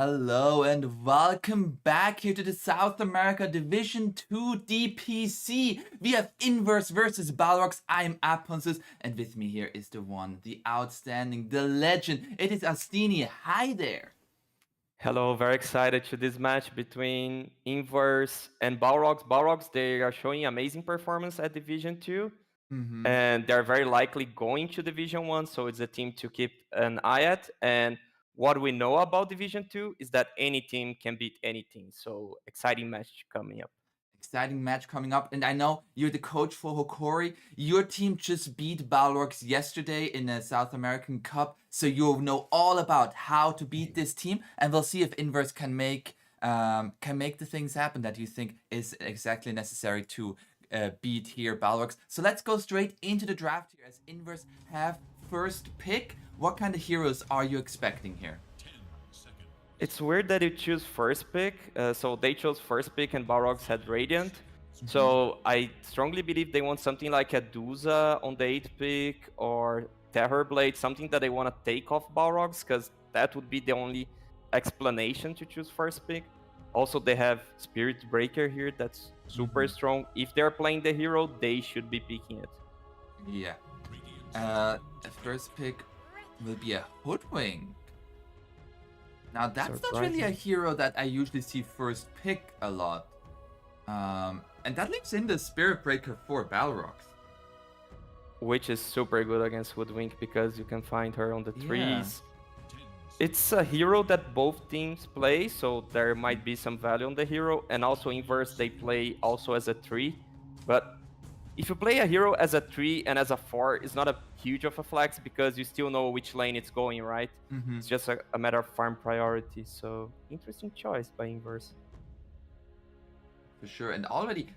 Hello and welcome back here to the South America Division 2 DPC. We have Inverse versus Balrogs. I'm Epulze, and with me here is the one, the outstanding, the legend. It is Astini. Hi there. Hello, very excited to this match between Inverse and Balrogs. Balrogs, they are showing amazing performance at Division 2, and they're very likely going to Division 1, so it's a team to keep an eye at. And what we know about Division 2 is that any team can beat any team, so exciting match coming up. Exciting match coming up, and I know you're the coach for Hokori. Your team just beat Balrogs yesterday in the South American Cup, so you'll know all about how to beat this team, and we'll see if Inverse can make the things happen that you think is exactly necessary to beat here Balrogs. So let's go straight into the draft here as Inverse have first pick. What kind of heroes are you expecting here? It's weird that you choose first pick. So they chose first pick and Balrogs had Radiant. So I strongly believe they want something like a Duza on the 8th pick or Terrorblade, something that they want to take off Balrogs, because that would be the only explanation to choose first pick. Also, they have Spirit Breaker here that's super strong. If they're playing the hero, they should be picking it. Yeah. First pick will be a Hoodwink. Now that's not really a hero that I usually see first pick a lot. And that leaves in the Spirit Breaker for Balrogs. Which is super good against Hoodwink because you can find her on the trees. It's a hero that both teams play, so there might be some value on the hero. And also Inverse, they play also as a 3. But if you play a hero as a 3 and as a 4, it's not a huge of a flex because you still know which lane it's going, right? It's just a matter of farm priority. So interesting choice by Inverse. For sure, and already,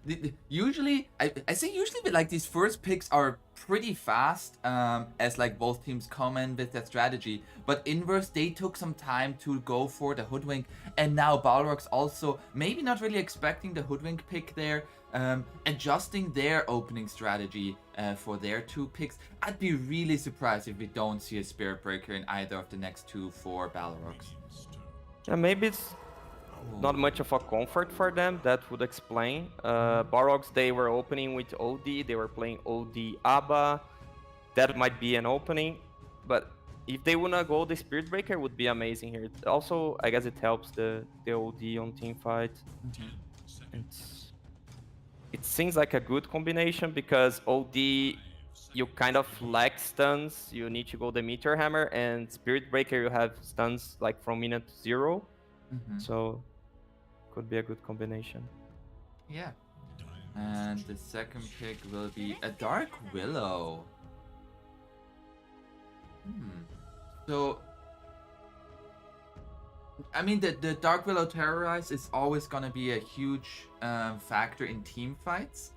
usually, I say usually like these first picks are pretty fast as like both teams come in with that strategy. But Inverse, they took some time to go for the Hoodwink, and now Balrogs also maybe not really expecting the Hoodwink pick there, adjusting their opening strategy for their 2 picks. I'd be really surprised if we don't see a Spirit Breaker in either of the next 2 for Balrogs. Yeah, maybe it's not much of a comfort for them. That would explain. Balrogs, they were opening with OD. They were playing OD ABBA. That might be an opening. But if they wanna go, the Spirit Breaker would be amazing here. Also, I guess it helps the OD on team fight. It seems like a good combination because OD, you kind of lack stuns. You need to go the Meteor Hammer, and Spirit Breaker, you have stuns like from minute 0. So could be a good combination. Yeah. And the second pick will be a Dark Willow. So, I mean, the Dark Willow Terrorize is always gonna be a huge factor in team fights.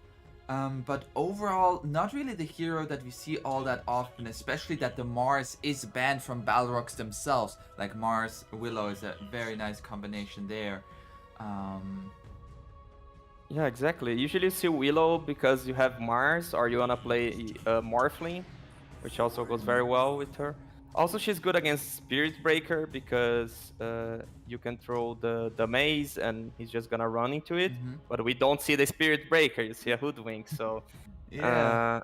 But overall, not really the hero that we see all that often, especially that the Mars is banned from Balrogs themselves. Like Mars Willow is a very nice combination there. Yeah, exactly. Usually you see Willow because you have Mars or you wanna play Morphling, which also goes very well with her. Also, she's good against Spirit Breaker because you can throw the maze and he's just gonna run into it. But we don't see the Spirit Breaker, you see a Hoodwink, so... Yeah.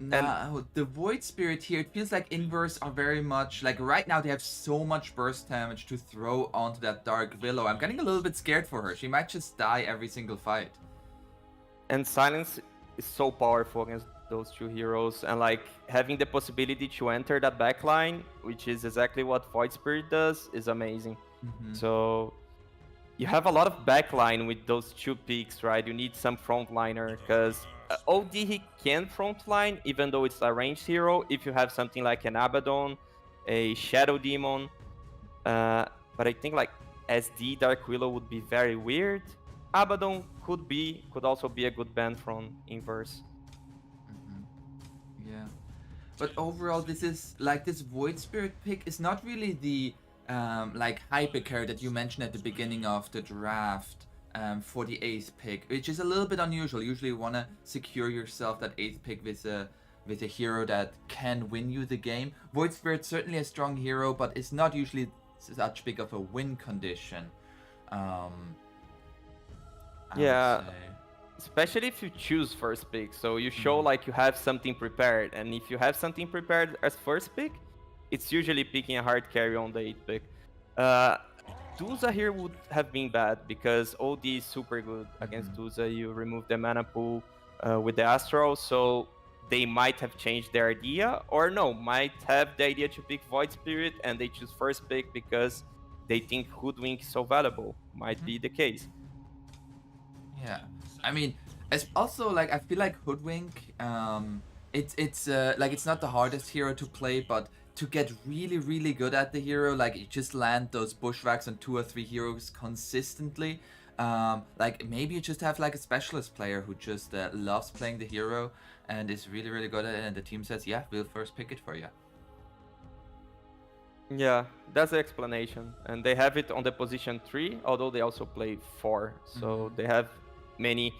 Now, the Void Spirit here, it feels like Inverse are very much, like right now they have so much burst damage to throw onto that Dark Willow. I'm getting a little bit scared for her. She might just die every single fight. And Silence is so powerful against those 2 heroes, and like having the possibility to enter that backline, which is exactly what Void Spirit does, is amazing. So you have a lot of backline with those 2 picks, right? You need some frontliner because OD he can frontline even though it's a ranged hero if you have something like an Abaddon, a Shadow Demon. But I think like SD Dark Willow would be very weird. Abaddon could also be a good ban from Inverse. Yeah, but overall, this is like this Void Spirit pick is not really the like hypercar that you mentioned at the beginning of the draft for the 8th pick, which is a little bit unusual. Usually, you wanna secure yourself that 8th pick with a hero that can win you the game. Void Spirit certainly a strong hero, but it's not usually such big of a win condition. I Yeah, would say. especially if you choose first pick. So you show Mhm. like you have something prepared, and if you have something prepared as first pick, it's usually picking a hard carry on the 8th pick. Uh, Tusa here would have been bad because OD is super good against Mhm. Tusa. You remove the mana pool with the Astral, so they might have changed their idea, or no, might have the idea to pick Void Spirit and they choose first pick because they think Hoodwink is so valuable. Might Mhm. be the case. Yeah, I mean, it's also like I feel like Hoodwink. It's like it's not the hardest hero to play, but to get really good at the hero, like you just land those bushwhacks on 2 or 3 heroes consistently. Like maybe you just have like a specialist player who just loves playing the hero and is really good at it, and the team says, yeah, we'll first pick it for you. Yeah, that's the explanation. And they have it on the position 3, although they also play 4. So they have many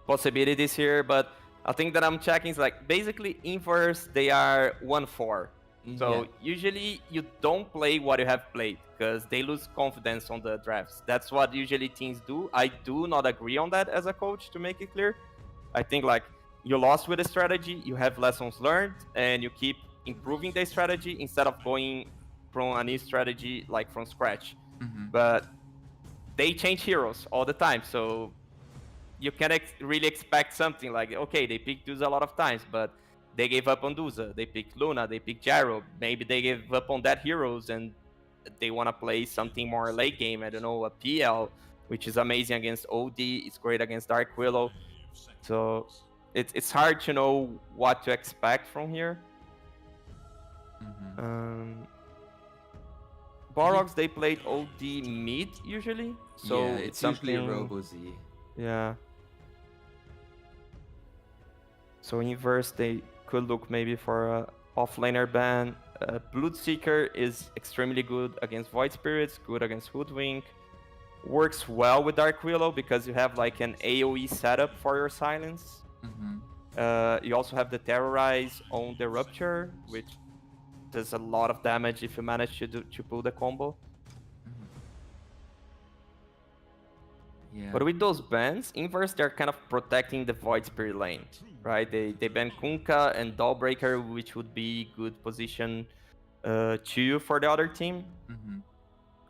possibilities here. But I think that I'm checking is like basically inverse, they are 1-4. So Yeah. usually you don't play what you have played because they lose confidence on the drafts. That's what usually teams do. I do not agree on that as a coach, to make it clear. I think like you lost with the strategy, you have lessons learned, and you keep improving the strategy instead of going from a new strategy like from scratch. Mm-hmm. But they change heroes all the time, so you can really expect something like, okay, they picked Duza a lot of times, but they gave up on Duza. They picked Luna, they picked Gyro. Maybe they gave up on that heroes and they want to play something more late game. I don't know, a PL, which is amazing against OD. It's great against Dark Willow. So it's hard to know what to expect from here. Mm-hmm. Borogs, they played OD mid usually, Yeah, so it's it's usually a something. Robo-Z. Yeah. So inverse, they could look maybe for a offlaner ban. Bloodseeker is extremely good against Void Spirits, good against Hoodwink. Works well with Dark Willow because you have like an AoE setup for your silence. Mm-hmm. You also have the Terrorize on the Rupture, which does a lot of damage if you manage to pull the combo. Yeah. But with those bans, inverse, they're kind of protecting the Void Spirit lane, right? They ban Kunkka and Dawnbreaker, which would be good position 2 for the other team. Mm-hmm.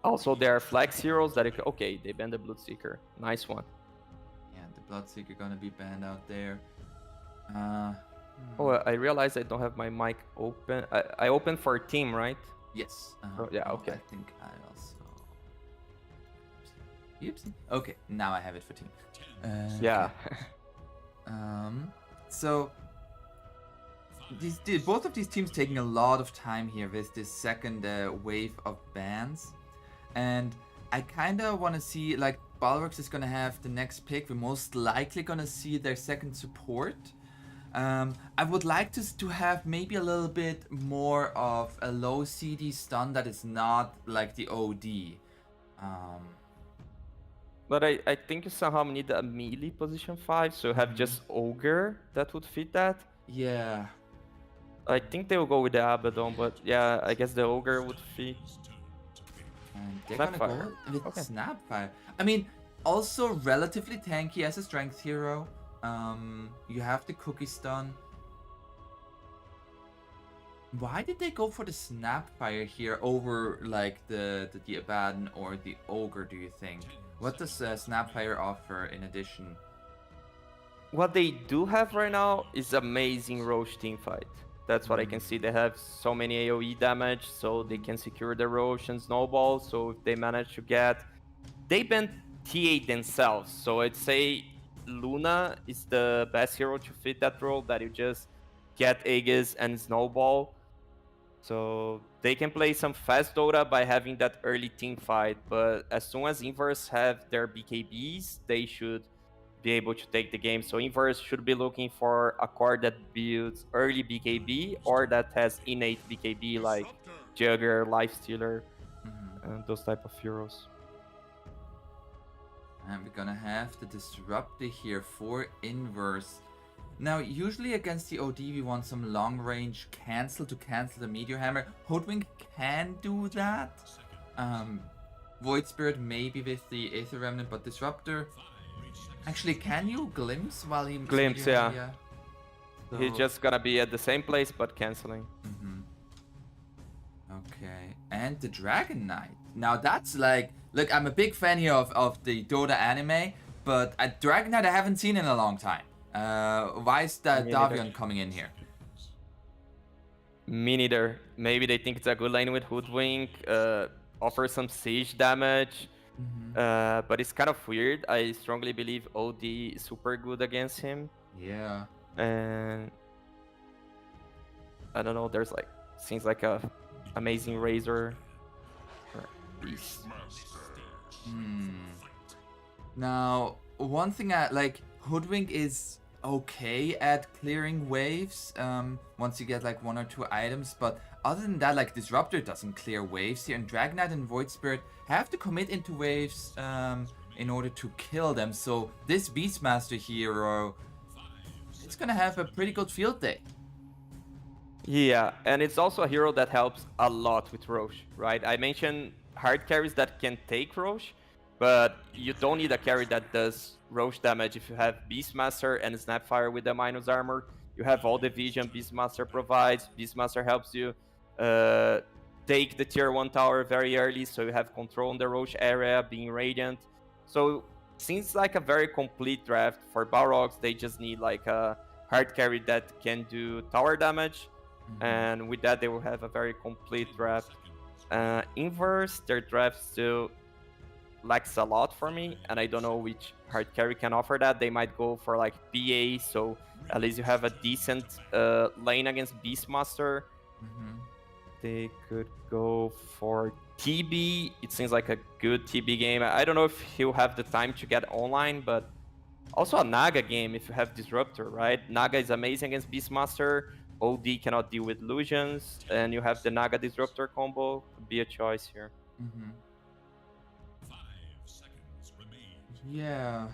Also, there are flex heroes that, okay, they ban the Bloodseeker. Nice one. Yeah, the Bloodseeker gonna be banned out there. Oh, I realized I don't have my mic open. I opened for team, right? Yes. Oh, yeah, okay. I think I also. Oopsie. Okay, now I have it for team. Yeah. So both of these teams taking a lot of time here with this second wave of bans, and I kind of want to see like Bulwarks is gonna have the next pick. We're most likely gonna see their second support. I would like to have maybe a little bit more of a low CD stun that is not like the OD. But I think you somehow need a melee position 5, so have just Ogre that would fit that. Yeah. I think they will go with the Abaddon, but yeah, I guess the Ogre would fit. And they're Snapfire. gonna go with Okay. Snapfire. I mean, also relatively tanky as a strength hero. You have the cookie stun. Why did they go for the Snapfire here over like the Abaddon or the Ogre, do you think? What does Snapfire offer in addition? What they do have right now is amazing Roche teamfight. That's what I can see. They have so many AoE damage, so they can secure the Roche and Snowball. So if they manage to get... They banned TA themselves, so I'd say Luna is the best hero to fit that role, that you just get Aegis and Snowball. So they can play some fast Dota by having that early team fight, but as soon as Inverse have their BKBs, they should be able to take the game. So Inverse should be looking for a core that builds early BKB or that has innate BKB like Jugger, Lifestealer, and those type of heroes. And we're gonna have the Disruptor here for Inverse. Now, usually against the OD, we want some long range cancel to cancel the Meteor Hammer. Hoodwink can do that. Void Spirit maybe with the Aether Remnant, but Disruptor. Actually, can you glimpse while he Glimpse, yeah. So... He's just gonna be at the same place but canceling. Okay, and the Dragon Knight. Now that's like, look, I'm a big fan here of the Dota anime, but a Dragon Knight I haven't seen in a long time. Why is that Davion coming in here? Me neither. Maybe they think it's a good lane with Hoodwink, offer some siege damage, but it's kind of weird. I strongly believe OD is super good against him. Yeah. And I don't know, there's like, seems like a amazing Razor. Now, one thing I like, Hoodwink is okay at clearing waves once you get like 1 or 2 items, but other than that, like Disruptor doesn't clear waves here, and Dragon Knight and Void Spirit have to commit into waves in order to kill them. So this Beastmaster hero, it's gonna have a pretty good field day. Yeah, and it's also a hero that helps a lot with Roche, right? I mentioned hard carries that can take Roche, but you don't need a carry that does Roche damage if you have Beastmaster and Snapfire with the minus armor. You have all the vision Beastmaster provides. Beastmaster helps you take the tier 1 tower very early, so you have control on the Roche area, being Radiant. So seems like a very complete draft. For Balrogs, they just need like a hard carry that can do tower damage, and with that they will have a very complete draft. Inverse, their draft still lacks a lot for me, and I don't know which hard carry can offer that. They might go for like PA, so at least you have a decent lane against Beastmaster. They could go for TB. It seems like a good TB game. I don't know if he'll have the time to get online, but also a Naga game if you have Disruptor, right? Naga is amazing against Beastmaster. OD cannot deal with illusions, and you have the Naga Disruptor combo. Could be a choice here. Yeah.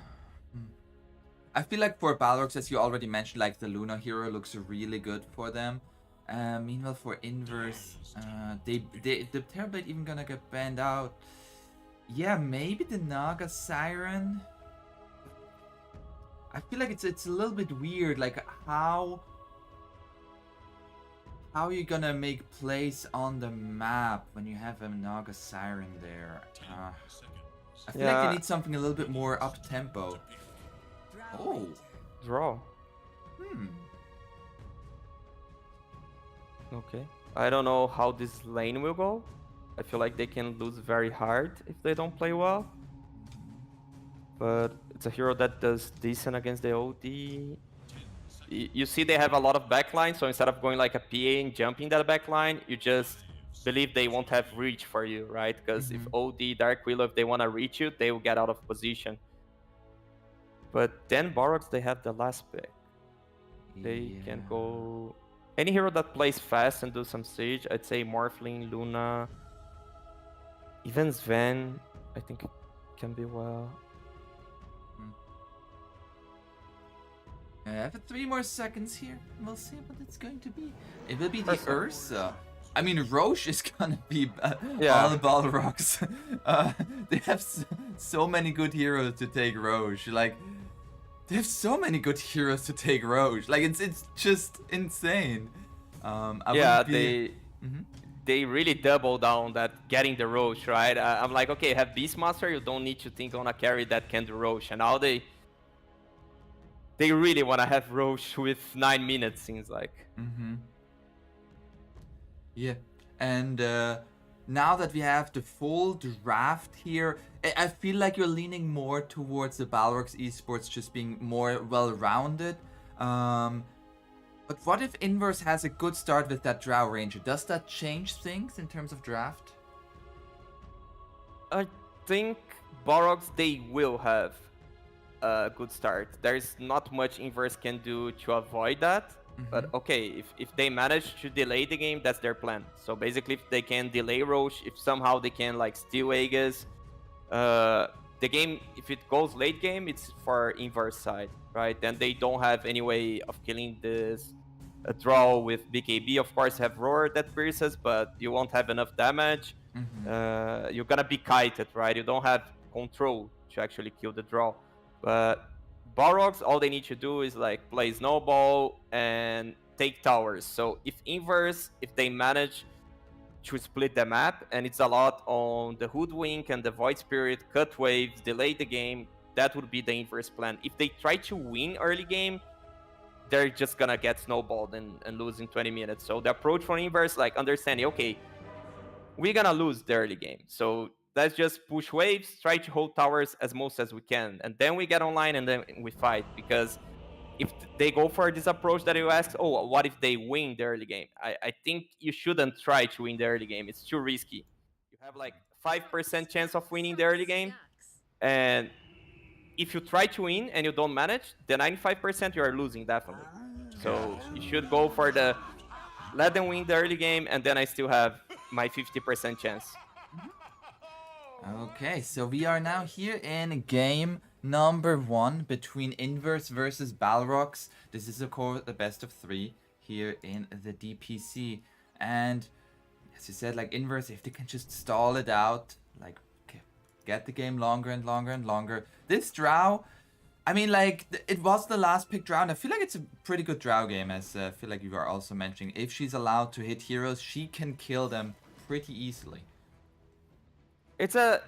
I feel like for Balrogs, as you already mentioned, like the Luna hero looks really good for them. Meanwhile, for Inverse, the Terrorblade even gonna get banned out. Yeah, maybe the Naga Siren. I feel like it's a little bit weird, like how are you gonna make plays on the map when you have a Naga Siren there? I feel like they need something a little bit more up tempo. Oh, draw. Okay. I don't know how this lane will go. I feel like they can lose very hard if they don't play well. But it's a hero that does decent against the OD. You see they have a lot of backline, so instead of going like a PA and jumping that backline, you just believe they won't have reach for you, right? Because if OD, Dark Willow, if they want to reach you, they will get out of position. But then Balrogs, they have the last pick. They can go... Any hero that plays fast and do some siege, I'd say Morphling, Luna, even Sven, I think it can be well. I have 3 more seconds here. We'll see what it's going to be. It will be the Ursa. I mean, Roche is gonna be all the Balrogs. They have so many good heroes to take Roche. Like, they have so many good heroes to take Roche. Like, it's just insane. They really double down that getting the Roche, right? I'm like, okay, have Beastmaster, you don't need to think on a carry that can do Roche. And now they really want to have Roche with 9 minutes, seems like. Yeah, and now that we have the full draft here, I feel like you're leaning more towards the Balrogs Esports just being more well-rounded. But what if Inverse has a good start with that Drow Ranger? Does that change things in terms of draft? I think Balrogs, they will have a good start. There's not much Inverse can do to avoid that. But okay, if they manage to delay the game, that's their plan. So basically, if they can delay Roche, if somehow they can like steal Aegis, the game, if it goes late game, it's for Inverse side, right? Then they don't have any way of killing this draw with BKB. Of course, have Roar that pierces, but you won't have enough damage. You're gonna be kited, right? You don't have control to actually kill the draw. But Balrogs, all they need to do is like play snowball and take towers. So if they manage to split the map, and it's a lot on the Hoodwink and the Void Spirit, cut waves, delay the game, that would be the inverse plan. If they try to win early game, they're just gonna get snowballed and lose in 20 minutes. So the approach for inverse, like understanding, okay, we're gonna lose the early game. So let's just push waves, try to hold towers as most as we can, and then we get online and then we fight. Because if they go for this approach that you asked, oh, what if they win the early game? I think you shouldn't try to win the early game. It's too risky. You have like 5% chance of winning the early game, and if you try to win and you don't manage, the 95% you are losing definitely. So you should go for the let them win the early game, and then I still have my 50% chance. Okay, so we are now here in game number 1 between Inverse versus Balrogs. This is of course the best of 3 here in the DPC. And as you said, like Inverse, if they can just stall it out, like get the game longer and longer and longer. This drow, I mean, like, it was the last pick drow, and I feel like it's a pretty good drow game, as I feel like you are also mentioning. If she's allowed to hit heroes, she can kill them pretty easily. It's a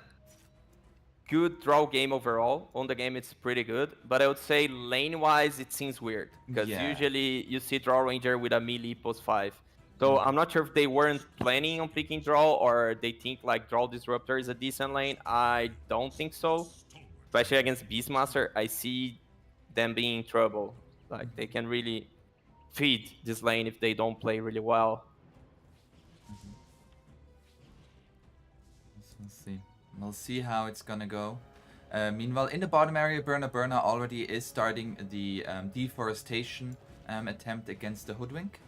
good draw game overall. On the game, it's pretty good. But I would say lane-wise, it seems weird. Because usually you see Draw Ranger with a melee post 5. So I'm not sure if they weren't planning on picking Draw, or they think like Draw Disruptor is a decent lane. I don't think so. Especially against Beastmaster, I see them being in trouble. Like, they can really feed this lane if they don't play really well. We'll see. We'll see how it's gonna go. Meanwhile, in the bottom area, Burna already is starting the deforestation attempt against the Hoodwink.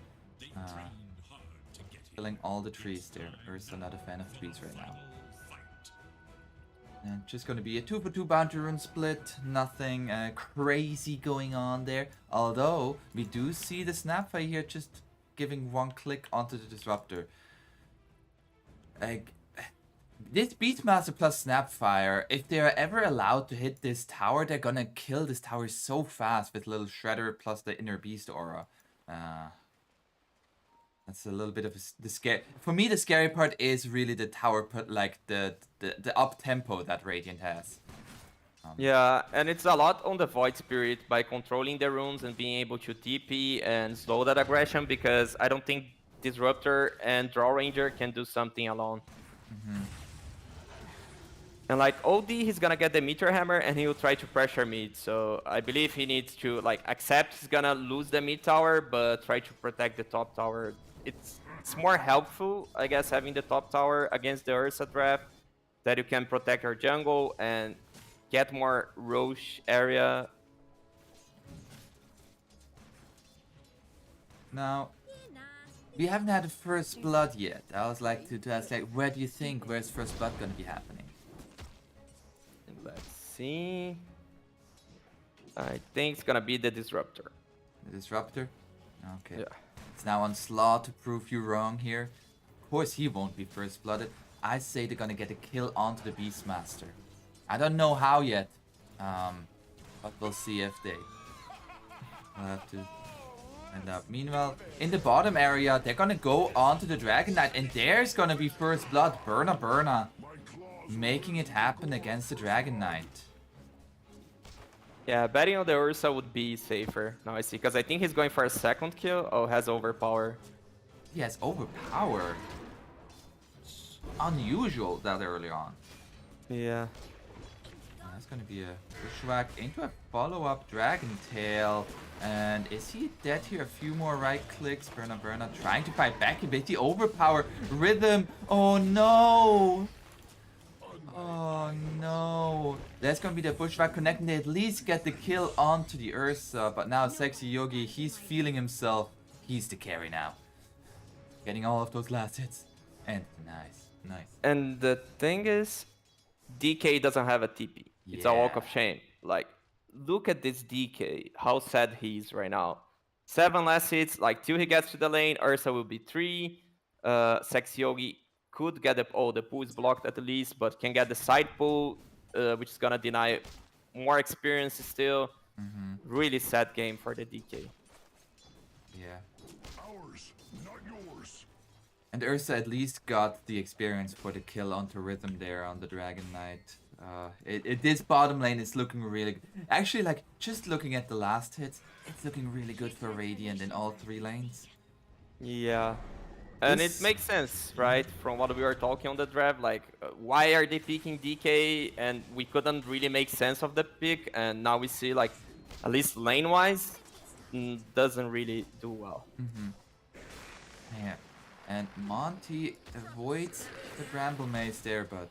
Killing all the trees there. Ursa not a fan of trees right now. And just gonna be a 2-for-2 bounty rune split. Nothing crazy going on there. Although, we do see the Snapfire here just giving one click onto the Disruptor. This Beastmaster plus Snapfire, if they're ever allowed to hit this tower, they're gonna kill this tower so fast with little Shredder plus the Inner Beast aura. That's a little bit of the scare. For me, the scary part is really the tower, like the up tempo that Radiant has. Yeah, and it's a lot on the Void Spirit by controlling the runes and being able to TP and slow that aggression, because I don't think Disruptor and Draw Ranger can do something alone. And like OD, he's gonna get the Meteor Hammer and he'll try to pressure mid. So I believe he needs to like accept he's gonna lose the mid tower, but try to protect the top tower. It's more helpful, I guess, having the top tower against the Ursa draft, that you can protect your jungle and get more Roche area. Now, we haven't had a first blood yet. I was like to ask, like, where do you think, where's first blood gonna be happening? Let's see. I think it's gonna be the Disruptor. The Disruptor? Okay. Yeah. It's now on Slaw to prove you wrong here. Of course he won't be first blooded. I say they're gonna get a kill onto the Beastmaster. I don't know how yet. But we'll see if they will have to end up. Meanwhile, in the bottom area, they're gonna go onto the Dragon Knight, and there's gonna be first blood. Burna. Making it happen against the Dragon Knight. Yeah, betting on the Ursa would be safer. Now I see, because I think he's going for a second kill. Oh, has overpower. He has overpower. Unusual that early on. Yeah. That's gonna be a bushwhack into a follow-up Dragon Tail. And is he dead here? A few more right clicks. Burna trying to fight back a bit. The overpower rhythm. Oh no! Oh no. That's gonna be the bushwhack connecting. They at least get the kill onto the Ursa. But now Sexy Yogi, he's feeling himself. He's the carry now. Getting all of those last hits. And nice. And the thing is, DK doesn't have a TP. It's a walk of shame. Like, look at this DK. How sad he is right now. 7 last hits. Like, till he gets to the lane, Ursa will be 3. Sexy Yogi could get the pool is blocked at least, but can get the side pool, which is gonna deny more experience still. Really sad game for the DK. Yeah. Ours, not yours. And Ursa at least got the experience for the kill onto Rhythm there on the Dragon Knight. This bottom lane is looking really good. Actually, like, just looking at the last hits, it's looking really good for Radiant in all 3 lanes. Yeah. And This- it makes sense, right? From what we were talking on the draft, like, why are they picking DK? And we couldn't really make sense of the pick. And now we see, like, at least lane-wise, doesn't really do well. Yeah. And Monty avoids the Bramble Maze there, but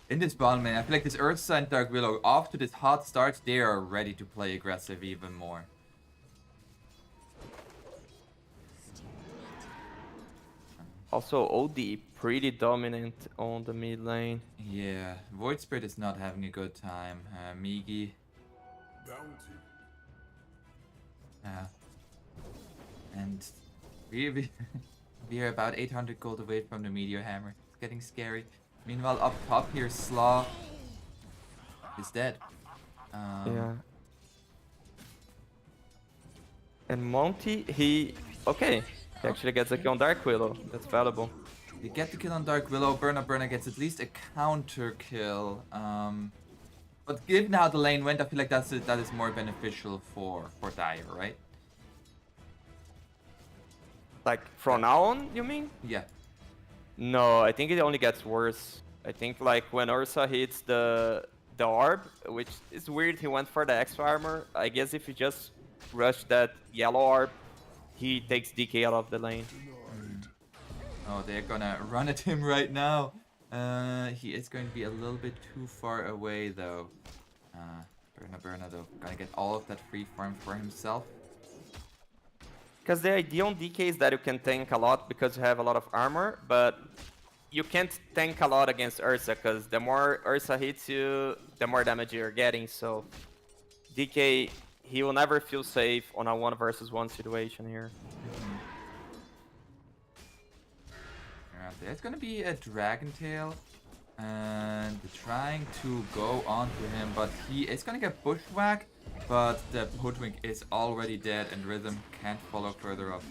in this bottom lane, I feel like this Ursa and Dark Willow, after this hot start, they are ready to play aggressive even more. Also, OD pretty dominant on the mid lane. Yeah, Void Spirit is not having a good time. Migi. Bounty. And we are about 800 gold away from the Meteor Hammer. It's getting scary. Meanwhile, up top here, Slaw is dead. Yeah. And Monty, okay. He actually gets a kill on Dark Willow. That's valuable. They get the kill on Dark Willow. Burner gets at least a counter kill. But given how the lane went, I feel like that is more beneficial for Dire, right? Like, from now on, you mean? Yeah. No, I think it only gets worse. I think, like, when Ursa hits the orb, which is weird, he went for the extra armor. I guess if you just rush that yellow orb, he takes DK out of the lane. Oh, they're gonna run at him right now. He is going to be a little bit too far away, though. Burner, though, gonna get all of that free farm for himself. Because the idea on DK is that you can tank a lot because you have a lot of armor, but you can't tank a lot against Ursa, because the more Ursa hits you, the more damage you're getting, so DK, he will never feel safe on a 1 versus 1 situation here. There's gonna be a Dragon Tail, and they're trying to go onto him, but he is gonna get bushwhacked, but the Hoodwink is already dead, and Rhythm can't follow further up.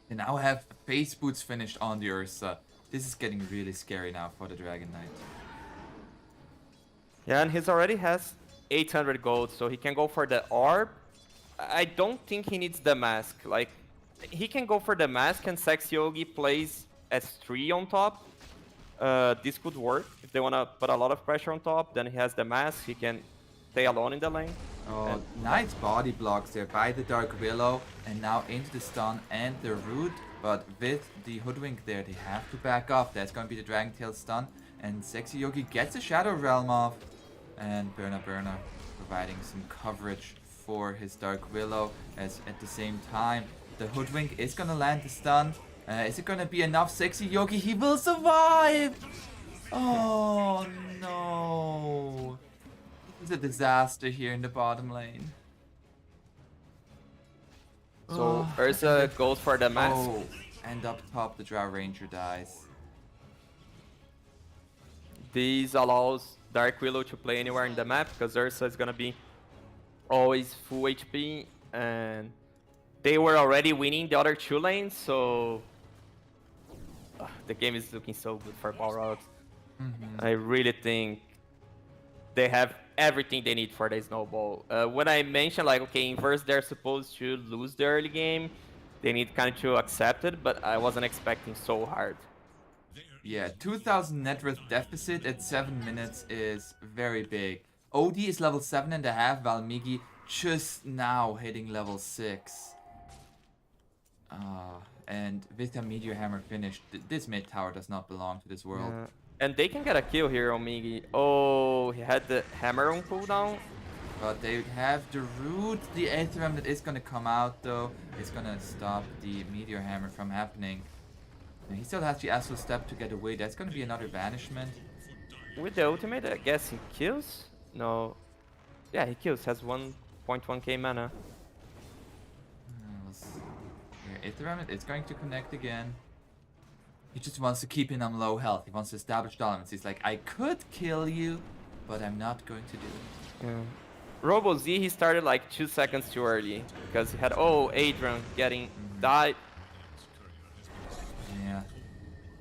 They now have face boots finished on the Ursa. This is getting really scary now for the Dragon Knight. Yeah, and he's already has 800 gold, so he can go for the orb. I don't think he needs the mask. Like, he can go for the mask, and Sexy Yogi plays S3 on top. This could work. If they want to put a lot of pressure on top, then he has the mask. He can stay alone in the lane. Oh, nice body blocks there by the Dark Willow, and now into the stun and the root. But with the Hoodwink there, they have to back off. That's going to be the Dragon Tail stun, and Sexy Yogi gets the Shadow Realm off. And Burner providing some coverage for his Dark Willow, as at the same time the Hoodwink is gonna land the stun. Is it gonna be enough? Sexy Yogi, he will survive! Oh no! It's a disaster here in the bottom lane. So Ursa goes for the mask. Oh, and up top the Drow Ranger dies. This allows Dark Willow to play anywhere in the map, because Ursa is gonna be always full HP, and they were already winning the other 2 lanes, so the game is looking so good for Power Out. I really think they have everything they need for the snowball. When I mentioned, like, okay, inverse, they're supposed to lose the early game, they need kind of to accept it, but I wasn't expecting so hard. Yeah, 2000 net worth deficit at 7 minutes is very big. OD is level 7.5, while Migi just now hitting level 6. And with the Meteor Hammer finished, this mid tower does not belong to this world. Yeah. And they can get a kill here on Migi. Oh, he had the hammer on cooldown. But they have the root, the Aetherem that is gonna come out though. It's gonna stop the Meteor Hammer from happening. And he still has the Astral Step to get away. That's gonna be another banishment. With the ultimate, I guess he kills? No. Yeah, he kills. Has 1.1k mana. Aetherem, it's going to connect again. He just wants to keep him on low health. He wants to establish dominance. He's like, I could kill you, but I'm not going to do it. Yeah. Robo Z, he started like 2 seconds too early because he had Adrian getting died. Yeah.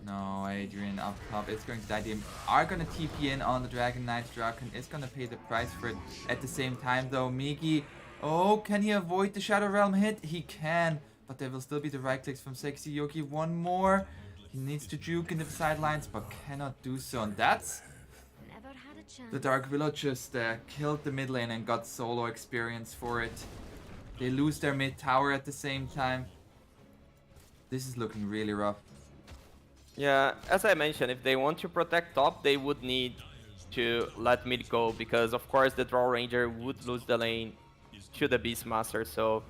No, Adrian up top is going to die. They are going to TP in on the Dragon Knight. Dragon is going to pay the price for it. At the same time, though, Migi, can he avoid the Shadow Realm hit? He can, but there will still be the right clicks from Sexy Yogi. One more. He needs to juke into the sidelines, but cannot do so. And that's... The Dark Willow just killed the mid lane and got solo experience for it. They lose their mid tower at the same time. This is looking really rough. Yeah, as I mentioned, if they want to protect top, they would need to let mid go because, of course, the Draw Ranger would lose the lane to the Beastmaster. So,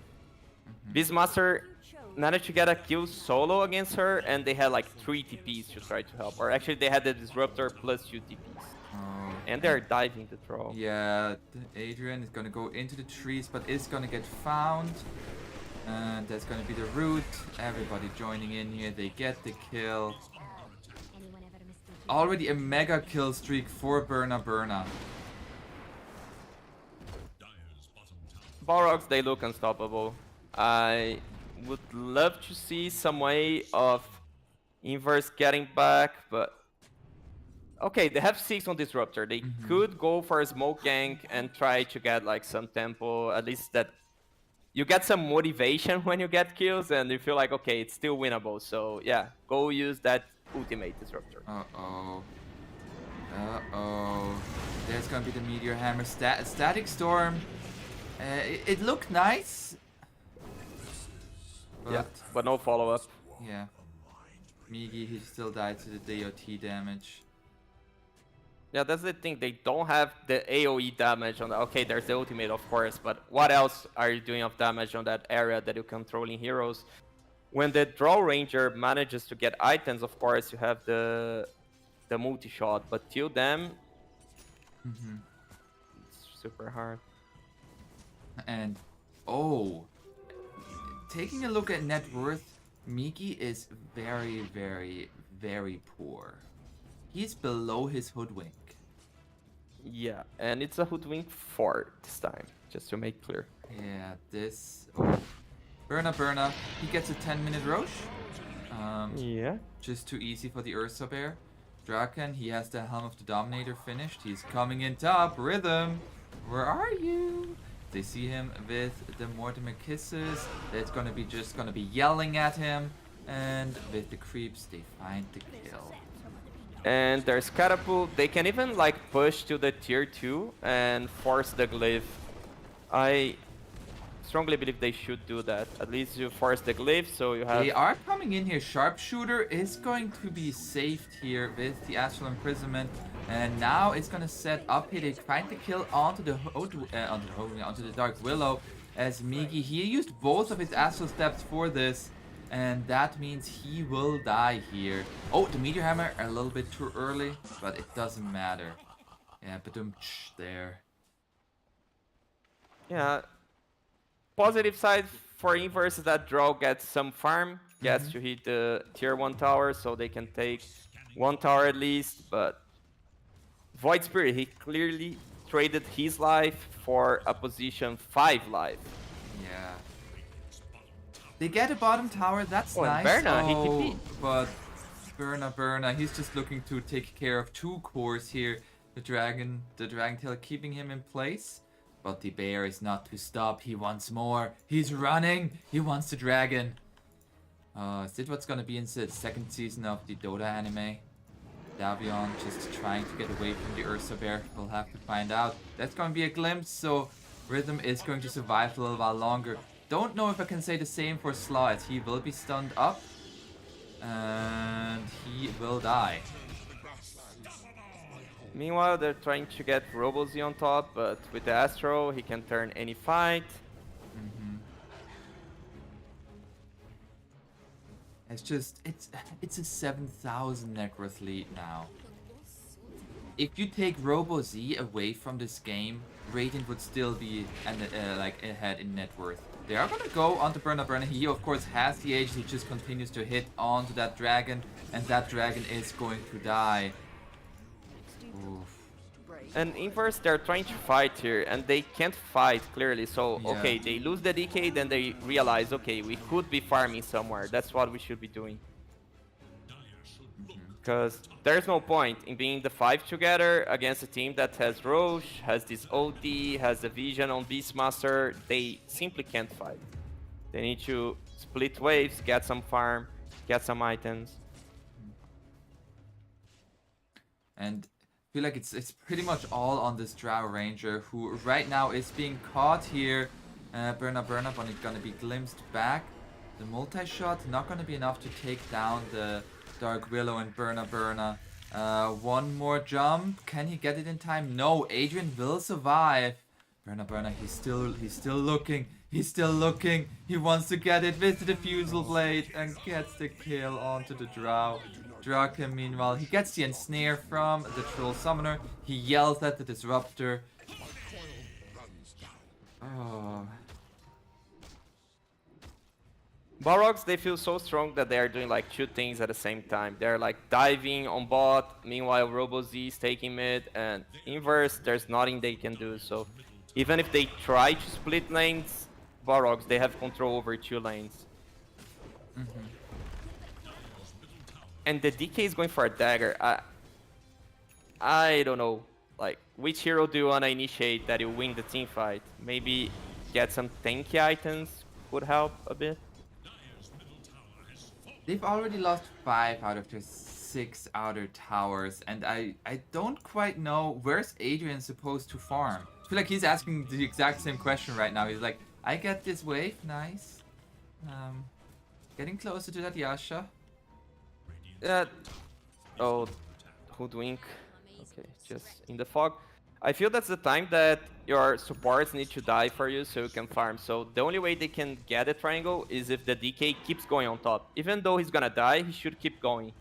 Beastmaster managed to get a kill solo against her, and they had like 3 TPs to try to help. Or actually, they had the Disruptor plus 2 TPs. And they're diving the throw. Yeah, Adrian is gonna go into the trees, but is gonna get found. And that's gonna be the root. Everybody joining in here. They get the kill. Already a mega kill streak for Burna. Balrogs, they look unstoppable. I would love to see some way of Inverse getting back, but... Okay, they have 6 on Disruptor. They could go for a smoke gank and try to get like some tempo, at least that you get some motivation when you get kills and you feel like, okay, it's still winnable. So yeah, go use that ultimate Disruptor. Uh-oh. There's gonna be the Meteor Hammer. Static Storm. It looked nice. But, Yeah, but no follow-up. Yeah. Migi, he still died to the DOT damage. Yeah, that's the thing. They don't have the AoE damage on the... Okay, there's the ultimate, of course, but what else are you doing of damage on that area that you're controlling heroes? When the Draw Ranger manages to get items, of course, you have the multi-shot, but till then, it's super hard. And, taking a look at net worth, Migi is very, very, very poor. He's below his Hoodwink. Yeah, and it's a Hoodwink 4 this time, just to make clear. Yeah, this... Burna, he gets a 10-minute Roche. Yeah. Just too easy for the Ursa Bear. Draken, he has the Helm of the Dominator finished. He's coming in top. Rhythm, where are you? They see him with the Mortimer Kisses. That's gonna be yelling at him. And with the creeps, they find the kill. And there's Catapult. They can even like push to the tier 2 and force the glyph. I strongly believe they should do that. At least you force the glyph, so you have... They are coming in here. Sharpshooter is going to be saved here with the Astral Imprisonment. And now it's going to set up here. They find the kill onto the Dark Willow. As Migi, he used both of his Astral Steps for this. And that means he will die here. Oh, the Meteor Hammer a little bit too early, but it doesn't matter. Yeah, but there. Yeah. Positive side for Inverse is that Draw gets some farm, gets to hit the tier 1 tower, so they can take 1 tower at least, but Void Spirit, he clearly traded his life for a position 5 life. Yeah. They get a bottom tower, that's nice. Burna, he TP. But Burna, he's just looking to take care of 2 cores here. The Dragon Tail keeping him in place. But the bear is not to stop, he wants more. He's running, he wants the dragon. Is it what's gonna be in the 2nd season of the Dota anime? Davion just trying to get away from the Ursa Bear. We'll have to find out. That's gonna be a glimpse, so Rhythm is going to survive a little while longer. Don't know if I can say the same for Slaw, as he will be stunned up. And he will die. Meanwhile, they're trying to get Robo-Z on top, but with the Astro, he can turn any fight. It's a 7,000 net worth lead now. if you take RoboZ away from this game, Radiant would still be like ahead in net worth. They are gonna go onto Burna Burna. He of course has the age. He just continues to hit onto that dragon, and that dragon is going to die. Oof. And Inverse, they're trying to fight here, and they can't fight clearly. So, Yeah. okay, they lose the DK, then they realize, okay, we could be farming somewhere. That's what we should be doing. Because there's no point in being the 5 together against a team that has Roche, has this OD, has the vision on Beastmaster. They simply can't fight. They need to split waves, get some farm, get some items. And I feel like it's pretty much all on this Drow Ranger, who right now is being caught here. Burna Burna, but it's gonna be glimpsed back. The multi-shot not gonna be enough to take down the Dark Willow and Burna Burna. One more jump. Can he get it in time? No, Adrian will survive. Burna Burna, he's still looking. He's still looking. He wants to get it with the Diffusal Blade and gets the kill onto the Drow. Draken, meanwhile, he gets the ensnare from the Troll Summoner. He yells at the Disruptor. Oh. Balrogs, they feel so strong that they are doing like 2 things at the same time. They're like diving on bot, meanwhile RoboZ is taking mid, and Inverse, there's nothing they can do. So even if they try to split lanes, Balrogs, they have control over 2 lanes. And the DK is going for a dagger. I don't know, like which hero do you wanna initiate that you win the team fight? Maybe get some tanky items would help a bit. They've already lost 5 out of their 6 outer towers, and I don't quite know where's Adrian supposed to farm. I feel like he's asking the exact same question right now. He's like, I get this wave, nice. Getting closer to that Yasha. Oh, Hoodwink. Okay, just in the fog. I feel that's the time that your supports need to die for you so you can farm. So the only way they can get a triangle is if the DK keeps going on top. Even though he's gonna die, he should keep going.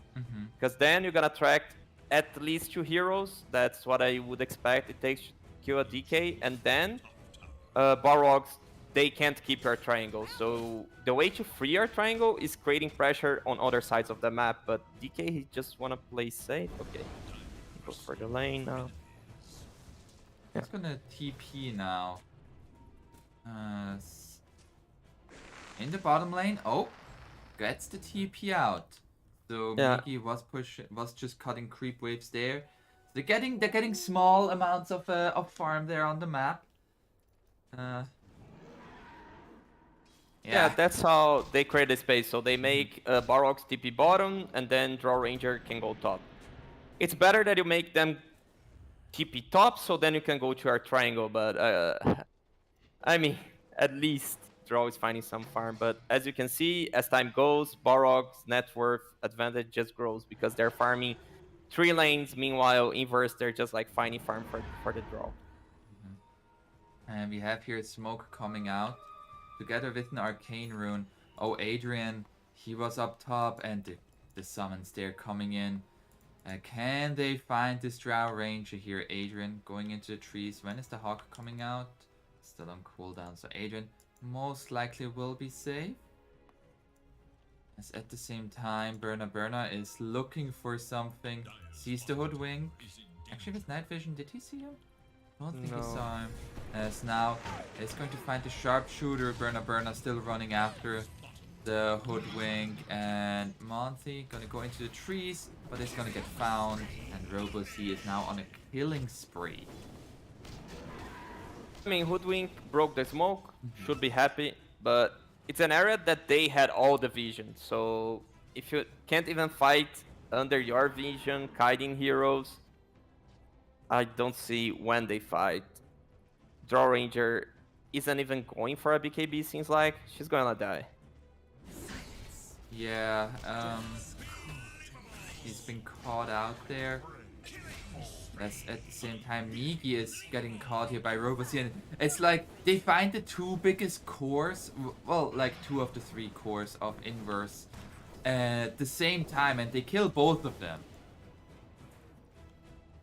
Because then you're gonna attract at least 2 heroes. That's what I would expect it takes to kill a DK. And then Balrogs, they can't keep your triangle. So the way to free your triangle is creating pressure on other sides of the map. But DK, he just wanna play safe. Okay, he goes for the lane now. He's gonna TP now. In the bottom lane. Oh, gets the TP out. So Yeah. Miki was just cutting creep waves there. They're getting small amounts of farm there on the map. Yeah, that's how they create a space. So they make Balrogs TP bottom, and then Draw Ranger can go top. It's better that you make them TP top, so then you can go to our triangle. But I mean, at least Draw is finding some farm. But as you can see, as time goes, Balrog's net worth advantage just grows because they're farming 3 lanes. Meanwhile, Inverse, they're just like finding farm for the Draw. And we have here smoke coming out together with an arcane rune. Oh, Adrian, he was up top, and the summons there coming in. Can they find this Drow Ranger here? Adrian going into the trees. When is the Hawk coming out? Still on cooldown, so Adrian most likely will be safe. As at the same time, Burna Burna is looking for something. Sees the Hoodwink. Actually, with night vision, did he see him? I don't think he No. saw him. As now is going to find the sharpshooter. Burna Burna still running after the Hoodwink, and Monty gonna go into the trees, but it's gonna get found, and RoboZ is now on a killing spree. I mean, Hoodwink broke the smoke, should be happy, but it's an area that they had all the vision. So if you can't even fight under your vision, kiting heroes, I don't see when they fight. Draw Ranger isn't even going for a BKB, seems like. She's gonna die. Yeah, he's been caught out there. That's at the same time, Migi is getting caught here by RoboZ, and it's like they find the 2 biggest cores, well, like 2 of the 3 cores of Inverse at the same time, and they kill both of them.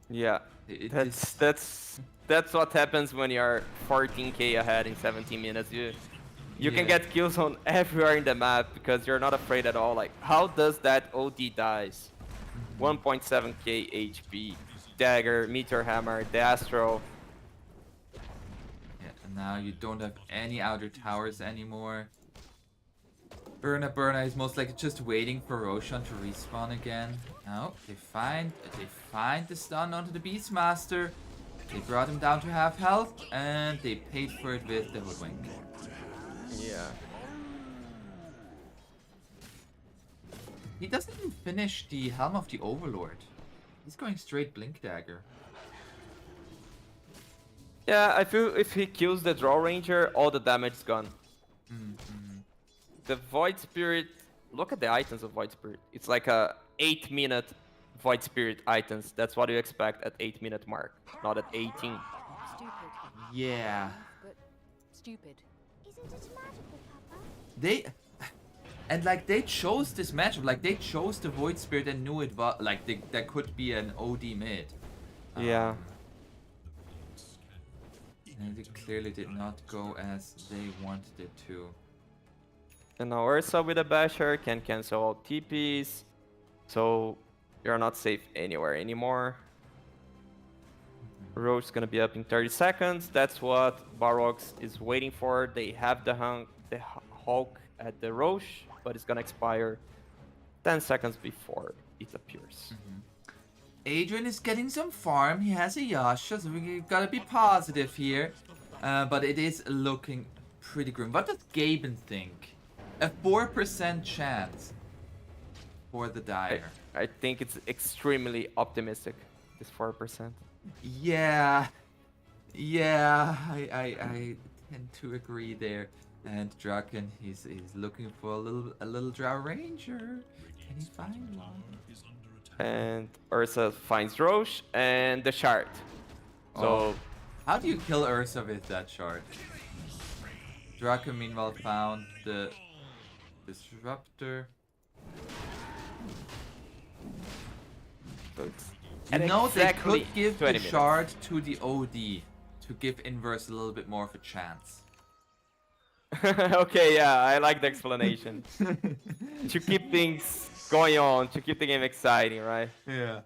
Yeah, It that's is- that's what happens when you're 14k ahead in 17 minutes. You can Yeah. get kills on everywhere in the map because you're not afraid at all. Like, how does that OD dies? 1.7k HP, dagger, meteor hammer, the astro. Yeah, and now you don't have any outer towers anymore. Burna is most likely just waiting for Roshan to respawn again. No, they find the stun onto the Beastmaster. They brought him down to half health, and they paid for it with the Hoodwink. Yeah. He doesn't even finish the Helm of the Overlord. He's going straight Blink Dagger. Yeah, I feel if he kills the Draw Ranger, all the damage is gone. The Void Spirit, look at the items of Void Spirit. It's like a 8-minute Void Spirit items. That's what you expect at 8-minute mark, not at 18. Stupid. Yeah. But stupid. Isn't it magical, Papa? They and like they chose this matchup, like they chose the Void Spirit and knew it was like that could be an OD mid. Yeah. And it clearly did not go as they wanted it to. And now Ursa with a Basher can cancel all TPs. So you're not safe anywhere anymore. Roche's gonna be up in 30 seconds. That's what Barox is waiting for. They have the Hulk at the Roche, but it's gonna expire 10 seconds before it appears. Adrian is getting some farm. He has a Yasha, so we gotta be positive here. But it is looking pretty grim. What does Gaben think? A 4% chance for the Dire. I think it's extremely optimistic, this 4%. Yeah, I tend to agree there. And Draken, he's looking for a little Drow Ranger. Can he find one? And Ursa finds Roche and the Shard. So How do you kill Ursa with that shard? Draken meanwhile found the Disruptor. so it's You know exactly they could give 20 the minutes. shard to the OD to give Inverse a little bit more of a chance. Okay, yeah, I like the explanation. To keep things going on, to keep the game exciting, right? Yeah.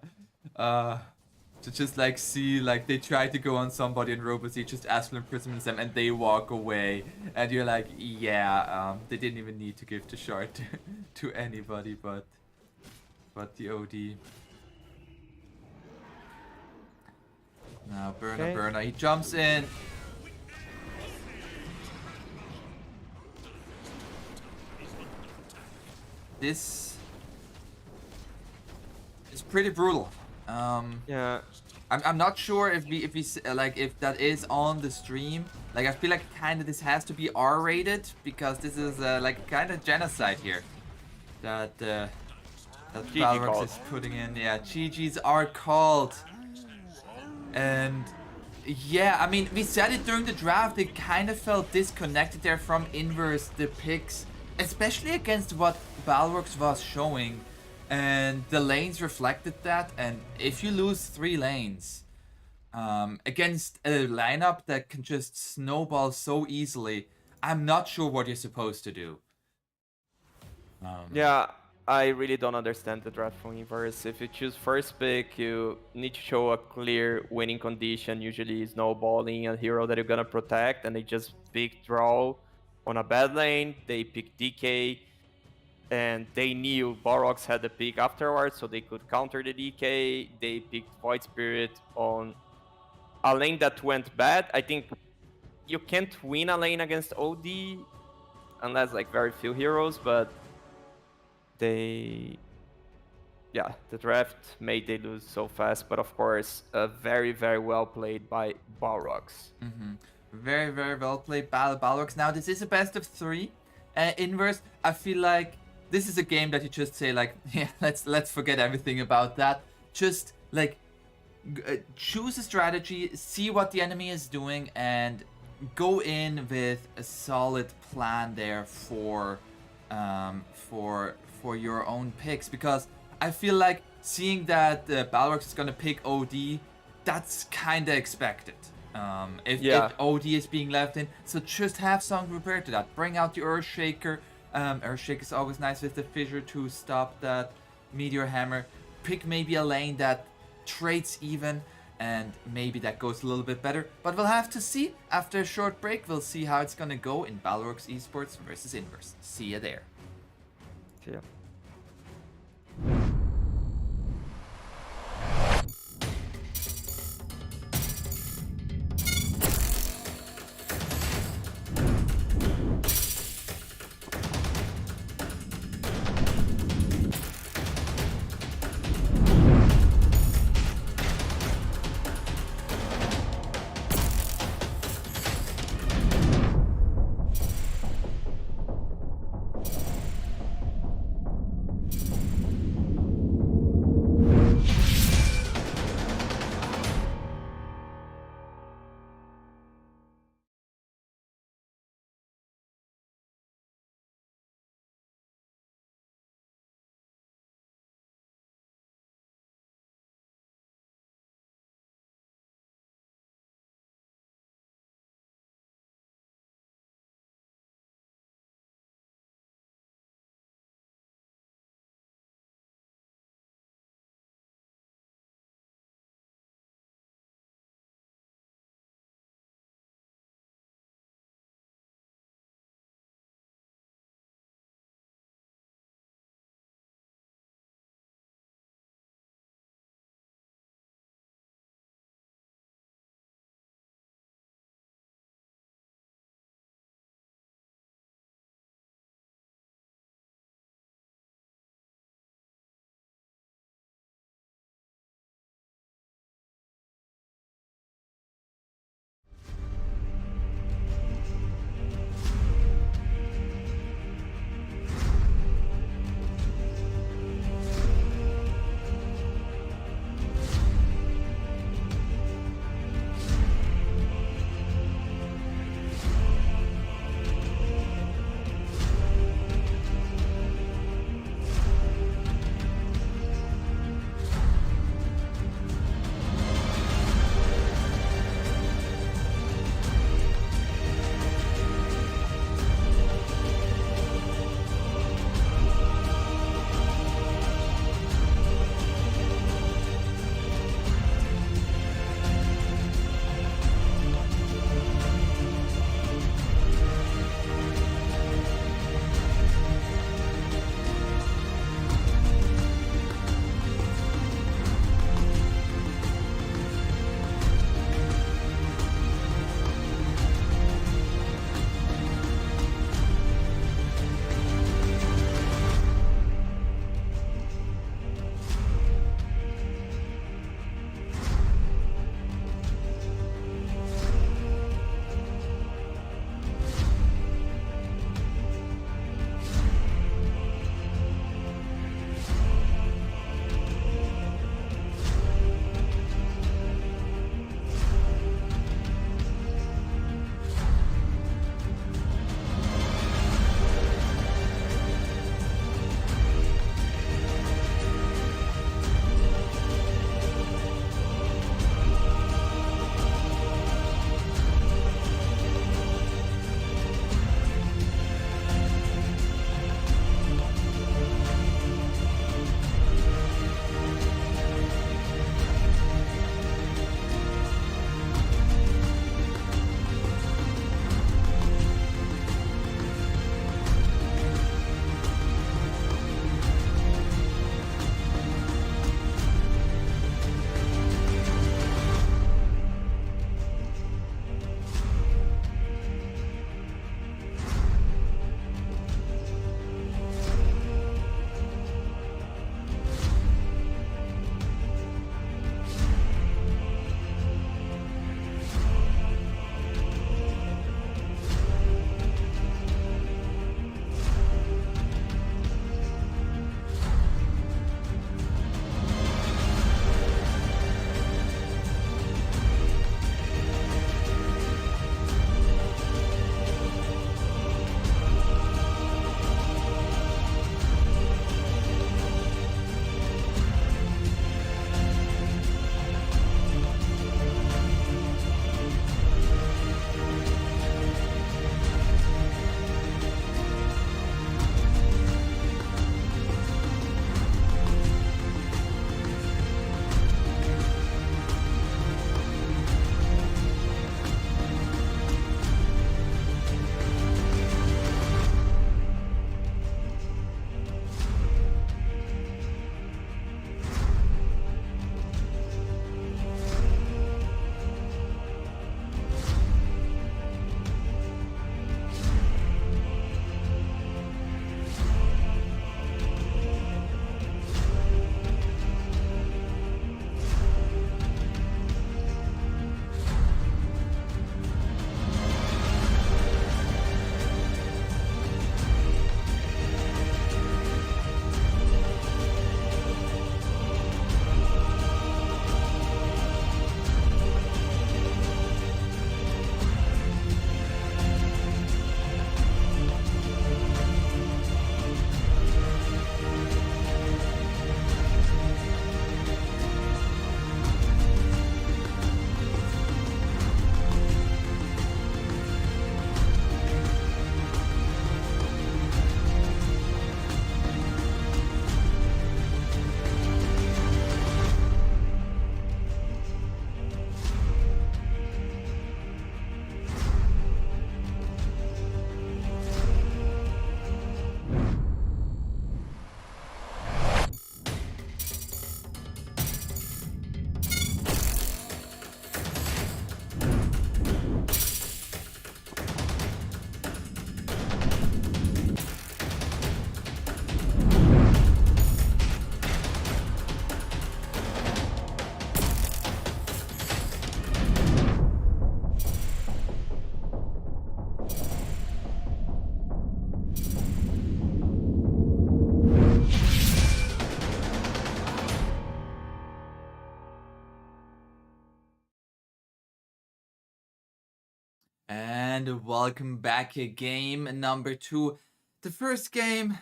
To just like see like they try to go on somebody and Robocy just Astral imprisonments them and they walk away and you're like, yeah, they didn't even need to give the shard to anybody but the OD. Now Burna, he jumps in. This is pretty brutal. Yeah. I'm not sure if we like if that is on the stream. Like I feel like kind of this has to be R-rated because this is like kind of genocide here. That GG Balrox called. is putting in. Yeah, GGs are called. And yeah, I mean we said it during the draft. It kind of felt disconnected there from Inverse the picks, especially against what Balrox was showing. And the lanes reflected that, and if you lose 3 lanes against a lineup that can just snowball so easily, I'm not sure what you're supposed to do. Yeah, I really don't understand the draft from Inverse. If you choose first pick, you need to show a clear winning condition, usually snowballing a hero that you're gonna protect, and they just pick draw on a bad lane, they pick DK, and they knew Barox had the pick afterwards, so they could counter the DK. They picked Void Spirit on a lane that went bad. I think you can't win a lane against OD unless like very few heroes, but the draft made they lose so fast. But of course, very, very well played by Barox. Very, very well played, Balrox. Now this is a best of 3. Inverse, I feel like this is a game that you just say like, yeah, let's forget everything about that. Just like choose a strategy, see what the enemy is doing, and go in with a solid plan there for your own picks. Because I feel like seeing that Balrox is gonna pick OD that's kind of expected. Yeah. If OD is being left in, so just have something prepared to that. Bring out the Earthshaker. Earthshaker is always nice with the Fissure to stop that Meteor Hammer. Pick maybe a lane that trades even, and maybe that goes a little bit better. But we'll have to see. After a short break, we'll see how it's gonna go in Balrog's Esports versus Inverse. See ya there. Yeah. and welcome back. Game number 2. The first game,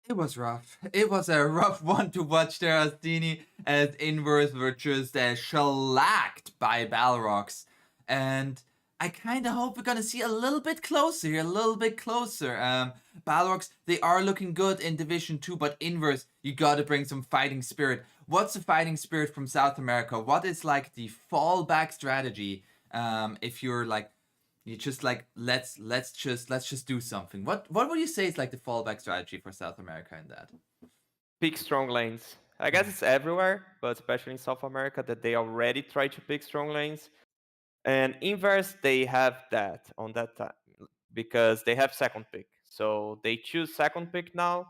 it was rough. It was a rough one to watch there, Astini, as Inverse were just shellacked by Balrogs. And I kind of hope we're going to see a little bit closer here, a little bit closer. Balrogs, they are looking good in Division 2, but Inverse, you got to bring some fighting spirit. What's the fighting spirit from South America? What is like the fallback strategy? If you're like, you just like let's just do something. What would you say is like the fallback strategy for South America in that? Pick strong lanes. I guess it's everywhere, but especially in South America that they already try to pick strong lanes. And Inverse, they have that on that time because they have second pick. So they choose second pick now,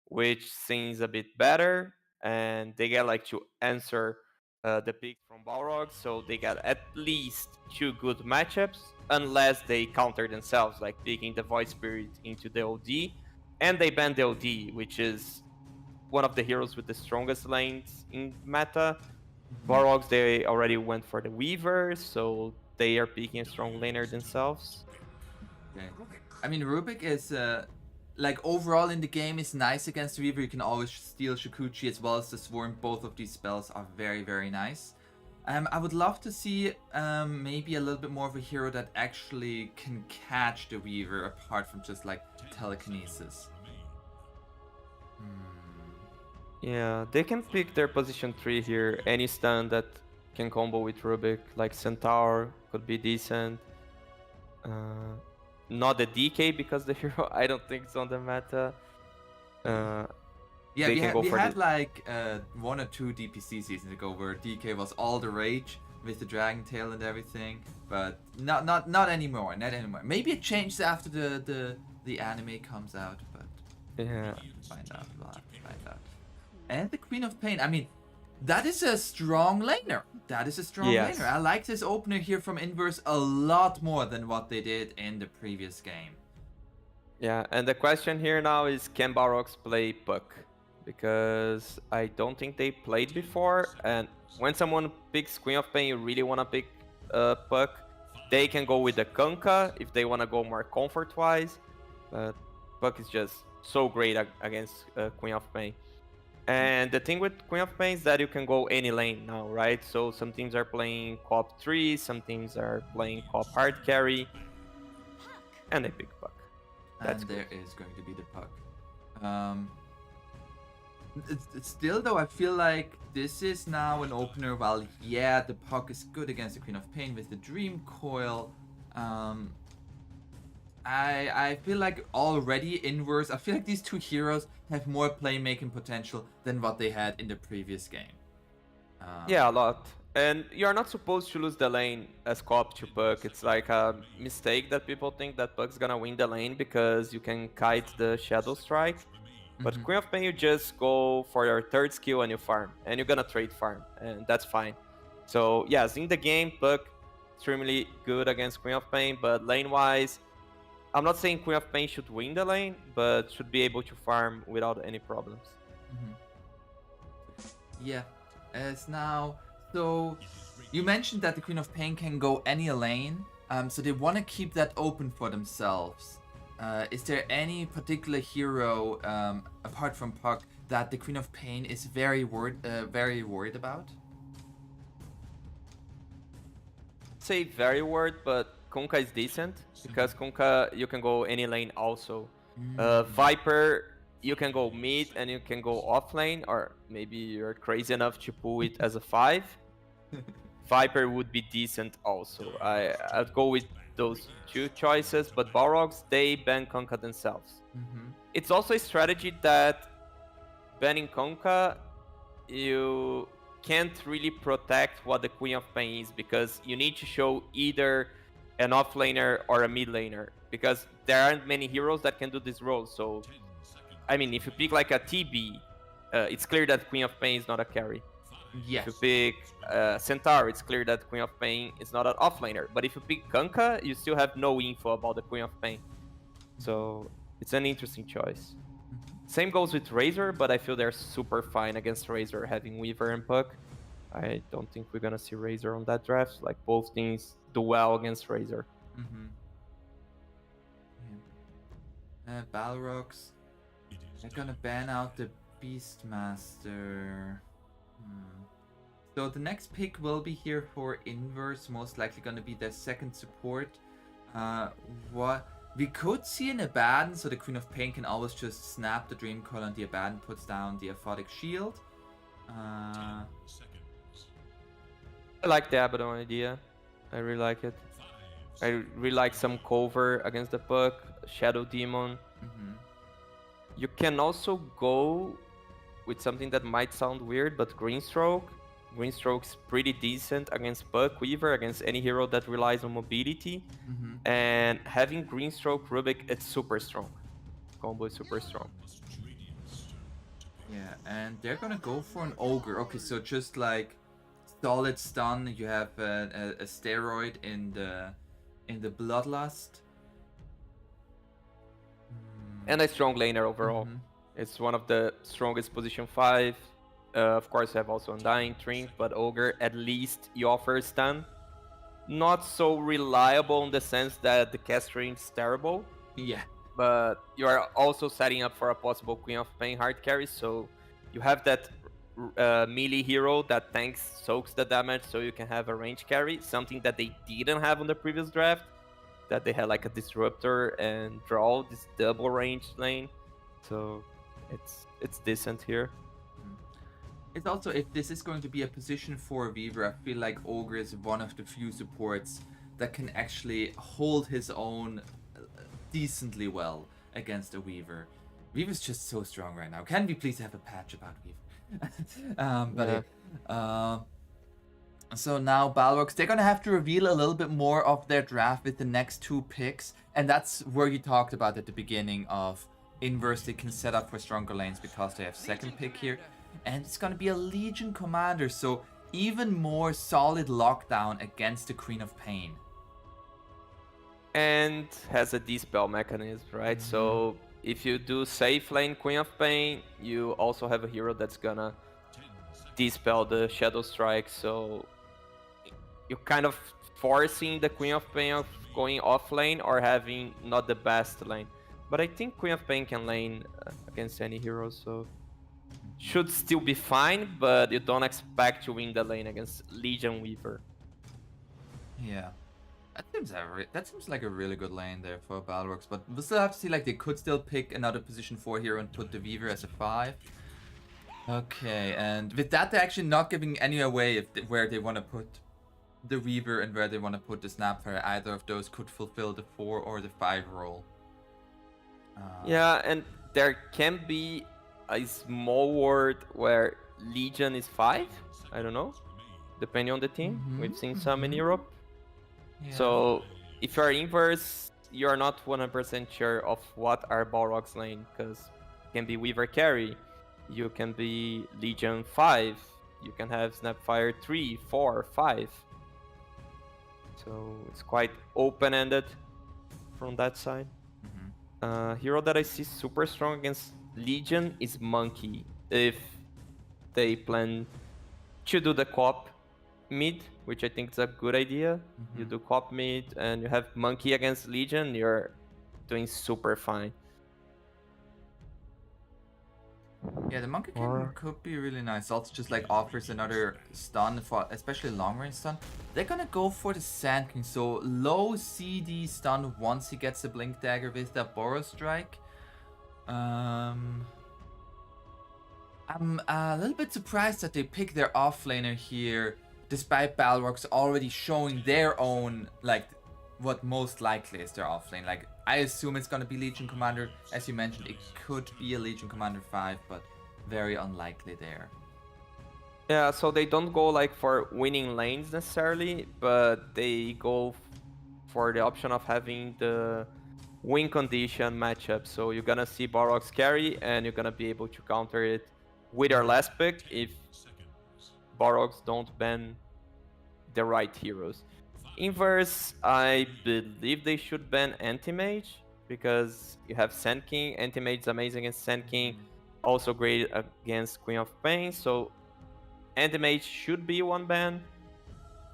which seems a bit better, and they get like to answer the pick from Balrog, so they got at least 2 good matchups, unless they counter themselves, like picking the Void Spirit into the OD, and they ban the OD, which is one of the heroes with the strongest lanes in meta. Balrogs, they already went for the Weaver, so they are picking a strong laner themselves. Okay. I mean, Rubik is like overall in the game is nice against the Weaver. You can always steal Shikuchi as well as the Swarm. Both of these spells are very, very nice. I would love to see maybe a little bit more of a hero that actually can catch the Weaver apart from just like telekinesis. Yeah, they can pick their position 3 here. Any stun that can combo with Rubik, like Centaur, could be decent. Not the DK because the hero I don't think it's on the meta. Yeah, we had like 1 or 2 DPC seasons ago where DK was all the rage with the Dragon Tail and everything, but not anymore. Not anymore. Maybe it changes after the anime comes out, but yeah, we'll have to find out. And the Queen of Pain. I mean, that is a strong laner. Laner. I like this opener here from Inverse a lot more than what they did in the previous game. Yeah, and the question here now is, can Balrogs play Puck? Because I don't think they played before, and when someone picks Queen of Pain, you really want to pick Puck. They can go with the Kunkka if they want to go more comfort-wise, but Puck is just so great against Queen of Pain. And the thing with Queen of Pain is that you can go any lane now, right? So some teams are playing co-op 3, some teams are playing co-op hard carry, and they pick Puck. That's there is going to be the Puck. It's still though, I feel like this is now an opener. While yeah, the Puck is good against the Queen of Pain with the Dream Coil. I feel like already Inverse, I feel like these 2 heroes have more playmaking potential than what they had in the previous game. Yeah, a lot. And you're not supposed to lose the lane as co-op to Puck. It's like a mistake that people think that Puck's gonna win the lane because you can kite the Shadow Strike. But Queen of Pain, you just go for your 3rd skill and you farm. And you're gonna trade farm, and that's fine. So yes, in the game, Puck extremely good against Queen of Pain, but lane-wise, I'm not saying Queen of Pain should win the lane, but should be able to farm without any problems. Yeah, as now, so you mentioned that the Queen of Pain can go any lane, so they want to keep that open for themselves. Is there any particular hero, apart from Puck, that the Queen of Pain is very worried about? Say very worried, but Kunkka is decent because Kunkka you can go any lane also. Viper, you can go mid and you can go off lane, or maybe you're crazy enough to pull it as a 5. Viper would be decent also. I'd go with those 2 choices, but Balrogs, they ban Kunkka themselves. It's also a strategy that banning Kunkka, you can't really protect what the Queen of Pain is, because you need to show either an offlaner or a mid laner, because there aren't many heroes that can do this role. So, I mean, if you pick like a TB, it's clear that Queen of Pain is not a carry. Yes. If you pick Centaur, it's clear that Queen of Pain is not an offlaner. But if you pick Kunkka, you still have no info about the Queen of Pain. So, it's an interesting choice. Same goes with Razor, but I feel they're super fine against Razor having Weaver and Puck. I don't think we're gonna see Razor on that draft. Like, both teams do well against Razor. Balrogs. They're gonna ban out the Beastmaster. So the next pick will be here for Inverse, most likely gonna be their second support. What we could see an Abaddon, so the Queen of Pain can always just snap the Dream Coil and the Abaddon puts down the Aphotic Shield. I like the Abaddon idea. I really like it. I really like some cover against the puck, Shadow Demon. You can also go with something that might sound weird, but Greenstroke. Greenstroke's pretty decent against Puck Weaver, against any hero that relies on mobility. And having Greenstroke Rubik, it's super strong. Combo is super strong. Yeah, and they're gonna go for an Ogre. Okay, so just like solid stun, you have a steroid in the Bloodlust. And a strong laner overall. It's one of the strongest position 5. Of course, you have also Undying, Trink, but Ogre, at least you offer stun. Not so reliable in the sense that the cast range is terrible. Yeah. But you are also setting up for a possible Queen of Pain hard carry, so you have that melee hero that tanks, soaks the damage, so you can have a range carry, something that they didn't have on the previous draft, that they had like a Disruptor and Draw, this double range lane, so it's decent here. It's also, if this is going to be a position for Weaver, I feel like Ogre is one of the few supports that can actually hold his own decently well against a Weaver. Weaver's just so strong right now. Can we please have a patch about Weaver? So now Balrogs, they're gonna have to reveal a little bit more of their draft with the next 2 picks, and that's where you talked about at the beginning of Inverse. They can set up for stronger lanes because they have second pick here, and it's gonna be a Legion commander, so even more solid lockdown against the Queen of Pain. And has a dispel mechanism, right? So if you do safe lane Queen of Pain, you also have a hero that's gonna dispel the Shadow Strike, so you're kind of forcing the Queen of Pain of going off lane or having not the best lane. But I think Queen of Pain can lane against any hero, so should still be fine, but you don't expect to win the lane against Legion Weaver. Yeah. That seems like a really good lane there for Balrogs, but we'll still have to see, like, they could still pick another position 4 here and put the Weaver as a 5. Okay, and with that, they're actually not giving any away where they want to put the Weaver and where they want to put the Snapfire. Either of those could fulfill the 4 or the 5 role. Yeah, and there can be a small world where Legion is 5, I don't know, depending on the team. We've seen some in Europe. Yeah. So if you're Inverse, you're not 100% sure of what are Balrog's lane, because you can be Weaver carry, you can be Legion 5, you can have Snapfire 3, 4, 5. So it's quite open-ended from that side. Hero that I see super strong against Legion is Monkey, if they plan to do the co-op mid, which I think is a good idea. You do co-op mid and you have Monkey against Legion, you're doing super fine. Yeah, the Monkey could be really nice. Also just like offers another stun, for especially long range stun. They're gonna go for the Sand King, so low CD stun once he gets the Blink Dagger with that Boros Strike. I'm a little bit surprised that they pick their offlaner here, despite Balrogs already showing their own, like, what most likely is their offlane. Like, I assume it's gonna be Legion Commander. As you mentioned, it could be a Legion Commander 5, but very unlikely there. Yeah, so they don't go like for winning lanes necessarily, but they go for the option of having the win condition matchup. So you're gonna see Balrogs carry and you're gonna be able to counter it with your last pick if Balrogs don't ban the right heroes. Inverse, I believe they should ban Anti-Mage because you have Sand King. Anti-Mage is amazing against Sand King, also great against Queen of Pain, so Anti-Mage should be one ban.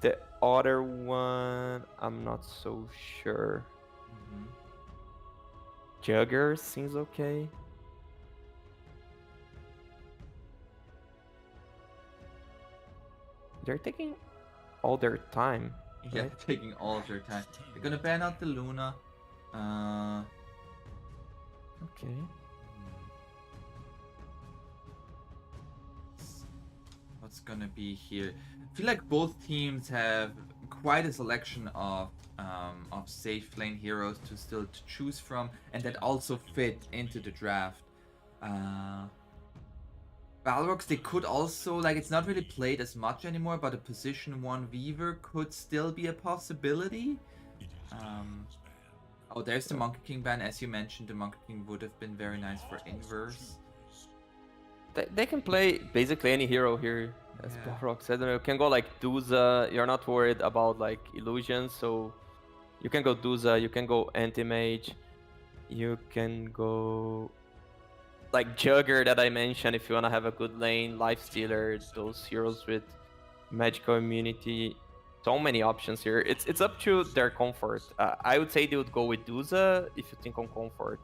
The other one, I'm not so sure. Jugger seems okay. They're taking all their time. Yeah, Right? taking all of their time. They're gonna ban out the Luna. Okay. What's gonna be here? I feel like both teams have quite a selection of safe lane heroes to choose from, and that also fit into the draft. Balrogs, they could also, like, it's not really played as much anymore, but a position 1 Weaver could still be a possibility. Oh, there's the Monkey King ban. As you mentioned, the Monkey King would have been very nice for Inverse. They can play basically any hero here as Yeah. Balrogs. I don't know. You can go like Duza. You're not worried about like illusions, so you can go Duza. You can go Anti-Mage. You can go like Jugger that I mentioned if you want to have a good lane. Lifestealer, those heroes with magical immunity. So many options here. It's up to their comfort. I would say they would go with Duza if you think on comfort.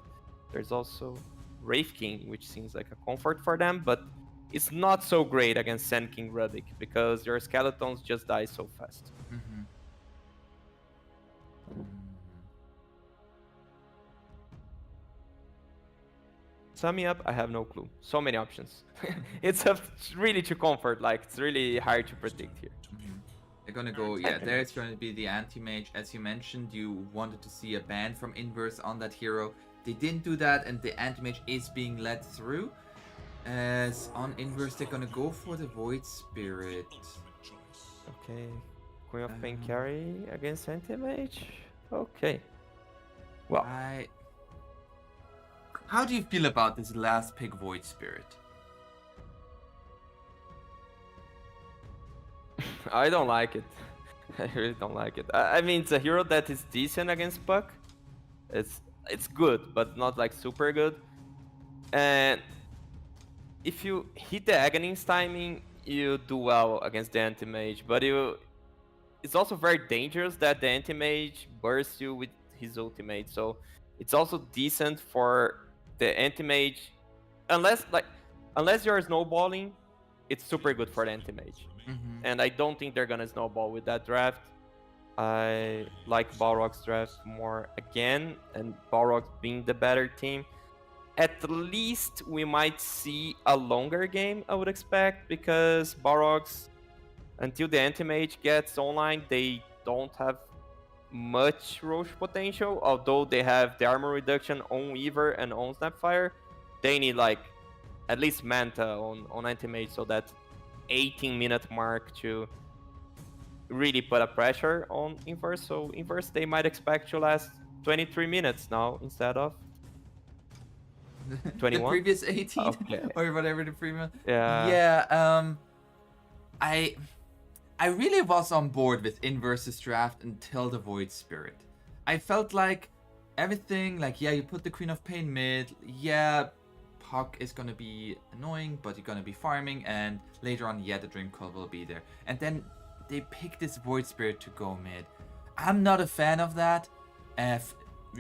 There's also Wraith King, which seems like a comfort for them, but it's not so great against Sand King Rubik because your skeletons just die so fast. Summing up, I have no clue. So many options. It's up really to comfort. Like it's really hard to predict here. They're gonna go, yeah, there's gonna be the anti-mage. As you mentioned, you wanted to see a ban from Inverse on that hero. They didn't do that, and the anti-mage is being led through. As on Inverse, they're gonna go for the Void Spirit. Okay. Queen of Pain carry against Anti-Mage? Okay. Well, How do you feel about this last pick, Void Spirit? I don't like it. I really don't like it. I mean, it's a hero that is decent against Puck. It's good, but not like super good. And if you hit the Aghanim's timing, you do well against the Anti-Mage. But it's also very dangerous that the Anti-Mage bursts you with his ultimate. So it's also decent for the Anti-Mage. Unless you're snowballing, it's super good for the Anti-Mage. And I don't think they're gonna snowball with that draft. I like Balrog's draft more again, and Balrog being the better team. At least we might see a longer game, I would expect, because Balrogs, until the Anti-Mage gets online, they don't have much Roche potential, although they have the armor reduction on Weaver and on Snapfire. They need like at least Manta on Anti-Mage, so that 18-minute mark to really put a pressure on Inverse. So Inverse, they might expect to last 23 minutes now instead of 21? The previous 18? Okay. Or whatever the previous... Yeah. Yeah, I really was on board with Inverse's draft until the Void Spirit. I felt like everything, like, yeah, you put the Queen of Pain mid, yeah, Puck is gonna be annoying, but you're gonna be farming, and later on, yeah, the Dream Coil will be there. And then they pick this Void Spirit to go mid. I'm not a fan of that.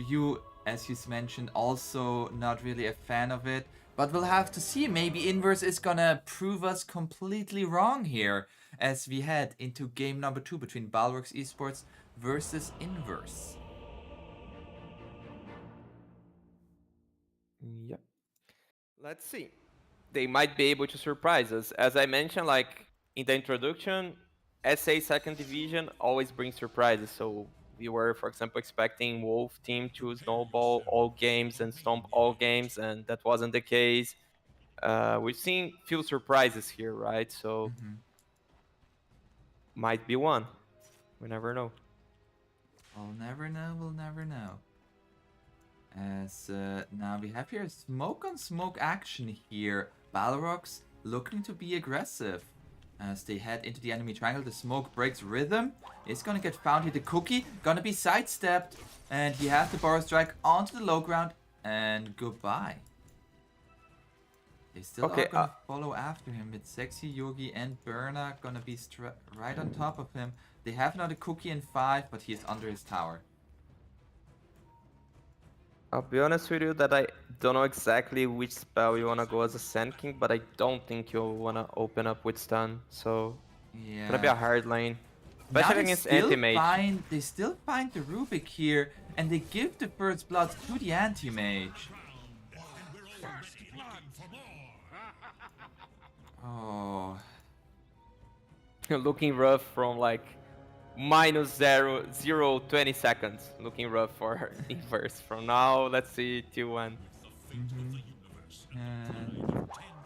You, as you mentioned, also not really a fan of it. But we'll have to see. Maybe Inverse is gonna prove us completely wrong here as we head into game number 2 between Balrogs Esports versus Inverse. Yep. Let's see. They might be able to surprise us. As I mentioned, like in the introduction, SA second division always brings surprises. So we were, for example, expecting Wolf team to snowball all games and stomp all games, and that wasn't the case. We've seen few surprises here, right? So might be one. We never know. We'll never know, we'll never know. As now we have here smoke on smoke action here. Balrogs looking to be aggressive. As they head into the enemy triangle, the smoke breaks rhythm. It's gonna get found here. The cookie gonna be sidestepped. And he has the Burrow Strike onto the low ground. And goodbye. They still are gonna follow after him with Sexy, Yogi, and Berna gonna be right on top of him. They have another cookie in 5, but he is under his tower. I'll be honest with you that I don't know exactly which spell you wanna go as a Sand King, but I don't think you'll wanna open up with stun. So it's gonna be a Yeah. hard lane, Now especially against anti-mage. they still find the Rubik here, and they give the first blood to the anti-mage. Oh. Looking rough from like minus 20 seconds. Looking rough for inverse. From now, let's see 2-1.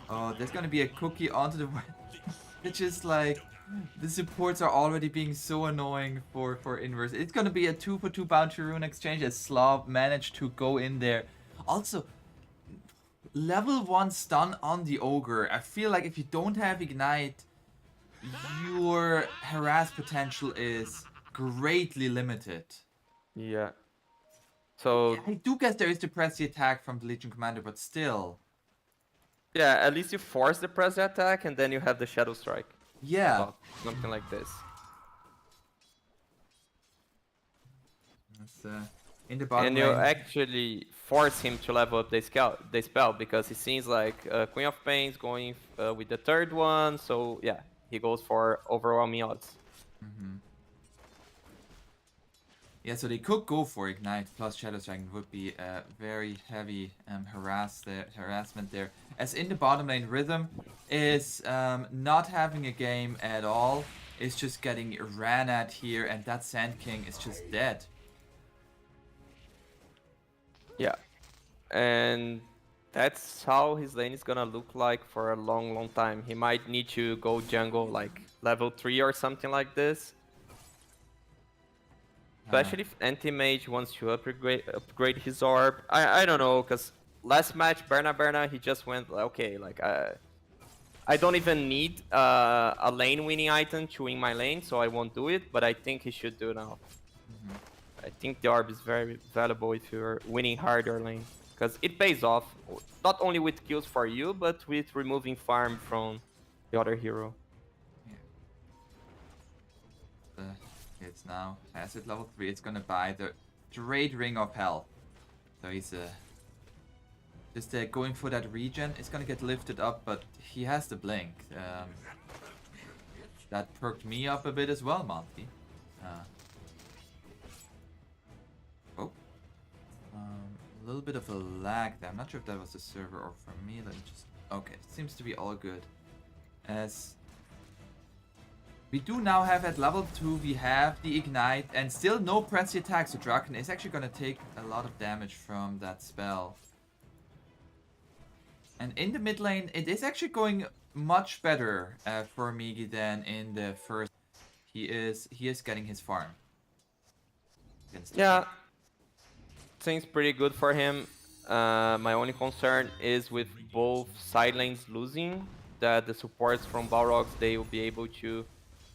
Oh, there's gonna be a cookie onto the. It's just like the supports are already being so annoying for inverse. It's gonna be a 2-for-2 bounty rune exchange as Slav managed to go in there. Also, level 1 stun on the ogre. I feel like if you don't have ignite, your harass potential is greatly limited. Yeah. So I do guess there is to press the attack from the Legion Commander, but still. yeah, at least you force the press attack and then you have the Shadow Strike. Yeah. Well, something like this. That's, in the bottom And you lane. actually force him to level up the spell because it seems like Queen of Pain's going with the third one. So yeah, he goes for overwhelming odds. Yeah, so they could go for Ignite plus Shadow Strike. Would be a very heavy harassment there. As in the bottom lane, Rhythm is not having a game at all. Is just getting ran at here, and that Sand King is just dead. Yeah, and that's how his lane is gonna look like for a long time. He might need to go jungle like level 3 or something like this. Especially if anti-mage wants to upgrade his orb. I don't know, because last match, Berna, he just went, okay, like, I don't even need a lane winning item to win my lane, so I won't do it, but I think he should do now. I think the orb is very valuable if you're winning harder lane, because it pays off, not only with kills for you, but with removing farm from the other hero. It's now Acid level 3. It's gonna buy the Dread Ring of Hell. So he's just going for that regen. It's gonna get lifted up, but he has the blink. That perked me up a bit as well, Monty. A little bit of a lag there. I'm not sure if that was the server or for me. Let me just. Okay, it seems to be all good. As we do now have at level 2, we have the Ignite and still no press attack, so Draken is actually going to take a lot of damage from that spell. And in the mid lane, it is actually going much better for Migi than in the first. He is getting his farm. Yeah, seems pretty good for him. My only concern is with both side lanes losing, that the supports from Balrogs, they will be able to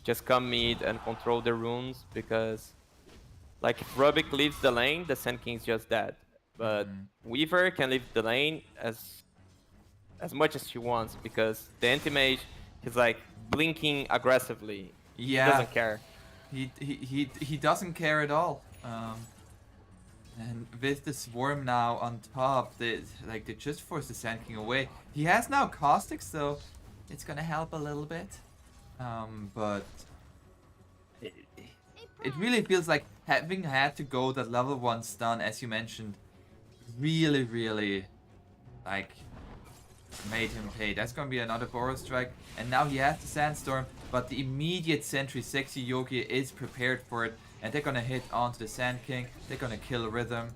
just come mid and control the runes, because like if Rubik leaves the lane, the Sand King's just dead. But Weaver can leave the lane as much as she wants, because the anti-mage is like blinking aggressively. Yeah. He doesn't care. He doesn't care at all. And with the swarm now on top, they just force the Sand King away. He has now Caustic, so it's gonna help a little bit. But it really feels like having had to go that level 1 stun, as you mentioned, really like made him pay. That's gonna be another Boros Strike, and now he has the Sandstorm, but the immediate Sentry Sexy Yogi is prepared for it, and they're gonna hit onto the Sand King. They're gonna kill Rhythm.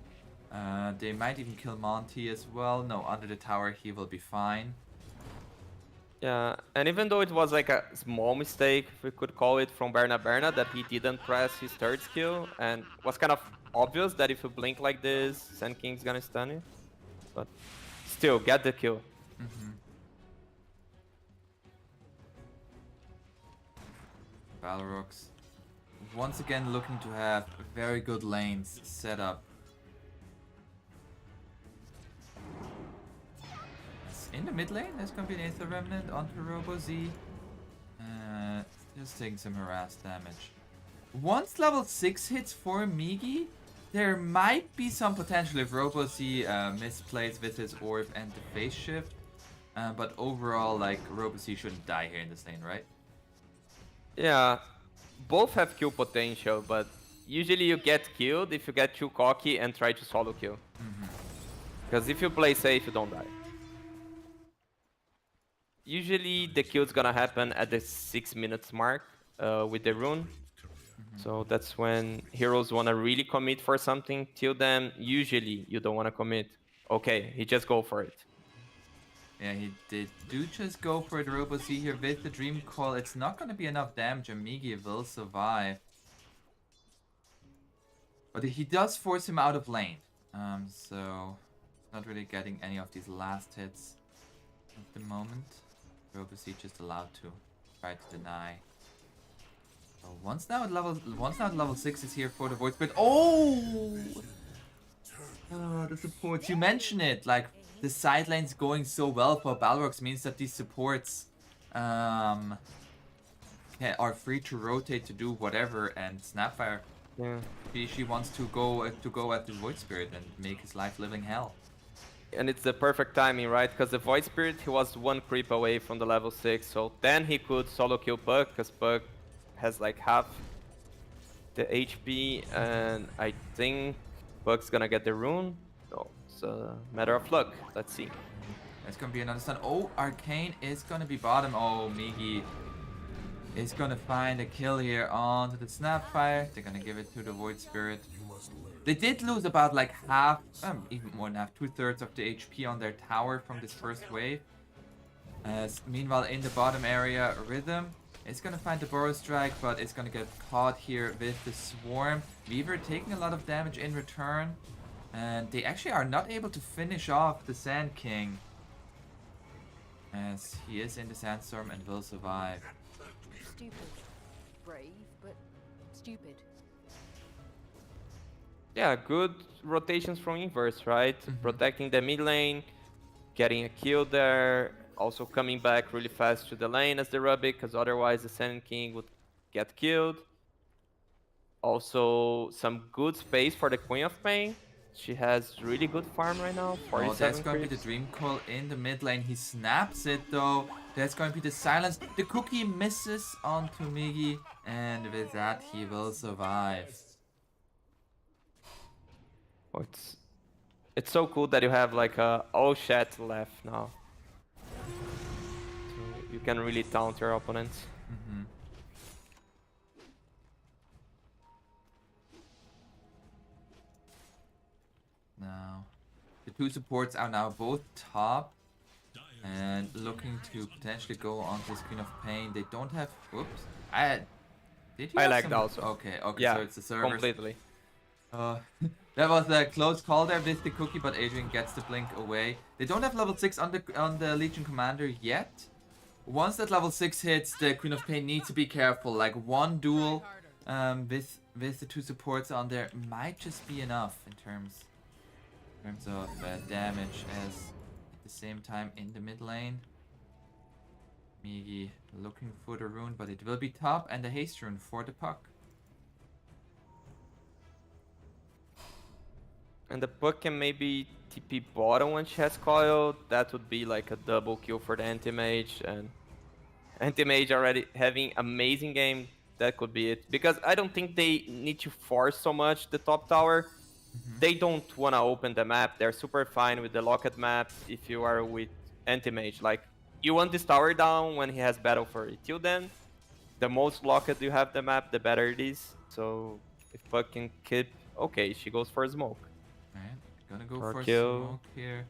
They might even kill Monty as well. No, under the tower he will be fine. Yeah, and even though it was like a small mistake, if we could call it, from Berna that he didn't press his third skill, and was kind of obvious that if you blink like this, Sand King's gonna stun you. But still, get the kill. Balrogs once again looking to have very good lanes set up. In the mid lane, there's gonna be an Aether Remnant onto Robo Z. Just taking some harass damage. Once level 6 hits for Migi, there might be some potential if RoboC misplays with his orb and the phase shift. But overall, like, RoboC shouldn't die here in this lane, right? Yeah, both have kill potential, but usually you get killed if you get too cocky and try to solo kill. Because if you play safe, you don't die. Usually the kill's gonna happen at the 6 minutes mark with the rune. So that's when heroes wanna really commit for something. Till then, usually you don't wanna commit. Okay, he just go for it. Yeah, he do just go for it, RoboC here with the Dream Call. It's not going to be enough damage, and Migi will survive. But he does force him out of lane. So not really getting any of these last hits at the moment. RoboC just allowed to try to deny. So once now at level 6 is here for the Void Spirit. Oh! The supports. You mentioned it, like the side lane's going so well for Balrogs means that these supports are free to rotate to do whatever, and Snapfire, Yeah. she wants to go at the Void Spirit and make his life living hell. And it's the perfect timing, right? Because the Void Spirit, he was 1 creep away from the level 6, so then he could solo kill Puck, because Puck has like half the HP, and I think Puck's gonna get the rune. No, it's a matter of luck. Let's see. That's gonna be another stun. Oh, Arcane is gonna be bottom. Oh, Migi is gonna find a kill here onto the Snapfire. They're gonna give it to the Void Spirit. They did lose about like half, even more than half, 2/3 of the HP on their tower from this first wave. As meanwhile in the bottom area, Rhythm is gonna find the Burrow Strike, but it's gonna get caught here with the Swarm. Weaver taking a lot of damage in return, and they actually are not able to finish off the Sand King, as he is in the Sandstorm and will survive. Stupid. Brave, but stupid. Yeah, good rotations from Inverse, right? Protecting the mid lane, getting a kill there, also coming back really fast to the lane as the Rubik, because otherwise the Sand King would get killed. Also, some good space for the Queen of Pain. She has really good farm right now. Oh, that's 47 going to be creeps. the Dream Call in the mid lane. He snaps it though. That's going to be the silence. The cookie misses onto Migi, and with that he will survive. Oh, it's so cool that you have like all chat left now. So you can really taunt your opponents. Now, the two supports are now both top and looking to potentially go on this Queen of Pain. They don't have. Whoops. Did you I have like some- that also. Okay, Yeah, so it's the servers. completely. That was a close call there with the cookie, but Adrian gets the blink away. They don't have level 6 on the Legion Commander yet. Once that level 6 hits, the Queen of Pain needs to be careful. Like one duel with the two supports on there might just be enough in terms of damage. As at the same time in the mid lane, Migi looking for the rune, but it will be top and the haste rune for the Puck. And the Puck can maybe TP bottom when she has coil. That would be like a double kill for the anti-mage. And anti-mage already having amazing game. That could be it. Because I don't think they need to force so much the top tower. They don't want to open the map. They're super fine with the locket map if you are with anti-mage. Like, you want this tower down when he has battle for it. Till then, the most locket you have the map, the better it is. So if Puck can keep... Okay, she goes for a smoke. Alright, gonna go For for kill. smoke here.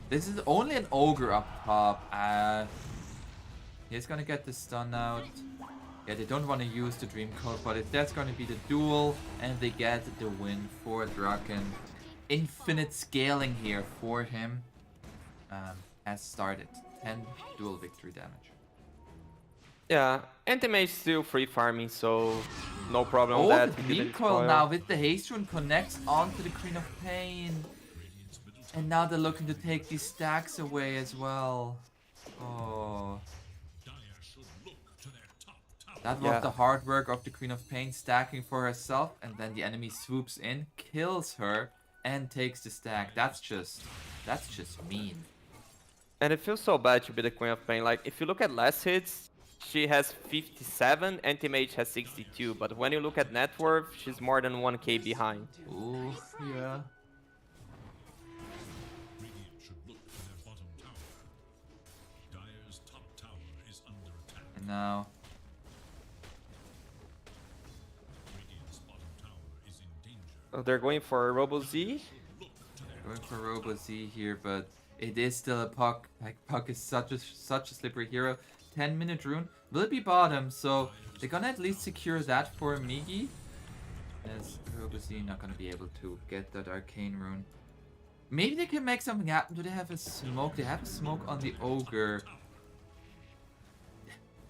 This is only an ogre up top. He's gonna get the stun out. Yeah, they don't want to use the Dream Code, but if that's gonna be the duel, and they get the win for Draken. Infinite scaling here for him has started. 10 dual victory damage. Yeah, anti-mage still free farming, so no problem Oh, with that. the He didn't Dream Coil spoil. now with the haste rune connects onto the Queen of Pain. And now they're looking to take these stacks away as well. Oh. That was Yeah. the hard work of the Queen of Pain stacking for herself, and then the enemy swoops in, kills her, and takes the stack. That's just mean. And it feels so bad to be the Queen of Pain. Like, if you look at last hits, she has 57, Anti-Mage has 62. But when you look at net worth, she's more than 1k behind. Ooh, yeah. Radiant should look to their bottom tower. Dire's top tower is under attack. And now, Radiant's bottom tower is in danger. Oh, they're going for Robo Z. going for Robo Z here, but it is still a Puck. Like, Puck is such a slippery hero. 10-minute rune will be bottom, so they're gonna at least secure that for Migi. As Robo Z not gonna be able to get that arcane rune. Maybe they can make something happen. Do they have a smoke? They have a smoke on the Ogre.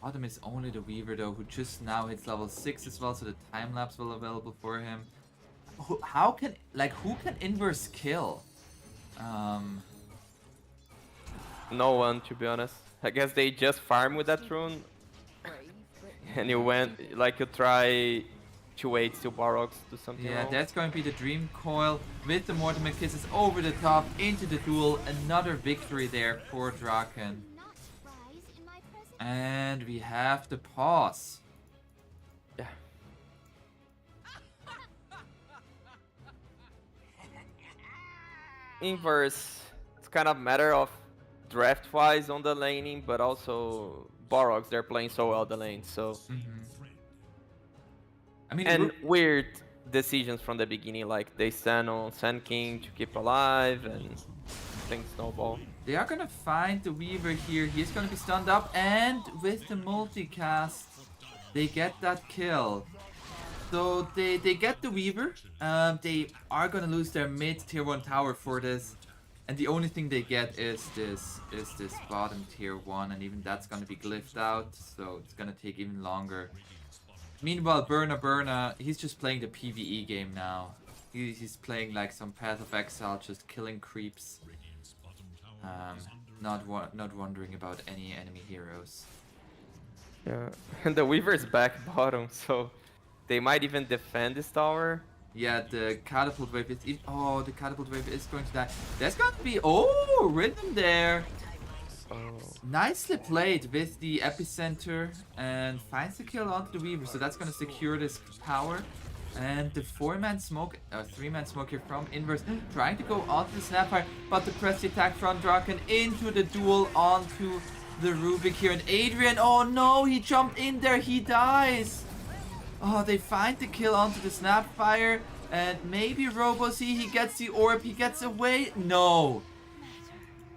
Bottom is only the Weaver though, who just now hits level 6 as well, so the time lapse will available for him. How can, like, who can inverse kill? No one, to be honest. I guess they just farm with that rune, Brave, but and you went like you try to wait till Barox do something. Yeah, wrong. that's going to be the Dream Coil with the Mortimer Kisses over the top into the duel. Another victory there for Draken. Not rise in my presence. And we have the pause. Yeah. Inverse, it's kind of matter of draft-wise on the laning, but also Barox, they're playing so well the lane, so... I mean, And weird decisions from the beginning, like they stand on Sand King to keep alive, and things snowball. they are going to find the Weaver here. He's going to be stunned up, and with the multicast, they get that kill. So they get the Weaver. They are going to lose their mid tier 1 tower for this. And the only thing they get is this bottom tier 1, and even that's going to be glyphed out, so it's going to take even longer. Meanwhile, Burna, he's just playing the PvE game now. He's playing like some Path of Exile, just killing creeps. Not wondering about any enemy heroes. Yeah, and the Weaver's back bottom, so they might even defend this tower. Yeah, the catapult wave is... Oh, the catapult wave is going to die. There's going to be... Rhythm there. Oh. Nicely played with the epicenter and finds the kill onto the Weaver, so that's going to secure this power. And the 4-man smoke, 3-man smoke here from Inverse, trying to go onto the Snapfire, but the press the attack from Draken into the duel onto the Rubik here. And Adrian, oh no, he jumped in there, he dies. Oh, they find the kill onto the Snapfire, and maybe RoboZ, he gets the orb, he gets away. No.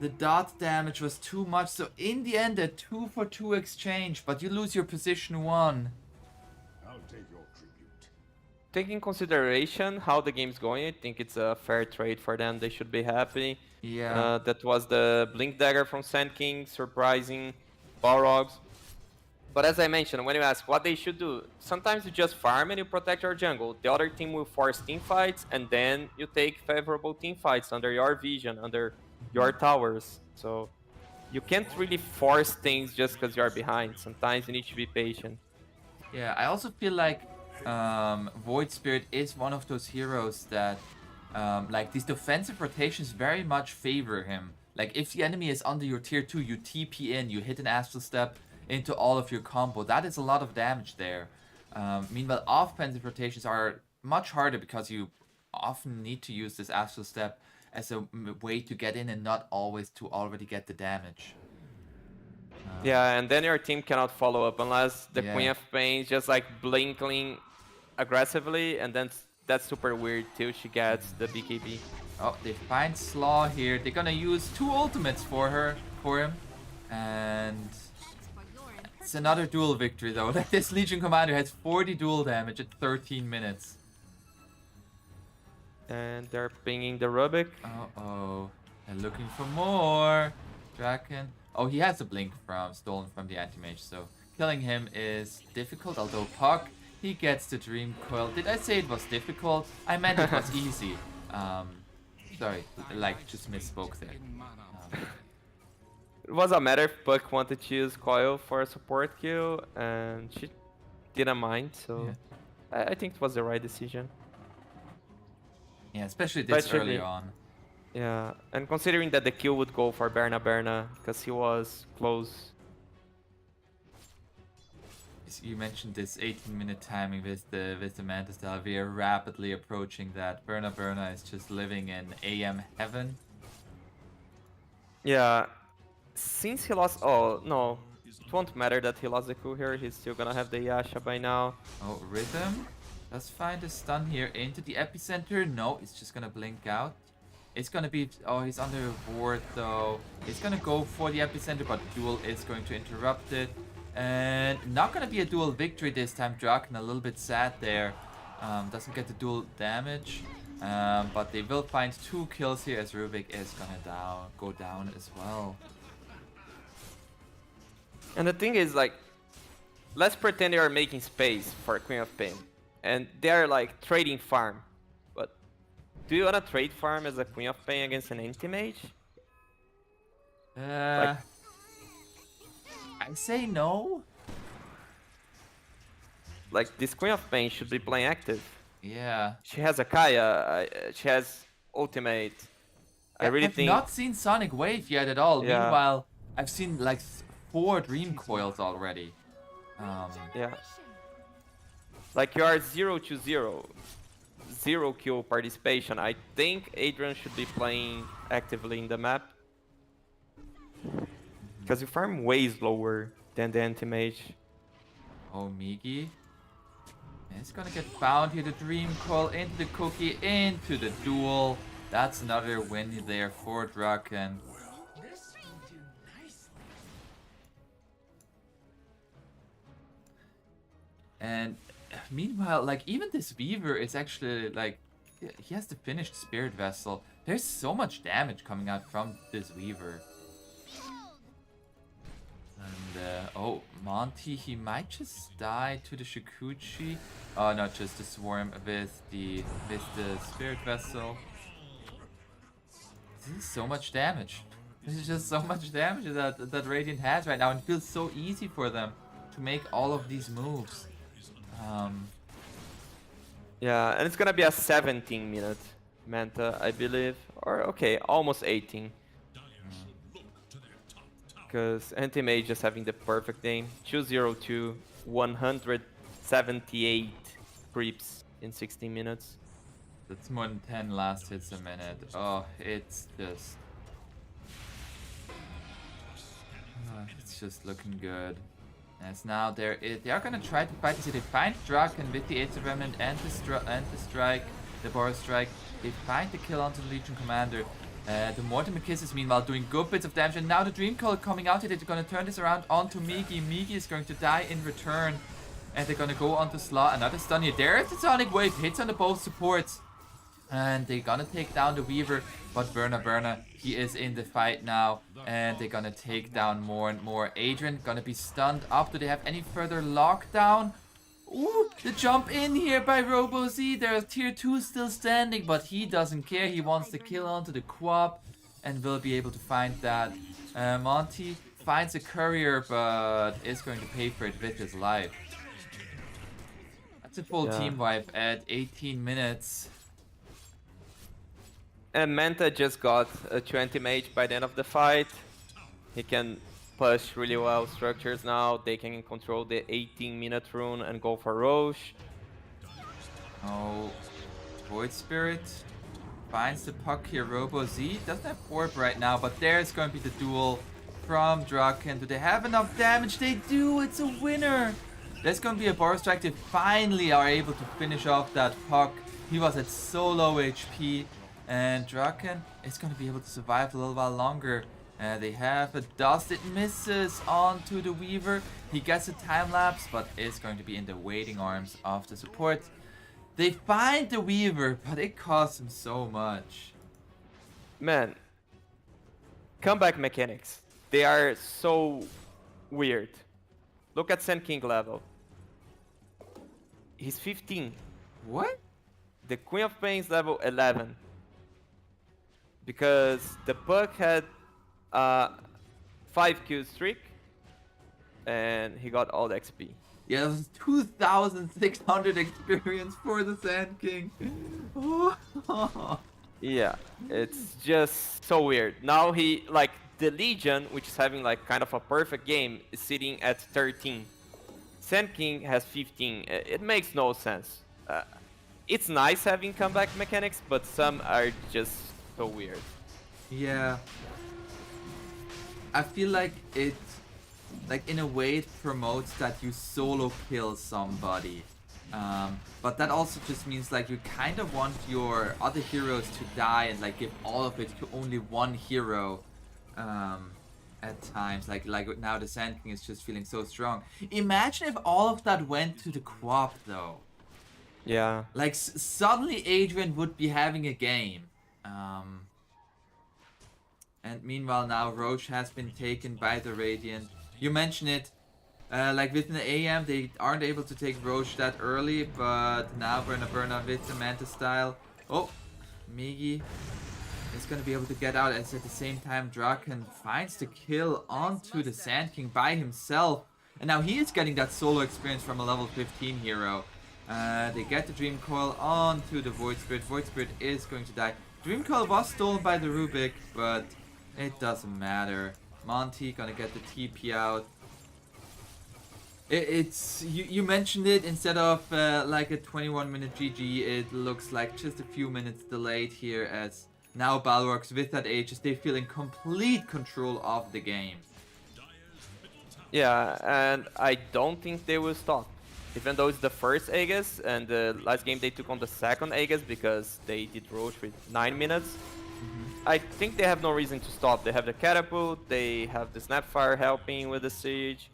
The dot damage was too much, so in the end a 2-for-2 exchange, but you lose your position 1. I'll take your tribute. Taking consideration how the game's going, I think it's a fair trade for them. They should be happy. Yeah. That was the Blink Dagger from Sand King, surprising Balrogs. But as I mentioned, when you ask what they should do, sometimes you just farm and you protect your jungle. The other team will force team fights, and then you take favorable team fights under your vision, under your towers. So you can't really force things just because you're behind. Sometimes you need to be patient. Yeah, I also feel like Void Spirit is one of those heroes that like these defensive rotations very much favor him. Like if the enemy is under your tier 2, you TP in, you hit an Astral Step into all of your combo. That is a lot of damage there. Meanwhile, offensive rotations are much harder because you often need to use this Astral Step as a way to get in and not always to already get the damage. Yeah, and then your team cannot follow up unless the Yeah. Queen of Pain is just like blinking aggressively, and then that's super weird till she gets the BKB. Oh, they find Slaw here. They're gonna use 2 ultimates for him. And it's another duel victory though. Like this Legion Commander has 40 duel damage at 13 minutes. And they're pinging the Rubik. Uh-oh. They're looking for more. Draken. Oh, he has a blink stolen from the anti-mage, so killing him is difficult, although Puck, he gets the Dream Coil. Did I say it was difficult? I meant it was easy. Sorry, like just misspoke there. It was a matter if Puck wanted to use Coil for a support kill, and didn't mind, so Yeah. I think it was the right decision. Yeah, especially this early Especially- on. Yeah, and considering that the kill would go for Berna because he was close. You mentioned this 18-minute timing with the Mantis style. We are rapidly approaching that. Berna is just living in AM heaven. Yeah, since he lost... Oh, no. It won't matter that he lost the Q here. He's still gonna have the Yasha by now. Oh, Rhythm does find a stun here into the epicenter. No, it's just gonna blink out. It's gonna be... Oh, he's under a ward though. He's gonna go for the epicenter, but Duel is going to interrupt it. And not gonna be a dual victory this time. Draken a little bit sad there. Doesn't get the dual damage. But they will find 2 kills here as Rubik is gonna go down as well. And the thing is, like, let's pretend they are making space for Queen of Pain. And they are, like, trading farm. But do you wanna trade farm as a Queen of Pain against an anti-mage? I say no. Like, this Queen of Pain should be playing active. Yeah. She has a Kaya, she has ultimate. I really I've think... not seen Sonic Wave yet at all. Yeah. Meanwhile, I've seen like 4 Dream Coils already. Yeah. Like, you are 0-0. 0 kill participation. I think Adrian should be playing actively in the map. Because you farm way slower than the anti-mage. Oh, Migi. It's gonna get found here. The Dream Coil into the cookie, into the duel. That's another win there for Draken. And meanwhile, like, even this Weaver is actually, like, he has the finished Spirit Vessel. There's so much damage coming out from this Weaver. And, oh, Monty, he might just die to the Shikuchi. Oh, no, just the Swarm with the Spirit Vessel. This is so much damage. This is just so much damage that Radiant has right now. And it feels so easy for them to make all of these moves. Yeah, and it's gonna be a 17-minute Manta, I believe. Or, okay, almost 18. Because anti-mage just having the perfect aim. 202, 178 creeps in 16 minutes. That's more than 10 last hits a minute. Oh, it's just... it's just looking good. As now they are gonna try to fight. They find Draken with the Aether Remnant and the strike, the Boros strike. They find the kill onto the Legion Commander. The Mortimer Kisses meanwhile doing good bits of damage, and now the Dream Coil coming out here. They're gonna turn this around onto Migi. Migi is going to die in return, and they're gonna go onto Slaw. Another stun here. There's the Sonic Wave, hits on the both supports, and they're gonna take down the Weaver. But Berna, he is in the fight now, and they're gonna take down more and more. Adrian gonna be stunned up. Do they have any further lockdown? Ooh, the jump in here by RoboZ. There's tier 2 still standing, but he doesn't care. He wants the kill onto the Quap and will be able to find that. Monty finds a courier, but is going to pay for it with his life. That's a full team wipe at 18 minutes. And Manta just got a 20 mage by the end of the fight. He can push really well structures now. They can control the 18-minute rune and go for Roche. Oh, Void Spirit finds the puck here. RoboZ doesn't have orb right now, but there's going to be the duel from Draken. Do they have enough damage? They do. It's a winner. There's going to be a Boros strike. They finally are able to finish off that puck. He was at so low HP. And Draken is going to be able to survive a little while longer. They have a dust. It misses onto the Weaver. He gets a time lapse, but is going to be in the waiting arms of the support. They find the Weaver, but it costs him so much. Man, comeback mechanics. They are so weird. Look at Sand King level. He's 15. What? The Queen of Pain's level 11. Because the Puck had 5 kill streak and he got all the XP. Yeah, that was 2,600 experience for the Sand King. Oh. Yeah, it's just so weird. Now he, like, the Legion, which is having like kind of a perfect game, is sitting at 13. Sand King has 15. It makes no sense. It's nice having comeback mechanics, but some are just so weird. Yeah. I feel like it, like in a way it promotes that you solo kill somebody. But that also just means like you kind of want your other heroes to die and like give all of it to only one hero at times. Like now the Sand King is just feeling so strong. Imagine if all of that went to the Quap though. Yeah. Like suddenly Adrian would be having a game. And meanwhile now Roche has been taken by the Radiant. You mentioned it. Like within the AM, they aren't able to take Roche that early, but now Burna with the Manta style. Oh, Migi is going to be able to get out, as at the same time Draken finds the kill onto the Sand King by himself. And now he is getting that solo experience from a level 15 hero. They get the Dream Coil onto the Void Spirit. Void Spirit is going to die. Dream Coil was stolen by the Rubik, but it doesn't matter. Monty gonna get the TP out. It's you mentioned it, instead of like a 21-minute GG, it looks like just a few minutes delayed here, as now Balrogs with that Aegis, they feel in complete control of the game. Yeah, and I don't think they will stop. Even though it's the first Aegis, and the last game they took on the second Aegis because they did Roche with 9 minutes. I think they have no reason to stop. They have the Catapult, they have the Snapfire helping with the Siege.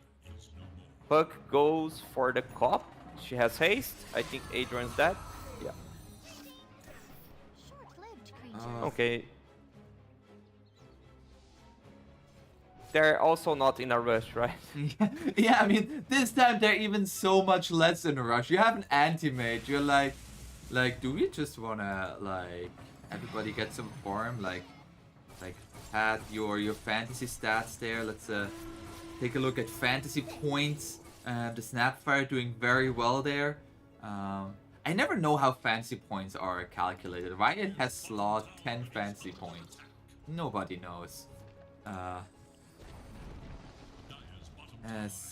Puck goes for the Cop. She has haste. I think Adrian's dead. Yeah. Short-lived creature. Oh. Okay. They're also not in a rush, right? Yeah, I mean, this time they're even so much less in a rush. You have an anti-mage, you're like, do we just wanna, like, everybody get some form? Like add your fantasy stats there. Let's take a look at fantasy points. The Snapfire doing very well there. I never know how fantasy points are calculated. Riot has slot 10 fantasy points. Nobody knows.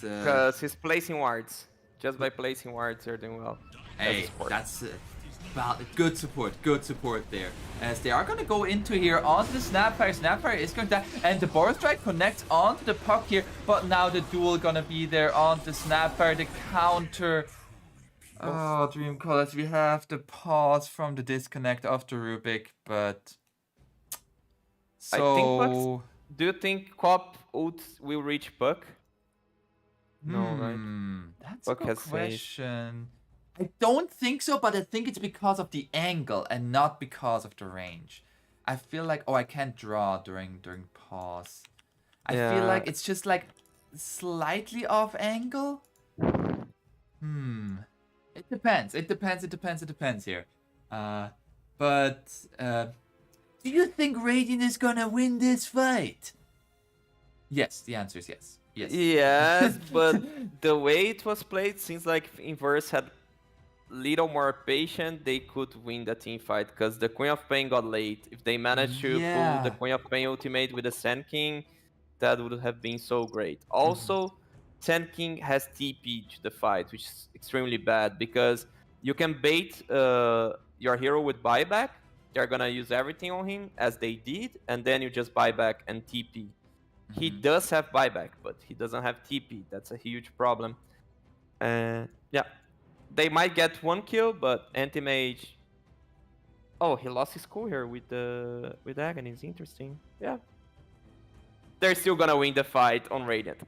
Because he's placing wards. Just by placing wards, they're doing well. Hey, that's good support there. As they are gonna go into here onto the Snapfire. Snapfire is going to die, and the Boros Strike connects onto the Puck here, but now the duel gonna be there on the Snapfire, the counter. Oh, Dream Colors, we have the pause from the disconnect of the Rubik, but so I think Puck's, do you think Cop ult will reach Puck? No, right? That's Puck a good has question. I don't think so, but I think it's because of the angle and not because of the range. I feel like, oh, I can't draw during pause. I feel like it's just like slightly off angle. It depends here. But do you think Radiant is gonna win this fight? Yes, the answer is yes. Yes, but the way it was played seems like Inverse had little more patience, they could win the team fight, because the Queen of Pain got late. If they managed to pull the Queen of Pain ultimate with the Sand King, that would have been so great. Also, Sand King has TP to the fight, which is extremely bad, because you can bait your hero with buyback. They're gonna use everything on him, as they did, and then you just buyback and TP. He does have buyback, but he doesn't have TP. That's a huge problem. Yeah. They might get one kill, but Anti-Mage... Oh, he lost his cool here with Agonies. Interesting. Yeah. They're still gonna win the fight on Radiant.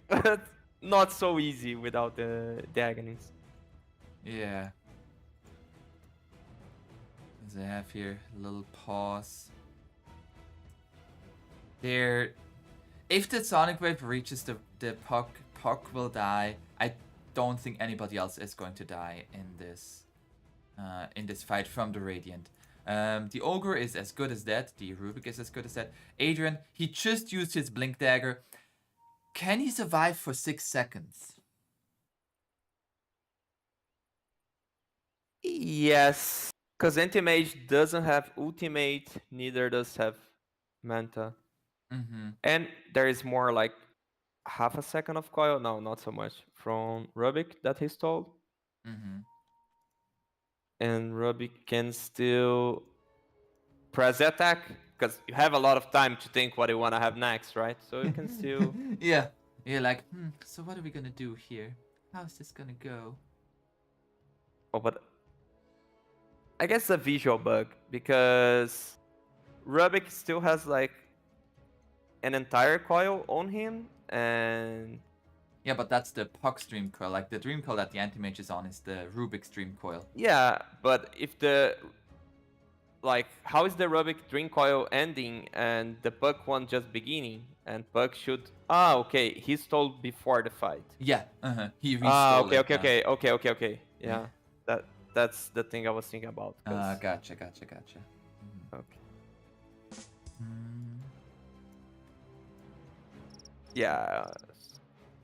Not so easy without the Agonies. Yeah. As I have here, a little pause. There... If the Sonic Wave reaches the Puck, Puck will die. I don't think anybody else is going to die in this fight from the Radiant. The Ogre is as good as that. The Rubik is as good as that. Adrian, he just used his Blink Dagger. Can he survive for 6 seconds? Yes, because Anti-Mage doesn't have ultimate, neither does have Manta. Mm-hmm. And there is more like half a second of coil. No, not so much. From Rubik that he stole. Mm-hmm. And Rubik can still press the attack because you have a lot of time to think what you want to have next, right? So you can still. Yeah. You're like, so what are we gonna do here? How's this gonna go? Oh, but I guess it's a visual bug because Rubik still has like an entire coil on him, and Yeah, but that's the puck stream coil. Like the dream coil that the anti-mage is on is the Rubik's dream coil. yeah, but if the like, how is the Rubik Dream Coil ending and the Puck one just beginning? And Puck should. Ah, okay, he stole before the fight. Yeah, he restole Ah, okay, it, okay, okay. Yeah, that's the thing I was thinking about. Gotcha. Okay. Yeah,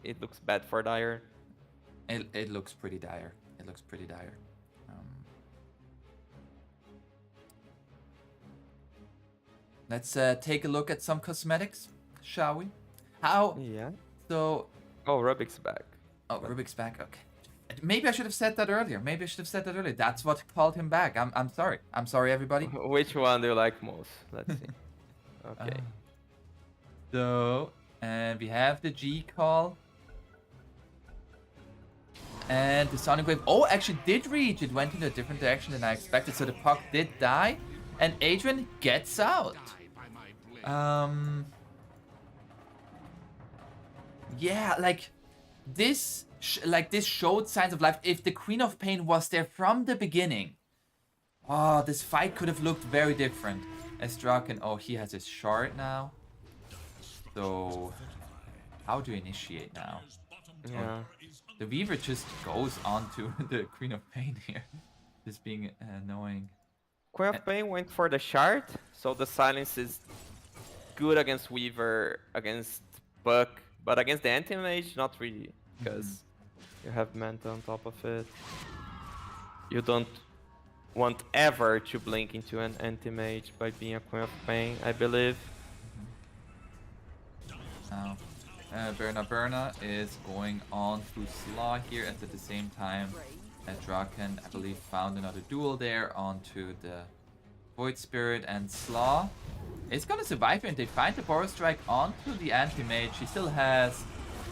it looks bad for Dire. It looks pretty dire. Let's take a look at some cosmetics, shall we? How? Yeah. So. Oh, Rubik's back. Oh, Rubik's back. Okay. Maybe I should have said that earlier. That's what called him back. I'm sorry. I'm sorry, everybody. Which one do you like most? Let's see. Okay. So, and we have the G call. And the Sonic Wave, actually did reach. It went in a different direction than I expected. So the puck did die. And Adrian gets out. Yeah, like this showed signs of life. If the Queen of Pain was there from the beginning, this fight could have looked very different. As Draken, he has his shard now. So, how do you initiate now? Yeah. The Weaver just goes onto the Queen of Pain here. This being annoying. Queen of Pain went for the shard, so the silence is good against Weaver, against Buck, but against the Anti-Mage, not really, because you have Manta on top of it. You don't want ever to blink into an Anti-Mage by being a Queen of Pain, I believe. Now, Berna is going on to Slaw here, and at the same time, Draken, I believe, found another duel there onto the Void Spirit, and Slaw is gonna survive here, and they find the Boros Strike onto the Anti-Mage. He still has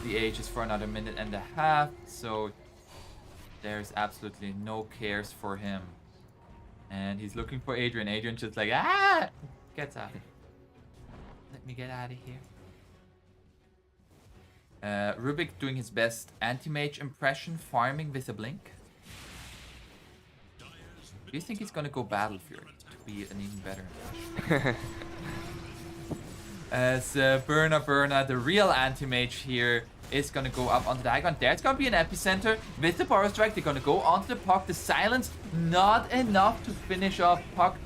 the Aegis for another minute and a half, so there's absolutely no cares for him. And he's looking for Adrian. Adrian just like, gets out. Let me get out of here. Rubik doing his best Anti-Mage impression, farming with a blink. Do you think he's gonna go Battle Fury to be an even better impression? As Berna, the real Anti-Mage here, is gonna go up onto the icon. There's gonna be an epicenter with the Boros Strike. They're gonna go onto the Puck. The silence, not enough to finish off Puck.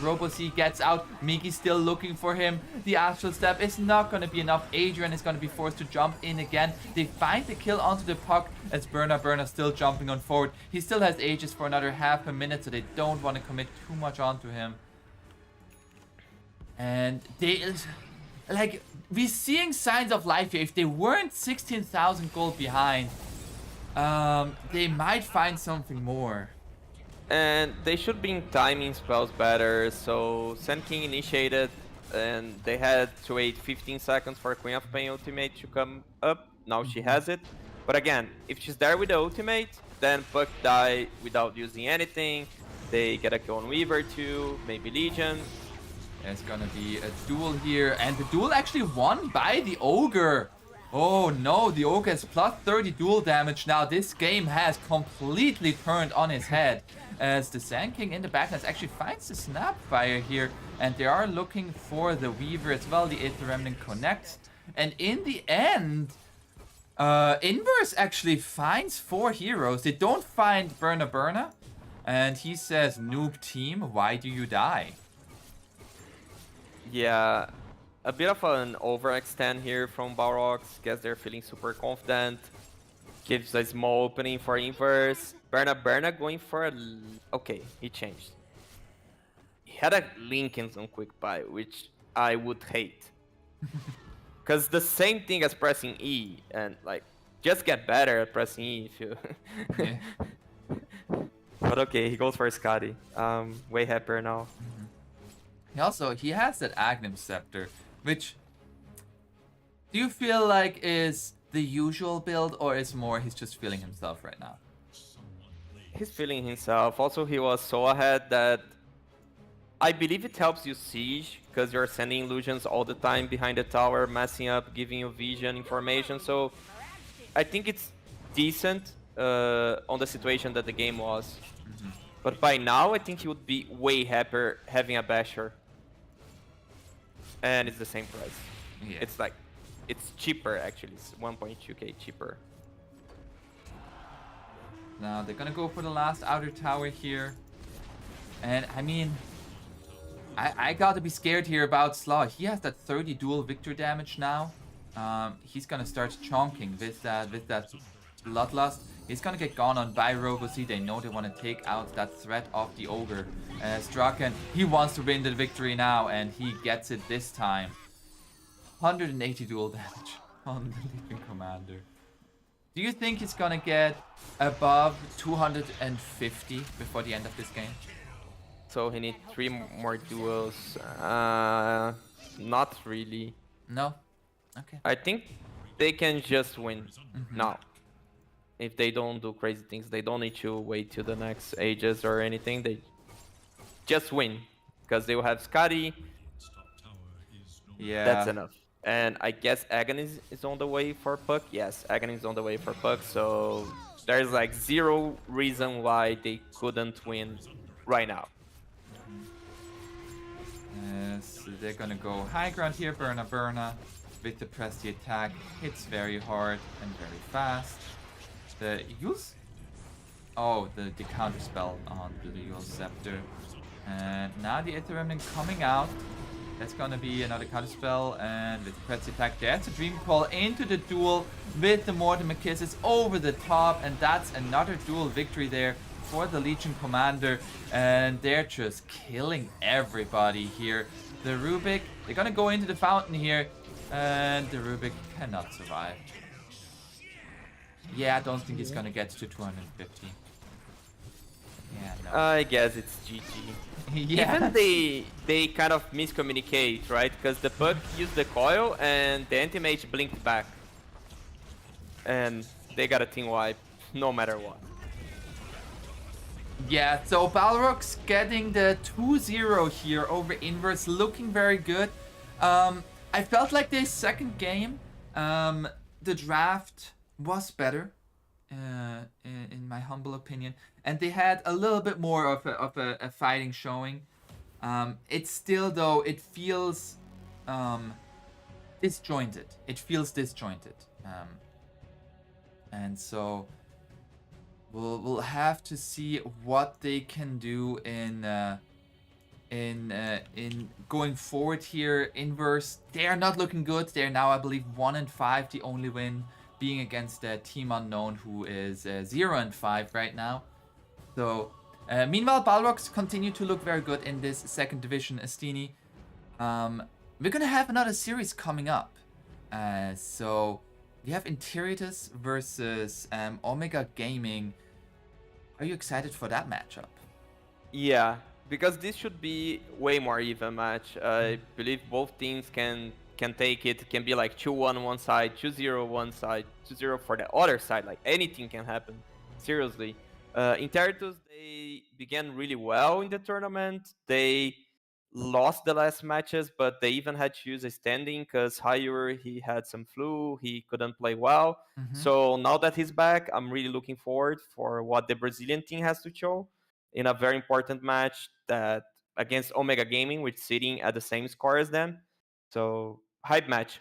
Robo-C gets out. Miki's still looking for him. The Astral Step is not going to be enough. Adrian is going to be forced to jump in again. They find the kill onto the Puck as Berna still jumping on forward. He still has Aegis for another half a minute, so they don't want to commit too much onto him. And we're seeing signs of life here. If they weren't 16,000 gold behind, they might find something more. And they should be timing spells better, so Sand King initiated and they had to wait 15 seconds for Queen of Pain ultimate to come up. Now she has it. But again, if she's there with the ultimate, then Puck die without using anything. They get a kill on Weaver too, maybe Legion. There's gonna be a duel here, and the duel actually won by the Ogre. Oh no, the Ogre has plus 30 duel damage now. This game has completely turned on his head. As the Sand King in the backlands actually finds the Snapfire here, and they are looking for the Weaver as well. The Aether Remnant connects, and in the end, Inverse actually finds 4 heroes. They don't find Berna, and he says, "Noob team, why do you die?" Yeah, a bit of an overextend here from Balrogs. Guess they're feeling super confident. Gives a small opening for inverse. Berna going for a... Okay, he changed. He had a Linken's on quick buy, which I would hate. Because the same thing as pressing E, and like, just get better at pressing E if you... Yeah. But okay, he goes for Scotty. Way happier now. He has that Aghanim Scepter, which do you feel like is the usual build, or is more he's just feeling himself right now? He's feeling himself. Also, he was so ahead that I believe it helps you siege, because you're sending illusions all the time behind the tower, messing up, giving you vision information. So I think it's decent on the situation that the game was. But by now, I think he would be way happier having a Basher. And it's the same price. Yeah. It's like, it's cheaper actually. It's 1.2k cheaper. Now they're gonna go for the last outer tower here. And I mean, I gotta be scared here about Slaw. He has that 30 dual victor damage now. He's gonna start chonking with that Bloodlust. He's gonna get gone on by Robocy. They know they want to take out that threat of the Ogre. Straken, he wants to win the victory now, and he gets it this time. 180 dual damage on the Legion Commander. Do you think he's gonna get above 250 before the end of this game? So he needs 3 more duels. Not really. No? Okay. I think they can just win now. If they don't do crazy things, they don't need to wait till the next ages or anything. They just win, because they will have Scotty. Yeah. That's enough. And I guess Aghanim is on the way for Puck. Yes, Aghanim is on the way for Puck. So there's like zero reason why they couldn't win right now. Yes, they're gonna go high ground here, Burna. With the press the attack, hits very hard and very fast. The use... Oh, the counter spell on the dual scepter. And now the Aether Remnant coming out. That's gonna be another counter spell, and with the press attack, there's a Dream Call into the duel with the Mortimer Kisses over the top, and that's another duel victory there for the Legion Commander, and they're just killing everybody here. The Rubik, they're gonna go into the fountain here, and the Rubik cannot survive. Yeah, I don't think he's gonna get to 250. Yeah, no. I guess it's GG. Yeah. Even they kind of miscommunicate, right? Because the Puck used the coil and the anti-mage blinked back. And they got a team wipe, no matter what. Yeah, so Balrog's getting the 2-0 here over Inverse, looking very good. I felt like this second game, the draft was better, in my humble opinion, and they had a little bit more of a fighting showing. It's still, though, it feels disjointed. It feels disjointed, and so we'll have to see what they can do in going forward here. Inverse, they are not looking good. They're now, I believe, 1-5, the only win being against Team Unknown, who is 0-5 right now. So meanwhile, Balrogs continue to look very good in this second division, Astini. We're gonna have another series coming up, so we have Interitus versus Omega Gaming. Are you excited for that matchup? Yeah, because this should be way more even match. I believe both teams can take it. It can be like 2-1 one side, 2-0 one side, 2-0 for the other side. Like anything can happen. Seriously. Interitus, they began really well in the tournament. They lost the last matches, but they even had to use a standing because Hayur, he had some flu. He couldn't play well. So now that he's back, I'm really looking forward for what the Brazilian team has to show in a very important match that against Omega Gaming, which is sitting at the same score as them. So hype match.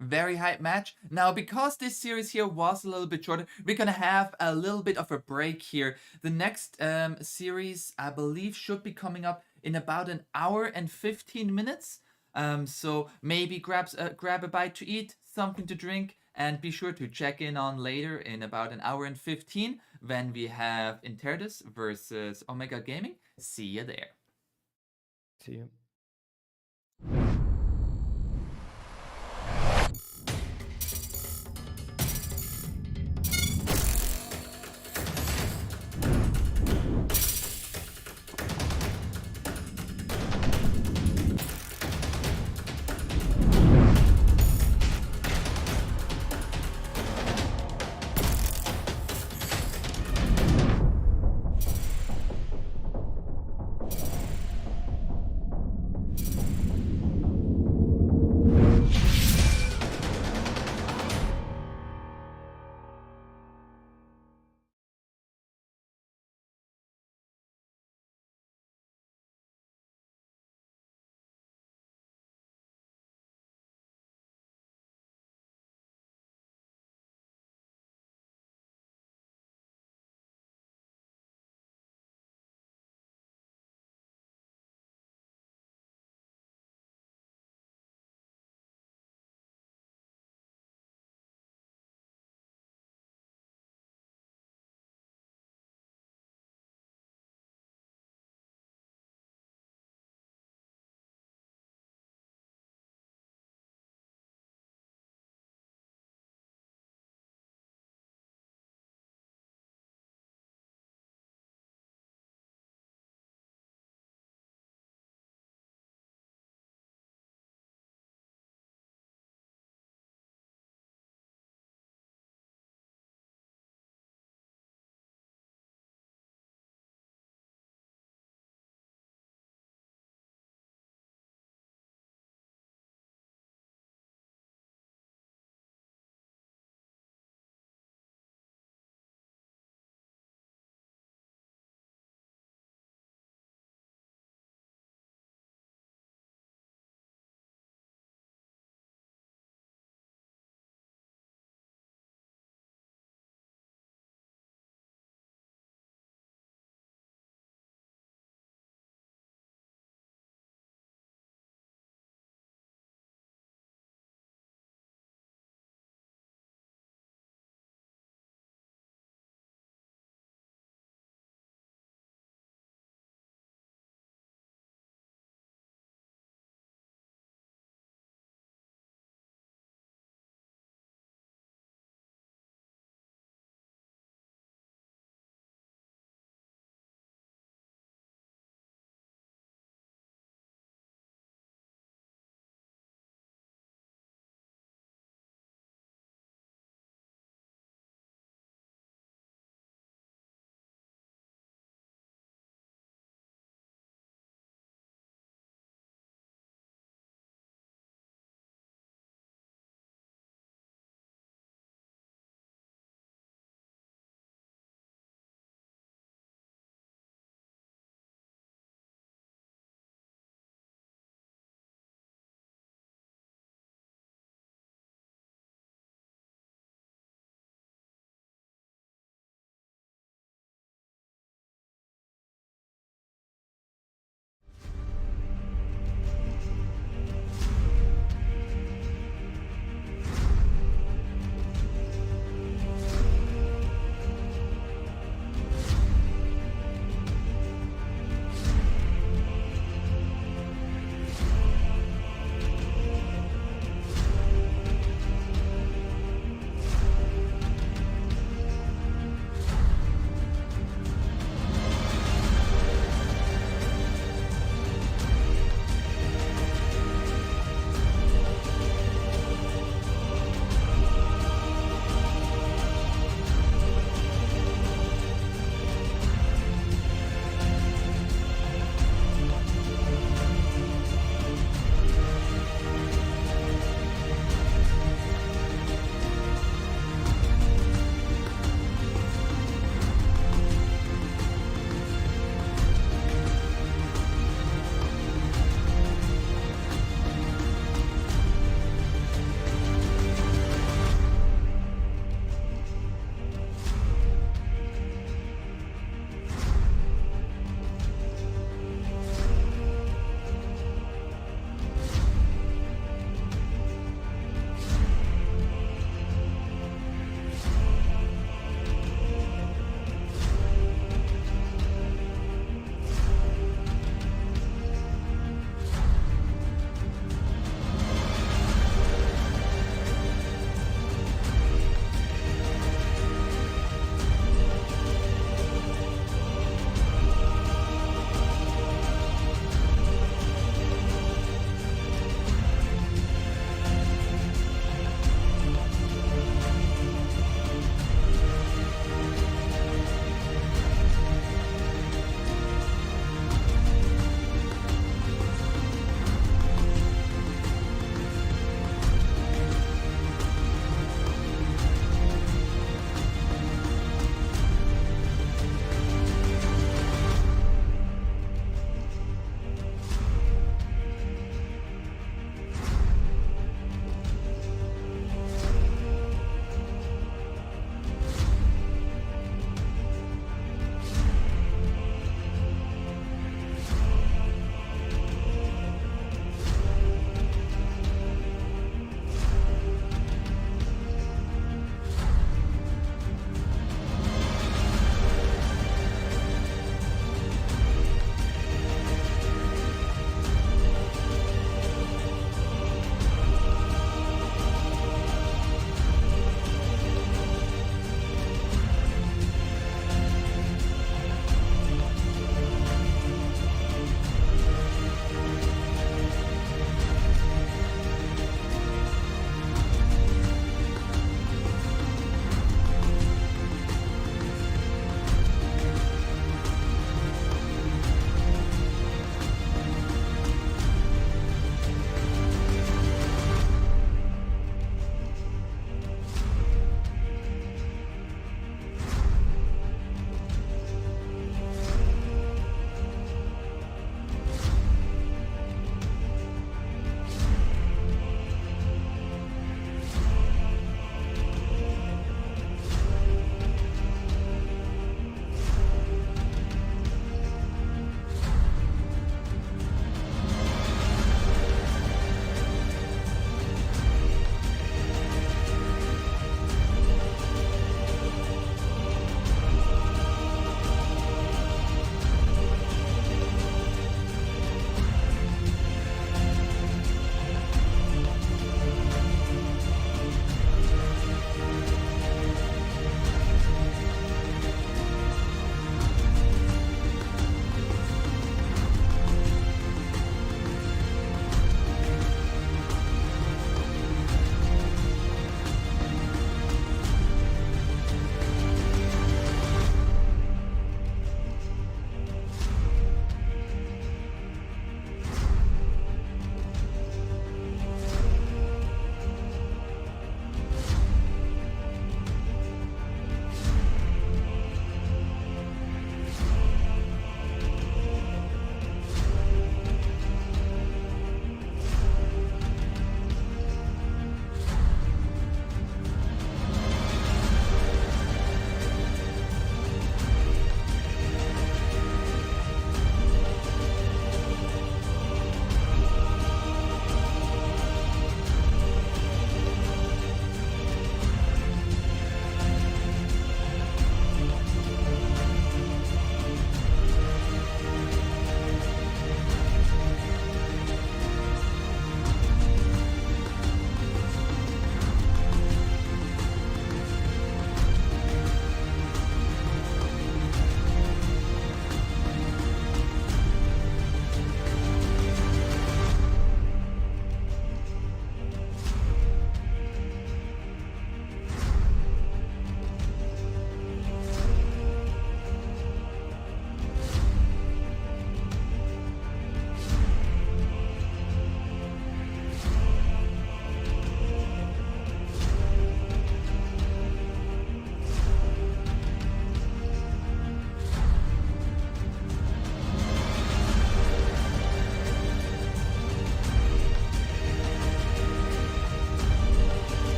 Very hype match. Now, because this series here was a little bit shorter, we're gonna have a little bit of a break here. The next series, I believe, should be coming up in about 1 hour and 15 minutes. So maybe grab a bite to eat, something to drink, and be sure to check in on later in about an hour and 15 when we have Interdis versus Omega Gaming. See you there. See you.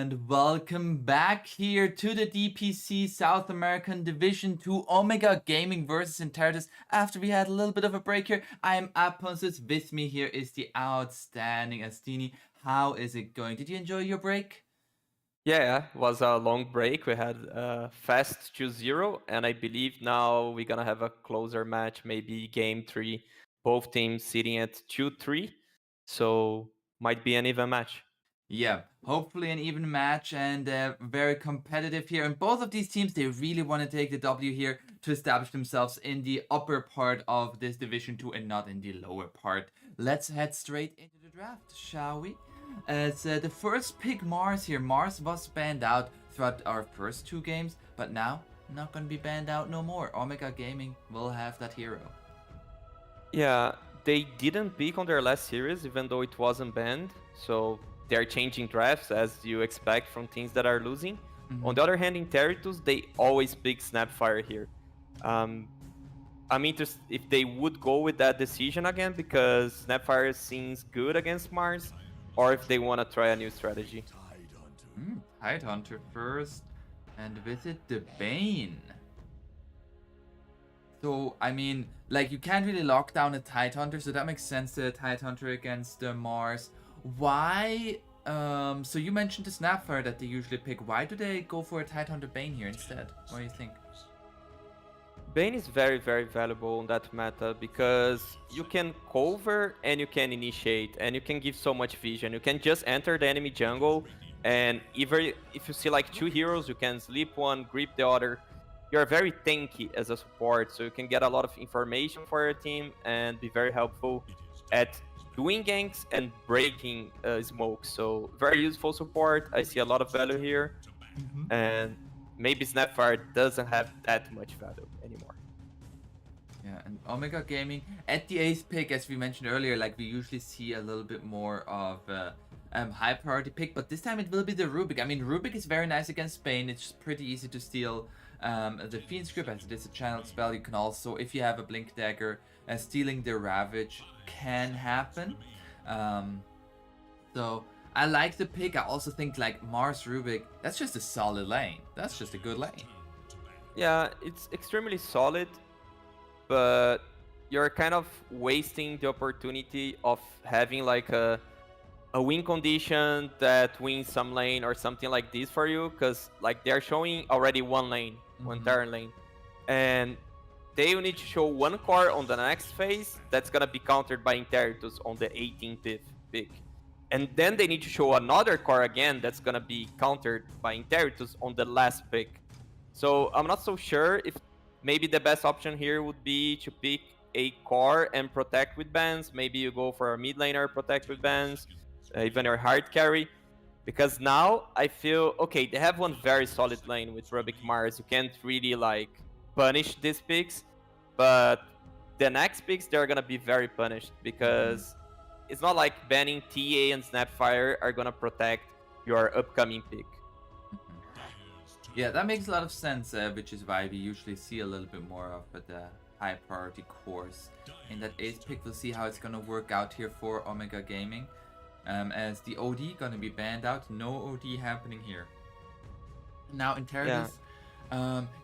And welcome back here to the DPC South American Division 2 Omega Gaming versus Interitus. After we had a little bit of a break here, I am Epulze. With me here is the outstanding Astini. How is it going? Did you enjoy your break? Yeah, it was a long break. We had fast 2-0, and I believe now we're gonna have a closer match, maybe game 3. Both teams sitting at 2-3, so might be an even match. Yeah, hopefully an even match and very competitive here. And both of these teams, they really want to take the W here to establish themselves in the upper part of this Division 2 and not in the lower part. Let's head straight into the draft, shall we? As the first pick, Mars here. Mars was banned out throughout our first 2 games, but now not going to be banned out no more. Omega Gaming will have that hero. Yeah, they didn't pick on their last series, even though it wasn't banned. So they're changing drafts as you expect from teams that are losing. On the other hand, in Territus, they always pick Snapfire here. I'm interested if they would go with that decision again because Snapfire seems good against Mars, or if they want to try a new strategy. Tidehunter first, and with it the Bane. So, I mean, like, you can't really lock down a Tidehunter, so that makes sense, the Tidehunter against Mars. Why? So you mentioned the Snapfire that they usually pick. Why do they go for a Tidehunter Bane here instead? What do you think? Bane is very, very valuable in that meta because you can cover and you can initiate and you can give so much vision. You can just enter the enemy jungle and even if you see like 2 heroes, you can sleep one, grip the other. You're very tanky as a support, so you can get a lot of information for your team and be very helpful at doing ganks and breaking smoke. So very useful support. I see a lot of value here. And maybe Snapfire doesn't have that much value anymore. Yeah, and Omega Gaming at the 8th pick, as we mentioned earlier, like we usually see a little bit more of high priority pick, but this time it will be the Rubik. I mean, Rubik is very nice against Spain. It's pretty easy to steal the Fiend Script as it is a channel spell. You can also, if you have a Blink Dagger, stealing the Ravage can happen. So I like the pick. I also think like Mars Rubik, that's just a solid lane. That's just a good lane. Yeah, it's extremely solid, but you're kind of wasting the opportunity of having like a win condition that wins some lane or something like this for you, because like they're showing already one lane, one Terran lane, and they will need to show one core on the next phase that's gonna be countered by Interitus on the 18th pick. And then they need to show another core again that's gonna be countered by Interitus on the last pick. So I'm not so sure if maybe the best option here would be to pick a core and protect with bans. Maybe you go for a mid laner, protect with bans, even your hard carry. Because now I feel, okay, they have one very solid lane with Rubik Mars. You can't really like punish these picks, but the next picks, they're gonna be very punished because it's not like banning TA and Snapfire are gonna protect your upcoming pick. Yeah, that makes a lot of sense, which is why we usually see a little bit more of the high priority cores. In that 8th pick, we'll see how it's gonna work out here for Omega Gaming. As the OD gonna be banned out, no OD happening here. Now in Territus,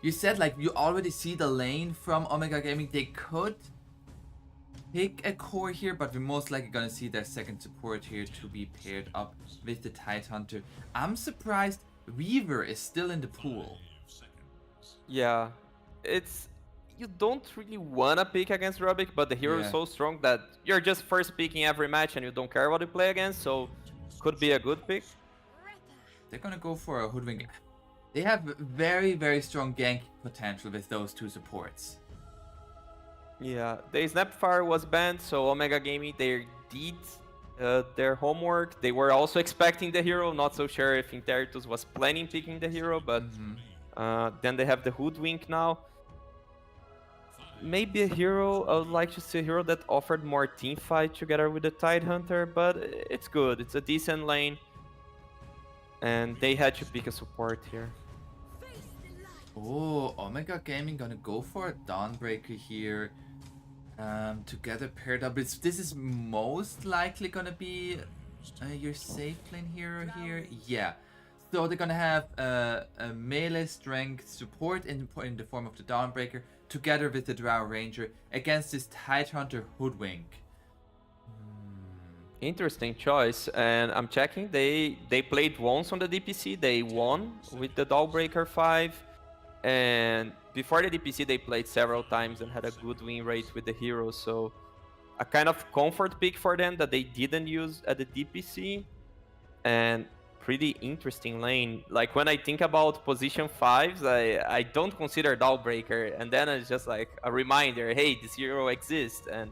you said like you already see the lane from Omega Gaming. They could pick a core here, but we're most likely gonna see their second support here to be paired up with the Tidehunter. I'm surprised Weaver is still in the pool. Yeah, it's you don't really wanna pick against Rubik, but the hero is so strong that you're just first picking every match and you don't care what you play against, so could be a good pick. They're gonna go for a Hoodwink. They have very, very strong gank potential with those 2 supports. Yeah, the Snapfire was banned, so Omega Gaming, they did their homework. They were also expecting the hero, not so sure if Interitus was planning picking the hero, but then they have the Hoodwink now. Maybe a hero, I would like to see a hero that offered more team fight together with the Tidehunter, but it's good, it's a decent lane. And they had to pick a support here. Oh, Omega Gaming gonna go for a Dawnbreaker here. Together paired up. This is most likely gonna be your safe lane hero here. Yeah. So they're gonna have a melee strength support in the form of the Dawnbreaker, together with the Drow Ranger against this Tidehunter Hoodwink. Interesting choice. And I'm checking. They played once on the DPC. They won with the Dawnbreaker 5. And before the DPC, they played several times and had a good win rate with the hero. So a kind of comfort pick for them that they didn't use at the DPC. And pretty interesting lane. Like when I think about position 5s, I don't consider Dawnbreaker. And then it's just like a reminder, hey, this hero exists and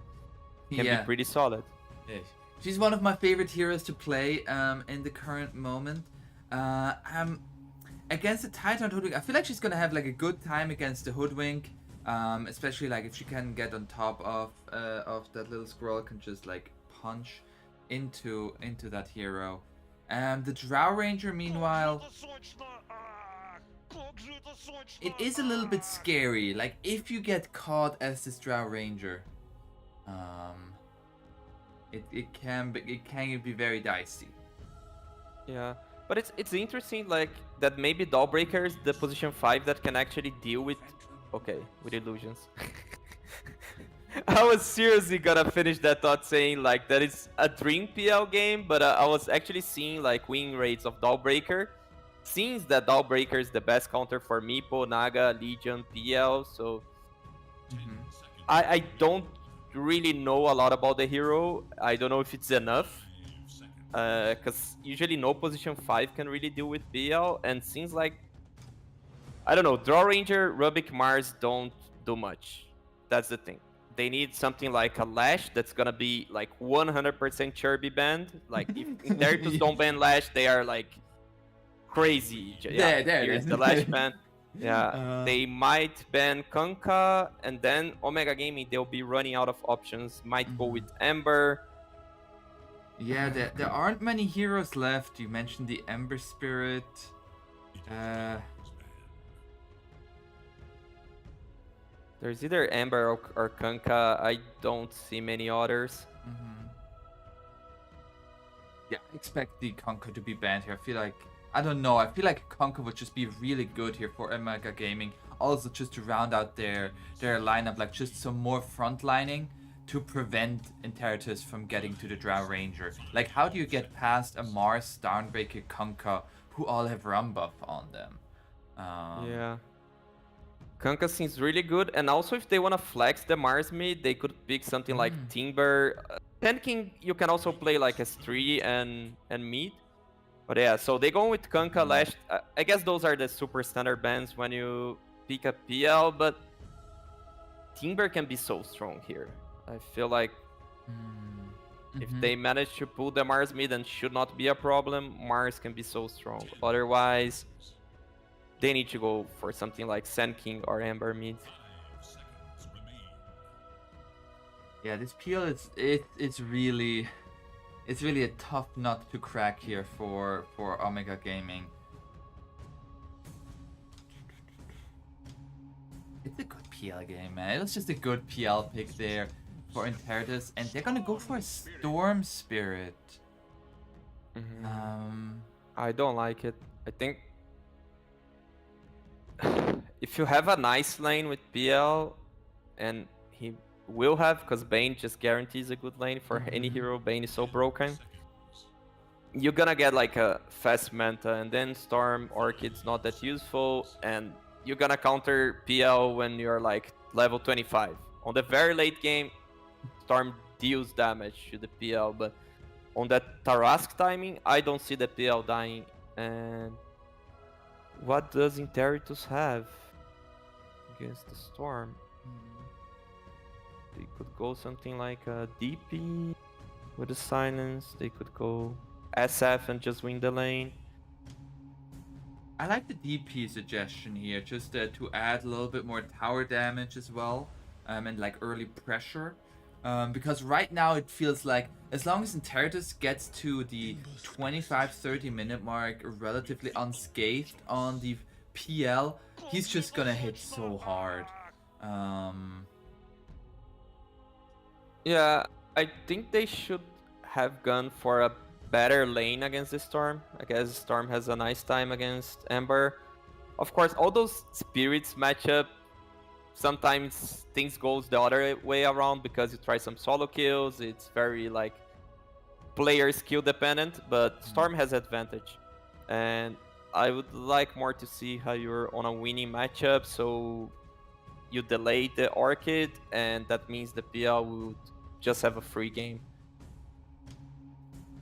can be pretty solid. Yeah. She's one of my favorite heroes to play in the current moment. Against the Titan Hoodwink, I feel like she's gonna have like a good time against the Hoodwink, especially like if she can get on top of that little squirrel, can just like punch into that hero. The Drow Ranger, meanwhile, it is a little bit scary. Like if you get caught as this Drow Ranger, it can be very dicey. Yeah, but it's interesting like that maybe Dawnbreaker is the position 5 that can actually deal with illusions. I was seriously gonna finish that thought saying like that is a dream PL game, but I was actually seeing like win rates of Dawnbreaker. Seems that Dawnbreaker is the best counter for Meepo, Naga, Legion, PL, so I don't really know a lot about the hero. I don't know if it's enough, because usually no position 5 can really deal with PL, and seems like, I don't know, Draw Ranger, Rubik, Mars don't do much. That's the thing. They need something like a Lash that's gonna be like 100% Chirby banned. Like if Intertus don't ban Lash, they are like crazy. Yeah, here's the Lash ban. Yeah, they might ban Kunkka, and then Omega Gaming, they'll be running out of options. Might go with Ember. Yeah, there aren't many heroes left. You mentioned the Ember Spirit. There's either Ember or Kunkka. I don't see many others. Yeah, I expect the Kunkka to be banned here. I don't know. I feel like Kunkka would just be really good here for Omega Gaming. Also, just to round out their lineup, like just some more frontlining to prevent Intertus from getting to the Drow Ranger. Like, how do you get past a Mars, Dawnbreaker, Kunkka, who all have run buff on them? Yeah. Kunkka seems really good, and also if they want to flex the Mars mid, they could pick something like Timber. Tanking, you can also play like S3 and mid. But yeah, so they go with Kunkka, Lash. I guess those are the super standard bans when you pick a PL, but Timber can be so strong here. I feel like if they manage to pull the Mars mid, then should not be a problem. Mars can be so strong. Otherwise, they need to go for something like Sand King or Ember mid. 5 seconds remain. Yeah, this PL it's really a tough nut to crack here for Omega Gaming. It's a good PL game, man. It was just a good PL pick there for Intertus, and they're gonna go for a Storm Spirit. I don't like it. I think if you have a nice lane with PL, and he will have, because Bane just guarantees a good lane for any hero. Bane is so broken. You're gonna get like a fast Manta, and then Storm Orchid's not that useful, and you're gonna counter PL when you're like level 25. On the very late game, Storm deals damage to the PL, but on that Tarask timing, I don't see the PL dying. And what does Intertus have against the Storm? They could go something like a DP with a silence. They could go SF and just win the lane. I like the DP suggestion here, just to add a little bit more tower damage as well, and like early pressure. Because right now it feels like as long as Intertus gets to the 25-30 minute mark relatively unscathed on the PL, he's just gonna hit so hard. Yeah, I think they should have gone for a better lane against the Storm. I guess Storm has a nice time against Ember. Of course, all those spirits matchup, sometimes things goes the other way around because you try some solo kills. It's very like player skill dependent, but Storm has advantage. And I would like more to see how you're on a winning matchup, so you delay the Orchid, and that means the PL would just have a free game.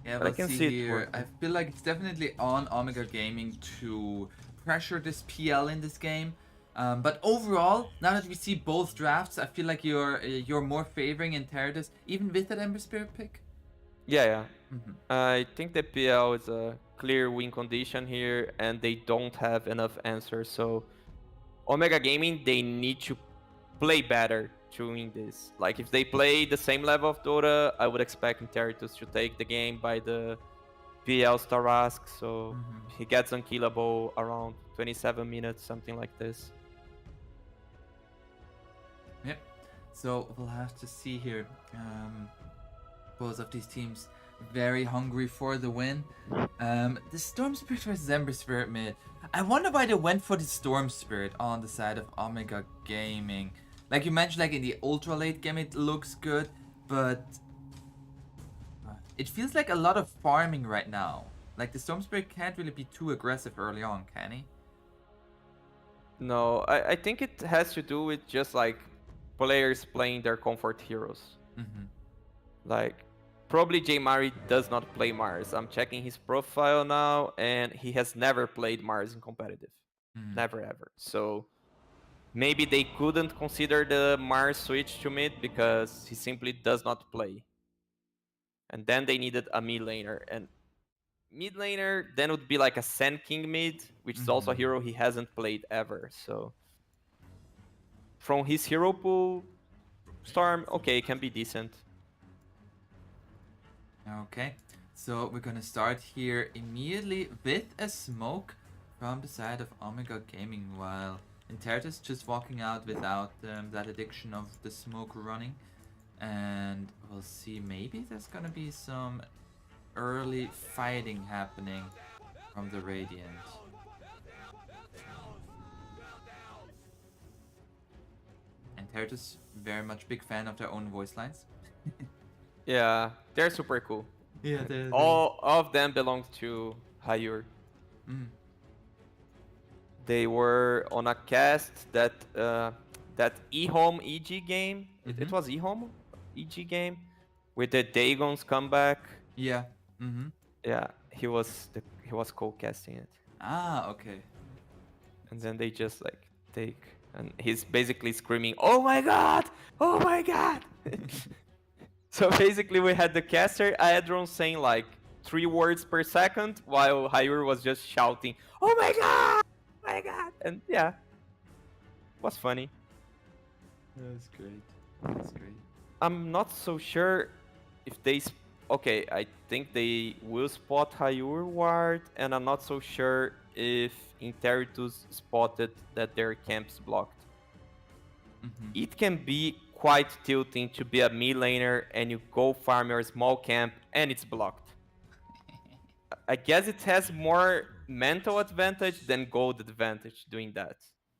Yeah, But I we'll can see see it here. working. I feel like it's definitely on Omega Gaming to pressure this PL in this game. But overall, now that we see both drafts, I feel like you're more favoring Enteritus, even with that Ember Spirit pick. Yeah. I think the PL is a clear win condition here, and they don't have enough answers. So Omega Gaming, they need to play better to win this. Like if they play the same level of Dota, I would expect Interitus to take the game by the PL Starask. So he gets unkillable around 27 minutes, something like this. Yep. So we'll have to see here. Both of these teams very hungry for the win. The Storm Spirit versus Ember Spirit mid. I wonder why they went for the Storm Spirit on the side of Omega Gaming. Like you mentioned, like in the ultra late game it looks good, but it feels like a lot of farming right now. Like the Storm Spirit can't really be too aggressive early on, can he? No, I think it has to do with just like players playing their comfort heroes. Like probably J Mari does not play Mars. I'm checking his profile now, and he has never played Mars in competitive. Never ever. So maybe they couldn't consider the Mars switch to mid because he simply does not play. And then they needed a mid laner. And mid laner then would be like a Sand King mid, which is also a hero he hasn't played ever. So from his hero pool, Storm, okay, can be decent. Okay, so we're gonna start here immediately with a smoke from the side of Omega Gaming, while Enteritus just walking out without that addiction of the smoke running. And we'll see, maybe there's gonna be some early fighting happening from the Radiant. Enteritus, very much big fan of their own voice lines. Yeah, they're super cool. Yeah, All of them belong to Hayur. They were on a cast that that eHome EG game. It was eHome EG game with the Dagon's comeback. Yeah. Yeah, he was co-casting it, Ah, okay. and then they just like take, and he's basically screaming, "Oh my god! Oh my god!" So basically, we had the caster Aedron saying like 3 words per second, while Hayur was just shouting, "Oh my god! Oh my god!" And yeah, it was funny. That's great. That's great. I'm not so sure if they... Okay, I think they will spot Hayur ward, and I'm not so sure if Interitus spotted that their camp's blocked. It can be quite tilting to be a mid laner and you go farm your small camp and it's blocked. I guess it has more mental advantage than gold advantage doing that.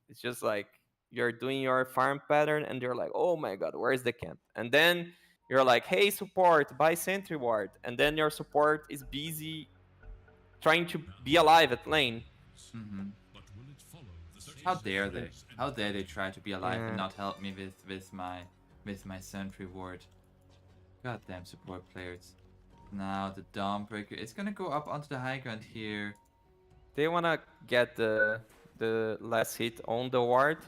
It's just like you're doing your farm pattern and you're like, oh my god, where's the camp? And then you're like, hey support, buy sentry ward. And then your support is busy trying to be alive at lane. But will it follow the How dare they? How dare they try to be alive and Yeah. not help me with my sentry ward? Goddamn support players. Now the Dawnbreaker is gonna go up onto the high ground here. They wanna get the last hit on the ward.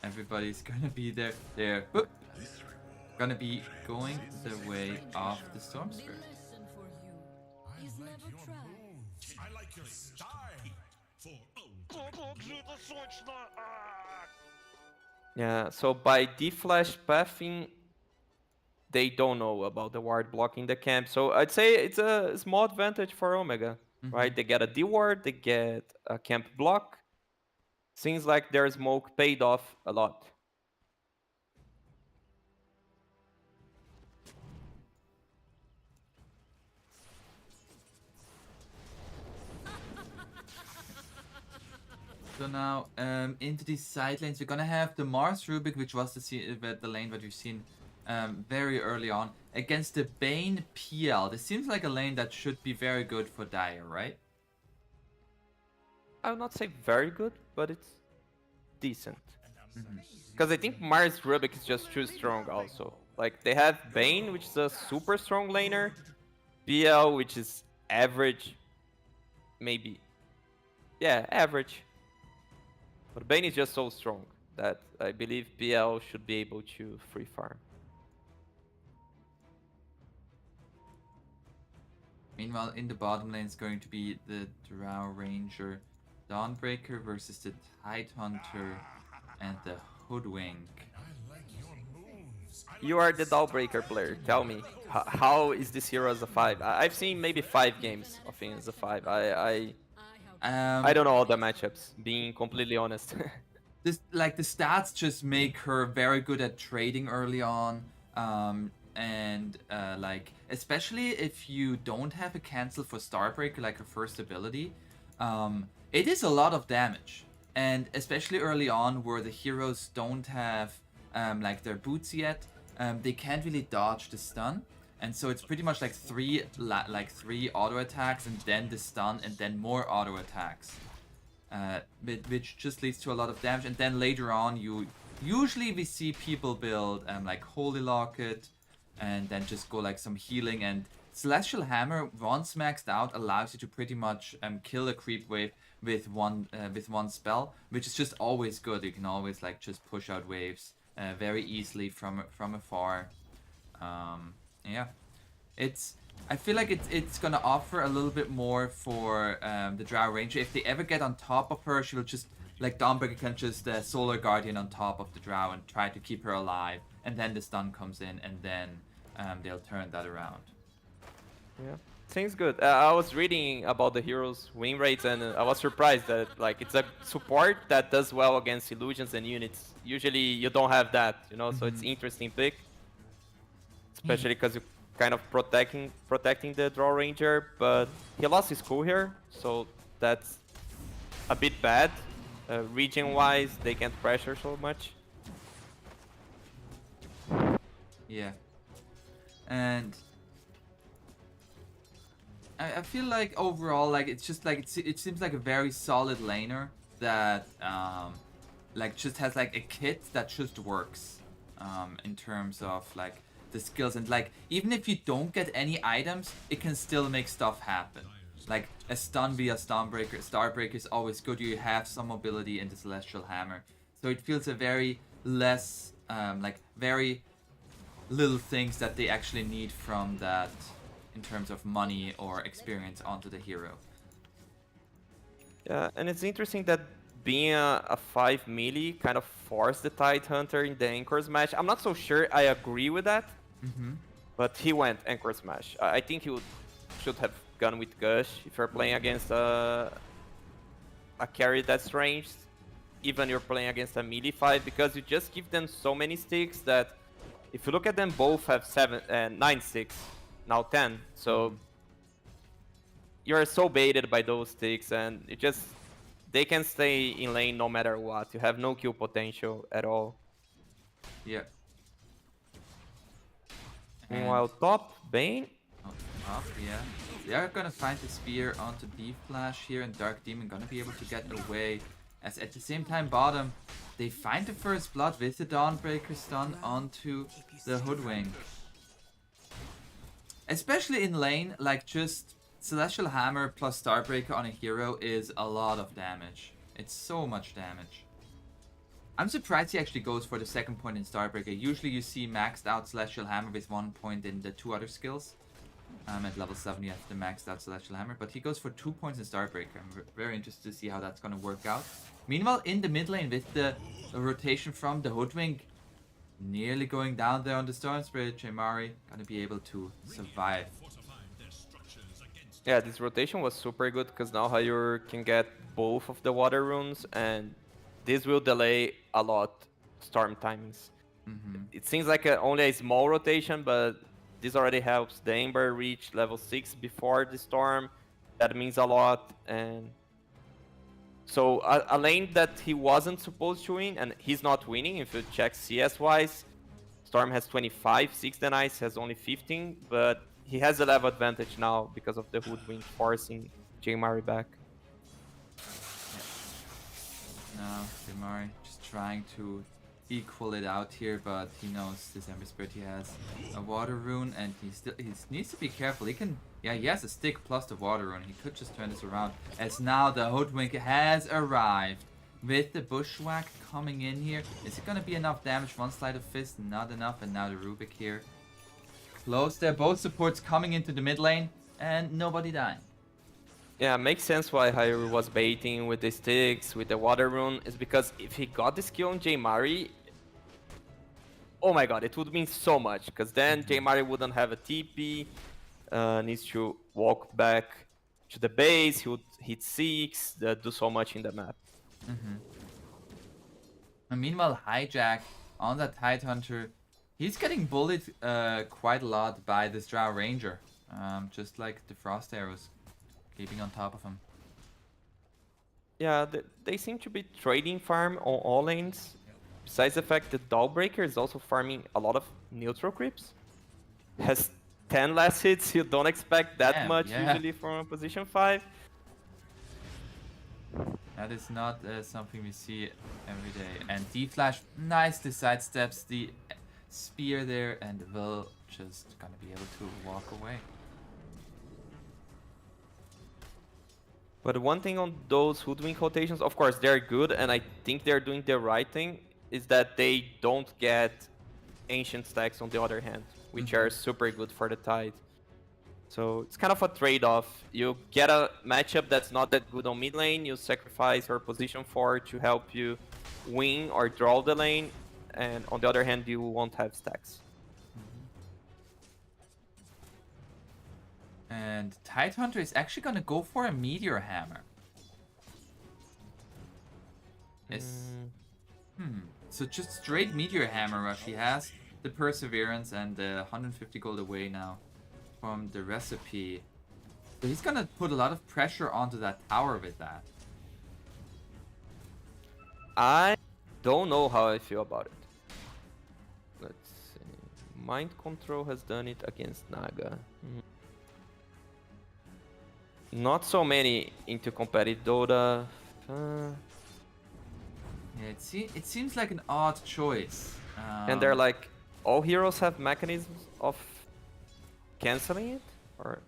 Everybody's gonna be there. They're gonna be going the way of the Storm Spirit. I like your style. For Yeah, so by D-Flash pathing, they don't know about the ward blocking the camp. So I'd say it's a small advantage for Omega, right? They get a D-ward, they get a camp block. Seems like their smoke paid off a lot. So now into these side lanes, we're gonna have the Mars Rubik, which was the lane that we've seen very early on, against the Bane PL. This seems like a lane that should be very good for Dire, right? I would not say very good, but it's decent. Because I think Mars Rubik is just too strong also. Like, they have Bane, which is a super strong laner, BL, which is average, maybe. Yeah, average. But Bane is just so strong that I believe BL should be able to free farm. Meanwhile, in the bottom lane is going to be the Drow Ranger Dawnbreaker versus the Tidehunter and the Hoodwink. You are the Dawnbreaker player. Tell me, how is this hero as a 5? I've seen maybe 5 games of him as a 5. I don't know all the matchups, being completely honest. This, like, the stats just make her very good at trading early on, and like, especially if you don't have a cancel for Starbreaker, like her first ability, it is a lot of damage. And especially early on, where the heroes don't have like their boots yet, they can't really dodge the stun. And so it's pretty much like three auto attacks and then the stun and then more auto attacks, which just leads to a lot of damage. And then later on, usually we see people build like Holy Locket and then just go like some healing. And Celestial Hammer, once maxed out, allows you to pretty much kill a creep wave with one spell, which is just always good. You can always like just push out waves very easily from afar. Yeah, I feel like it's gonna offer a little bit more for the Drow Ranger. If they ever get on top of her, she will just, like, Dawnbreaker can just Solar Guardian on top of the Drow and try to keep her alive, and then the stun comes in, and then they'll turn that around. Yeah, seems good. I was reading about the heroes' win rates, and I was surprised that, like, it's a support that does well against illusions and units. Usually you don't have that, you know, so it's interesting pick. Especially because you're kind of protecting the Draw Ranger, but he lost his cool here, so that's a bit bad. Region-wise, they can't pressure so much. Yeah. And I feel like overall, like, it's just like it seems like a very solid laner that like just has like a kit that just works in terms of like the skills, and like even if you don't get any items, it can still make stuff happen. Like a stun via Starbreaker is always good. You have some mobility in the Celestial Hammer, so it feels a very less like very little things that they actually need from that in terms of money or experience onto the hero. Yeah, and it's interesting that being a 5 melee kind of forced the Tidehunter in the Anchor Smash. I'm not so sure I agree with that, but he went Anchor Smash. I think he should have gone with Gush if you're playing against a carry that's ranged, even you're playing against a melee 5, because you just give them so many sticks that if you look at them, both have 9 sticks, now 10. So you're so baited by those sticks, and they can stay in lane no matter what. You have no kill potential at all. Yeah. Meanwhile, top Bane. Up, yeah. They are gonna find the spear onto D-Flash here, and Dark Demon gonna be able to get away. As at the same time, bottom, they find the first blood with the Dawnbreaker stun onto the Hoodwink. Especially in lane, like, just Celestial Hammer plus Starbreaker on a hero is a lot of damage. It's so much damage. I'm surprised he actually goes for the second point in Starbreaker. Usually you see maxed out Celestial Hammer with 1 point in the 2 other skills. At level 7 you have the maxed out Celestial Hammer, but he goes for 2 points in Starbreaker. I'm very interested to see how that's going to work out. Meanwhile, in the mid lane with the rotation from the Hoodwink, nearly going down there on the Storm's Bridge, Amari going to be able to survive. Yeah, this rotation was super good because now Hayur can get both of the water runes, and this will delay a lot storm timings. It seems like only a small rotation, but this already helps the Ember reach level 6 before the storm. That means a lot, and So a lane that he wasn't supposed to win, and he's not winning if you check CS-wise. Storm has 25, Six the Nice has only 15, but he has a level advantage now because of the Hoodwink forcing J-Mari back. Now, Demari just trying to equal it out here, but he knows this Ember Spirit. He has a Water Rune, and he needs to be careful. He can, yeah, he has a stick plus the Water Rune. He could just turn this around. As now the Hoodwink has arrived with the Bushwhack coming in here. Is it gonna be enough damage? One Sleight of Fist, not enough, and now the Rubik here. Close there. Both supports coming into the mid lane, and nobody dying. Yeah, makes sense why Hyrule was baiting with the sticks, with the Water Rune, is because if he got the skill on J-Mari, oh my god, it would mean so much, because then J-Mari wouldn't have a TP, needs to walk back to the base, he would hit 6, do so much in the map. And meanwhile, Hijack on that Tidehunter, he's getting bullied quite a lot by this Drow Ranger, just like the Frost Arrows. Keeping on top of him. Yeah, they seem to be trading farm on all lanes. Besides the fact that Dawnbreaker is also farming a lot of neutral creeps. Has 10 last hits, you don't expect that Damn, much yeah. usually from a position 5. That is not something we see every day. And D-Flash nicely sidesteps the spear there and will just gonna be able to walk away. But one thing on those Hoodwink rotations, of course, they're good, and I think they're doing the right thing, is that they don't get Ancient stacks on the other hand, which are super good for the Tide. So it's kind of a trade-off. You get a matchup that's not that good on mid lane, you sacrifice your position 4 to help you win or draw the lane, and on the other hand, you won't have stacks. And Tidehunter is actually gonna go for a Meteor Hammer. So just straight Meteor Hammer rush. He has the Perseverance and the 150 gold away now from the recipe. So he's gonna put a lot of pressure onto that tower with that. I don't know how I feel about it. Let's see. Mind Control has done it against Naga. Not so many into competitive Dota. Yeah, it seems like an odd choice. And they're like, all heroes have mechanisms of canceling it? Or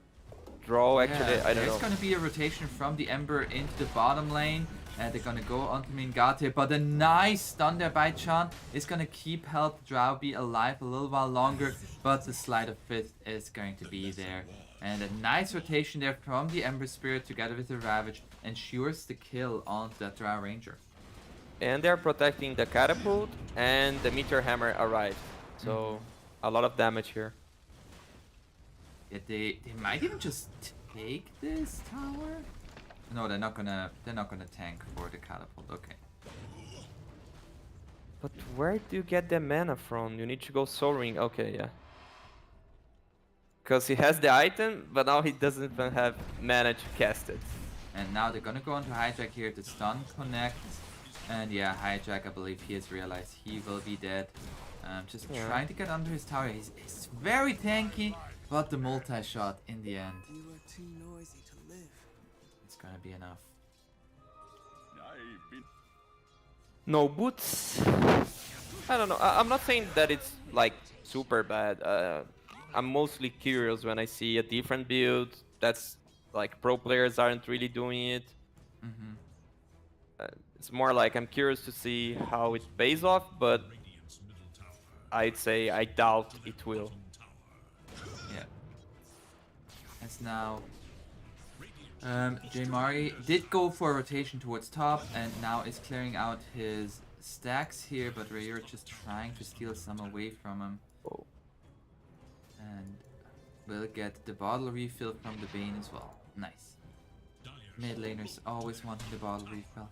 draw, actually, yeah, I don't know. There's gonna be a rotation from the Ember into the bottom lane. They're gonna go onto Mingate, but a nice stun there by Chan is gonna keep help Drow be alive a little while longer, but the Sleight of Fist is going to be there. And a nice rotation there from the Ember Spirit together with the Ravage ensures the kill on that Drow Ranger. And they're protecting the Catapult, and the Meteor Hammer arrived. So, a lot of damage here. Yeah, they might even just take this tower. No, they're not gonna tank for the Catapult. Okay. But where do you get the mana from? You need to go Soul Ring. Okay, yeah. Because he has the item, but now he doesn't even have mana to cast it. And now they're gonna go onto Hijack here to stun connect. And yeah, Hijack, I believe he has realized he will be dead. Just trying to get under his tower. He's very tanky, but the multi-shot in the end. You are too noisy to live. It's gonna be enough. No boots. I don't know. I'm not saying that it's like super bad. I'm mostly curious when I see a different build that's like pro players aren't really doing it. It's more like I'm curious to see how it pays off, but I'd say I doubt it will. Yeah. As now, J-Mari did go for a rotation towards top and now is clearing out his stacks here, but Rayer just trying to steal some away from him. Oh. And will get the bottle refill from the Bane as well. Nice. Mid laners always wanting the bottle refill.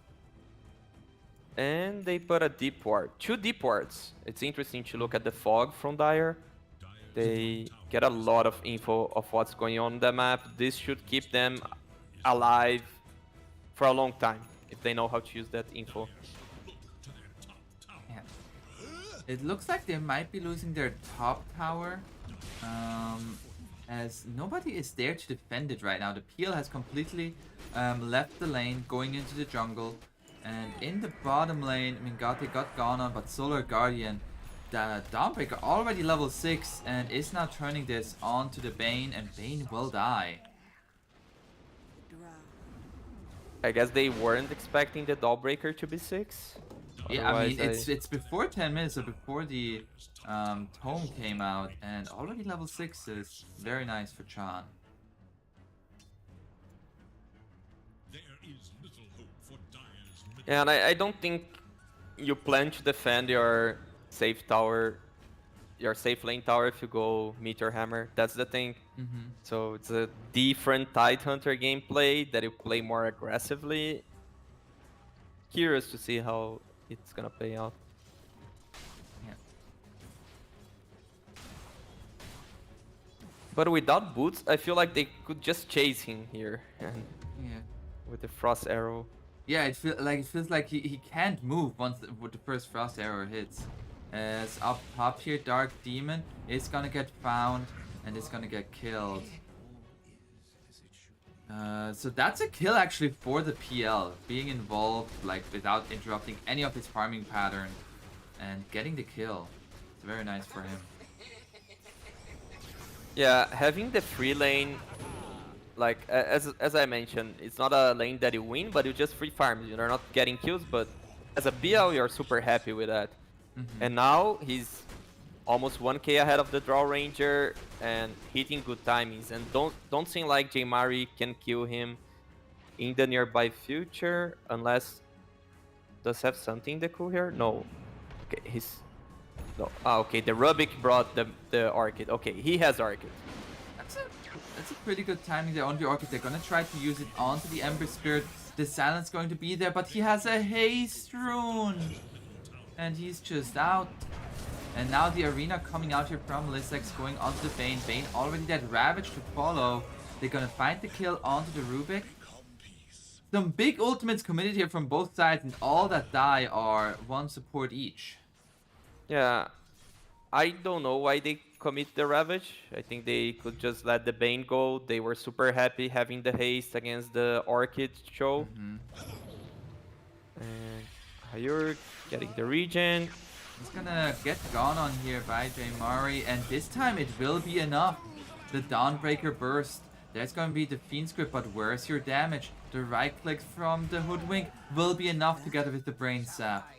And they put a deep ward. 2 deep wards. It's interesting to look at the fog from Dire. They get a lot of info of what's going on the map. This should keep them alive for a long time. if they know how to use that info. Yeah. It looks like they might be losing their top tower. As nobody is there to defend it right now. The PL has completely left the lane, going into the jungle. And in the bottom lane, Mingate got gone on, but Solar Guardian, the Dawnbreaker, already level 6, and is now turning this onto the Bane, and Bane will die. I guess they weren't expecting the Dawnbreaker to be 6. Yeah, I mean, Otherwise, it's before 10 minutes, so before the tome came out, and already level 6 is very nice for Chan. There is little hope for Dire's middle. Yeah, and I don't think you plan to defend your safe tower, your safe lane tower if you go Meteor Hammer. That's the thing. So it's a different Tidehunter gameplay that you play more aggressively. Curious to see how it's gonna pay out. Yeah. But without boots, I feel like they could just chase him here and Yeah. with the frost arrow. Yeah, it feels like he can't move once with the first frost arrow hits. As up top here, Dark Demon is gonna get found and is gonna get killed. So that's a kill actually for the PL, being involved like without interrupting any of his farming pattern and getting the kill. It's very nice for him. Yeah, having the free lane, like as I mentioned, it's not a lane that you win, but you just free farm. You're not getting kills, but as a BL, you're super happy with that. And now he's almost 1k ahead of the Draw Ranger and hitting good timings. And don't seem like J-Mari can kill him in the nearby future unless does have something that cool here? No. Okay, he's no. Ah, okay. The Rubik brought the Orchid. Okay, he has Orchid. That's a pretty good timing there on the Orchid. They're gonna try to use it onto the Ember Spirit. The silence going to be there, but he has a haste rune. And he's just out. And now the arena coming out here from Lissex going onto the Bane. Bane already dead. Ravage to follow. They're gonna find the kill onto the Rubik. Some big ultimates committed here from both sides, and all that die are one support each. Yeah, I don't know why they commit the Ravage. I think they could just let the Bane go. They were super happy having the haste against the Orchid show. And Hayur getting the regen. He's gonna get gone on here by J-Mari, and this time it will be enough. The Dawnbreaker burst. There's gonna be the Fiend Script, but where's your damage? The right click from the Hoodwink will be enough together with the Brain Sap.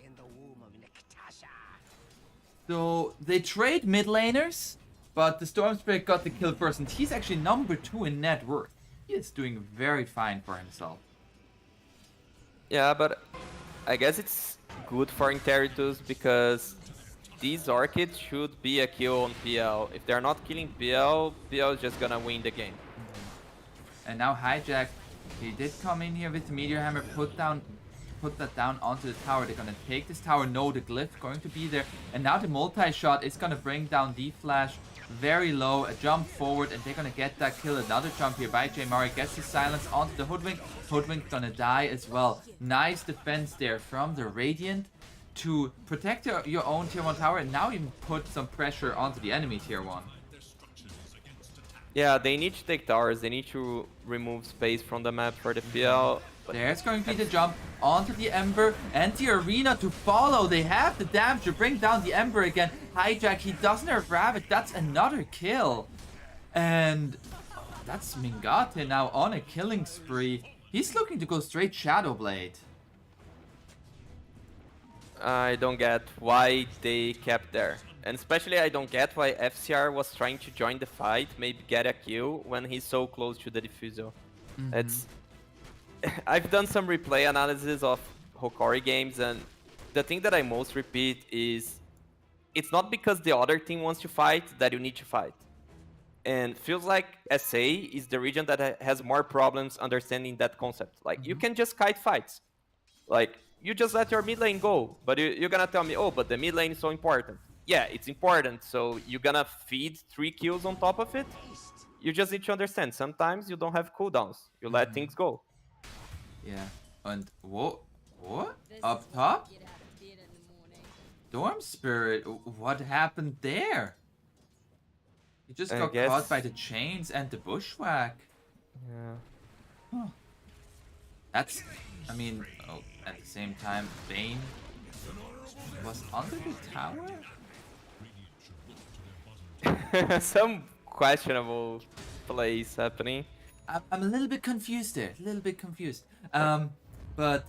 So they trade mid laners, but the Stormspirit got the kill first, and he's actually number 2 in net worth. He is doing very fine for himself. Yeah, but I guess it's good for Interitus because these Orchids should be a kill on PL. If they're not killing PL, PL is just gonna win the game. And now Hijack, he did come in here with the Meteor Hammer, put that down onto the tower. They're gonna take this tower. No, the glyph going to be there. And now the multi-shot is gonna bring down D-Flash very low. A jump forward, and they're gonna get that kill. Another jump here by J-Mari. Gets the silence onto the Hoodwink. Hoodwink gonna die as well. Nice defense there from the Radiant to protect your own tier 1 tower. And now even put some pressure onto the enemy tier 1. Yeah, they need to take towers. They need to remove space from the map for the PL. There's going to be the jump onto the Ember and the arena to follow. They have the damage to bring down the Ember again. Hijack, he doesn't have Ravage. That's another kill. And that's Mingate now on a killing spree. He's looking to go straight Shadowblade. I don't get why they kept there. And especially I don't get why FCR was trying to join the fight, maybe get a kill when he's so close to the Diffusal. It's I've done some replay analysis of Hokori games, and the thing that I most repeat is it's not because the other team wants to fight that you need to fight. And feels like SA is the region that has more problems understanding that concept. Like, you can just kite fights. Like, you just let your mid lane go, but you're gonna tell me, oh, but the mid lane is so important. Yeah, it's important, so you're gonna feed 3 kills on top of it? You just need to understand, sometimes you don't have cooldowns. You let things go. Yeah. And what? Up top? Storm Spirit, what happened there? He just I got guess- caught by the chains and the bushwhack. Yeah. Huh. That's, I mean, oh, at the same time, Bane was under the tower? Some questionable plays happening. I'm a little bit confused there, a little bit confused. But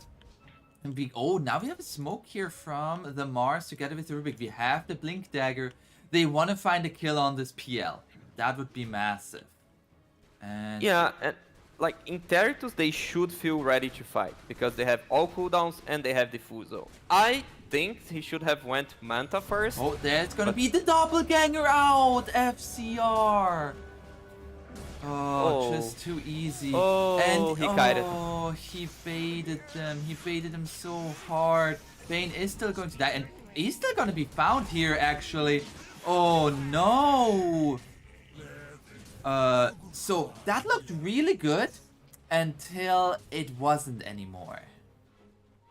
now we have a smoke here from the Mars together with the Rubik. We have the Blink Dagger. They want to find a kill on this PL. That would be massive. And Yeah, and like in Territus, they should feel ready to fight because they have all cooldowns and they have Diffusal. I think he should have went Manta first. oh, there's gonna be the doppelganger out, FCR. Oh, just too easy. Oh, and he kited. oh, he baited them. He baited them so hard. Bane is still going to die, and he's still gonna be found here, actually. Oh no. So that looked really good until it wasn't anymore.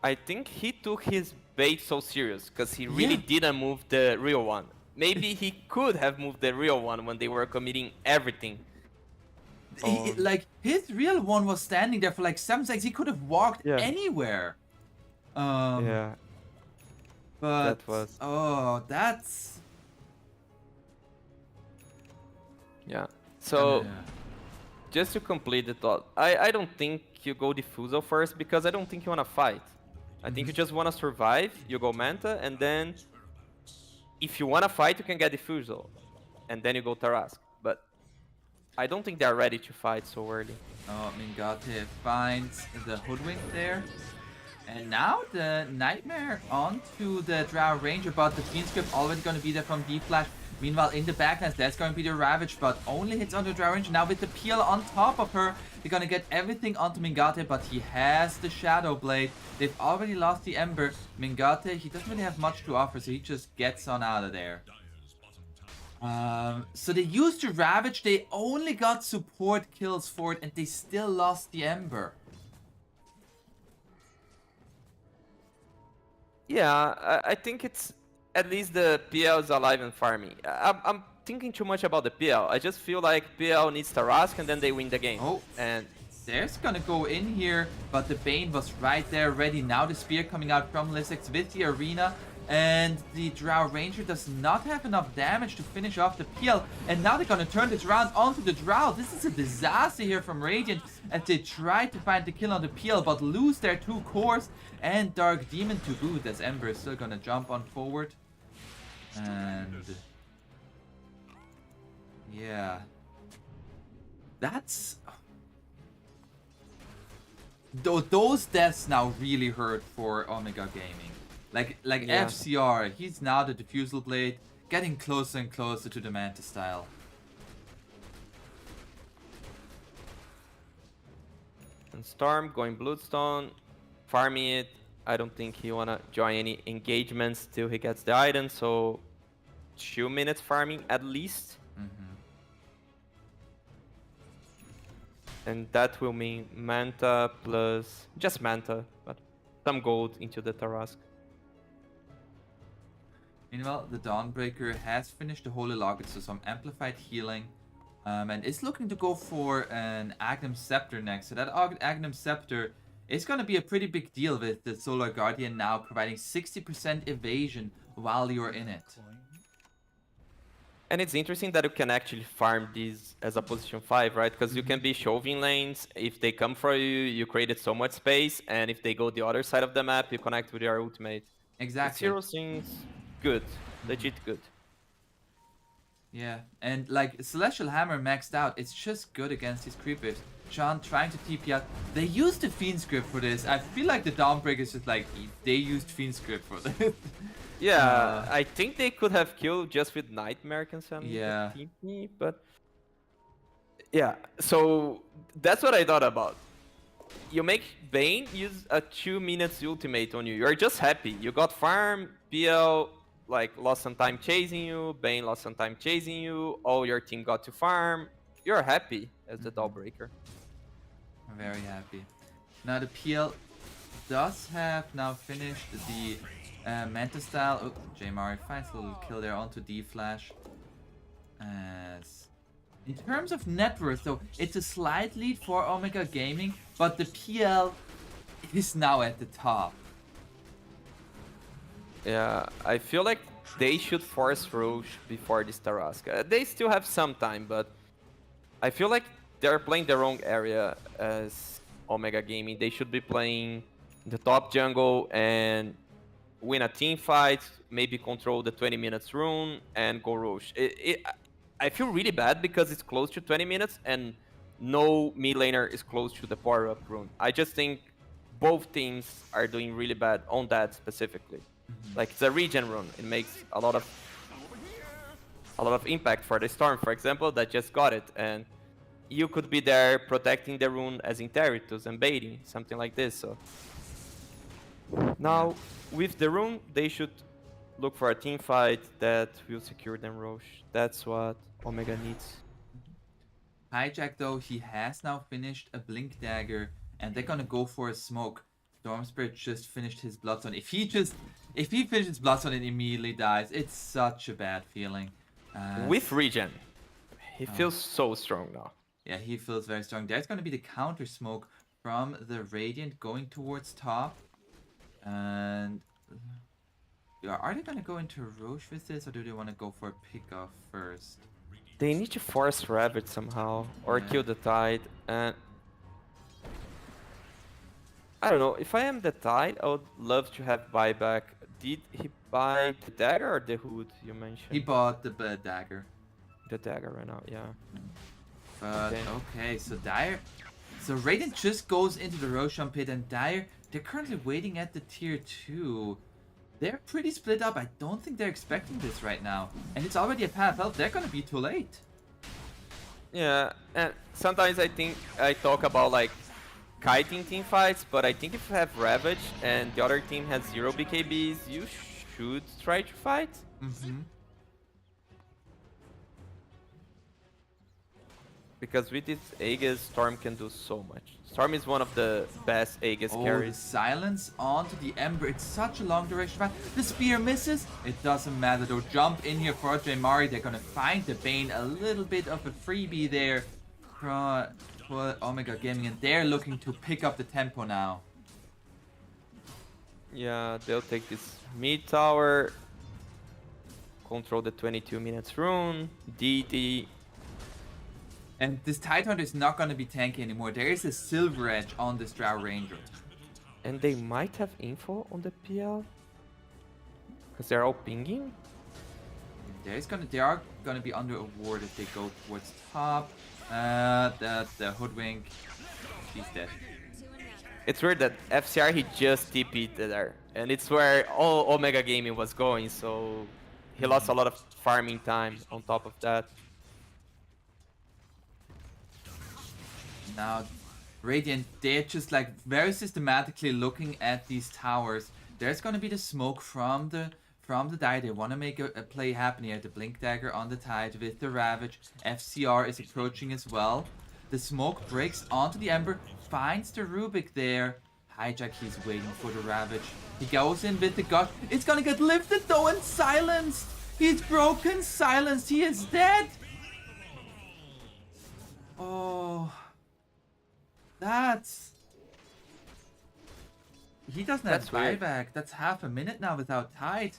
I think he took his bait so serious because he really Yeah. didn't move the real one. Maybe he could have moved the real one when they were committing everything. Like, his real one was standing there for like 7 seconds. He could have walked Yeah. anywhere. Yeah. But That was- oh, that's Yeah. So yeah. just to complete the thought, I don't think you go Diffusal first because I don't think you want to fight. I think you just want to survive, you go Manta, and then if you want to fight, you can get Diffusal. And then you go Tarask. But I don't think they're ready to fight so early. Oh, Mingate finds the Hoodwink there. And now the Nightmare onto the Drow Ranger, but the Fiend Script already going to be there from D-Flash. Meanwhile, in the backlands, there's going to be the Ravage, but only hits on the Drow Ranger. Now with the Peel on top of her, they're going to get everything onto Mingate, but he has the Shadow Blade. They've already lost the Ember. Mingate, he doesn't really have much to offer, so he just gets on out of there. So they used the Ravage, they only got support kills for it, and they still lost the Ember. Yeah, I think it's at least the PL is alive and farming. I'm thinking too much about the PL. I just feel like PL needs Tarask and then they win the game. Oh, And there's gonna go in here, but the Bane was right there ready. Now the spear coming out from Lysix with the arena. And the Drow Ranger does not have enough damage to finish off the PL. And now they're gonna turn this round onto the Drow. This is a disaster here from Radiant as they try to find the kill on the PL, but lose their 2 cores and Dark Demon to boot, as Ember is still gonna jump on forward. And yeah, that's those deaths now really hurt for Omega Gaming. Like Yeah. FCR, he's now the Diffusal Blade, getting closer and closer to the Manta style. And Storm going Bloodstone, farming it. I don't think he wanna join any engagements till he gets the item, so 2 minutes farming at least. And that will mean Manta plus just Manta, but some gold into the Tarask. Meanwhile, the Dawnbreaker has finished the Holy Locket, so some amplified healing. And is looking to go for an Agnum Scepter next. So that Agnum Scepter is going to be a pretty big deal with the Solar Guardian now providing 60% evasion while you're in it. And it's interesting that you can actually farm these as a position 5, right? Because you can be shoving lanes. If they come for you, you created so much space. And if they go the other side of the map, you connect with your ultimate. Exactly. Zero seems good. Legit good. Yeah, and like Celestial Hammer maxed out, it's just good against these creepers. John trying to TP out. They used the Fiend Script for this. I feel like the Dawnbreaker is just like, they used Fiend Script for this. Yeah, I think they could have killed just with Nightmare Consent. Yeah. TP, but yeah, so that's what I thought about. You make Bane use a 2 minutes ultimate on you. You're just happy. You got farm, PL, like lost some time chasing you, Bane lost some time chasing you, all your team got to farm. You're happy as the Dawnbreaker. I'm very happy. Now the PL does have now finished the Manta style. Oh, J-Mari finds a little kill there onto D-Flash. As in terms of net worth, though, it's a slight lead for Omega Gaming, but the PL is now at the top. Yeah, I feel like they should force Roche before this Tarasca. They still have some time, but I feel like they're playing the wrong area as Omega Gaming. They should be playing the top jungle and win a team fight, maybe control the 20 minutes rune and go Roche. I feel really bad because it's close to 20 minutes and no mid laner is close to the power-up rune. I just think both teams are doing really bad on that specifically. Like it's a regen rune, it makes a lot of impact for the Storm, for example, that just got it, and you could be there protecting the rune as Interitus and baiting, something like this. So now with the rune, they should look for a team fight that will secure them Roche. That's what Omega needs. Hijack, though, he has now finished a Blink Dagger, and they're gonna go for a smoke. Storm Spirit just finished his Bloodstone. If he finishes Bloodstone and immediately dies, it's such a bad feeling. With regen, he feels so strong now. Yeah, he feels very strong. There's gonna be the counter smoke from the Radiant going towards top. And yeah, are they gonna go into Roche with this, or do they want to go for a pickoff first? They need to force Ravage somehow, or Yeah. kill the Tide, and I don't know, if I am the Tide, I would love to have buyback. Did he buy the dagger or the hood you mentioned? He bought the dagger. The dagger right now, yeah. But Okay. okay, so Dire, so Radiant just goes into the Roshan pit, and Dire, they're currently waiting at the tier 2. They're pretty split up. I don't think they're expecting this right now. And it's already a path health. They're gonna be too late. Yeah, and sometimes I think I talk about like kiting team fights, but I think if you have Ravage and the other team has 0 BKBs, you should try to fight. Because with this Aegis, Storm can do so much. Storm is one of the best Aegis Oh, the carries. silence onto the Ember. It's such a long duration fight. The spear misses. It doesn't matter though. Jump in here for J-Mari. They're gonna find the Bane. A little bit of a freebie there for Omega Gaming, and they're looking to pick up the tempo now. Yeah, they'll take this mid tower, control the 22 minutes rune, DD. And this Tidehunter is not gonna be tanky anymore. There is a Silver Edge on this Drow Ranger. And they might have info on the PL. Because they're all pinging. They are gonna be under a ward if they go towards top. The Hoodwink, she's dead. It's weird that FCR he just TP'd there. And it's where all Omega Gaming was going, so he lost a lot of farming time on top of that. Now, Radiant, they're just like very systematically looking at these towers. There's gonna be the smoke from the Dire. They want to make a play happen here. The Blink Dagger on the Tide with the Ravage. FCR is approaching as well. The smoke breaks onto the Ember, finds the Rubik there. Hijack, he's waiting for the Ravage. He goes in with the Gush. It's gonna get lifted though and silenced. He's broken, silenced. He is dead. Oh. He doesn't have That's weird. buyback. That's half a minute now without Tide.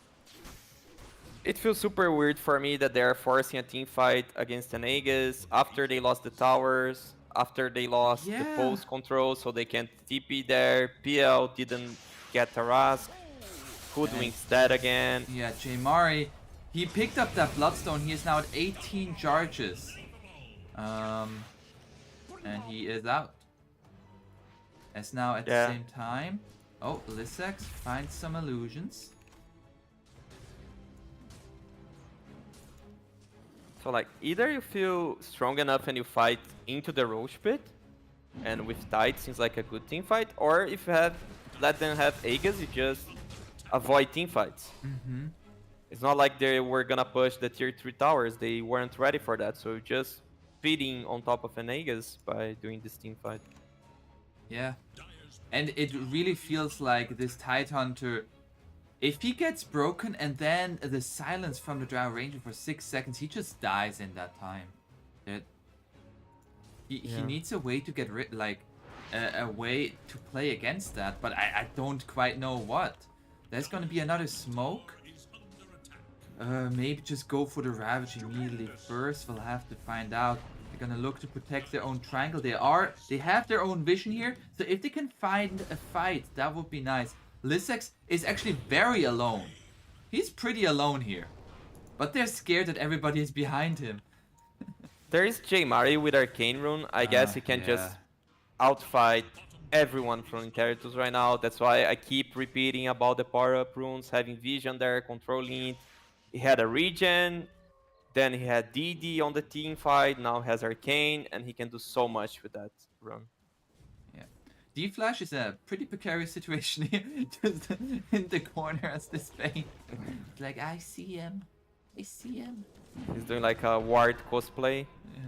It feels super weird for me that they're forcing a team fight against an Aegis after they lost the towers, after they lost the Yeah. post control, so they can't TP there. PL didn't get Tarask. Hoodwink's dead again. Yeah, J-Mari, he picked up that Bloodstone. He is now at 18 charges. And he is out. As now at Yeah. the same time. Oh, Lissax finds some illusions. So like either you feel strong enough and you fight into the Roche pit, and with Tide seems like a good team fight, or if you have let them have Aegis, you just avoid team fights. It's not like they were gonna push the tier 3 towers, they weren't ready for that, so just feeding on top of an Aegis by doing this team fight. Yeah. Dire's And it really feels like this Tidehunter, if he gets broken and then the silence from the Drow Ranger for 6 seconds, he just dies in that time. He needs a way to get rid, like, a way to play against that, but I don't quite know what. There's gonna be another smoke. Maybe just go for the Ravage immediately first. We'll have to find out. They're gonna look to protect their own triangle. They have their own vision here, so if they can find a fight, that would be nice. Lissex is actually very alone. He's pretty alone here, but they're scared that everybody is behind him. There is J Mari with Arcane Rune. I guess he can just outfight everyone from Interitus right now. That's why I keep repeating about the power-up runes, having vision there, controlling it. He had a regen, then he had DD on the team fight, now has Arcane, and he can do so much with that run. Yeah. D-Flash is a pretty precarious situation here, just in the corner as this pain. Like, I see him. I see him. He's doing like a Ward cosplay. Yeah.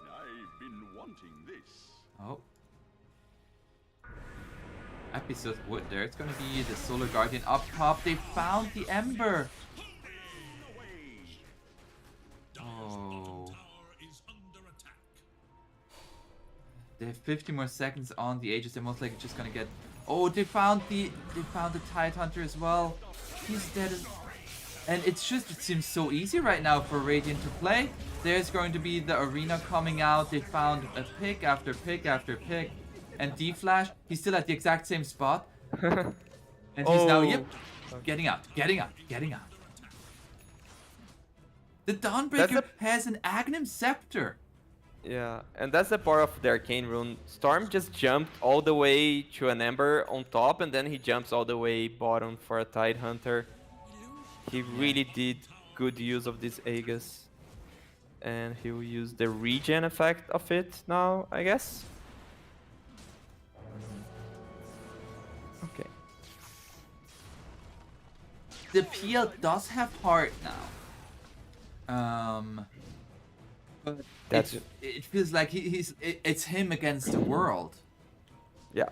I've been wanting this. Oh. Episode wood there. It's gonna be the Solar Guardian up top. They found the Ember. Oh. They have 50 more seconds on the Aegis. They're most likely just gonna get. Oh, they found the Tidehunter as well. He's dead as. And it seems so easy right now for Radiant to play. There's going to be the arena coming out. They found a pick after pick after pick. And D-Flash, he's still at the exact same spot. And he's now, yep, getting out. The Dawnbreaker has an Aghanim Scepter. Yeah, and that's the part of the Arcane Rune. Storm just jumped all the way to an Ember on top, and then he jumps all the way bottom for a Tidehunter. He really did good use of this Aegis. And he will use the regen effect of it now, I guess. Okay. The PL does have heart now. But it feels like it's him against the world. Yeah.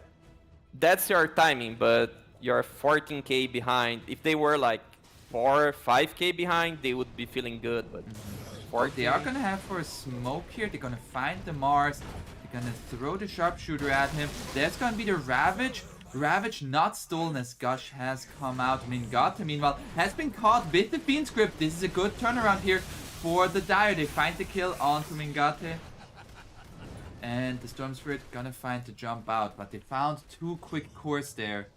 That's your timing, but you're 14k behind. If they were like 4 or 5k behind, they would be feeling good, but They are gonna have for a smoke here. They're gonna find the Mars. They're gonna throw the sharpshooter at him. There's gonna be the Ravage. Ravage not stolen as Gush has come out. Mingata, meanwhile, has been caught with the Fiend's Grip. This is a good turnaround here for the Dire. They find the kill onto Mingate. And the Storm Spirit gonna find the jump out, but they found 2 quick cores there.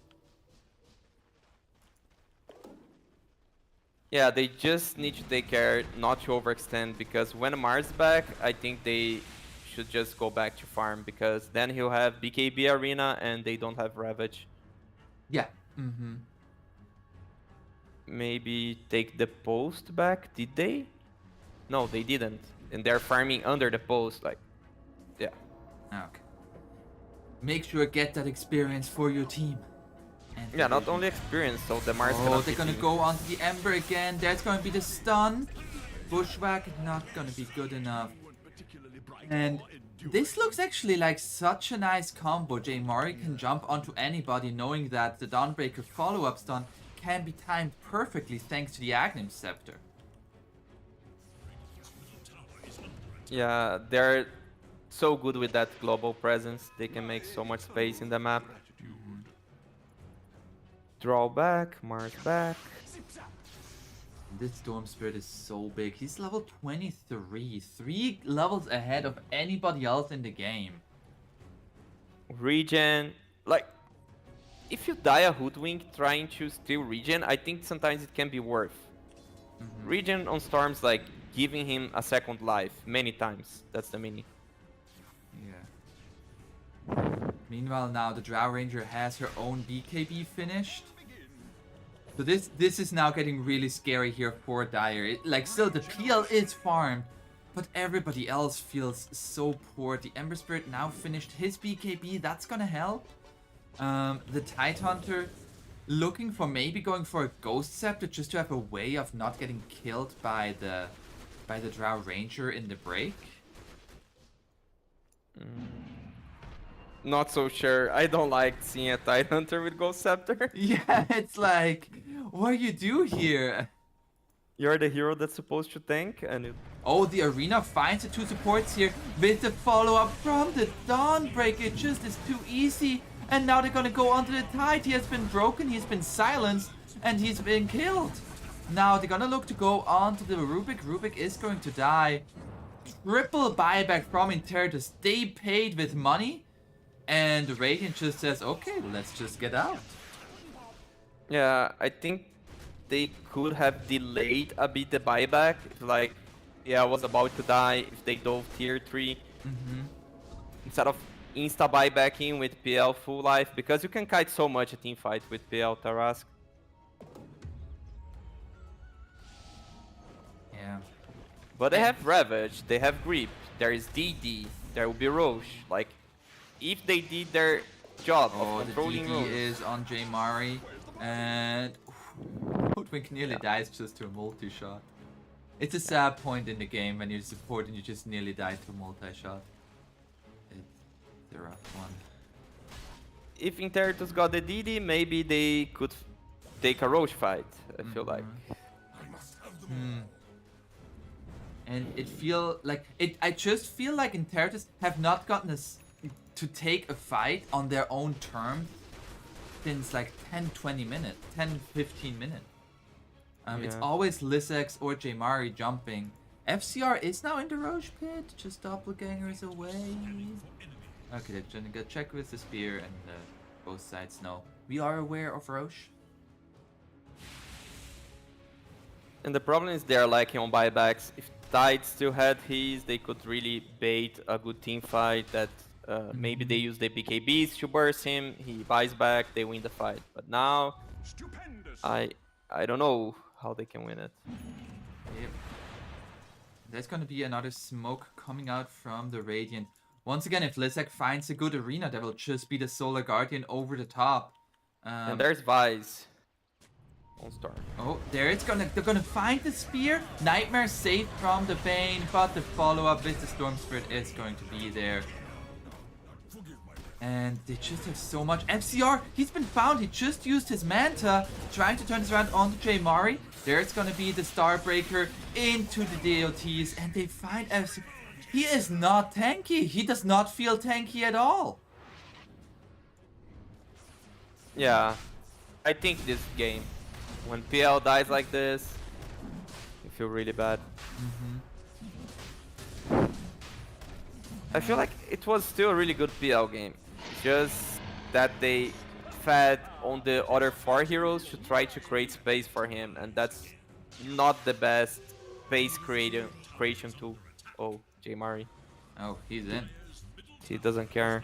yeah, they just need to take care not to overextend, because when Mars back, I think they should just go back to farm, because then he'll have BKB Arena and they don't have Ravage. Yeah. Maybe take the post back. Did they? No, they didn't. And they're farming under the post, like, yeah. Okay. Make sure get that experience for your team. And Yeah, not only experience, so the Mars oh, cannot they're be gonna used. go onto the Ember again. There's gonna be the stun. Bushwhack not gonna be good enough. And this looks actually like such a nice combo. J Mari can jump onto anybody, knowing that the Dawnbreaker follow-up stun can be timed perfectly thanks to the Aghanim Scepter. Yeah, they're so good with that global presence. They can make so much space in the map. Draw back, Mars back. This Storm Spirit is so big. He's level 23. 3 levels ahead of anybody else in the game. Regen, like, if you die a Hoodwink trying to steal Regen, I think sometimes it can be worth. Regen on Storm's like giving him a second life many times. That's the meaning. Yeah. Meanwhile, now the Drow Ranger has her own BKB finished. So this is now getting really scary here for Dire. Like, still, the PL is farmed, but everybody else feels so poor. The Ember Spirit now finished his BKB. That's gonna help. The Tidehunter looking for maybe going for a Ghost Scepter just to have a way of not getting killed by the Drow Ranger in the break. not so sure. I don't like seeing a Tidehunter with Ghost Scepter. Yeah, it's like, what do you do here? You're the hero that's supposed to tank, and you... Oh, the arena finds the two supports here with the follow-up from the Dawnbreaker. It just is too easy. And now they're gonna go onto the Tide. He has been broken, he's been silenced, and he's been killed. Now they're gonna look to go onto the Rubik. Rubik is going to die. Triple buyback from Intertus. They paid with money. And Radiant just says, okay, let's just get out. Yeah, I think they could have delayed a bit the buyback. If, like, yeah, I was about to die if they dove tier 3. Instead of insta buybacking with PL full life, because you can kite so much a team fight with PL Tarask. Yeah. But they have Ravage, they have Grip, there is DD, there will be Roche. Like, if they did their job Oh, of the controlling DD Roche. is on J Mari. And Hoodwink nearly dies just to a multi-shot. It's a sad point in the game when you support and you just nearly die to a multi-shot. It's a rough one. If Intertus got the DD, maybe they could take a Roche fight, I feel like. And I just feel like Intertus have not gotten us to take a fight on their own terms since like 10-20 minutes, 10-15 minutes. It's Yeah. always Lissex or Jmari jumping. FCR is now in the Roche pit, just doppelgangers away. Okay, they're gonna go check with the spear, and both sides know. We are aware of Roche. And the problem is they're lacking on buybacks. If Tide still had his, they could really bait a good team fight that maybe they use the BKBs to burst him, he buys back, they win the fight. But now, I don't know how they can win it. Yep. There's gonna be another smoke coming out from the Radiant. Once again, if Lizak finds a good arena, there will just be the Solar Guardian over the top. And there's Vice on start. Oh, they're gonna find the spear. Nightmare saved from the Bane, but the follow-up with the Storm Spirit is going to be there. And they just have so much. FCR, he's been found. He just used his Manta, trying to turn this around onto Jmari. There's gonna be the Starbreaker into the DOTs, and they find FCR. He is not tanky. He does not feel tanky at all. Yeah, I think this game, when PL dies like this, you feel really bad. I feel like it was still a really good PL game. Just that they fed on the other 4 heroes to try to create space for him, and that's not the best space creation tool. Oh, Jmari. Oh, he's in. He doesn't care.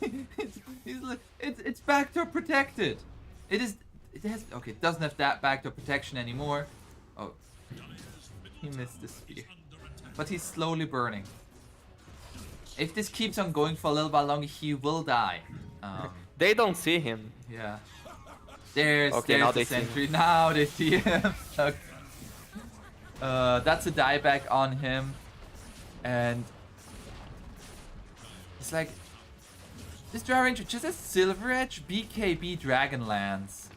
It's backdoor protected. It doesn't have that backdoor protection anymore. Oh, he missed the spear, but he's slowly burning. If this keeps on going for a little while longer, he will die. They don't see him. Yeah. There's now the they see him. sentry. Now they see him. Okay. That's a dieback on him, and it's like this Dry Ranger just has Silver Edge BKB Dragonlance.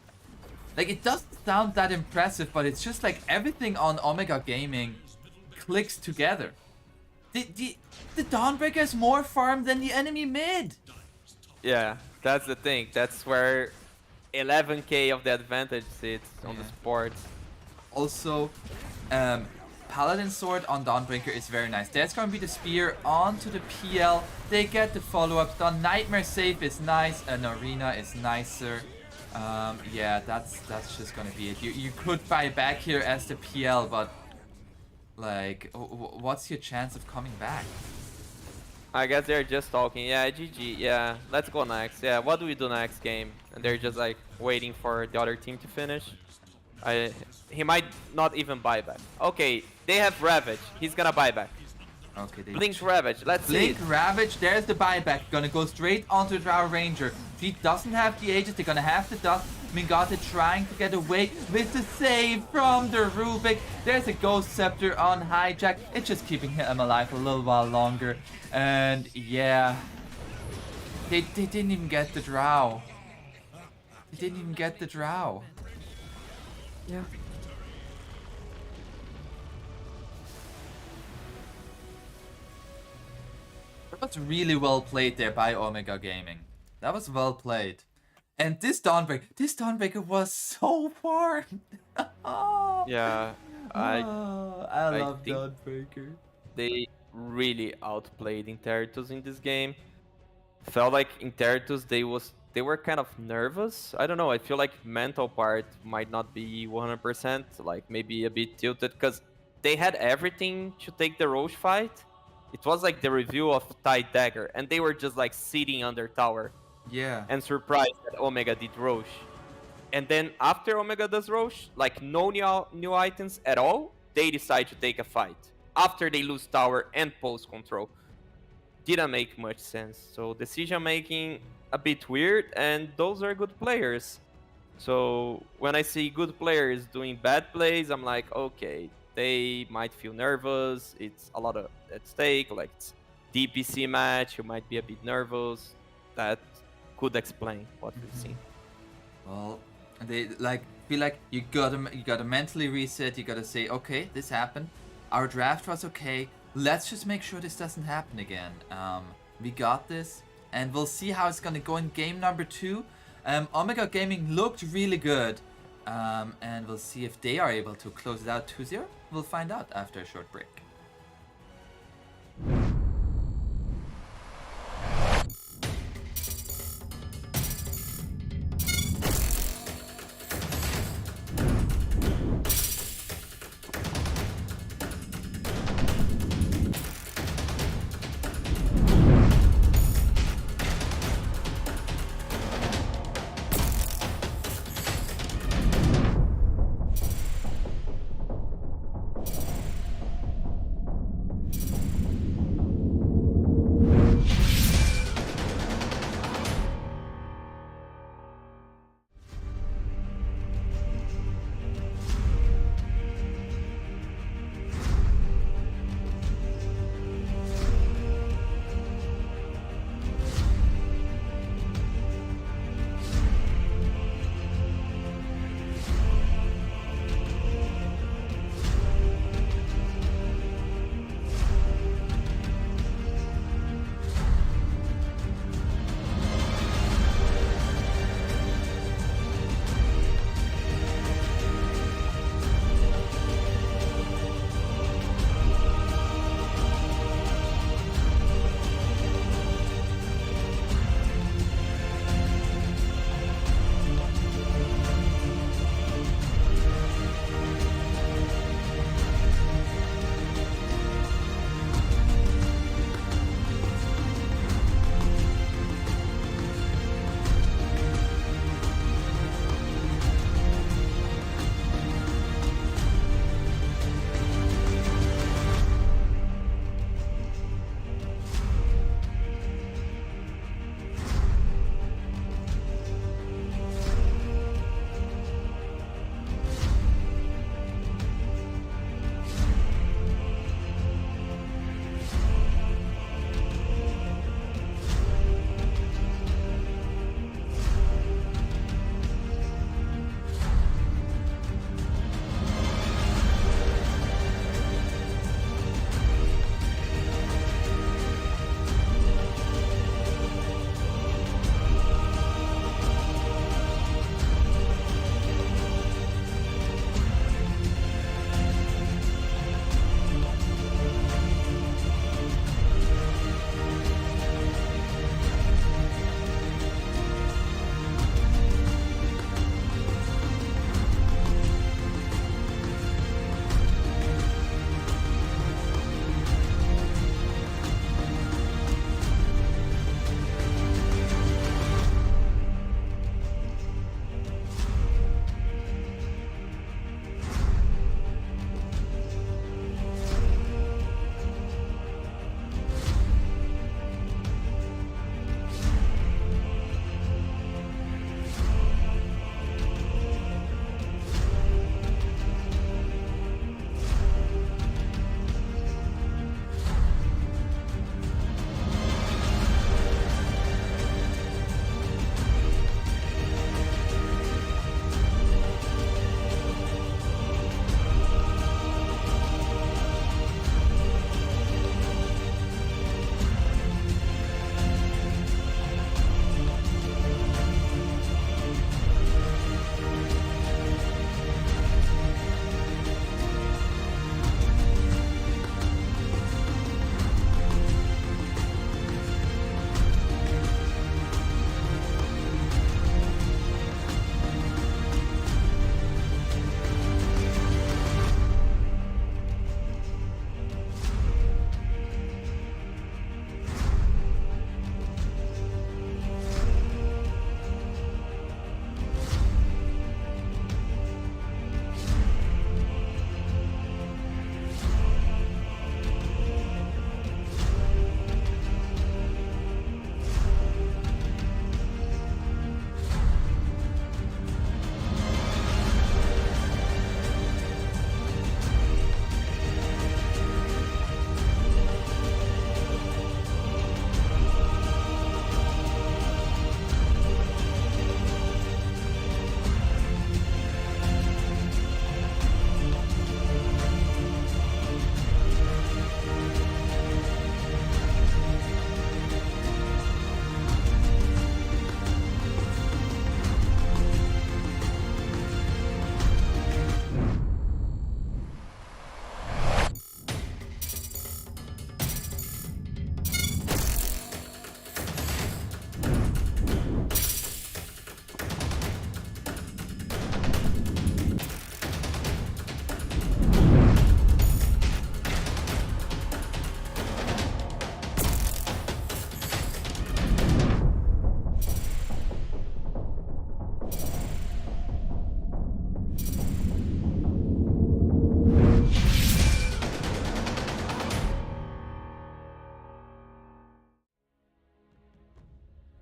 Like, it doesn't sound that impressive, but it's just like everything on Omega Gaming clicks together. The Dawnbreaker has more farm than the enemy mid. Yeah, that's the thing. That's where 11k of the advantage sits on the sports. Also, Paladin Sword on Dawnbreaker is very nice. There's going to be the spear onto the PL. They get the follow-up done. Nightmare save is nice. An arena is nicer. Yeah, that's just going to be it. You could buy back here as the PL, but like, what's your chance of coming back? I guess they're just talking. Yeah, GG. Yeah, let's go next. Yeah, what do we do next game? And they're just like waiting for the other team to finish. He might not even buy back. Okay, they have Ravage. He's gonna buy back. Okay, they Blink Ravage. Let's see. Blink Ravage. There's the buyback. Gonna go straight onto the Drow Ranger. He doesn't have the Aegis. They're gonna have the dust. Mingata trying to get away with the save from the Rubik. There's a Ghost Scepter on Hijack. It's just keeping him alive a little while longer. And yeah, They didn't even get the drow. They didn't even get the drow. Yeah. That was really well played there by Omega Gaming. That was well played. And this Dawnbreaker was so far. Yeah. I I love think Dawnbreaker. they really outplayed Interitus in this game. Felt like Interitus they were kind of nervous. I don't know. I feel like mental part might not be 100%, like maybe a bit tilted because they had everything to take the Roche fight. It was like the review of Tide Dagger, and they were just like sitting under tower Yeah. and surprised that Omega did Roche. And then after Omega does Roche, like no new items at all, they decide to take a fight. After they lose tower and post control. Didn't make much sense. So decision making a bit weird, and those are good players. So when I see good players doing bad plays, I'm like, okay, they might feel nervous. It's a lot at stake. Like it's DPC match, you might be a bit nervous. That could explain what we've seen. Well, they like feel like you gotta mentally reset. You gotta say, okay, this happened. Our draft was okay. Let's just make sure this doesn't happen again. We got this, and we'll see how it's gonna go in game number 2. Omega Gaming looked really good, and we'll see if they are able to close it out 2-0. We'll find out after a short break.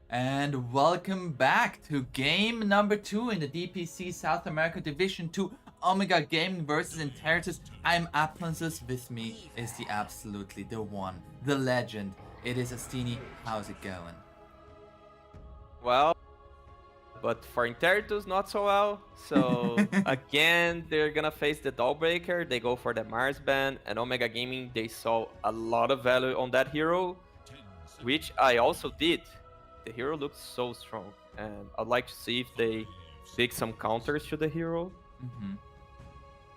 And welcome back to game number 2 in the DPC South America Division 2 Omega Gaming versus Interitus. I'm Epulze. With me is the absolutely the one, the legend. It is Astini. How's it going? Well, but for Interitus, not so well. So again, they're gonna face the Dollbreaker. They go for the Mars ban, and Omega Gaming, they saw a lot of value on that hero, which I also did. The hero looks so strong, and I'd like to see if they pick some counters to the hero.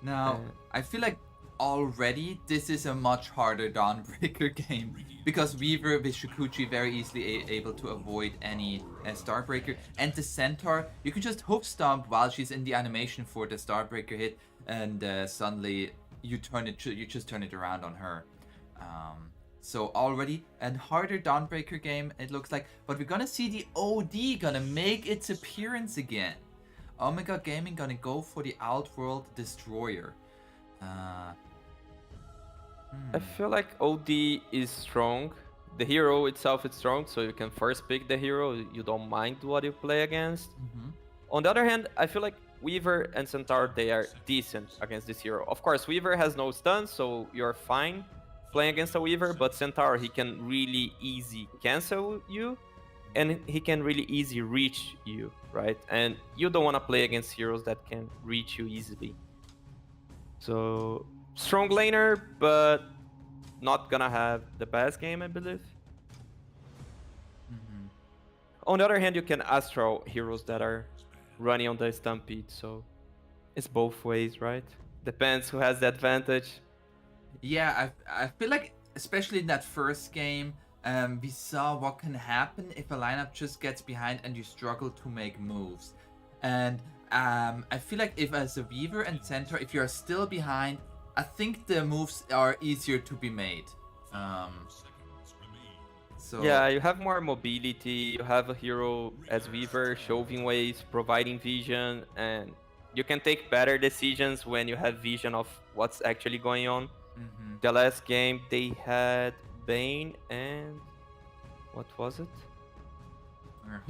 Now, I feel like already this is a much harder Dawnbreaker game because Weaver with Shikuchi very easily able to avoid any Starbreaker, and the Centaur you can just hook stomp while she's in the animation for the Starbreaker hit, and suddenly you just turn it around on her. So already a harder Dawnbreaker game it looks like, but we're gonna see the OD gonna make its appearance again. Omega Gaming gonna go for the Outworld Destroyer. I feel like OD is strong. The hero itself is strong, so you can first pick the hero. You don't mind what you play against. On the other hand, I feel like Weaver and Centaur, they are decent against this hero. Of course, Weaver has no stun, so you're fine playing against a Weaver, but Centaur, he can really easy cancel you, and he can really easy reach you, right? And you don't want to play against heroes that can reach you easily. So, strong laner, but not gonna have the best game, I believe. On the other hand, you can astral heroes that are running on the Stampede, so it's both ways, right? Depends who has the advantage. Yeah, I feel like, especially in that first game, we saw what can happen if a lineup just gets behind and you struggle to make moves. And I feel like if as a Weaver and Centaur, if you're still behind, I think the moves are easier to be made. So yeah, you have more mobility, you have a hero as Weaver, shoving waves, providing vision, and you can take better decisions when you have vision of what's actually going on. The last game they had Bane and what was it?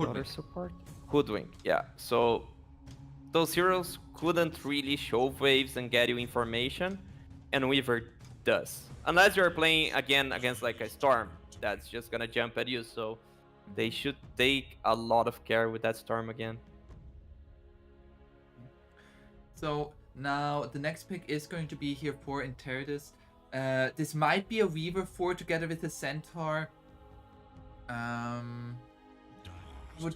Other support? Hoodwink, yeah. So those heroes couldn't really shove waves and get you information, and Weaver does. Unless you're playing again against like a Storm that's just gonna jump at you, so they should take a lot of care with that Storm again. So now the next pick is going to be here for Interitus. This might be a Weaver 4 together with a Centaur. Would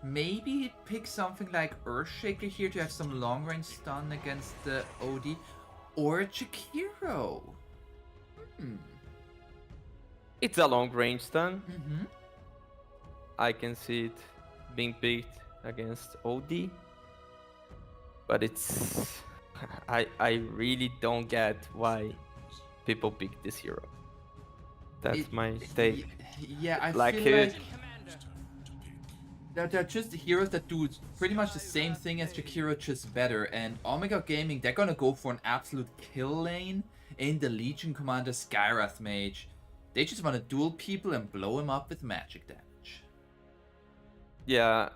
maybe pick something like Earthshaker here to have some long range stun against the OD, or Jakiro. It's a long range stun. I can see it being picked against OD, but it's I really don't get why people pick this hero. That's my take. Yeah, I Like feel it. like they're just heroes that do pretty much the same thing as Jakiro, just better. And Omega Gaming, they're gonna go for an absolute kill lane in the Legion Commander Skyrath Mage. They just want to duel people and blow him up with magic damage. Yeah,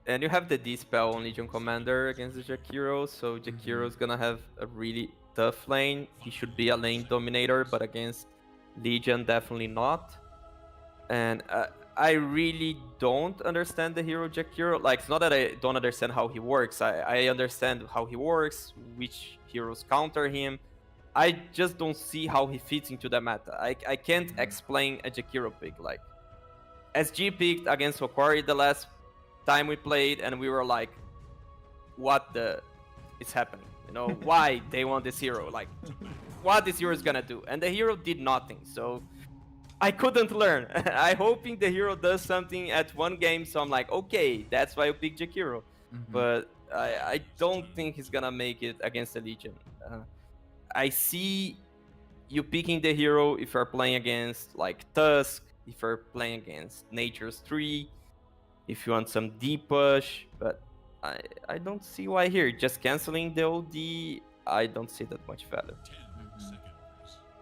and you have the D-spell on Legion Commander against the Jakiro, so Jakiro's gonna have a really tough lane. He should be a lane dominator, but against Legion, definitely not. And I really don't understand the hero Jakiro. Like, it's not that I don't understand how he works. I understand how he works, which heroes counter him. I just don't see how he fits into the meta. I can't explain a Jakiro pick. Like, SG picked against Hokori the last time we played, and we were like, what the is happening? You know, why they want this hero? Like, what this hero is gonna do? And the hero did nothing, so I couldn't learn. I'm hoping the hero does something at one game, so I'm like, okay, that's why I picked Jakiro. But I don't think he's gonna make it against the Legion. I see you picking the hero if you're playing against like Tusk, if you're playing against Nature's Tree, if you want some deep push, but I don't see why here. Just canceling the OD, I don't see that much value.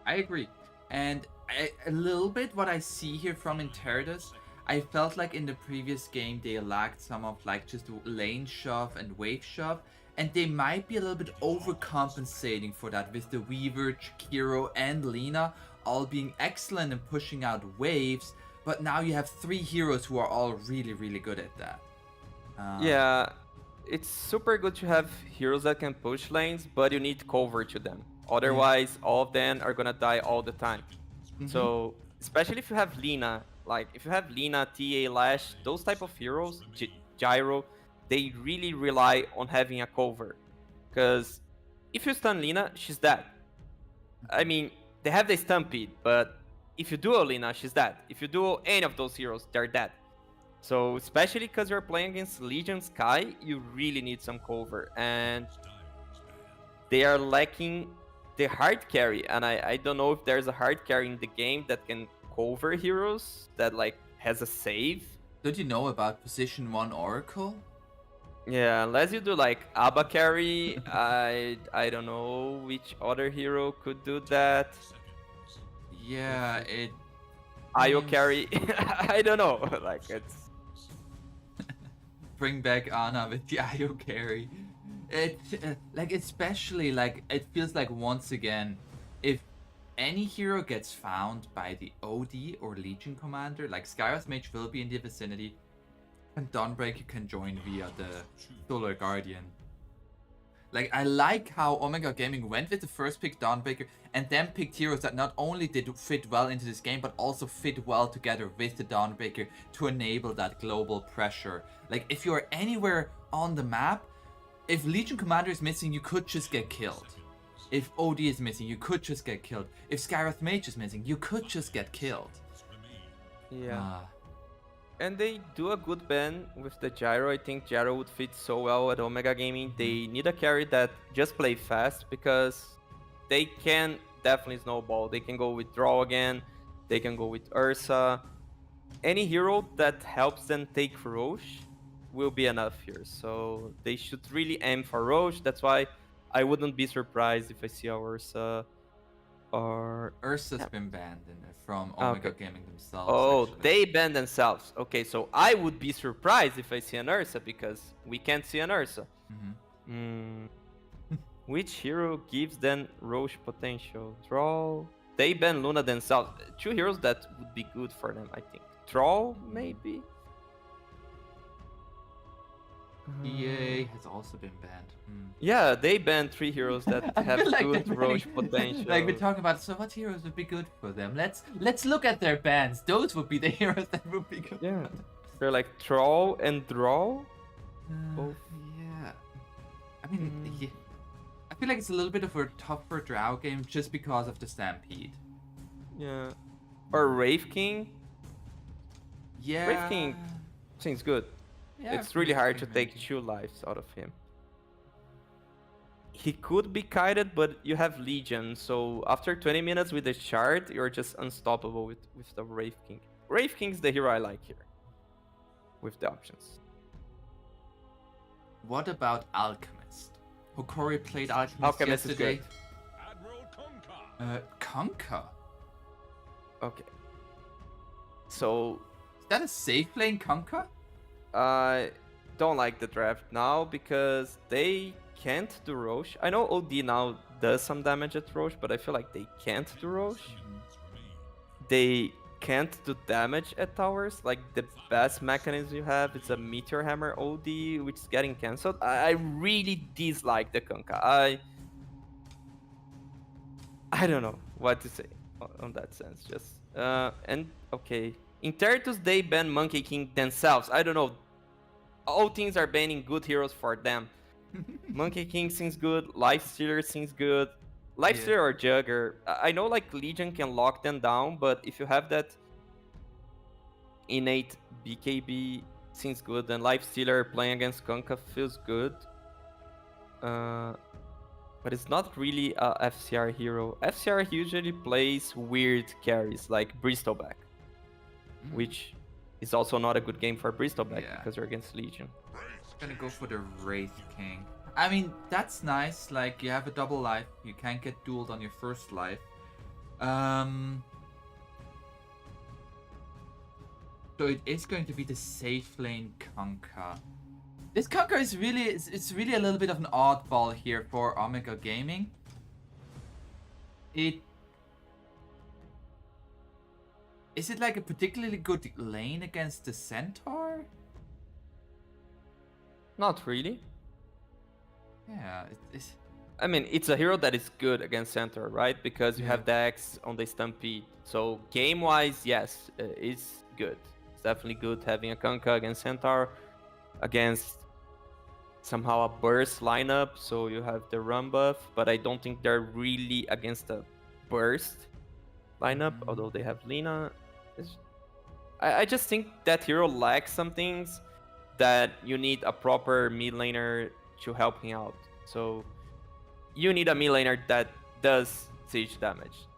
I agree. And a little bit what I see here from Interitus, I felt like in the previous game they lacked some of like just lane shove and wave shove, and they might be a little bit overcompensating for that with the Weaver, Chikiro, and Lina all being excellent in pushing out waves, but now you have 3 heroes who are all really, really good at that. Yeah, it's super good to have heroes that can push lanes, but you need cover to them. Otherwise, all of them are gonna die all the time. So, especially if you have Lina, like if you have Lina, TA, Lash, those type of heroes, Gyro, they really rely on having a cover. Because if you stun Lina, she's dead. I mean, they have the Stampede, but if you duo Lina, she's dead. If you duo any of those heroes, they're dead. So, especially because you're playing against Legion Sky, you really need some cover. And they are lacking the hard carry. And I don't know if there's a hard carry in the game that can cover heroes, that like has a save. Don't you know about Position 1 Oracle? Yeah, unless you do like Abba carry, I don't know which other hero could do that. Yeah, it... IO carry, I don't know. Like it's... Bring back Ana with the IO carry. It like especially like it feels like once again, if any hero gets found by the OD or Legion commander, like Skyros Mage will be in the vicinity, and Dawnbreaker can join via the Solar Guardian. Like I like how Omega Gaming went with the first pick Dawnbreaker and then picked heroes that not only did fit well into this game but also fit well together with the Dawnbreaker to enable that global pressure. Like if you're anywhere on the map, if Legion Commander is missing, you could just get killed. If OD is missing, you could just get killed. If Skyroth Mage is missing, you could just get killed. Yeah. And they do a good ban with the Gyro. I think Gyro would fit so well at Omega Gaming. They need a carry that just play fast because they can definitely snowball. They can go with Draw again. They can go with Ursa. Any hero that helps them take Roche will be enough here. So they should really aim for Roche. That's why I wouldn't be surprised if I see a Ursa or... Ursa's been banned from Omega Gaming themselves. Oh, actually. they banned themselves. Okay, so I would be surprised if I see an Ursa because we can't see an Ursa. Which hero gives them Roche potential? Troll. They ban Luna themselves. 2 heroes that would be good for them, I think. Troll, maybe? EA has also been banned. Yeah, they banned 3 heroes that have like good they're Roche really- potential. Like we're talking about, so what heroes would be good for them? Let's look at their bans. Those would be the heroes that would be good. Yeah. They're like Troll and Draw. Both. Yeah. I mean, yeah. I feel like it's a little bit of a tougher Drow game just because of the Stampede. Yeah. Or Wraith King. Yeah. Wraith King seems good. Yeah, It's really hard to maybe. take 2 lives out of him. He could be kited, but you have Legion, so after 20 minutes with the shard, you're just unstoppable with the Wraith King. Wraith King's the hero I like here, with the options. What about Alchemist? Hokori played Alchemist, Alchemist is yesterday. good. Admiral Kunkka. Kunkka? Okay. So, Is that a safe playing Kunkka? I don't like the draft now because they can't do Roche. I know OD now does some damage at Roche, but I feel like they can't do Roche. They can't do damage at towers. Like the best mechanism you have is a Meteor Hammer OD, which is getting cancelled. I really dislike the Kunkka. I don't know what to say on that sense. Just and okay. In Tertus, they ban Monkey King themselves. I don't know. All teams are banning good heroes for them. Monkey King seems good. Lifestealer seems good. Lifestealer or Jugger. I know like Legion can lock them down, but if you have that innate BKB, seems good. And Lifestealer playing against Kunkka feels good. But it's not really a FCR hero. FCR usually plays weird carries like Bristleback, which is also not a good game for Bristleback because you're against Legion. Gonna go for the Wraith King. I mean, that's nice. Like, you have a double life. You can't get dueled on your first life. So it is going to be the safe lane Kunkka. This Kunkka is really, it's really a little bit of an oddball here for Omega Gaming. Is it like a particularly good lane against the Centaur? Not really. Yeah, it's... I mean, it's a hero that is good against Centaur, right? Because you Yeah. have Dex on the Stampede. So game-wise, yes, it's good. It's definitely good having a Kunkka against Centaur, against somehow a burst lineup. So you have the run buff, but I don't think they're really against a burst lineup, although they have Lina. I just think that hero lacks some things that you need a proper mid laner to help him out. So you need a mid laner that does siege damage.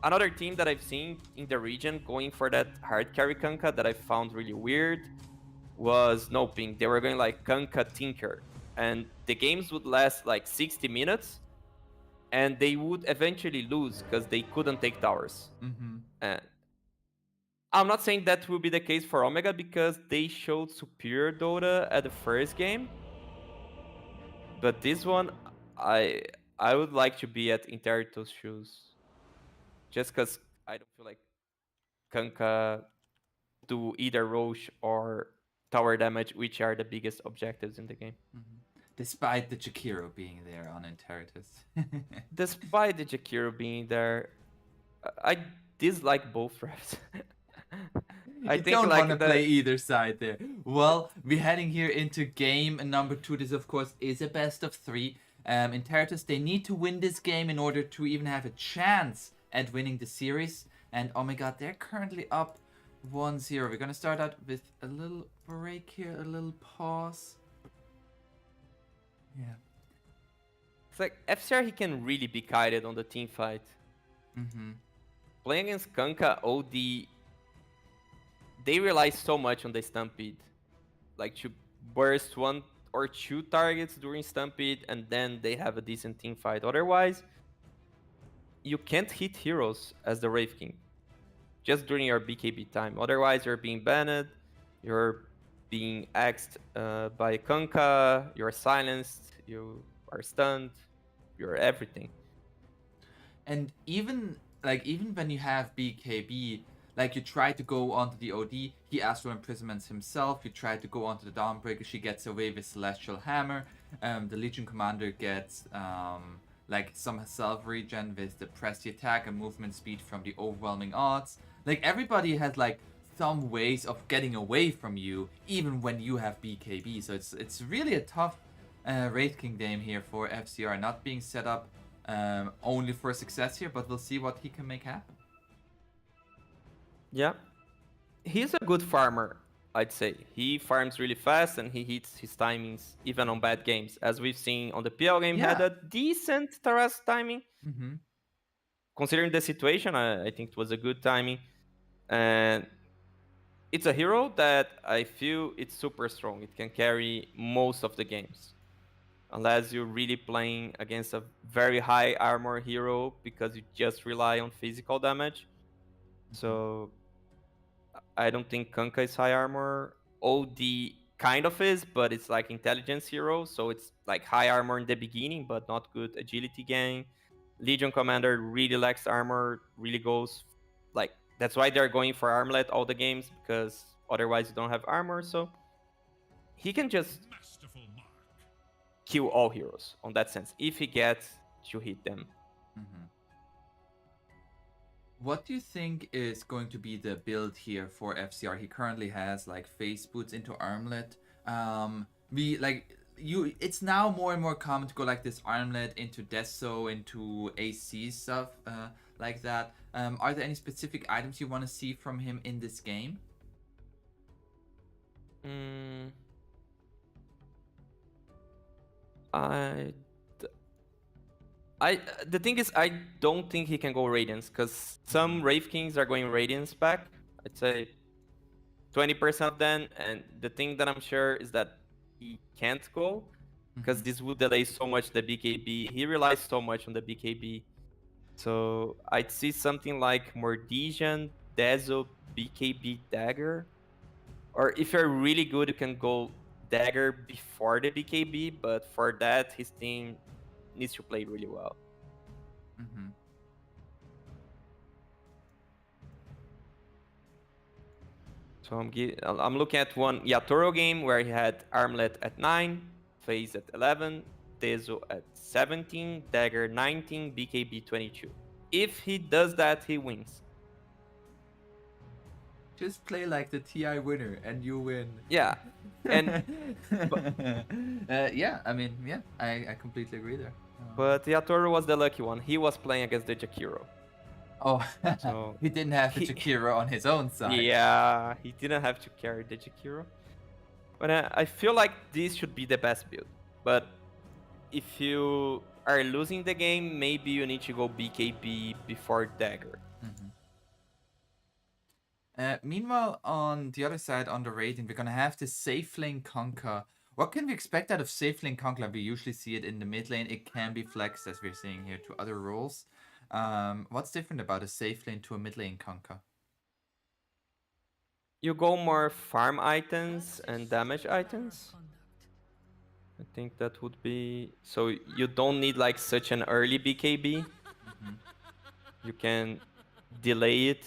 Another team that I've seen in the region going for that hard carry Kunkka that I found really weird was NoPing. They were going like Kunkka Tinker, and the games would last like 60 minutes, and they would eventually lose because they couldn't take towers. And I'm not saying that will be the case for Omega because they showed superior Dota at the first game, but this one, I would like to be at Interito's shoes, just because I don't feel like Kunkka do either Roche or tower damage, which are the biggest objectives in the game. Despite the Jakiro being there on Interitus. Despite the Jakiro being there, I dislike both refs. I don't want to play either side there. Well, we're heading here into game number 2. This, of course, is a best of 3. Interitus, they need to win this game in order to even have a chance at winning the series. And oh my god, they're currently up 1-0. We're going to start out with a little break here, a little pause. Yeah. It's like FCR, he can really be kited on the team fight. Playing against Kunkka, OD, they rely so much on the Stampede. Like to burst 1 or 2 targets during Stampede, and then they have a decent team fight. Otherwise, you can't hit heroes as the Wraith King just during your BKB time. Otherwise, you're being banned, you're being axed by Kunkka, you're silenced, you are stunned, you're everything. And even when you have BKB, like you try to go onto the OD, he astral imprisonments himself. You try to go onto the Dawnbreaker, she gets away with Celestial Hammer. The Legion Commander gets like some self regen with the press the attack and movement speed from the overwhelming odds. Like everybody has like some ways of getting away from you, even when you have BKB. So it's really a tough Wraith King game here for FCR, not being set up only for success here, but we'll see what he can make happen. Yeah. He's a good farmer, I'd say. He farms really fast and he hits his timings even on bad games. As we've seen on the PL game, had a decent Taras timing. Considering the situation, I think it was a good timing. And it's a hero that I feel it's super strong. It can carry most of the games. Unless you're really playing against a very high armor hero because you just rely on physical damage. So I don't think Kunkka is high armor. OD kind of is, but it's like intelligence hero, so it's like high armor in the beginning, but not good agility gain. Legion Commander really lacks armor, really goes like that's why they're going for armlet all the games, because otherwise you don't have armor. So he can just kill all heroes on that sense if he gets to hit them. What do you think is going to be the build here for FCR? He currently has like face boots into armlet. It's now more and more common to go like this armlet into Deso, into AC stuff like that. Are there any specific items you want to see from him in this game? The thing is, I don't think he can go Radiance, because some Wraith Kings are going Radiance back. I'd say 20% of them, and the thing that I'm sure is that he can't go, because this would delay so much the BKB. He relies so much on the BKB. So I'd see something like Mordesian, Dezo BKB dagger. Or if you're really good, you can go dagger before the BKB, but for that, his team needs to play really well. Mm-hmm. So I'm looking at one Yatoro game where he had Armlet at 9, Phase at 11, Dezo at 17, Dagger 19, BKB 22. If he does that, he wins. Just play like the TI winner and you win. Yeah, and yeah, I mean, yeah, I completely agree there. but Yatoro was the lucky one. He was playing against the Jakiro. Oh, So he didn't have the Jakiro on his own side. Yeah, he didn't have to carry the Jakiro. But I feel like this should be the best build. But if you are losing the game, maybe you need to go BKB before Dagger. Meanwhile, on the other side, on the rating, we're gonna have the safe lane Conquer. What can we expect out of safe lane Conquer? We usually see it in the mid lane. It can be flexed, as we're seeing here, to other roles. What's different about a safe lane to a mid lane Conquer? You go more farm items and damage items. I think that would be... So you don't need like such an early BKB. You can delay it.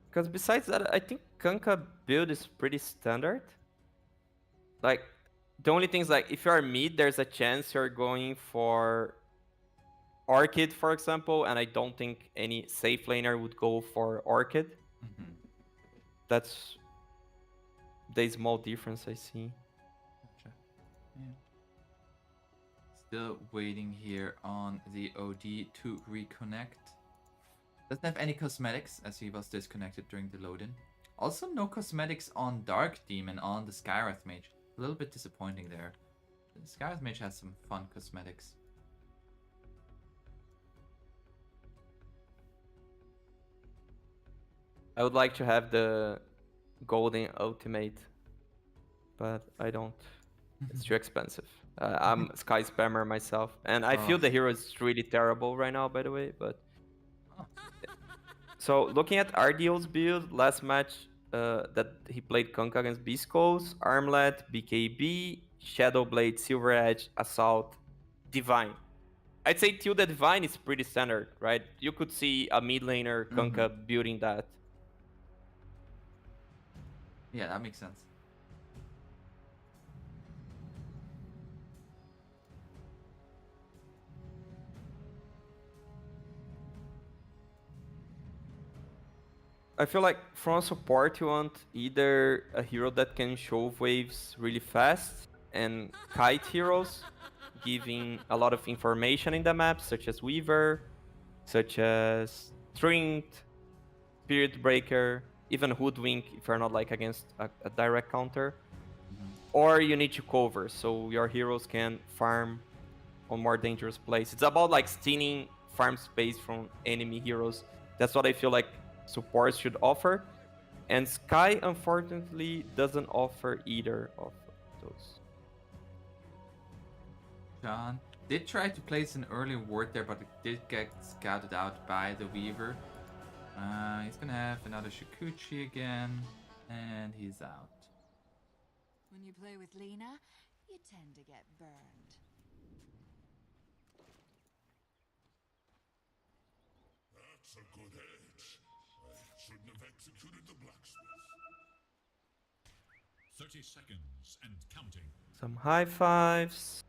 Because besides that, I think Kanka build is pretty standard. Like, the only thing is like, if you are mid, there's a chance you're going for Orchid, for example, and I don't think any safe laner would go for Orchid. That's the small difference I see. Gotcha. Yeah. Still waiting here on the OD to reconnect. Doesn't have any cosmetics as he was disconnected during the load-in. Also no cosmetics on Dark Demon on the Skywrath Mage. A little bit disappointing there. The Skywrath Mage has some fun cosmetics. I would like to have the golden ultimate, but I don't. It's too expensive. I'm Sky Spammer myself, and I feel the hero is really terrible right now, by the way, but... So, looking at RDO's build, last match that he played Konka against Biscos, Armlet, BKB, Shadowblade, Silver Edge, Assault, Divine. I'd say Tilda Divine is pretty standard, right? You could see a mid laner Konka building that. Yeah, that makes sense. I feel like from support you want either a hero that can shove waves really fast and kite heroes, giving a lot of information in the map, such as Weaver, such as Trinket, Spirit Breaker, even Hoodwink if you're not like against a direct counter. Or you need to cover, so your heroes can farm on more dangerous places. It's about like stealing farm space from enemy heroes. That's what I feel like supports should offer, and Sky unfortunately doesn't offer either of those. John did try to place an early ward there, but it did get scouted out by the Weaver. He's gonna have another Shikuchi again, and he's out. When you play with Lena, you tend to get burned. That's a good edge. I shouldn't have executed the blacksmith. 30 seconds and counting. Some high fives.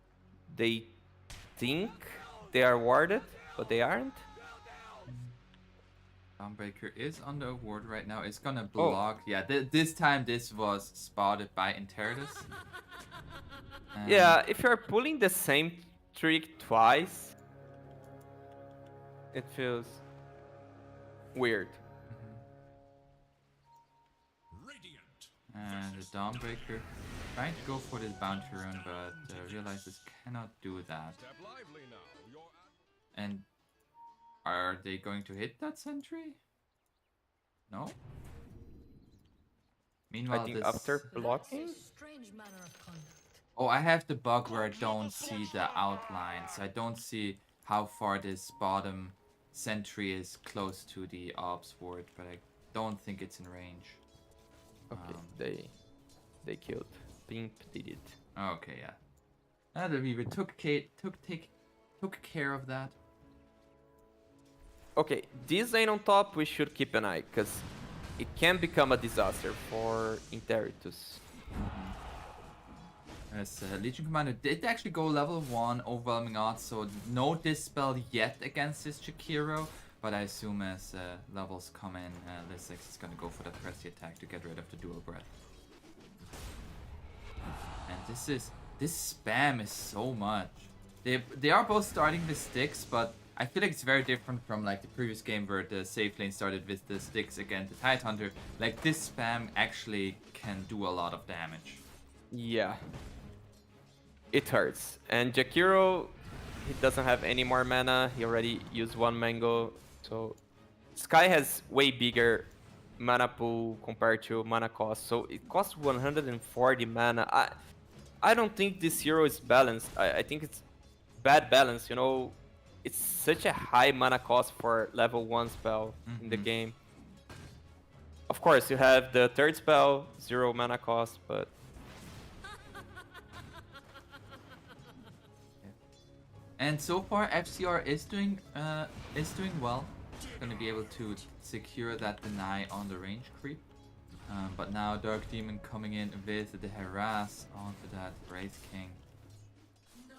They think they are warded, but they aren't. Dawnbreaker is on the ward right now. It's gonna block. Yeah, this time this was spotted by Intertus. Yeah, if you're pulling the same trick twice, it feels weird. Radiant. And the Dawnbreaker trying to go for this bounty rune, but realizes cannot do that. Step lively now. And are they going to hit that sentry? No? Meanwhile, I think this... after blocking. Strange manner of conduct. Oh, I have the bug where I don't see the outline, so I don't see how far this bottom sentry is close to the Ops ward, but I don't think it's in range. Okay, they killed. Pimp did it. Okay, yeah. The Weaver took care of that. Okay, this lane on top we should keep an eye, because it can become a disaster for Interitus. As Legion Commander did actually go level 1, overwhelming odds, so no Dispel yet against this Jakiro, but I assume as levels come in, Lissex is gonna go for the pressy attack to get rid of the dual breath. And this spam is so much. They are both starting with sticks, but I feel like it's very different from like the previous game where the safe lane started with the sticks against the Tidehunter. Like this spam actually can do a lot of damage. Yeah. It hurts. And Jakiro, he doesn't have any more mana. He already used one mango. So Sky has way bigger mana pool compared to mana cost. So it costs 140 mana. I don't think this hero is balanced. I think it's bad balance, you know. It's such a high mana cost for level 1 spell in the game. Of course, you have the third spell, 0 mana cost, but and so far, FCR is doing well. Gonna be able to secure that deny on the range creep. But now Dark Demon coming in with the harass onto that Wraith King.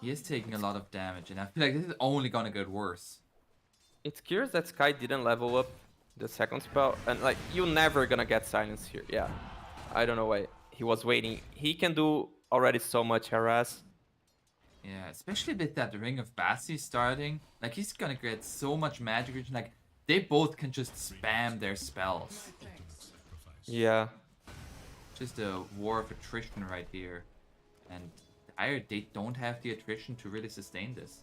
He is taking a lot of damage, and I feel like this is only gonna get worse. it's curious that Sky didn't level up the second spell, and like you're never gonna get silence here. Yeah, I don't know why he was waiting. He can do already so much harass. Yeah, especially with that Ring of Bassi starting. Like, he's gonna get so much magic regen. Like, they both can just spam their spells. Yeah. Just a war of attrition right here. And Dire, they don't have the attrition to really sustain this.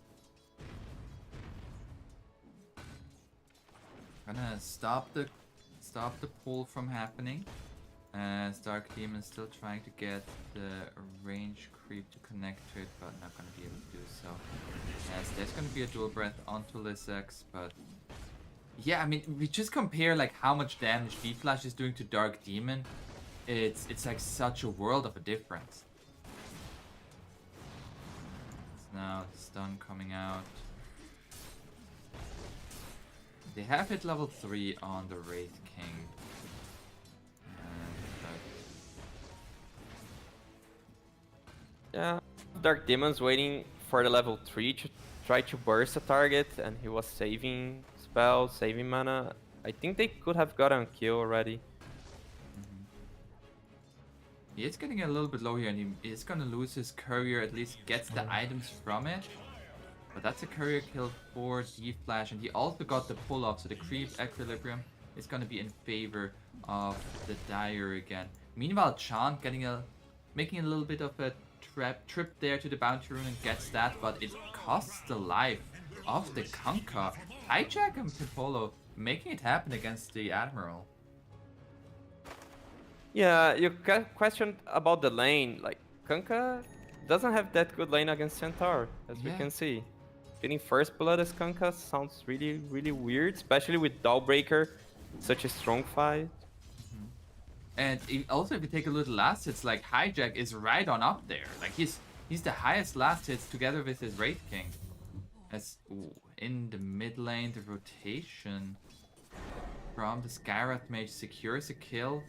Gonna stop the pull from happening. As Dark Demon still trying to get the range creep to connect to it, but not gonna be able to do so. As there's gonna be a dual breath onto Lissex, but yeah, I mean, we just compare like how much damage V-Flash is doing to Dark Demon. It's like such a world of a difference. It's now stun coming out. They have hit level 3 on the Wraith King. Yeah, Dark Demon's waiting for the level 3 to try to burst a target, and he was saving spells, saving mana. I think they could have gotten a kill already. He is getting a little bit low here, and he is gonna lose his courier, at least gets the items from it. But that's a courier kill for D-Flash, and he also got the pull-off, so the creep equilibrium is gonna be in favor of the Dire again. Meanwhile, Chan making a little bit of a trip there to the bounty rune and gets that, but it costs the life of the Kunkka. Hijack and Pipolo making it happen against the Admiral. Yeah, you questioned about the lane. Like, Kunkka doesn't have that good lane against Centaur, as we can see. Getting first blood as Kunkka sounds really, really weird, especially with Dawnbreaker, such a strong fight. And also, if you take a little last hits, like Hijack is right on up there. Like he's the highest last hits together with his Wraith King. As in the mid lane, the rotation from the Skyrath Mage secures a kill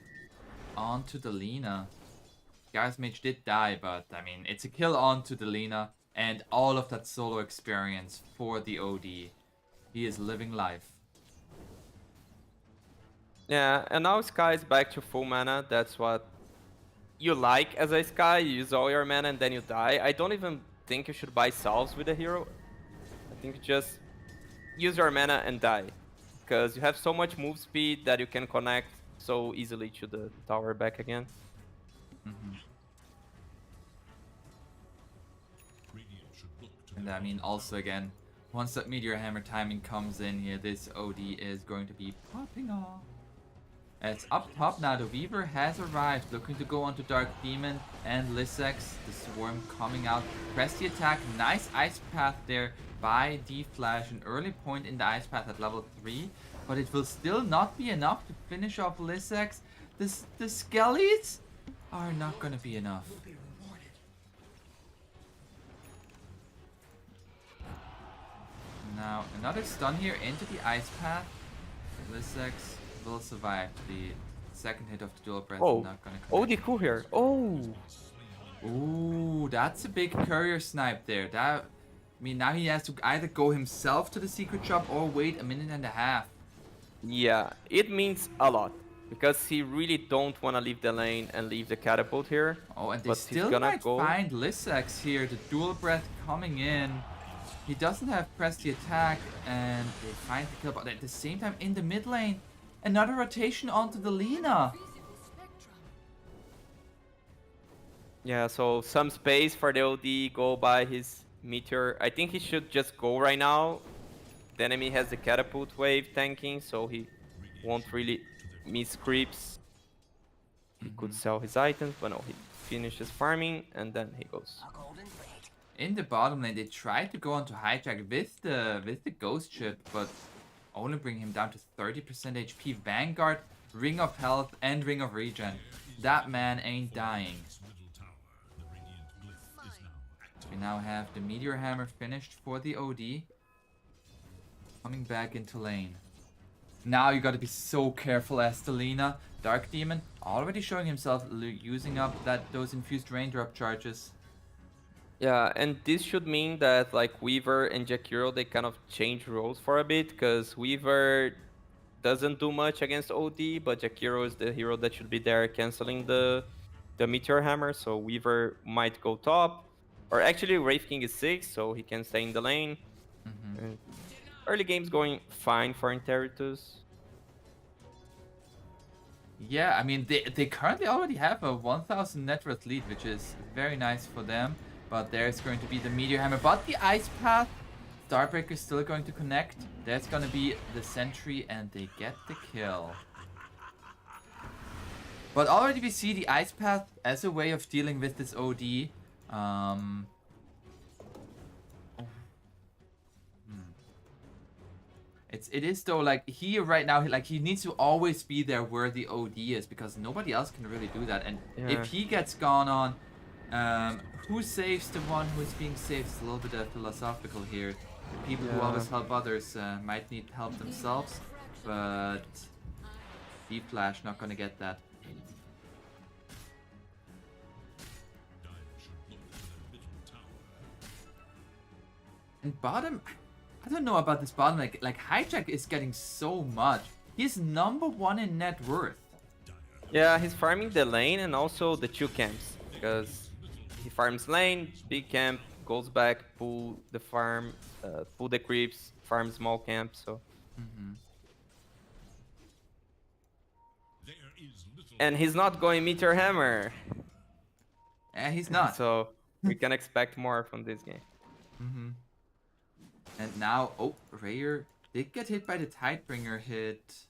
onto the Lina. Skyrath Mage did die, but I mean it's a kill onto the Lina, and all of that solo experience for the OD. He is living life. Yeah, and now Sky is back to full mana. That's what you like as a Sky. You use all your mana and then you die. I don't even think you should buy salves with a hero. I think just use your mana and die. Because you have so much move speed that you can connect so easily to the tower back again. And I mean, also again, once that Meteor Hammer timing comes in here, this OD is going to be popping off. It's up top now. The Weaver has arrived, looking to go onto Dark Demon and Lissex. The Swarm coming out. Press the attack. Nice ice path there buy D-Flash an early point in the Ice Path at level 3, but it will still not be enough to finish off Lissex. The Skellies are not gonna be enough. Now, another stun here into the Ice Path. Lissex will survive the second hit of the dual breath. Oh, Not gonna oh, connect. the cool here. Oh, Ooh, that's a big courier snipe there. That, I mean, now he has to either go himself to the secret shop or wait a minute and a half. yeah, it means a lot because he really don't want to leave the lane and leave the catapult here. Oh, and they But he's still gonna might go- find Lissex here. The dual breath coming in. He doesn't have press the attack, and they find the kill. But at the same time, in the mid lane, another rotation onto the Lina. Yeah, so some space for the OD, go by his meteor. I think he should just go right now. The enemy has the catapult wave tanking, so he won't really miss creeps. He could sell his items, but no, he finishes farming and then he goes. In the bottom lane, they tried to go onto hijack with the ghost ship, but only bring him down to 30% HP. Vanguard, Ring of Health, and Ring of Regen. That man ain't dying. Middle tower, the radiant glyph is now active. We now have the Meteor Hammer finished for the OD. Coming back into lane. Now you gotta be so careful, Estelina. Dark Demon already showing himself using up those infused raindrop charges. Yeah, and this should mean that like Weaver and Jakiro, they kind of change roles for a bit, because Weaver doesn't do much against OD, but Jakiro is the hero that should be there canceling the Meteor Hammer, so Weaver might go top. Or actually, Wraith King is 6, so he can stay in the lane. And early game's going fine for Interitus. Yeah, I mean, they currently already have a 1000 net worth lead, which is very nice for them. But there's going to be the Meteor Hammer. But the Ice Path, Starbreaker is still going to connect. There's going to be the Sentry, and they get the kill. But already we see the Ice Path as a way of dealing with this OD. It is though, like, he right now, like, he needs to always be there where the OD is, because nobody else can really do that. And Yeah. if he gets gone on, who saves the one who is being saved? It's a little bit philosophical here. People who Yeah. always help others might need help themselves, but Deep Flash not gonna get that. Dire should look to their middle tower. And bottom, I don't know about this bottom. Like Hijack is getting so much. He's #1 in net worth. Yeah, he's farming the lane and also the 2 camps, because he farms lane, big camp, goes back, pull the farm, pull the creeps, farm small camp, so... There is little And he's not going Meteor Hammer, Yeah, he's not. so we can expect more from this game. And now, oh, Rayer did get hit by the Tidebringer hit.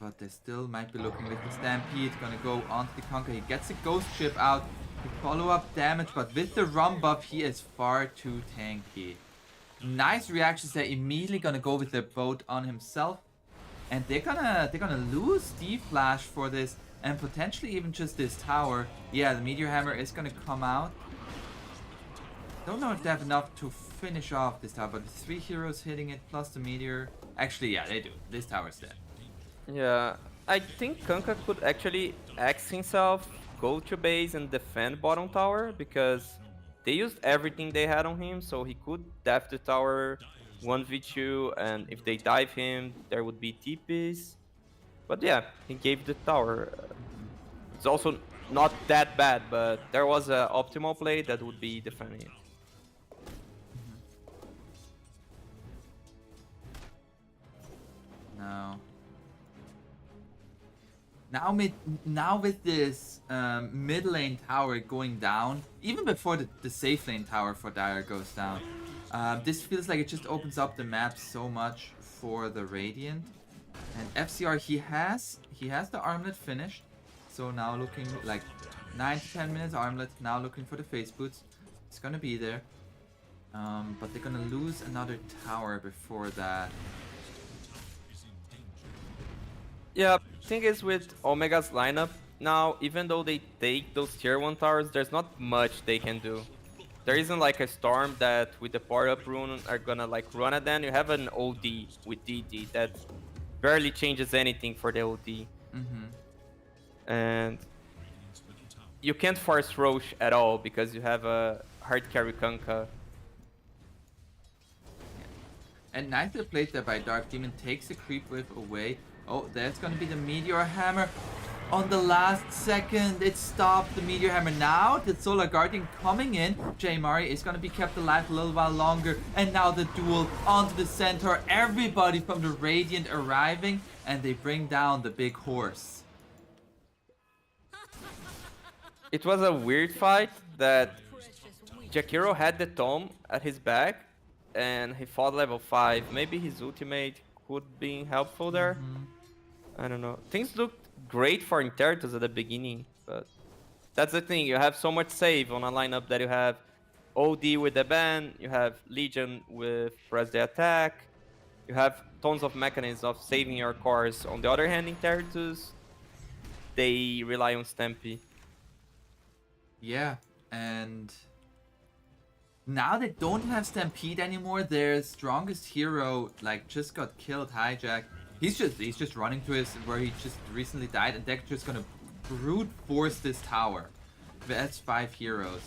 But they still might be looking with the Stampede. Gonna go onto the Conquer. He gets a Ghost Ship out to follow up damage, but with the Rum buff, he is far too tanky. Nice reactions there. Immediately gonna go with the boat on himself. And they're gonna lose D-Flash for this, and potentially even just this tower. Yeah, the Meteor Hammer is gonna come out. Don't know if they have enough to finish off this tower, but with 3 heroes hitting it plus the meteor. Actually, yeah, they do. This tower's dead. Yeah, I think Kanka could actually axe himself, go to base and defend bottom tower, because they used everything they had on him, so he could dive the tower 1v2, and if they dive him, there would be TPs. But yeah, he gave the tower. It's also not that bad, but there was an optimal play that would be defending it. No. Now with this mid lane tower going down, even before the safe lane tower for Dire goes down, this feels like it just opens up the map so much for the Radiant. And FCR, he has the armlet finished, so now looking like 9 to 10 minutes armlet. Now looking for the face boots. It's gonna be there. But they're gonna lose another tower before that. Yeah, thing is with Omega's lineup now, even though they take those tier 1 towers, there's not much they can do. There isn't like a storm that with the power up rune are gonna like run at them. You have an OD with DD that barely changes anything for the OD. And you can't force Roche at all because you have a hard carry Kanka. And nicely played there by Dark Demon, takes the creep wave away. Oh, there's gonna be the Meteor Hammer. On the last second, it stopped the Meteor Hammer. Now, the Solar Guardian coming in. Mari is gonna be kept alive a little while longer. And now the duel onto the Centaur. Everybody from the Radiant arriving. And they bring down the big horse. It was a weird fight that Jakiro had the Tome at his back. And he fought level 5. Maybe his ultimate could be helpful there. I don't know. Things looked great for Intertus at the beginning, but that's the thing. You have so much save on a lineup that you have OD with the ban, you have Legion with press the attack, you have tons of mechanisms of saving your cores. On the other hand, Intertus, they rely on Stampy. Yeah, and now they don't have Stampede anymore. Their strongest hero like just got killed, Hijack. He's just running to his where he just recently died, and they're just gonna brute force this tower. That's 5 heroes.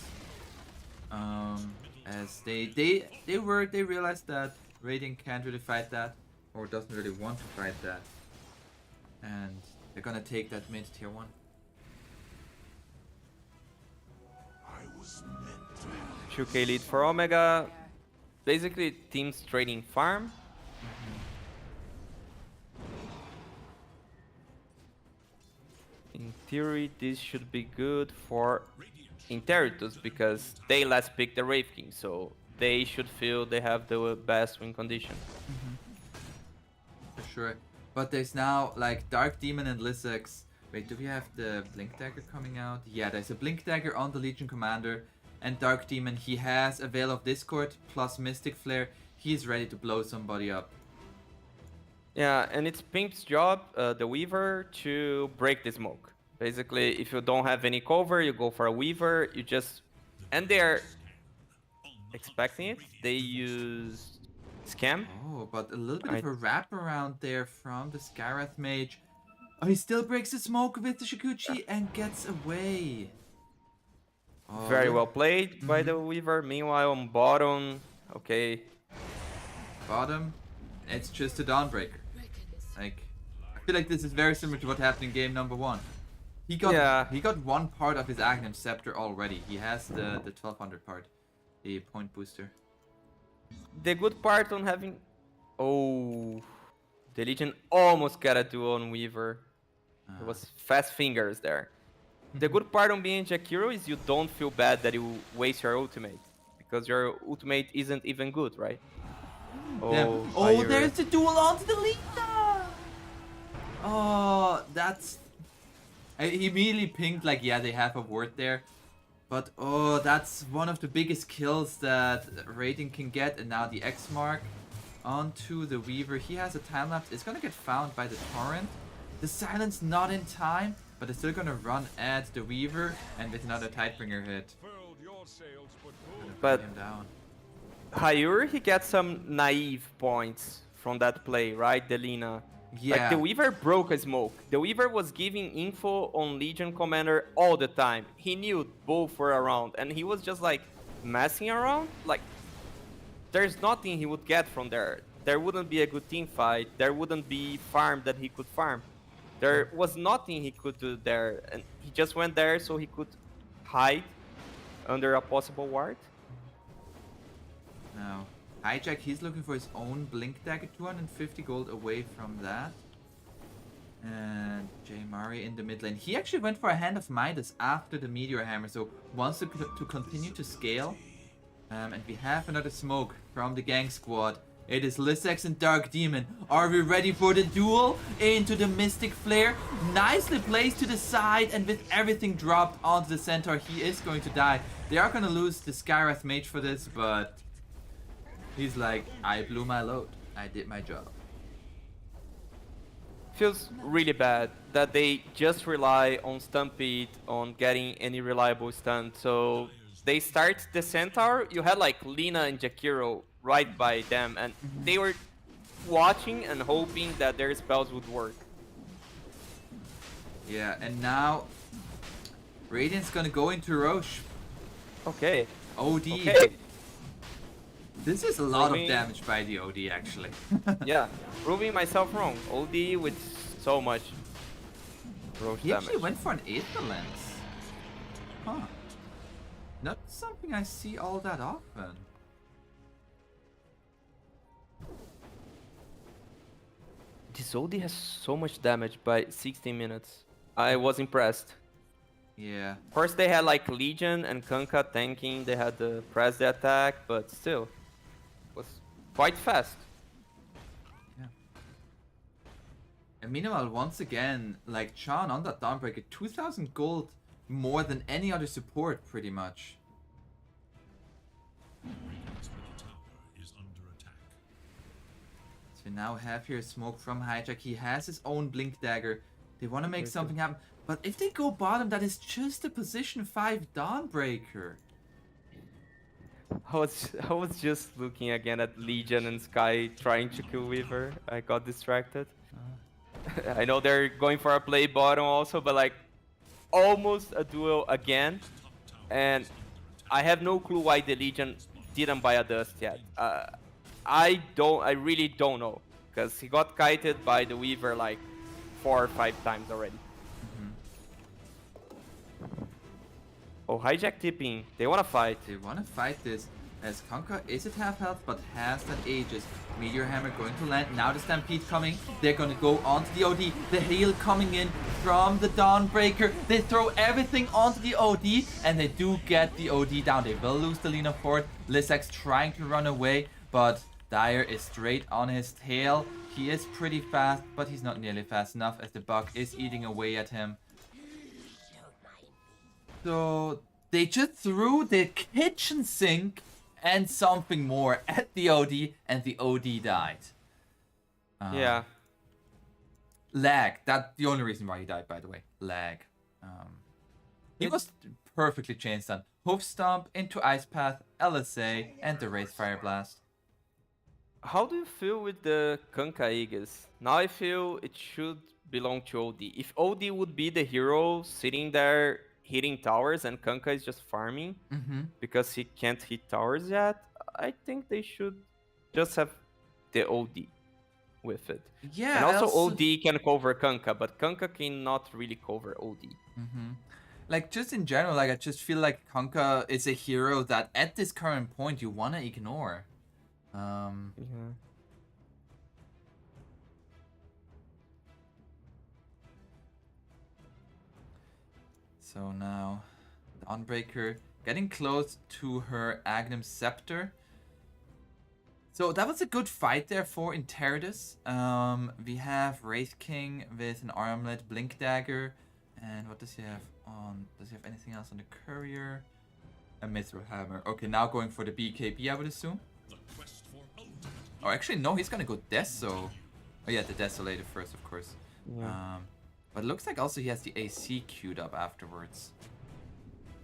As they realized that Radiant can't really fight that, or doesn't really want to fight that, and they're gonna take that mid tier 1. 2k lead for Omega. Basically, teams trading farm. In theory, this should be good for Intertus because they last picked the Wraith King, so they should feel they have the best win condition. For sure. But there's now like Dark Demon and Lissex. Wait, do we have the Blink Dagger coming out? Yeah, there's a Blink Dagger on the Legion Commander. And Dark Demon, he has a Veil of Discord plus Mystic Flare. He's ready to blow somebody up. Yeah, and it's Pimp's job, the Weaver, to break the smoke. Basically, if you don't have any cover, you go for a Weaver, you just... And they're expecting it. They use Scam. Oh, but a little bit of a wraparound there from the Skarath Mage. Oh, he still breaks the smoke with the Shikuchi and gets away. Oh, very well played by the Weaver. Meanwhile, on bottom, okay. Bottom, it's just a Dawnbreaker. Like, I feel like this is very similar to what happened in game number 1. He got one part of his Aghanim Scepter already. He has the 1200 part, the point booster. The good part on having... Oh, the Legion almost got a duel on Weaver. It was fast fingers there. The good part on being Jakiro is you don't feel bad that you waste your ultimate. Because your ultimate isn't even good, right? Oh, oh, there's the duel onto the Lina! Oh, that's... He immediately pinged like, yeah, they have a ward there. But, oh, that's one of the biggest kills that Radiant can get. And now the X mark onto the Weaver. He has a time lapse. It's gonna get found by the Torrent. The Silence not in time, but they're still gonna run at the Weaver. And with another Tidebringer hit. But Hayur, he gets some naive points from that play, right? The Lina. Yeah. Like the Weaver broke a smoke. The Weaver was giving info on Legion Commander all the time. He knew both were around and he was just like messing around. Like there's nothing he would get from there. There wouldn't be a good team fight. There wouldn't be farm that he could farm. There was nothing he could do there. And he just went there so he could hide under a possible ward. No. Hijack, he's looking for his own Blink Dagger, 250 gold away from that. And Mari in the mid lane. He actually went for a Hand of Midas after the Meteor Hammer, so wants to continue to scale. And we have another smoke from the gang squad. It is Lissex and Dark Demon. Are we ready for the duel? Into the Mystic Flare. Nicely placed to the side, and with everything dropped onto the Centaur, he is going to die. They are going to lose the Skarath Mage for this, but He's like, I blew my load. I did my job. Feels really bad that they just rely on Stampede on getting any reliable stun. So they start the Centaur, you had like Lina and Jakiro right by them, and they were watching and hoping that their spells would work. Yeah, and now Radiant's gonna go into Roche. Okay. OD. Okay. This is a lot Maybe- of damage by the OD actually. Yeah, proving myself wrong. OD with so much Roche He actually damage. went for an Aether Lens. Huh. Not something I see all that often. This OD has so much damage by 16 minutes. I was impressed. Yeah. First they had like Legion and Kunkka tanking, they had the press the attack, but still, was quite fast. And meanwhile, once again, like Chan on that Dawnbreaker, 2000 gold more than any other support, pretty much. Radiant's middle tower is under attack. So we now have here smoke from Hijack. He has his own Blink Dagger. They want to make something happen. But if they go bottom, that is just a position 5 Dawnbreaker. I was just looking again at Legion and Sky trying to kill Weaver. I got distracted. I know they're going for a play bottom also, but like almost a duel again. And I have no clue why the Legion didn't buy a dust yet. I really don't know, because he got kited by the Weaver like 4 or 5 times already. Oh, Hijack tipping. They wanna fight. They want to fight this. As Kunkka is at half health, but has that Aegis. Meteor Hammer going to land. Now the Stampede coming. They're going to go onto the OD. The heal coming in from the Dawnbreaker. They throw everything onto the OD, and they do get the OD down. They will lose the Lina Fort. Lissax trying to run away, but Dire is straight on his tail. He is pretty fast, but he's not nearly fast enough as the Bug is eating away at him. So they just threw the kitchen sink and something more at the OD, and the OD died. Yeah. Lag. That's the only reason why he died, by the way. Lag. He was perfectly chain stun. Hoof Stomp into Ice Path, LSA, and the Wraith Fire Blast. How do you feel with the Kunkka Aegis? Now I feel it should belong to OD. If OD would be the hero sitting there hitting towers and Kunkka is just farming because he can't hit towers yet, I think they should just have the OD with it. Yeah, and also OD can cover Kunkka, but Kunkka cannot really cover OD. Like, just in general, like, I just feel like Kunkka is a hero that at this current point you want to ignore. Yeah. So now, Dawnbreaker getting close to her Aghanim Scepter. So that was a good fight there for Interdus. We have Wraith King with an Armlet, Blink Dagger, and what does he have on? Does he have anything else on the Courier? A Mithril Hammer. Okay, now going for the BKB, I would assume. The quest for ultimate Oh, actually, no, he's gonna go Deso. Oh yeah, the Desolator first, of course. Yeah. But it looks like also he has the AC queued up afterwards.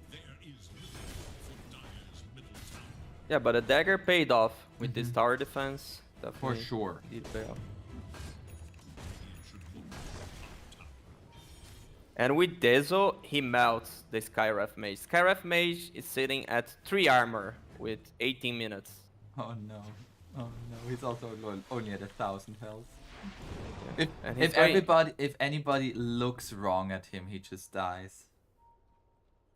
there is little for Dire's middle tower. Yeah, but a dagger paid off with this tower defense. For Definitely sure. did pay off. Radiant should look for top tower. And with Dezo, he melts the Skyref Mage. Skyref Mage is sitting at 3 armor with 18 minutes. Oh no. Oh no, he's also only at 1,000 health. And If he's going, if anybody looks wrong at him, he just dies.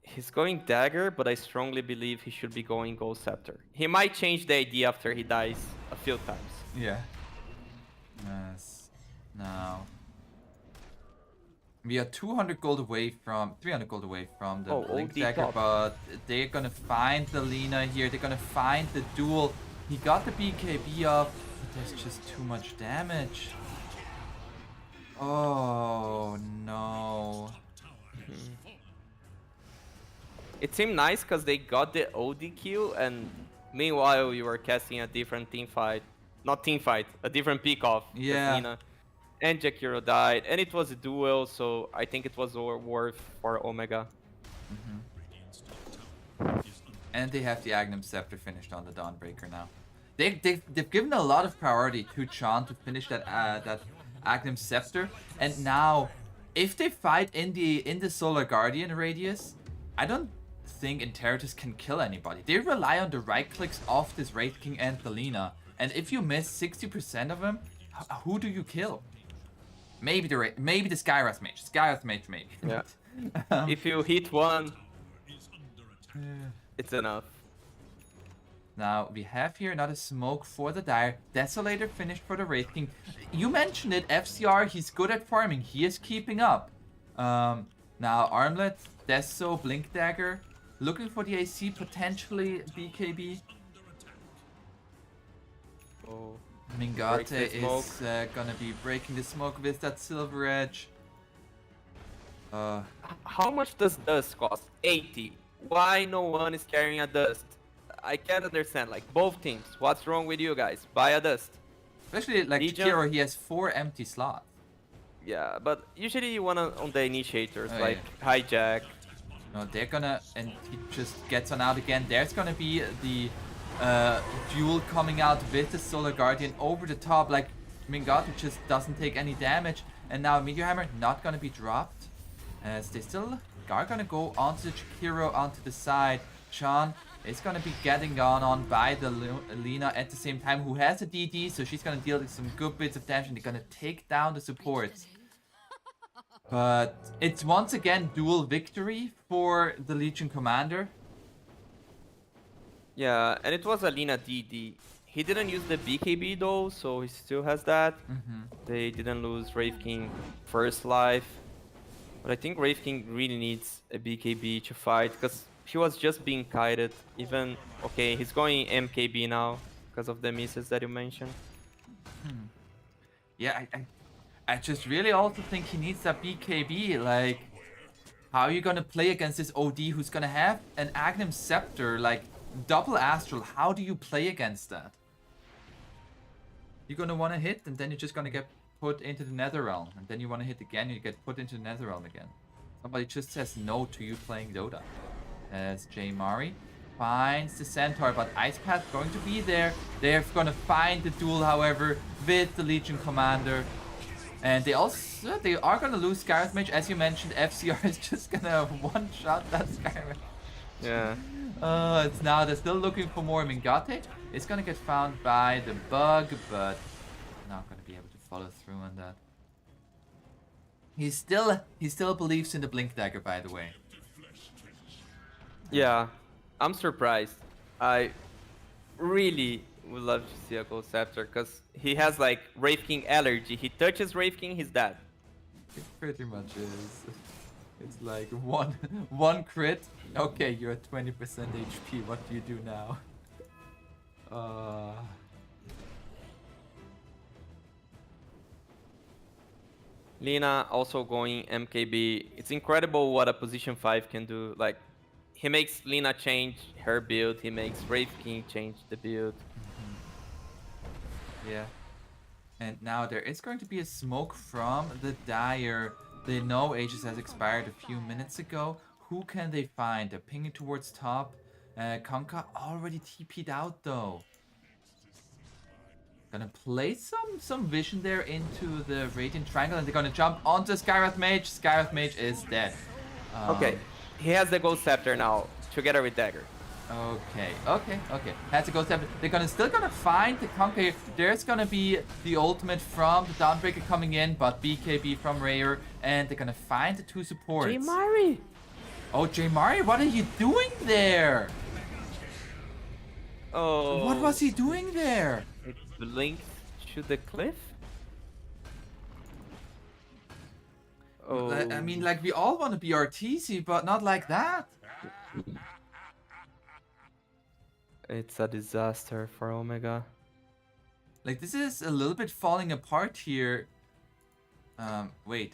he's going dagger, but I strongly believe he should be going Gold Scepter. He might change the idea after he dies a few times. Yeah. Yes. Now. We are 200 gold away from, 300 gold away from the Oh, Blink OD Dagger, top. but they're gonna find the Lina here. They're gonna find the duel. He got the BKB up, but there's just too much damage. Oh no. It seemed nice because they got the OD kill and Meanwhile, you were casting a different team fight. Not team fight, a different pick off. Yeah. Lina and Jakiro died, and it was a duel, so I think it was worth for Omega. Radiant's top tower is under And they have the Agnum Scepter finished on the Dawnbreaker now. They've given a lot of priority to Chan to finish that Agnum Scepter, and now if they fight in the Solar Guardian radius, I don't think Interitus can kill anybody. They rely on the right clicks of this Wraith King and the Lina, and if you miss 60% of them, who do you kill? Maybe the Skywrath Mage. Skywrath Mage maybe. Yeah. If you hit one, is under attack. it's enough. Now, we have here another smoke for the Dire. Desolator finished for the Wraith King. You mentioned it, FCR, he's good at farming. He is keeping up. Now, Armlet, Deso, Blink Dagger. Looking for the AC, potentially BKB. Oh. Mingate Breaks the smoke. is gonna be breaking the smoke with that Silver Edge. How much does dust cost? 80. Why no one is carrying a dust? I can't understand. Like, both teams, what's wrong with you guys? Buy a dust. Especially like Legion- Jakiro, he has 4 empty slots. Yeah, but usually you wanna on the initiators, Oh, like hijack. No, they're gonna, and he just gets on out again. There's gonna be the duel coming out with the Solar Guardian over the top. Like, Mingatu just doesn't take any damage. And now Meteor Hammer not gonna be dropped. As they still are gonna go onto the Jakiro onto the side. Chan is gonna be getting on by the Lina at the same time, who has a DD, so she's gonna deal some good bits of damage and they're gonna take down the supports. But it's once again dual victory for the Legion Commander. Yeah, and it was a Lina DD. He didn't use the BKB though, so he still has that. They didn't lose Wraith King first life. But I think Wraith King really needs a BKB to fight, because he was just being kited. Even, okay, he's going MKB now, because of the misses that you mentioned. Yeah, I just really also think he needs that BKB. Like, how are you gonna play against this OD who's gonna have an Agnum Scepter, like double Astral? How do you play against that? You're gonna wanna hit, and then you're just gonna get put into the Nether Realm, and then you wanna hit again, you get put into the Nether Realm again. Somebody just says no to you playing Dota. As J Mari finds the Centaur, but Ice Path going to be there. They're gonna find the duel, however, with the Legion Commander. And they are gonna lose Skywrath Mage, as you mentioned. FCR is just gonna one-shot that Skywrath. Yeah. It's now they're still looking for more. Mingate is gonna get found by the bug, but not gonna be able to follow through on that. He still believes in the Blink Dagger, by the way. Yeah, I'm surprised. I really would love to see a Ghost Scepter, because he has like Wraith King allergy. He touches Wraith King, he's dead. It pretty much is. It's like one crit. Okay, you're at 20% HP. What do you do now? Lina also going MKB. It's incredible what a position 5 can do. Like, he makes Lina change her build. He makes Wraith King change the build. Yeah. And now there is going to be a smoke from the Dire. They know Aegis has expired a few minutes ago. Who can they find? They're pinging towards top. Konka already TP'd out though. Gonna place some vision there into the Radiant Triangle, and they're gonna jump onto Skywrath Mage. Skywrath Mage is dead. Okay, he has the Ghost Scepter now, together with Dagger. Okay. Has to go step. They're still gonna find the Conquer. There's gonna be the ultimate from the Dawnbreaker coming in, but BKB from Rayer, and they're gonna find the 2 supports. Mari! Oh, J Mari, what are you doing there? Oh. What was he doing there? It blinked to the cliff? Oh. I mean, like, we all want to be RTC, but not like that. It's a disaster for Omega. Like, this is a little bit falling apart here. Wait.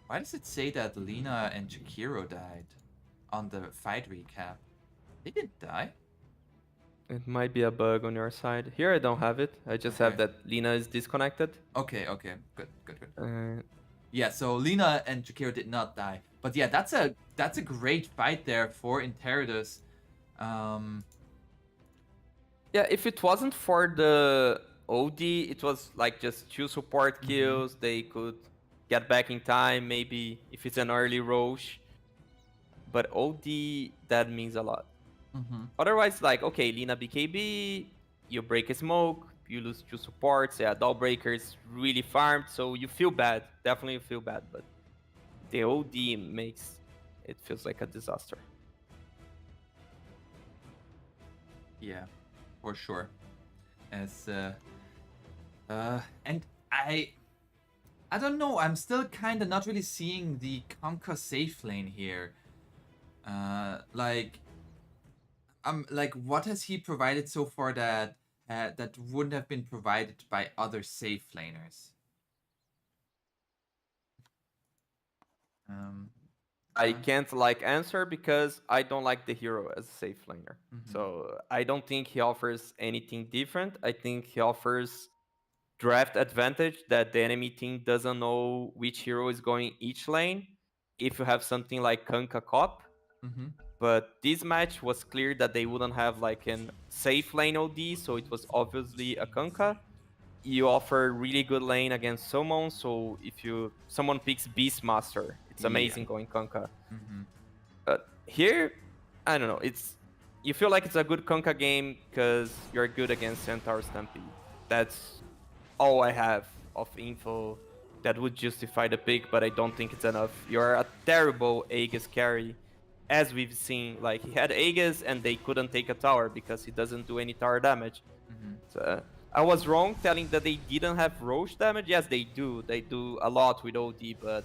Why does it say that Lina and Jakiro died on the fight recap? They didn't die. It might be a bug on your side. Here I don't have it. I just have Okay. that Lina is disconnected. Okay, okay, good, good, good. Uh, Yeah, so Lina and Jakiro did not die, but yeah, that's a great fight there for Interidus. yeah, if it wasn't for the OD, it was like just 2 support kills. They could get back in time, maybe if it's an early Roche. But OD, that means a lot. Otherwise, like, okay, Lina BKB, you break a smoke, you lose 2 supports, yeah, Doll Breaker's really farmed, so you feel bad. Definitely you feel bad, but the OD makes it feels like a disaster. Yeah, for sure. As and I don't know. I'm still kind of not really seeing the Conquer safe lane here. Like what has he provided so far that that wouldn't have been provided by other safe laners? I can't like answer because I don't like the hero as a safe laner. So I don't think he offers anything different. I think he offers draft advantage that the enemy team doesn't know which hero is going each lane. If you have something like Kanka Cop, but this match was clear that they wouldn't have like an safe lane OD, so it was obviously a Kanka. You offer really good lane against someone, so if someone picks Beastmaster, it's amazing going Kanka. But here, I don't know, you feel like it's a good Kanka game because you're good against Centaur Stampede. That's all I have of info that would justify the pick, but I don't think it's enough. You're a terrible Aegis carry, as we've seen. Like, he had Aegis and they couldn't take a tower because he doesn't do any tower damage. So, I was wrong telling that they didn't have Roche damage. Yes, they do. They do a lot with OD, but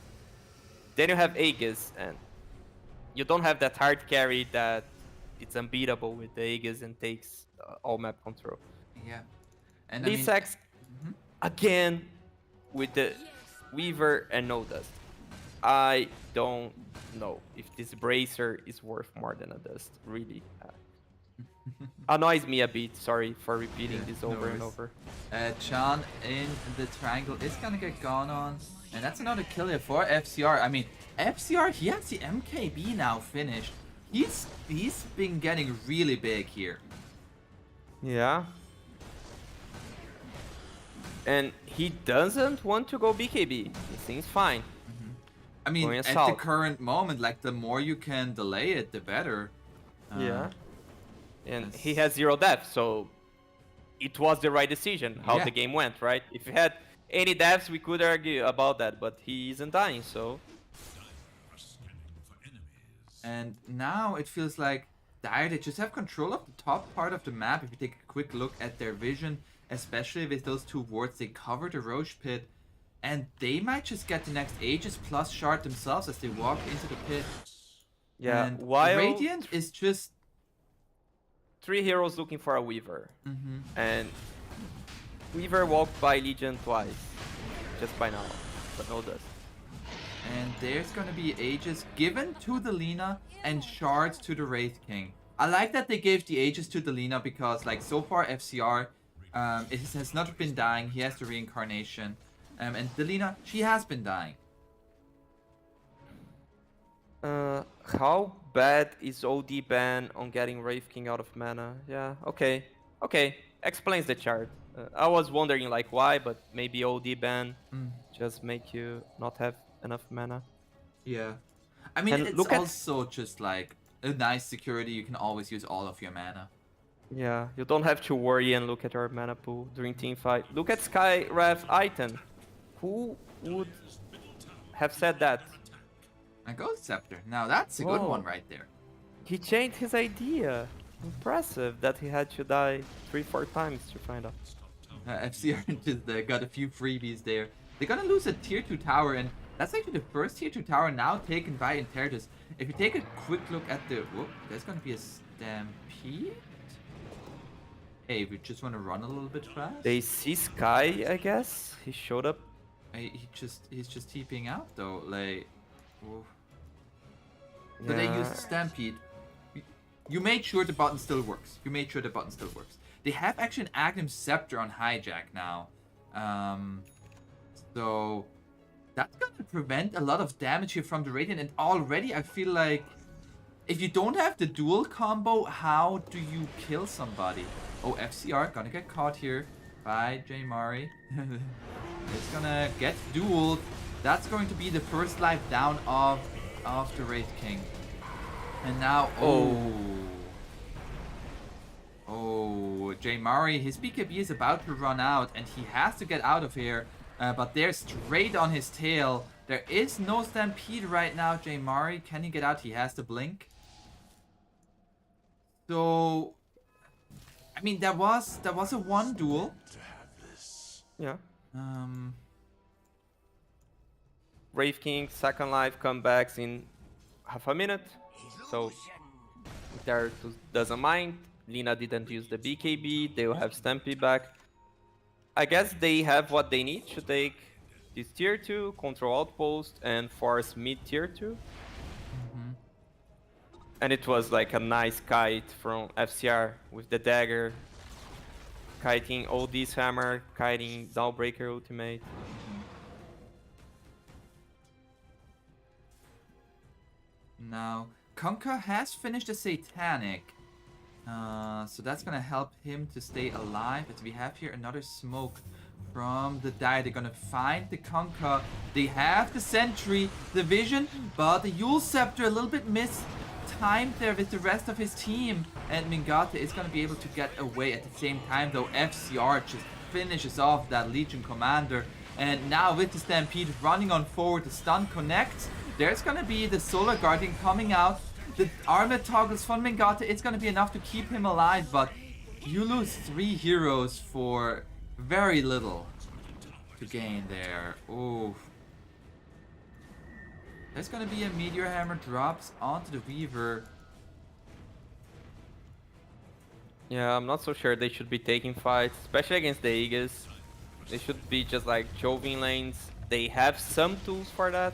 then you have Aegis, and you don't have that hard carry that it's unbeatable with the Aegis and takes all map control. Yeah, and Lee Sax, again, with the Weaver and no dust. I don't know if this Bracer is worth more than a dust, really. Annoys me a bit, sorry for repeating this over and over. Chan in the triangle is gonna get gone on, and that's another kill here for FCR. I mean, FCR, he has the MKB now finished. He's been getting really big here. Yeah. And he doesn't want to go BKB. He seems fine. I mean, Going at the assault. current moment, like, the more you can delay it, the better. Yeah. And he has 0 deaths, so it was the right decision how the game went, right? If he had any deaths, we could argue about that, but he isn't dying, so... And now it feels like Dire, they just have control of the top part of the map. If you take a quick look at their vision, especially with those 2 wards, they cover the Roche pit, and they might just get the next Aegis plus shard themselves as they walk into the pit. Yeah, and while Radiant is just 3 heroes looking for a Weaver. And Weaver walked by Legion twice, just by now, but no dust. And there's gonna be Aegis given to the Lina and shards to the Wraith King. I like that they gave the Aegis to the Lina because, like, so far FCR it has not been dying. He has the reincarnation. And the Lina, she has been dying. How bad is OD ban on getting Wraith King out of mana? Yeah, okay. Okay, explains the chart. I was wondering like why, but maybe OD ban just make you not have enough mana. Yeah. I mean, And it's look at- also just like a nice security. You can always use all of your mana. Yeah, you don't have to worry and look at your mana pool during team fight. Look at Sky Ref Item. Who would have said that? A Ghost Scepter. Now that's a good Whoa. one right there. He changed his idea. Impressive that he had to die 3-4 times to find out. FCR just got a few freebies there. They're gonna lose a tier 2 tower, and that's actually the first tier 2 tower now taken by Interidus. If you take a quick look at the... Whoop, there's gonna be a stampede? Hey, we just want to run a little bit fast. They see Sky, I guess. He showed up. He's just TPing out though, like... Whoa. So they used Stampede. You made sure the button still works. You made sure the button still works. They have actually an Aghanim Scepter on Hijack now. So that's gonna prevent a lot of damage here from the Radiant. And already I feel like if you don't have the dual combo, how do you kill somebody? Oh, FCR gonna get caught here by J Mari. It's gonna get dueled. That's going to be the first life down of the Wraith King. And now, oh, J Mari, his BKB is about to run out and he has to get out of here. But they're straight on his tail. There is no Stampede right now, J Mari. Can he get out? He has to blink. So, I mean, that was a one duel. Yeah. Wraith King, second life, comebacks in half a minute. So, There doesn't mind. Lina didn't use the BKB. They will have Stampede back. I guess they have what they need to take this tier 2, control outpost, and force mid tier 2. And it was like a nice kite from FCR with the dagger, kiting OD's hammer, kiting Dawnbreaker ultimate. Now, Kunkka has finished the Satanic. So that's gonna help him to stay alive. As we have here another smoke from the die. They're gonna find the Kunkka. They have the Sentry, the Vision, but the Yule Scepter a little bit mistimed there with the rest of his team. And Mingate is gonna be able to get away at the same time, though FCR just finishes off that Legion Commander. And now with the Stampede running on forward, the stun connects. There's gonna be the Solar Guardian coming out. The armor toggles from Mingate, it's gonna be enough to keep him alive, but you lose 3 heroes for very little to gain there. Oof. There's gonna be a Meteor Hammer drops onto the Weaver. Yeah, I'm not so sure they should be taking fights, especially against the Aegis. They should be just like Jovin lanes. They have some tools for that.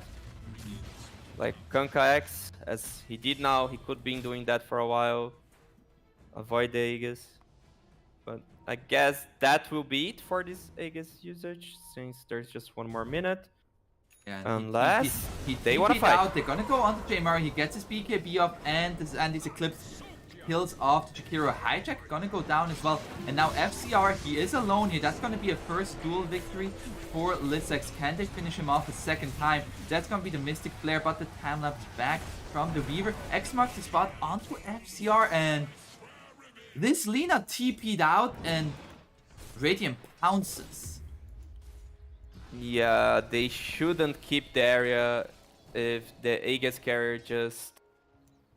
Like Kunkka X, as he did now, he could be doing that for a while. Avoid the Aegis. But I guess that will be it for this Aegis usage, since there's just 1 more minute. Yeah, Unless he they want to fight. Out. They're gonna go on to J Mari. He gets his BKB up, and this Eclipse kills off the Jakiro. Hijack gonna go down as well. And now FCR, he is alone here. That's gonna be a first duel victory for Lissex. Can they finish him off a second time? That's gonna be the Mystic Flare, but the time lapse back from the Weaver. X marks the spot onto FCR, and this Lina TP'd out, and Radiant pounces. Yeah, they shouldn't keep the area if the Aegis carrier just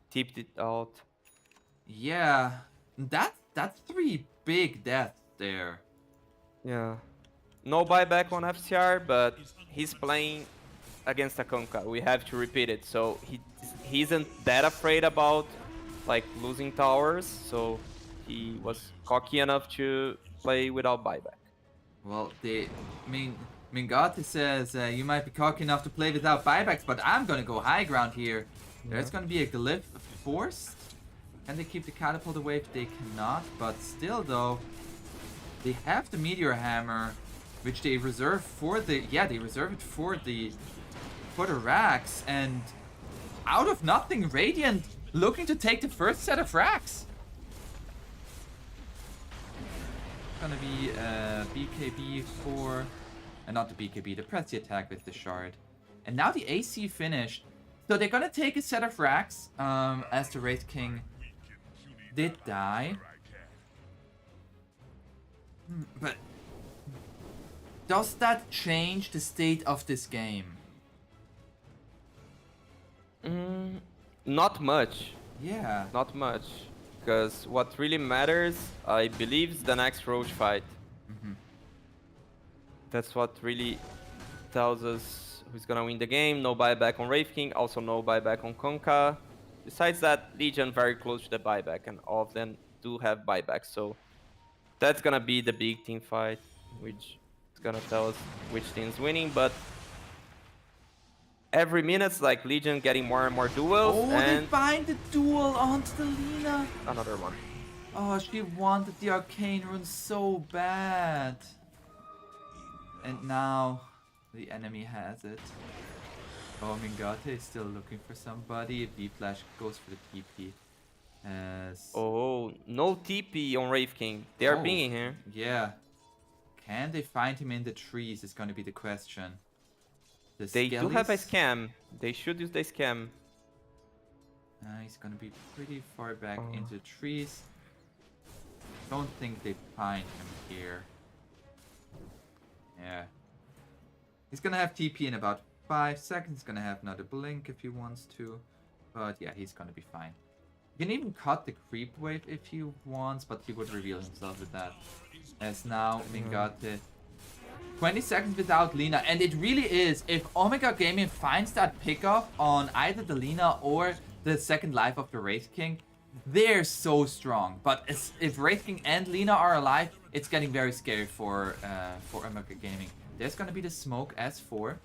tipped it out. Yeah, that's 3 big deaths there. Yeah. No buyback on FCR, but he's playing against a Kunkka. We have to repeat it. So he isn't that afraid about like losing towers. So he was cocky enough to play without buyback. Well, Mingate says you might be cocky enough to play without buybacks, but I'm gonna go high ground here. There's gonna be a glyph forced. Can they keep the catapult away? If they cannot, but still though, they have the Meteor Hammer, which they reserve for the they reserve it for the racks, and out of nothing, Radiant looking to take the first set of racks. Gonna be BKB for, and not the BKB, the press the attack with the shard, and now the AC finished. So they're gonna take a set of racks as the Wraith King did die. But does that change the state of this game? Not much. Yeah. Not much. Because what really matters, I believe, is the next Roach fight. That's what really tells us who's gonna win the game. No buyback on Wraith King, also no buyback on Kunkka. Besides that, Legion very close to the buyback, and all of them do have buybacks. So that's gonna be the big team fight, which is gonna tell us which team's winning. But every minute, like Legion getting more and more duels, Oh, they and find the duel onto the Lina. another one. Oh, she wanted the arcane rune so bad. And now the enemy has it. Oh, Mingate is still looking for somebody. B-Flash goes for the TP. As... Oh, no TP on Wraith King. They are Oh, pinging here. Yeah. Can they find him in the trees is going to be the question. The They do have a Skellies? scam. They should use the scam. He's going to be pretty far back Oh. into the trees. Don't think they find him here. Yeah. He's going to have TP in about 5 seconds. He's going to have another blink if he wants to. But yeah, he's going to be fine. You can even cut the creep wave if he wants, but he would reveal himself with that. As now Mingate 20 seconds without Lina, and it really is, if Omega Gaming finds that pickoff on either the Lina or the second life of the Wraith King, they're so strong. But if Wraith King and Lina are alive, it's getting very scary for Omega Gaming. There's gonna be the smoke S4,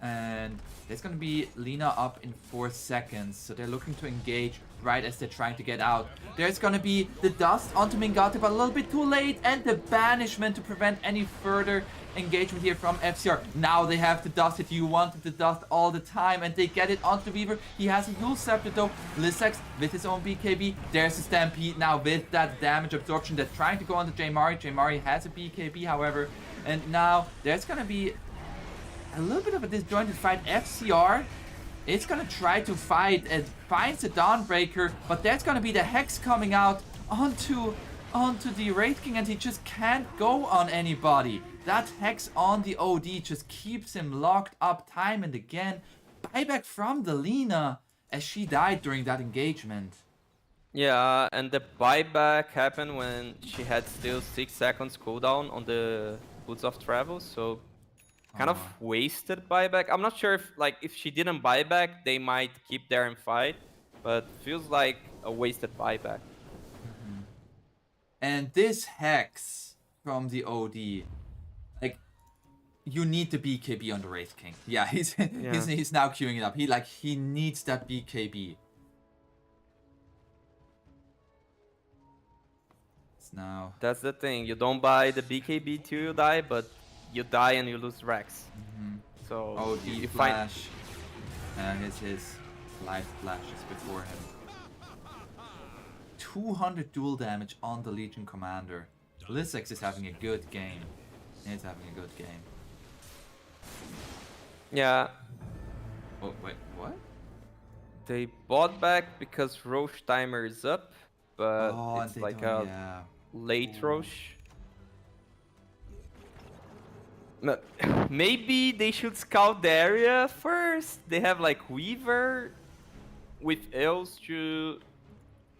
and there's gonna be Lina up in 4 seconds, so they're looking to engage right as they're trying to get out. There's gonna be the dust onto Mingate, but a little bit too late, and the banishment to prevent any further engagement here from FCR. Now they have the dust if you wanted the dust all the time, and they get it onto the Weaver. He has a Yule Scepter though. Lissex with his own BKB. There's a Stampede now with that damage absorption. They're trying to go onto Jmari. Jmari has a BKB, however, and now there's gonna be a little bit of a disjointed fight. FCR, it's gonna try to fight and finds the Dawnbreaker, but there's gonna be the Hex coming out onto the Wraith King, and he just can't go on anybody. That Hex on the OD just keeps him locked up time and again. Buyback from the Lina as she died during that engagement. Yeah, and the buyback happened when she had still 6 seconds cooldown on the Boots of Travel, so kind of wasted buyback. I'm not sure if she didn't buy back, they might keep there and fight, but feels like a wasted buyback. And this Hex from the OD, like, you need the BKB on the Wraith King. Yeah, he's now queuing it up. He needs that BKB. It's now. That's the thing. You don't buy the BKB till you die, but you die and you lose Rex. So OD you find flash. His life flashes before him. 200 dual damage on the Legion Commander. Lissex is having a good game. He's having a good game. yeah. Oh, wait, what? They bought back because Roche timer is up, but Oh, it's they like don't- a yeah. late Roche. No, maybe they should scout the area first. They have like Weaver with Eels to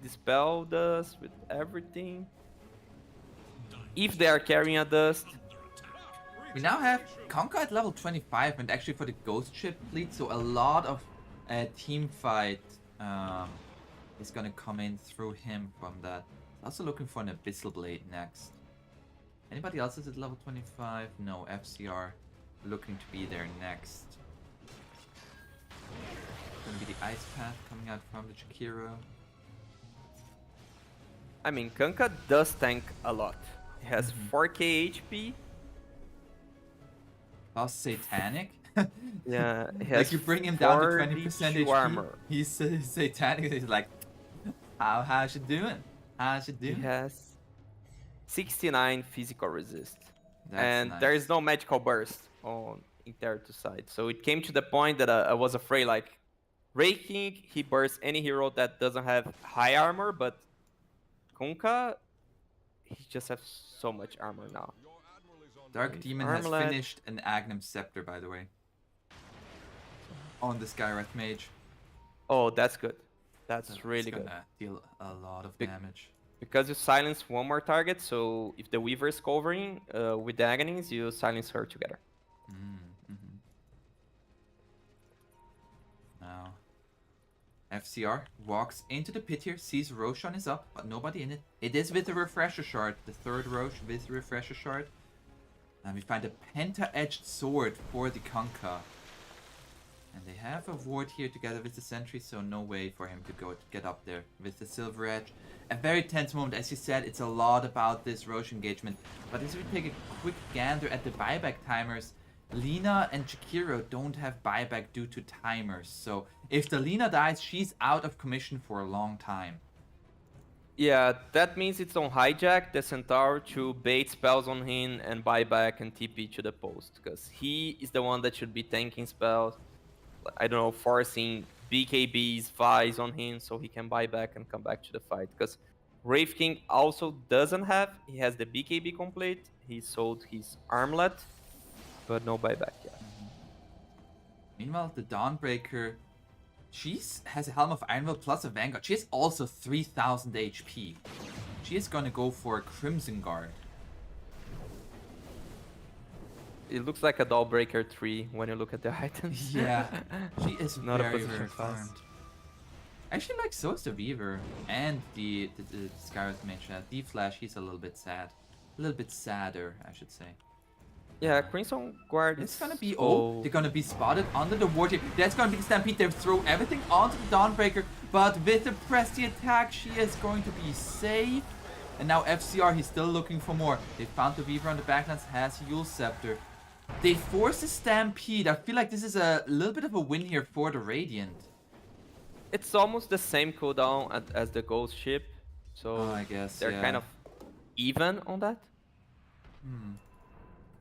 dispel dust with everything. If they are carrying a dust. We now have Conquer at level 25, and actually for the Ghost Ship fleet, so a lot of team fight is gonna come in through him from that. Also looking for an Abyssal Blade next. Anybody else is at level 25? No, FCR looking to be there next. Gonna be the Ice Path coming out from the Chikiro. I mean, Kanka does tank a lot. He has 4k HP. Plus Satanic? Yeah, he Like has you bring him down to 20% 42 HP. armor. He's Satanic. He's like, how's she doing? How's she He doing? has 69 physical resist. That's And nice. there is no magical burst on Intertu side. So it came to the point that I was afraid, like, Wraith King, he bursts any hero that doesn't have high armor, but Kunkka, he just has so much armor now. Dark Demon has Armlet. finished an Agnum Scepter, by the way. On the Skywrath Mage. Oh, that's good. That's really It's good. gonna deal a lot of Bec- damage. Because you silence one more target, so if the Weaver is covering with the Aghanings, you silence her together. Now, FCR walks into the pit here, sees Roshan is up, but nobody in it. It is with the Refresher Shard, the third Rosh with the Refresher Shard. And we find a Penta-edged sword for the Kunkka. And they have a ward here together with the sentry, so no way for him to get up there with the Silver Edge. A very tense moment, as you said, it's a lot about this Roche engagement. But as we take a quick gander at the buyback timers, Lina and Jakiro don't have buyback due to timers. So if the Lina dies, she's out of commission for a long time. Yeah, that means it's on Hijack, the Centaur, to bait spells on him and buy back and TP to the post. Because he is the one that should be tanking spells. I don't know, forcing BKBs, Vi's on him so he can buy back and come back to the fight. Because Wraith King also doesn't have, he has the BKB complete, he sold his armlet, but no buyback yet. Meanwhile, the Dawnbreaker, she has a Helm of Ironwood plus a Vanguard. She has also 3000 HP. She is gonna go for a Crimson Guard. It looks like a Dawnbreaker 3 when you look at the items. Yeah, she is Not a very, position very class. farmed. Actually, like, so is the Weaver and the Skyward Mage. D-Flash, he's a little bit sad. A little bit sadder, I should say. Yeah, Crimson Guard It's is... gonna be... Oh, they're gonna be spotted under the ward here. That's gonna be the Stampede. They throw everything onto the Dawnbreaker. But with the Presti attack, she is going to be safe. And now FCR, he's still looking for more. They found the Weaver on the backlands, has Yule Scepter. They force a Stampede. I feel like this is a little bit of a win here for the Radiant. It's almost the same cooldown as the Ghost Ship. So Oh, I guess, they're yeah. kind of even on that.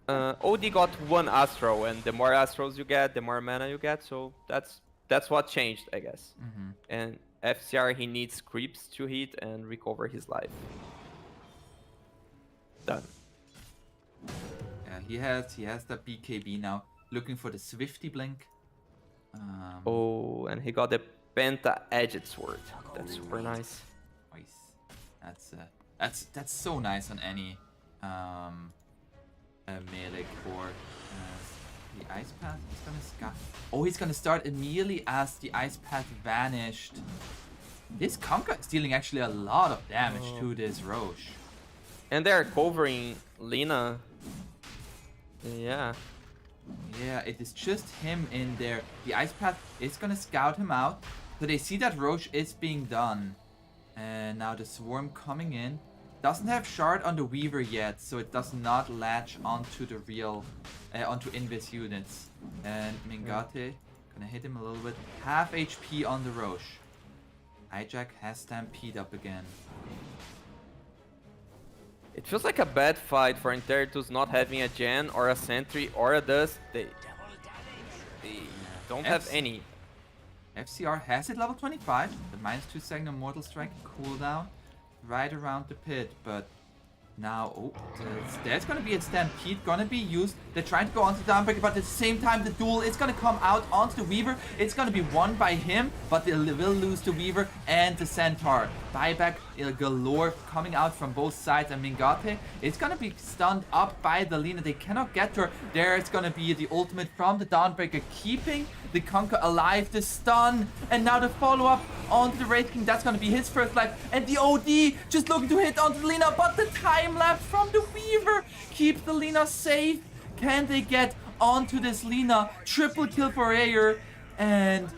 OD got one Astro, and the more Astros you get, the more mana you get. So that's what changed, I guess. And FCR, he needs creeps to hit and recover his life. Done. Yeah, he has the BKB now. Looking for the Swifty Blink. Oh, and he got the Penta Edged Sword. That's super nice. Nice. That's so nice on any melee core. The Ice Path is gonna scatter. Oh, he's gonna start immediately as the Ice Path vanished. This Conquer is dealing actually a lot of damage to this Roche. And they're covering Lina. Yeah. Yeah, it is just him in there. The Ice Path is gonna scout him out. So they see that Roche is being done. And now the Swarm coming in. Doesn't have Shard on the Weaver yet, so it does not latch onto the real, onto Invis units. And Mingate, gonna hit him a little bit. Half HP on the Roche. Hijack has Stampede up again. It feels like a bad fight for Intertus not having a Gen or a Sentry or a Dust. They don't have any. FCR has it level 25. The -2 second Immortal Strike cooldown right around the pit, but now, oh, there's gonna be a Stampede gonna be used. They're trying to go onto the Dawnbreaker, but at the same time, the duel is gonna come out onto the Weaver. It's gonna be won by him, but they will lose the Weaver and the Centaur. Buyback galore coming out from both sides, and Mingate is gonna be stunned up by the Lina. They cannot get to her. There's gonna be the ultimate from the Dawnbreaker, keeping the Conquer alive, the stun, and now the follow-up onto the Wraith King. That's gonna be his first life, and the OD just looking to hit onto the Lina, but the time lapse from the Weaver keeps the Lina safe. Can they get onto this Lina? Triple kill for Ayer, and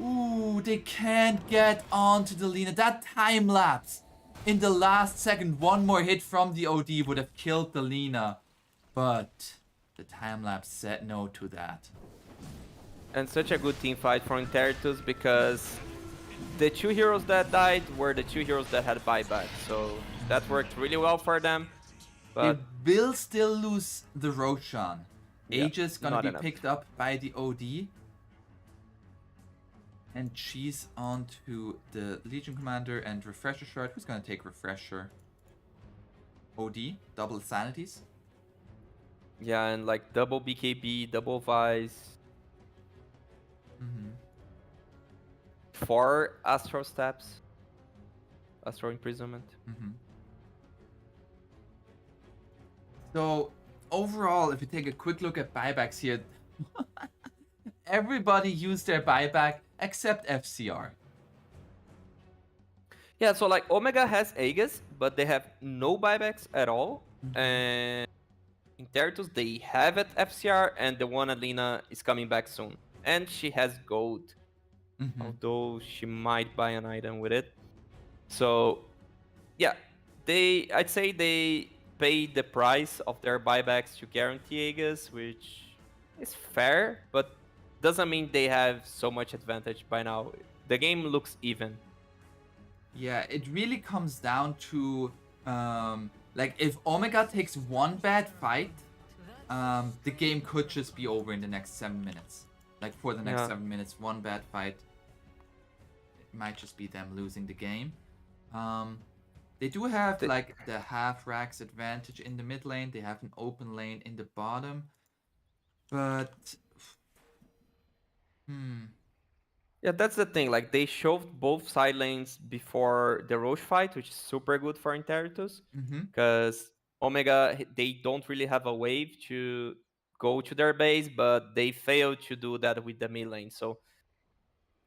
ooh, they can't get onto the Lina. That time lapse in the last second, one more hit from the OD would have killed the Lina, but the time lapse said no to that. And such a good team fight for Intertus because the two heroes that died were the two heroes that had buyback. So that worked really well for them. But They will still lose the Roshan. Yeah, Aegis gonna not be enough. picked up by the OD. And she's on to the Legion Commander and Refresher Shard. Who's gonna take Refresher? OD, double sanities. yeah, and like double BKB, double Vice. 4 Astro Steps. Astro Imprisonment. So overall, if you take a quick look at buybacks here, everybody used their buyback except FCR. Yeah, so like Omega has Aegis, but they have no buybacks at all. And Intertus, they have at FCR, and the one at Lina is coming back soon. and she has gold, Mhm. although she might buy an item with it. So yeah, I'd say they paid the price of their buybacks to guarantee Aegis, which is fair, but doesn't mean they have so much advantage by now. The game looks even. Yeah, it really comes down to like if Omega takes one bad fight, the game could just be over in the next 7 minutes. Like for the next Yeah. 7 minutes, one bad fight, it might just be them losing the game. They do have The- like the half racks advantage in the mid lane. They have an open lane in the bottom, but Yeah, that's the thing. Like they shoved both side lanes before the Roche fight, which is super good for Interitus, because Omega they don't really have a wave to go to their base, but they failed to do that with the mid lane. So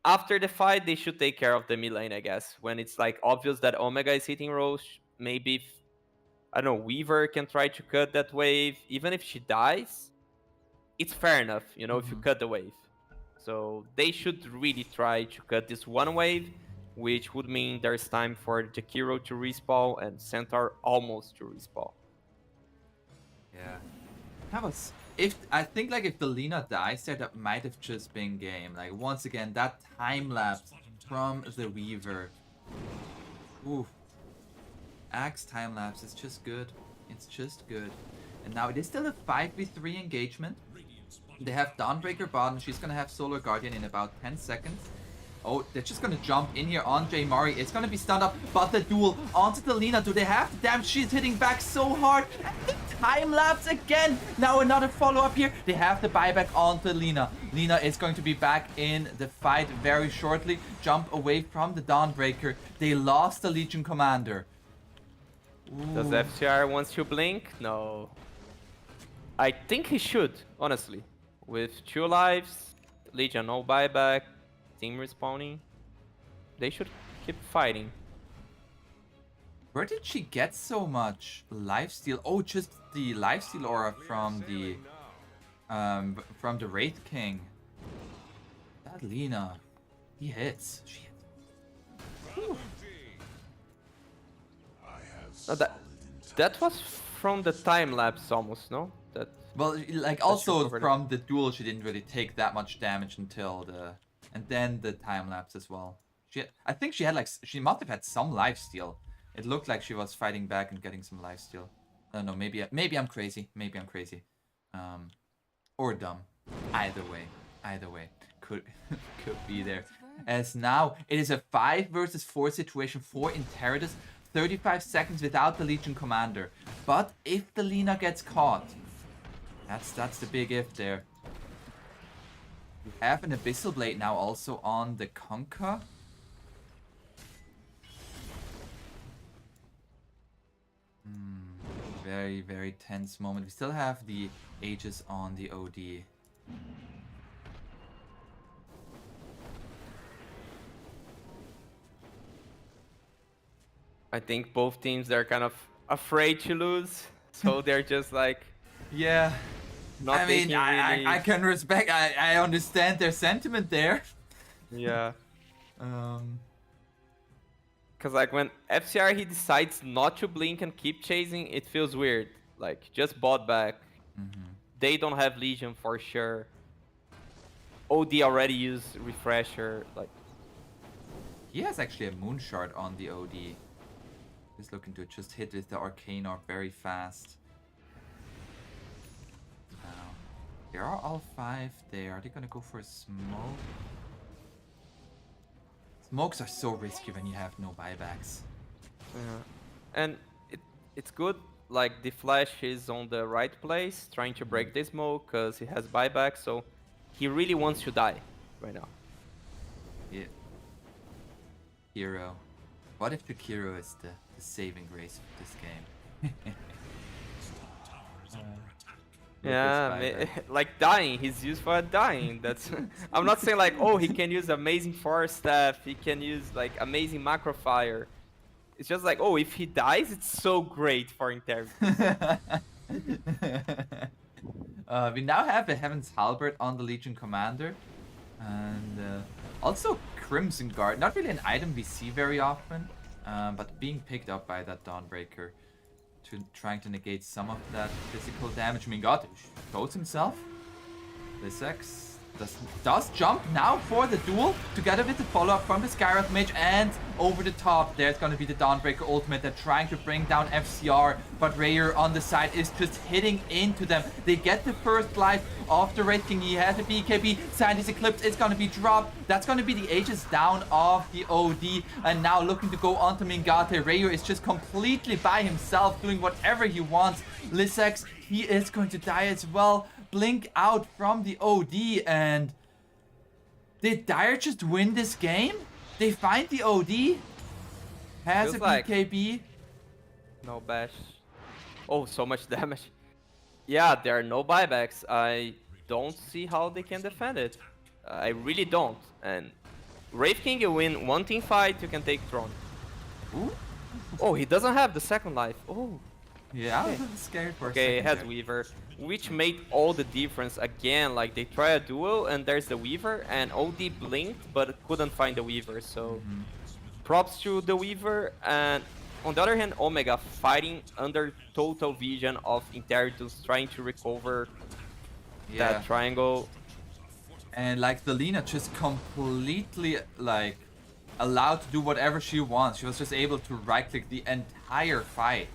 after the fight, they should take care of the mid lane, I guess. When it's like obvious that Omega is hitting Roche, maybe I don't know, Weaver can try to cut that wave. Even if she dies, it's fair enough, you know, if you cut the wave. So they should really try to cut this one wave, which would mean there's time for Jakiro to respawn and Centaur almost to respawn. yeah, that was if I think like if the Lina dies there, that might have just been game. Like once again, that time lapse from the Weaver. Oof. Axe time lapse is just good. It's just good. And now it is still a 5v3 engagement. They have Dawnbreaker bottom. She's gonna have Solar Guardian in about 10 seconds. Oh, they're just gonna jump in here on J Mari. It's gonna be stunned up, but the duel onto the Lina. Do they have the damage? She's hitting back so hard. And the time lapse again. Now another follow-up here. They have the buyback onto Lina. Lina is going to be back in the fight very shortly. Jump away from the Dawnbreaker. They lost the Legion Commander. Does Ooh. FCR wants to blink? No. I think he should, honestly. With 2 lives, Legion no buyback, team respawning, they should keep fighting. Where did she get so much lifesteal? Oh, just the lifesteal aura from the Wraith King. That Lina, he hits. She hits. Whew. No, that was from the time lapse almost, no? That Well, like should also cover that. from the duel, she didn't really take that much damage until and then the time lapse as well. I think she had like, she must have had some lifesteal. It looked like she was fighting back and getting some lifesteal. I don't know, maybe I'm crazy. Maybe I'm crazy. Or dumb. Either way. Could be there. As now, it is a 5 versus 4 situation for Interitus. 35 seconds without the Legion Commander. But if the Lina gets caught, that's the big if there. We have an Abyssal Blade now also on the Conquer. Very, very tense moment. We still have the Aegis on the OD. I think both teams are kind of afraid to lose, so they're just like Yeah. not I mean, taking I really... can respect, I understand their sentiment there. Yeah. Um, Because like when FCR he decides not to blink and keep chasing, it feels weird. Like just bought back. They don't have Legion for sure. OD already used Refresher. Like he has actually a Moon Shard on the OD. He's looking to just hit with the Arcane Orb very fast. Now, there are all 5 there. Are they gonna go for a smoke? Smokes are so risky when you have no buybacks. and it's good. Like the Flash is on the right place, trying to break the smoke because he has buyback. So he really wants to die right now. Yeah. Hero. What if the Kiro is the saving grace of this game? Yeah, like dying. He's used for dying. That's. I'm not saying like, oh, he can use amazing forest staff. He can use like amazing macro fire. It's just like, oh, if he dies, it's so great for Inter. We now have a Heaven's Halberd on the Legion Commander. And also Crimson Guard, not really an item we see very often, but being picked up by that Dawnbreaker trying to negate some of that physical damage. Mingate shows himself. Lissex does jump now for the duel together with the follow-up from the Skyrath Mage, and over the top there's going to be the Dawnbreaker ultimate. They're trying to bring down FCR, but Rayer on the side is just hitting into them. They get the first life of the Red King. He has a BKB. Sandy's Eclipse is going to be dropped. That's going to be the Aegis down of the OD, and now looking to go onto Mingate. Rayer is just completely by himself doing whatever he wants. Lissex, he is going to die as well. Blink out from the OD, and did Dire just win this game? They find the OD, has Feels a like- BKB. No bash. Oh, so much damage. Yeah, there are no buybacks. I don't see how they can defend it. I really don't. And Wraith King, you win one team fight, you can take Throne. Ooh. Oh, he doesn't have the second life. Oh. Yeah, I was a little scared for a Okay, it second has there. Weaver, which made all the difference again. Like, they try a duel and there's the Weaver, and OD blinked but couldn't find the Weaver, so props to the Weaver. And on the other hand, Omega fighting under total vision of Interitus, trying to recover Yeah. that triangle. And like the Lina just completely like allowed to do whatever she wants. She was just able to right click the entire fight.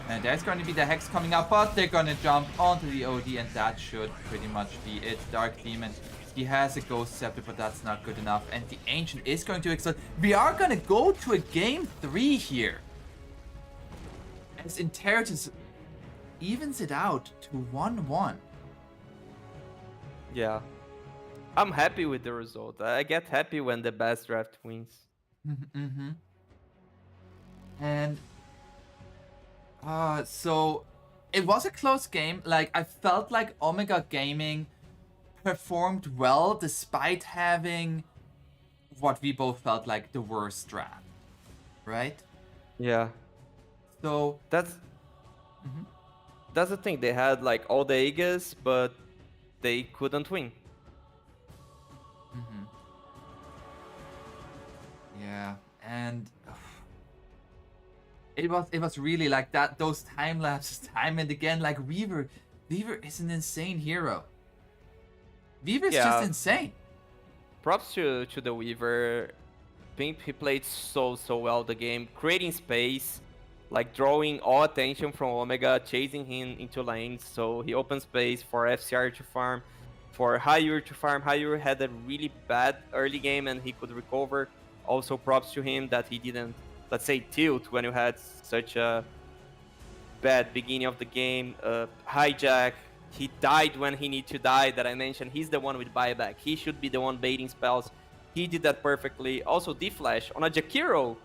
And there's going to be the Hex coming up, but they're going to jump onto the OD, and that should pretty much be it. Dark Demon, he has a Ghost Scepter, but that's not good enough. And the Ancient is going to explode. We are going to go to a game 3 here, as Interitus evens it out to 1-1. Yeah. I'm happy with the result. I get happy when the best draft wins. And so it was a close game. Like, I felt like Omega Gaming performed well despite having what we both felt like the worst draft, right? Yeah. So That's the thing. They had like all the Aegis, but they couldn't win. yeah, and it was really like that. Those time lapses, time and again. Like Weaver is an insane hero. Weaver's Yeah. just insane. Props to the Weaver. Think he played so well the game, creating space, like drawing all attention from Omega, chasing him into lanes. So he opened space for FCR to farm, for Hayur to farm. Hayur had a really bad early game and he could recover. Also props to him that he didn't, let's say, tilt when you had such a bad beginning of the game. Hijack, he died when he needed to die, that I mentioned. He's the one with buyback. He should be the one baiting spells. He did that perfectly. Also D-Flash on a Jakiro.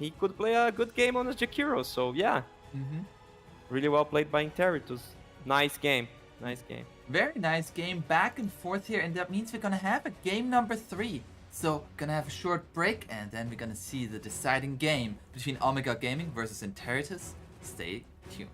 He could play a good game on a Jakiro, so yeah. Really well played by Interitus. Nice game. Nice game. Very nice game, back and forth here, and that means we're gonna have a game number 3. So, gonna have a short break, and then we're gonna see the deciding game between Omega Gaming versus Interitus. Stay tuned.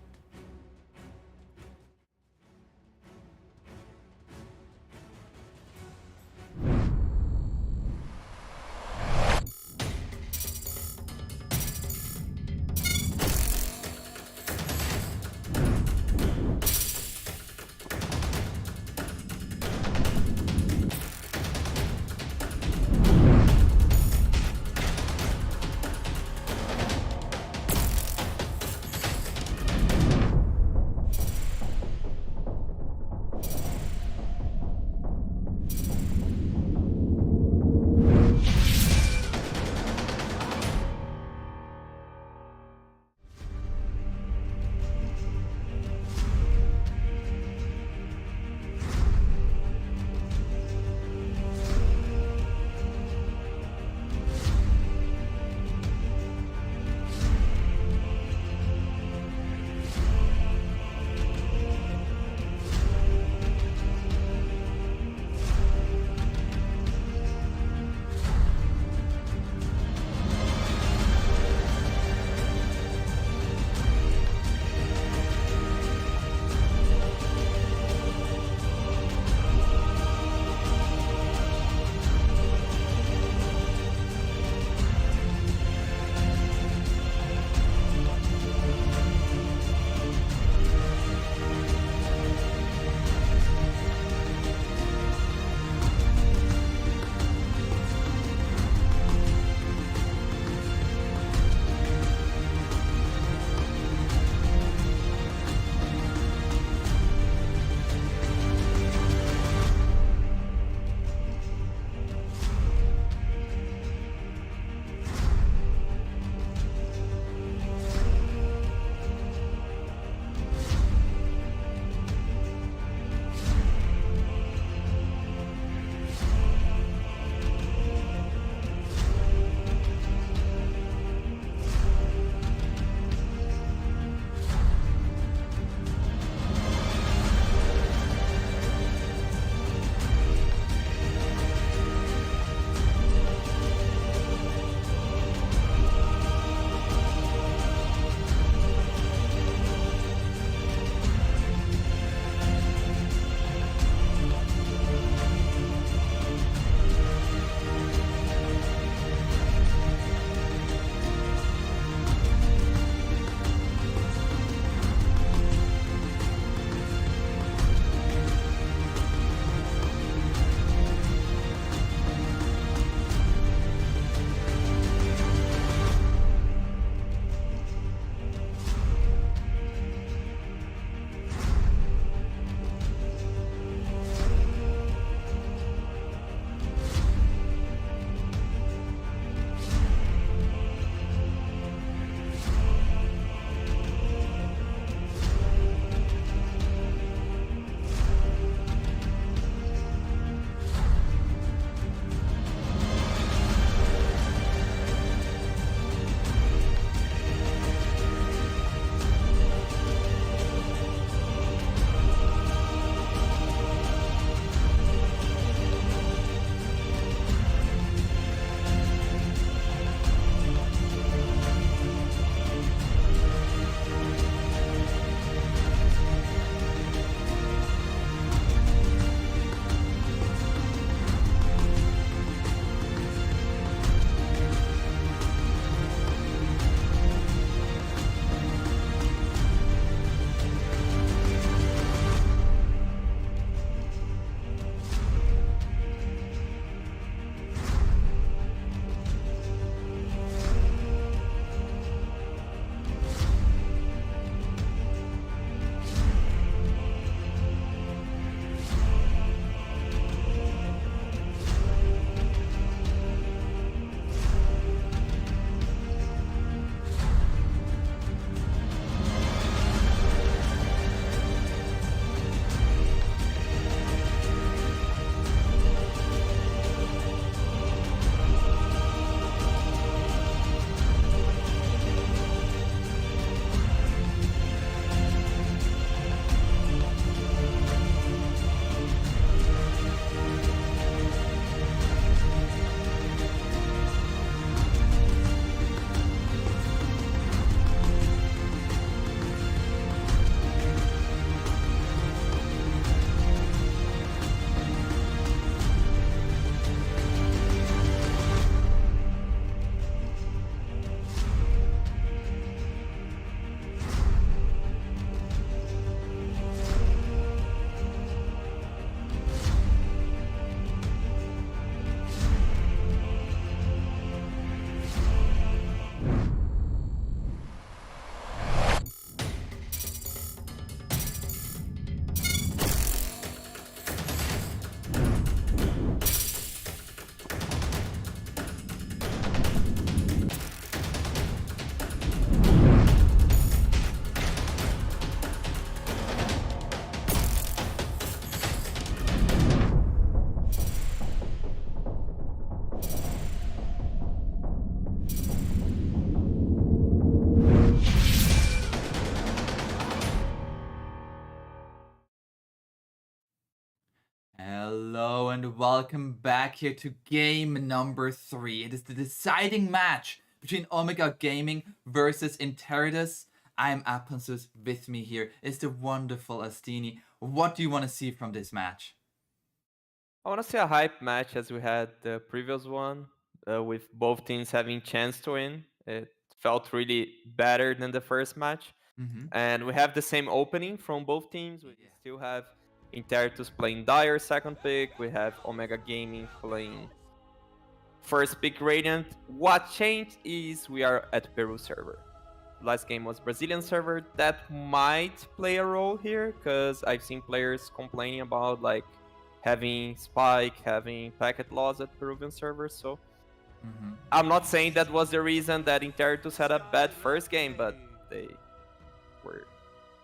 Hello and welcome back here to game number 3. It is the deciding match between Omega Gaming versus Interitus. I'm Epulze. With me here is the wonderful Astini. What do you want to see from this match? I want to see a hype match as we had the previous one, with both teams having chance to win. It felt really better than the first match. And we have the same opening from both teams. We still have Interitus playing Dire second pick. We have Omega Gaming playing first pick Radiant. What changed is we are at Peru server. Last game was Brazilian server. That might play a role here because I've seen players complaining about like having spike, having packet loss at Peruvian servers. So I'm not saying that was the reason that Interitus had a bad first game, but they were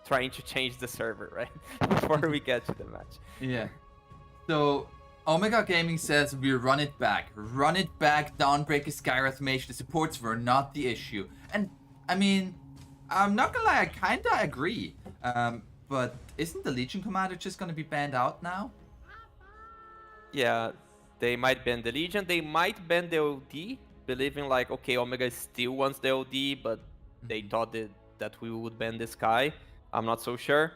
trying to change the server, right? Before we get to the match. Yeah. So Omega Gaming says we run it back. Run it back, Dawnbreaker, Skywrath Mage. The supports were not the issue. And I mean, I'm not gonna lie, I kinda agree. But isn't the Legion Commander just gonna be banned out now? Yeah, they might ban the Legion. They might ban the OD, believing like, okay, Omega still wants the OD, but they thought that we would ban this guy. I'm not so sure.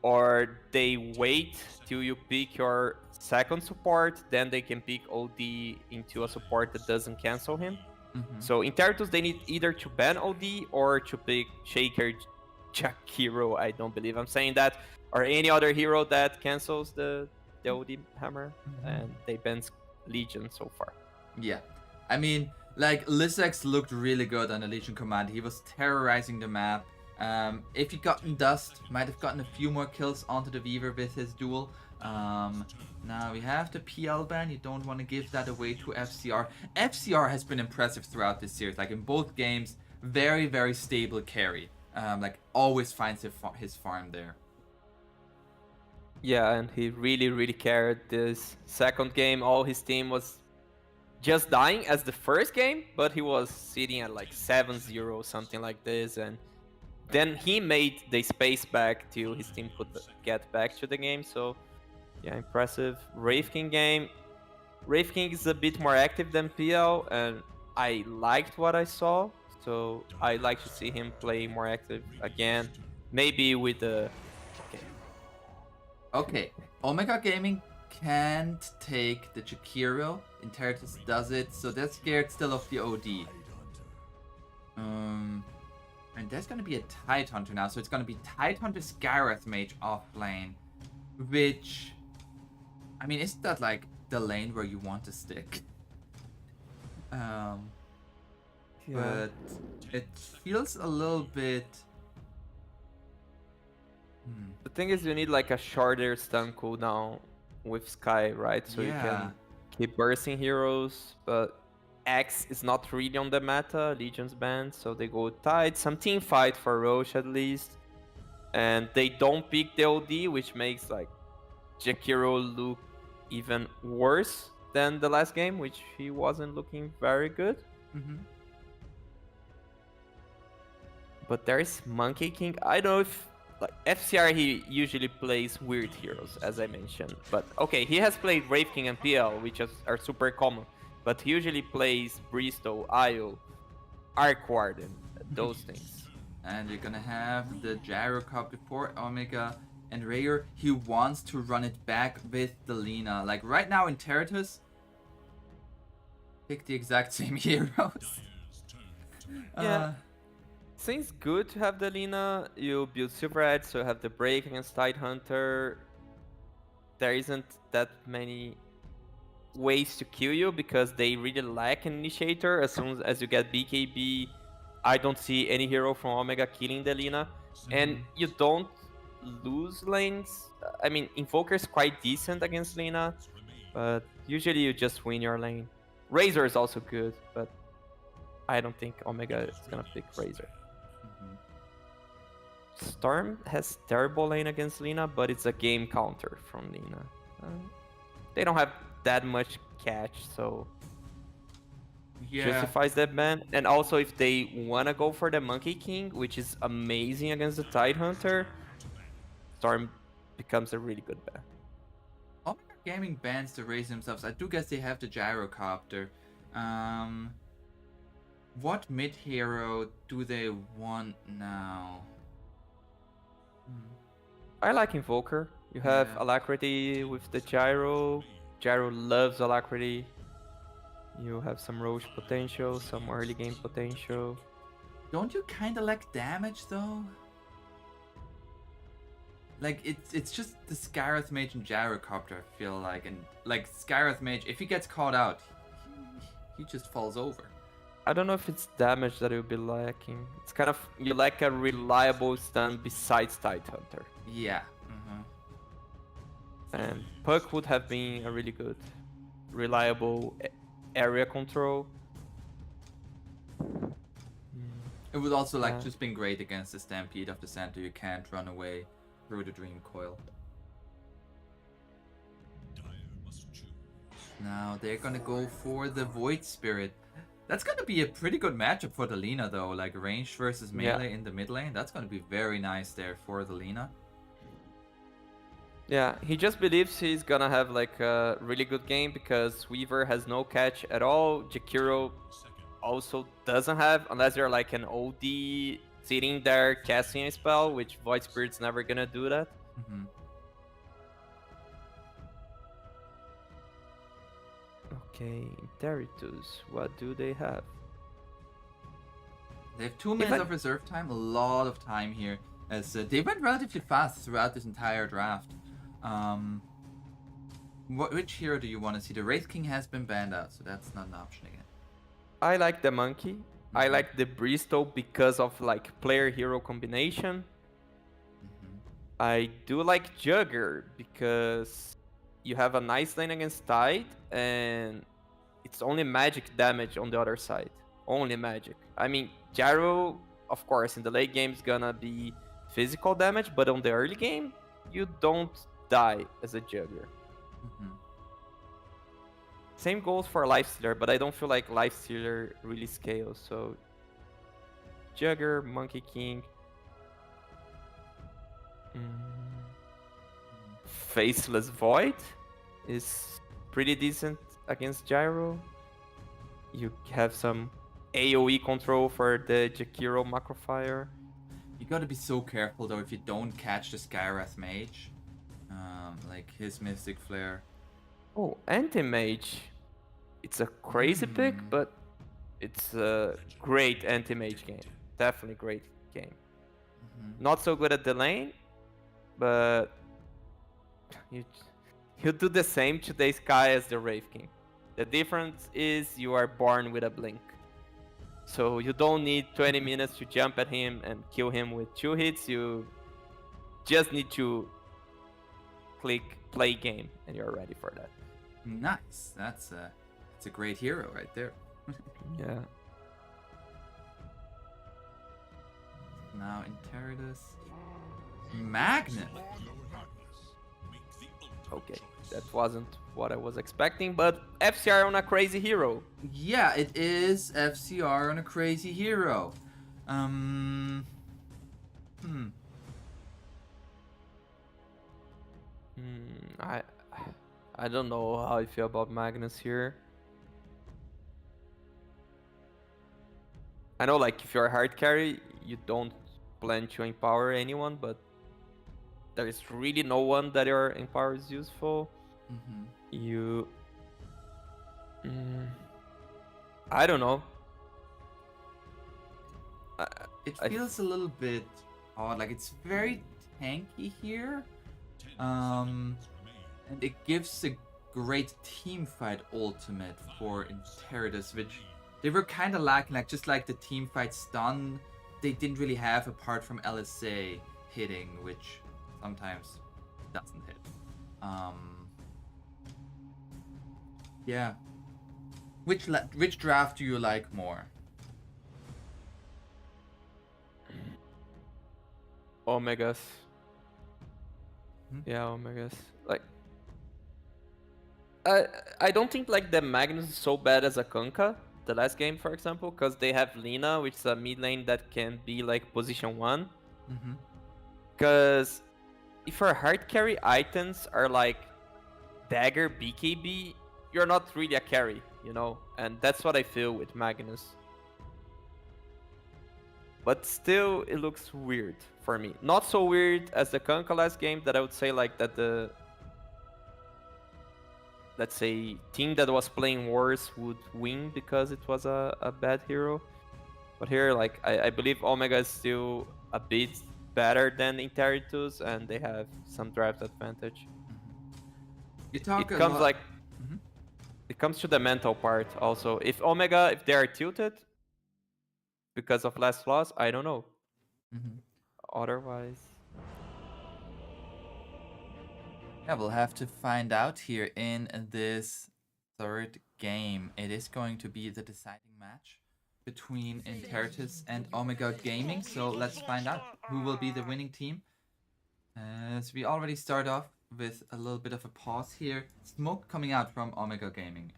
Or they wait till you pick your second support, then they can pick OD into a support that doesn't cancel him. So in Interitus, they need either to ban OD or to pick Shaker Jack Hero, I don't believe I'm saying that, or any other hero that cancels the OD hammer, and they banned Legion so far. Yeah. I mean, like, Lissex looked really good on the Legion command. He was terrorizing the map. If he'd gotten Dust, might have gotten a few more kills onto the Weaver with his duel. Now we have the PL ban. You don't want to give that away to FCR. FCR has been impressive throughout this series. Like in both games, very, very stable carry. Like always finds his farm there. Yeah, and he really cared this second game. All his team was just dying as the first game, but he was sitting at like 7-0, something like this, and then he made the space back till his team could get back to the game. So yeah, impressive. Wraith King game. Wraith King is a bit more active than PL, and I liked what I saw. So I like to see him play more active again. Maybe with the... Okay, Omega Gaming can't take the Jakiro. Interitus does it, so they're scared still of the OD. And there's gonna be a Tidehunter now, so it's gonna be Tidehunter Skywrath Mage off lane. Which, I mean, isn't that like the lane where you want to stick? But it feels a little bit... The thing is, you need like a shorter stun cooldown with Sky, right? So you can keep bursting heroes, but X is not really on the meta. Legion's banned, so they go Tide. Some team fight for Roche at least, and they don't pick the OD, which makes like Jakiro look even worse than the last game, which he wasn't looking very good. But there's Monkey King. I don't know if like FCR, he usually plays weird heroes, as I mentioned. But okay, he has played Wraith King and PL, which are super common. But he usually plays Bristow, Io, Arc Warden, those things. And you're gonna have the Gyro Cup before Omega and Rayer. He wants to run it back with the Lina. Like right now in Interitus, pick the exact same heroes. Yeah. Seems good to have the Lina. You build Silver Edge, so you have the break against Tidehunter. There isn't that many ways to kill you because they really lack an initiator. As soon as you get BKB, I don't see any hero from Omega killing the Lina. And you don't lose lanes. I mean, Invoker is quite decent against Lina, but usually you just win your lane. Razor is also good, but I don't think Omega is gonna pick Razor. Storm has terrible lane against Lina, but it's a game counter from Lina. They don't have that much catch, so justifies that ban. And also, if they wanna go for the Monkey King, which is amazing against the Tidehunter, Storm becomes a really good ban. Omega Gaming bands to raise themselves. I do guess they have the gyrocopter. What mid hero do they want now? I like Invoker. You have Yeah. Alacrity with the Gyro. Gyro loves Alacrity. You have some Roche potential, some early game potential. Don't you kind of like damage though? Like it's just the Scarith Mage and Gyrocopter, I feel like, and like Scarith Mage, if he gets caught out, he just falls over. I don't know if it's damage that you'll be lacking. It's kind of, you lack a reliable stun besides Tidehunter. Yeah. And Puck would have been a really good, reliable area control. It would also like Yeah. just been great against the Stampede of the Center. You can't run away through the Dream Coil. Dire must choose. Now they're gonna go for the Void Spirit. That's gonna be a pretty good matchup for the Lina though, like ranged versus melee in the mid lane. That's gonna be very nice there for the Lina. Yeah, he just believes he's gonna have like a really good game because Weaver has no catch at all. Jakiro Second. also doesn't have, unless you're like an OD sitting there casting a spell, which Void Spirit's never gonna do that. Mhm. Okay, Territus, what do they have? They have 2 minutes of reserve time, a lot of time here, as they went relatively fast throughout this entire draft. Which hero do you want to see? The Wraith King has been banned out, so that's not an option again. I like the Monkey. I like the Bristol because of like player-hero combination. I do like Jugger because you have a nice lane against Tide and it's only magic damage on the other side. Only magic. I mean, Gyro, of course, in the late game is gonna be physical damage, but on the early game, you don't die as a Jugger. Same goes for Lifestealer, but I don't feel like Lifestealer really scales, so Jugger, Monkey King. Faceless Void is pretty decent against Gyro. You have some AoE control for the Jakiro Macrofire. You gotta be so careful though if you don't catch the Skywrath Mage. Like his Mystic Flare. Oh, Anti-Mage. It's a crazy pick, but it's a great Anti-Mage game. Definitely great game. Not so good at the lane, but you do the same to the Sky as the Wraith King. The difference is you are born with a blink. So you don't need 20 minutes to jump at him and kill him with 2 hits. You just need to click play game and you're ready for that. Nice. That's a great hero right there. Yeah. Now in Teradus. Magnus. Make the ultimate Okay. choice. That wasn't what I was expecting, but FCR on a crazy hero. Yeah, it is FCR on a crazy hero. I don't know how I feel about Magnus here. I know, like, if you're a hard carry, you don't plan to empower anyone, but there is really no one that your empower is useful. You... I don't know. It feels a little bit odd. Like it's very tanky here. 10 And seconds remain. it gives a great team fight ultimate for Teradus, which they were kind of lacking. Like just like the team fight stun, they didn't really have apart from LSA hitting, which sometimes doesn't hit. Yeah. Which draft do you like more? Omegas. Yeah, Omegas. Like, I don't think like the Magnus is so bad as a Kunkka, the last game for example, because they have Lina, which is a mid lane that can be like position 1. Because if our hard carry items are like dagger BKB, you're not really a carry, you know? And that's what I feel with Magnus. But still, it looks weird for me. Not so weird as the Kunkka last game, that I would say like that the, let's say, team that was playing worse would win because it was a bad hero. But here, like, I believe Omega is still a bit better than Interitus, and they have some draft advantage. You talk It a comes lot- like, it comes to the mental part also. If Omega, if they are tilted because of last loss, I don't know. Otherwise, Yeah, we'll have to find out here in this third game. It is going to be the deciding match between Interitus and Omega Gaming. So let's find out who will be the winning team. So we already start off with a little bit of a pause here. Smoke coming out from Omega Gaming.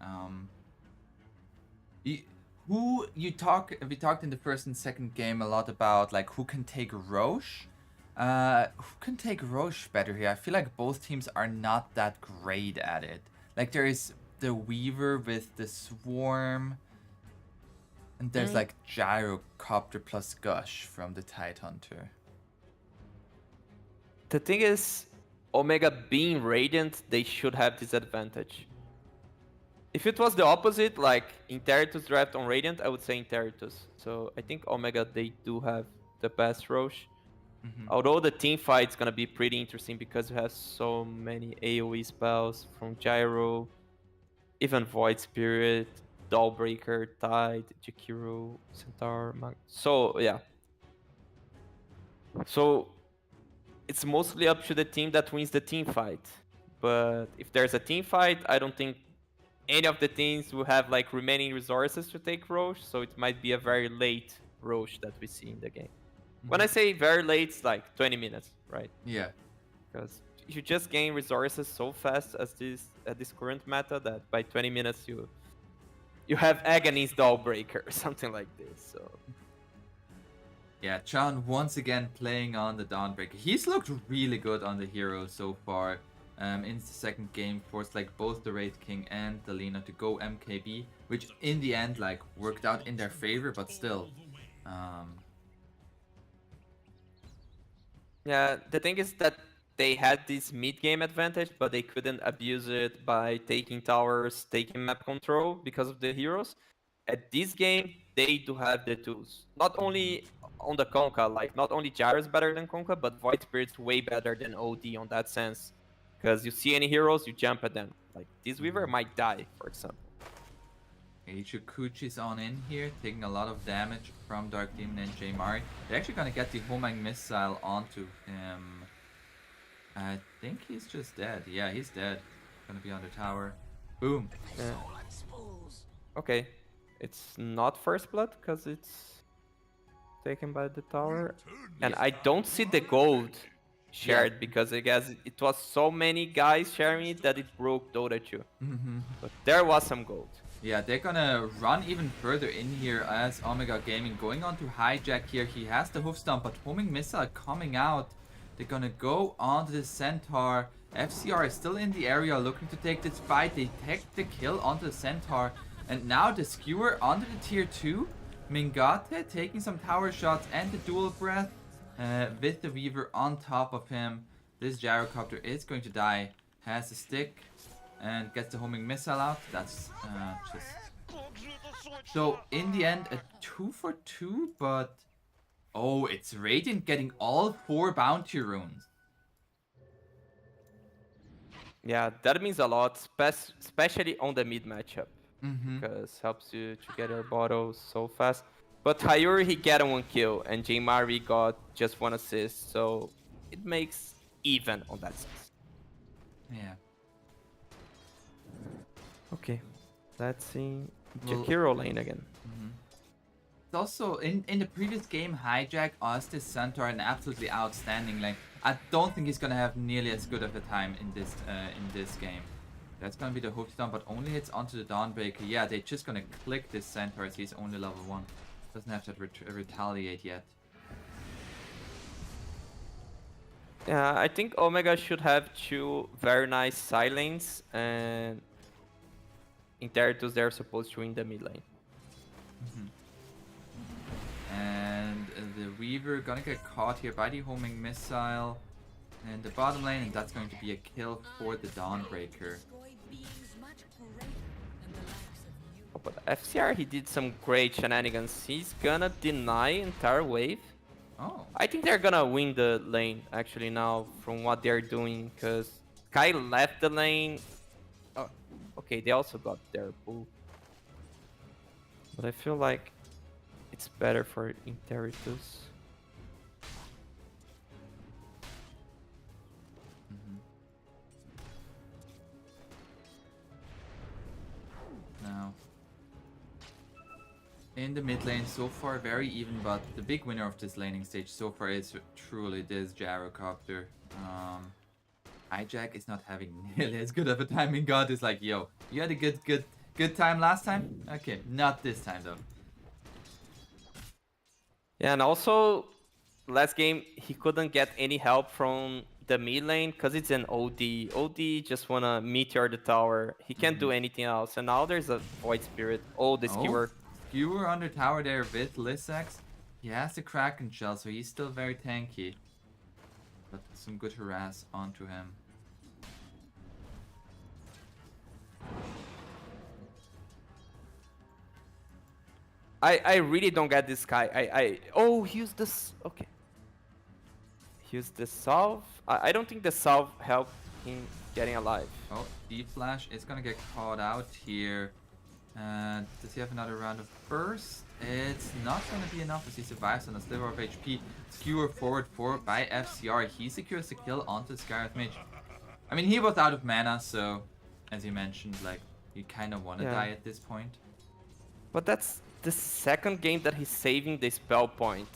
We talked in the first and second game a lot about like who can take Roche. Who can take Roche better here? I feel like both teams are not that great at it. Like there is the Weaver with the Swarm, and there's like Gyrocopter plus Gush from the Tidehunter. the thing is, Omega being Radiant, they should have this advantage. If it was the opposite, like Interitus draft on Radiant, I would say Interitus. So I think Omega, they do have the best Roche. Although the team fight's gonna be pretty interesting because you have so many AoE spells from Gyro, even Void Spirit, Dollbreaker, Tide, Jakiro, Centaur, so yeah. So it's mostly up to the team that wins the team fight. But if there's a team fight, I don't think any of the teams will have like remaining resources to take Roche, so it might be a very late Roche that we see in the game. When I say very late, it's like 20 minutes, right? Yeah. Because you just gain resources so fast as at this current meta that by 20 minutes you have Agony's Dollbreaker or something like this. So Yeah, Chan once again playing on the Dawnbreaker. He's looked really good on the hero so far. In the second game, forced like both the Wraith King and the Lina to go MKB, which in the end like worked out in their favor, but still. yeah, the thing is that they had this mid-game advantage, but they couldn't abuse it by taking towers, taking map control because of the heroes. At this game, they do have the tools. Not only on the Kunkka, like not only Gyro is better than Kunkka, but Void Spirit's way better than OD on that sense. Because you see any heroes, you jump at them. Like this Weaver might die, for example. Ichikuchi's on in here, taking a lot of damage from Dark Demon and J-Mari. They're actually gonna get the homing missile onto him. I think he's just dead. Yeah, he's dead. Gonna be on the tower. Boom. Yeah. Okay, it's not first blood because it's taken by the tower, and I don't see the gold shared because I guess it was so many guys sharing it that it broke Dota 2. But there was some gold. Yeah, they're gonna run even further in here as Omega Gaming going on to hijack here. He has the hoof stomp, but homing missile coming out. They're gonna go onto the Centaur. FCR is still in the area looking to take this fight. They take the kill onto the Centaur. And now the Skewer onto the tier 2. Mingate taking some tower shots and the dual breath with the Weaver on top of him. This Gyrocopter is going to die. Has a stick and gets the homing missile out. That's just... So in the end, a 2 for 2, but... Oh, it's Radiant getting all 4 bounty runes. Yeah, that means a lot, especially on the mid matchup. Because helps you to get your bottles so fast. But Hayuri, he got 1 kill, and J-Mari got just 1 assist, so it makes even on that sense. Yeah. Okay, let's see Jakiro lane again. It's also in the previous game, Hijack asked this Centaur an absolutely outstanding lane. I don't think he's gonna have nearly as good of a time in this game. That's gonna be the hoof stomp, but only hits onto the Dawnbreaker. Yeah, they're just gonna click this Centaur as he's only level 1. Doesn't have to retaliate yet. Yeah, I think Omega should have two very nice silence and Interitus they're supposed to win the mid lane. And the Weaver gonna get caught here by the homing missile in the bottom lane, and that's going to be a kill for the Dawnbreaker. Oh, but FCR he did some great shenanigans. He's gonna deny entire wave. Oh, I think they're gonna win the lane actually now from what they're doing because Kai left the lane. Oh, okay, they also got their bull. But I feel like it's better for Interitus. now in the mid lane so far very even, but the big winner of this laning stage so far is truly this Gyrocopter. Hijack is not having nearly as good of a time in God. It's like, yo, you had a good time last time? Okay, not this time though. Yeah, and also last game he couldn't get any help from the mid lane because it's an OD. OD just wanna meteor the tower. He can't do anything else. And now there's a Void Spirit. Oh, the skewer. Skewer on the tower there with Lissax. He has the Kraken Shell, so he's still very tanky. But some good harass onto him. I really don't get this guy. Oh, he used this. Okay. He used the salve. I don't think the salve helped him getting alive. Oh, D-Flash is gonna get caught out here. Does he have another round of burst? It's not gonna be enough as he survives on a sliver of HP. Skewer forward 4 by FCR. He secures the kill onto Scarlet Mage. I mean, he was out of mana, so as you mentioned, like, you kind of want to die at this point. But that's the second game that he's saving the spell point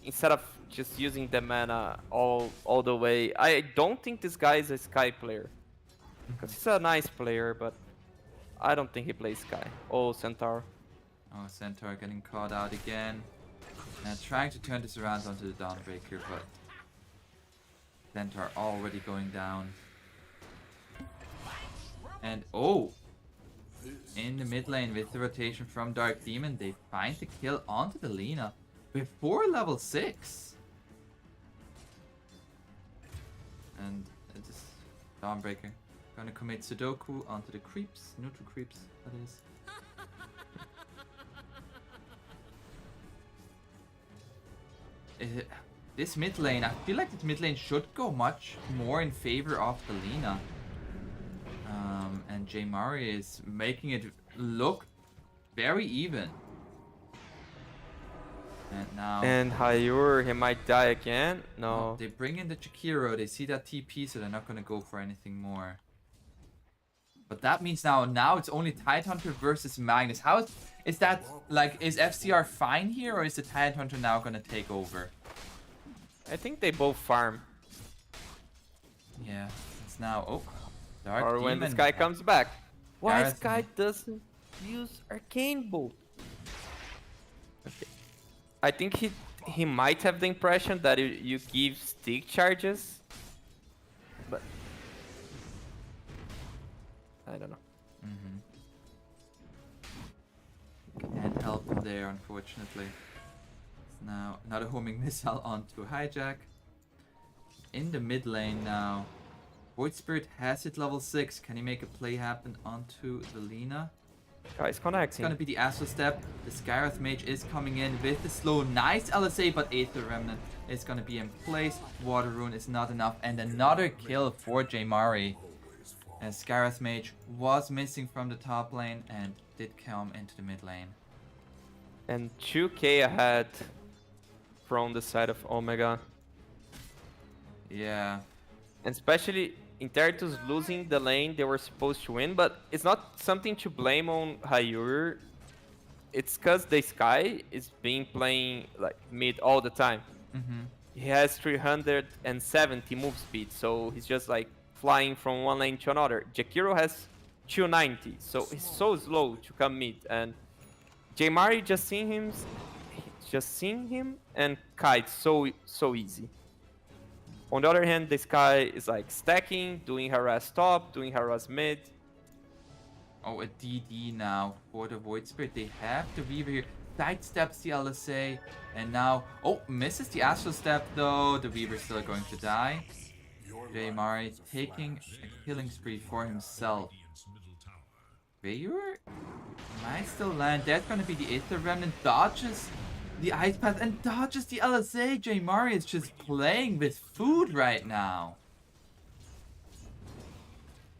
instead of just using the mana all the way. I don't think this guy is a Sky player because he's a nice player, but I don't think he plays Sky. Oh, Centaur. Oh, Centaur getting caught out again. And trying to turn this around onto the Dawnbreaker, but Centaur already going down. And oh! In the mid lane with the rotation from Dark Demon, they find the kill onto the Lina before level 6. And this Dawnbreaker gonna commit Sudoku onto the creeps, neutral creeps, that is. This mid lane, I feel like this mid lane should go much more in favor of the Lina. And J-Mari is making it look very even. And now... And Hayur, he might die again? No. They bring in the Chikiro, they see that TP, so they're not going to go for anything more. But that means now it's only Tidehunter versus Magnus. How is that, like, is FCR fine here, or is the Tidehunter now going to take over? I think they both farm. Yeah, it's now... Oh, Dark Or Demon. when this guy comes back. Why Gareth- this guy doesn't use Arcane Bolt? Okay. I think he might have the impression that you give stick charges, but I don't know. Can't help him there, unfortunately. Now, another homing missile onto Hijack. In the mid lane now. Void Spirit has it level 6. Can he make a play happen onto the Lina? Guys, It's connecting. gonna be the Astral Step. The Skyreth Mage is coming in with the slow. Nice LSA, but Aether Remnant is gonna be in place. Water Rune is not enough. And another kill for J-Mari. As Skyreth Mage was missing from the top lane and did come into the mid lane. And 2k ahead from the side of Omega. Yeah. And especially Interitus losing the lane they were supposed to win, but it's not something to blame on Hayur. It's because the Sky is being playing like mid all the time. He has 370 move speed, so he's just like flying from one lane to another. Jakiro has 290, so he's so slow to come mid. And J-Mari just seeing him and kite so easy. On the other hand, this guy is like stacking, doing harass top, doing harass mid. Oh, a DD now for the Void Spirit. They have the Weaver here. Sidesteps the LSA. And now... Oh, misses the Astral Step though. The Weaver's still going to die. Jay Mari taking a killing spree for himself. Weaver might still land. That's going to be the Aether Remnant. Dodges the Ice Path and dodges the LSA. Jay Mari is just playing with food right now.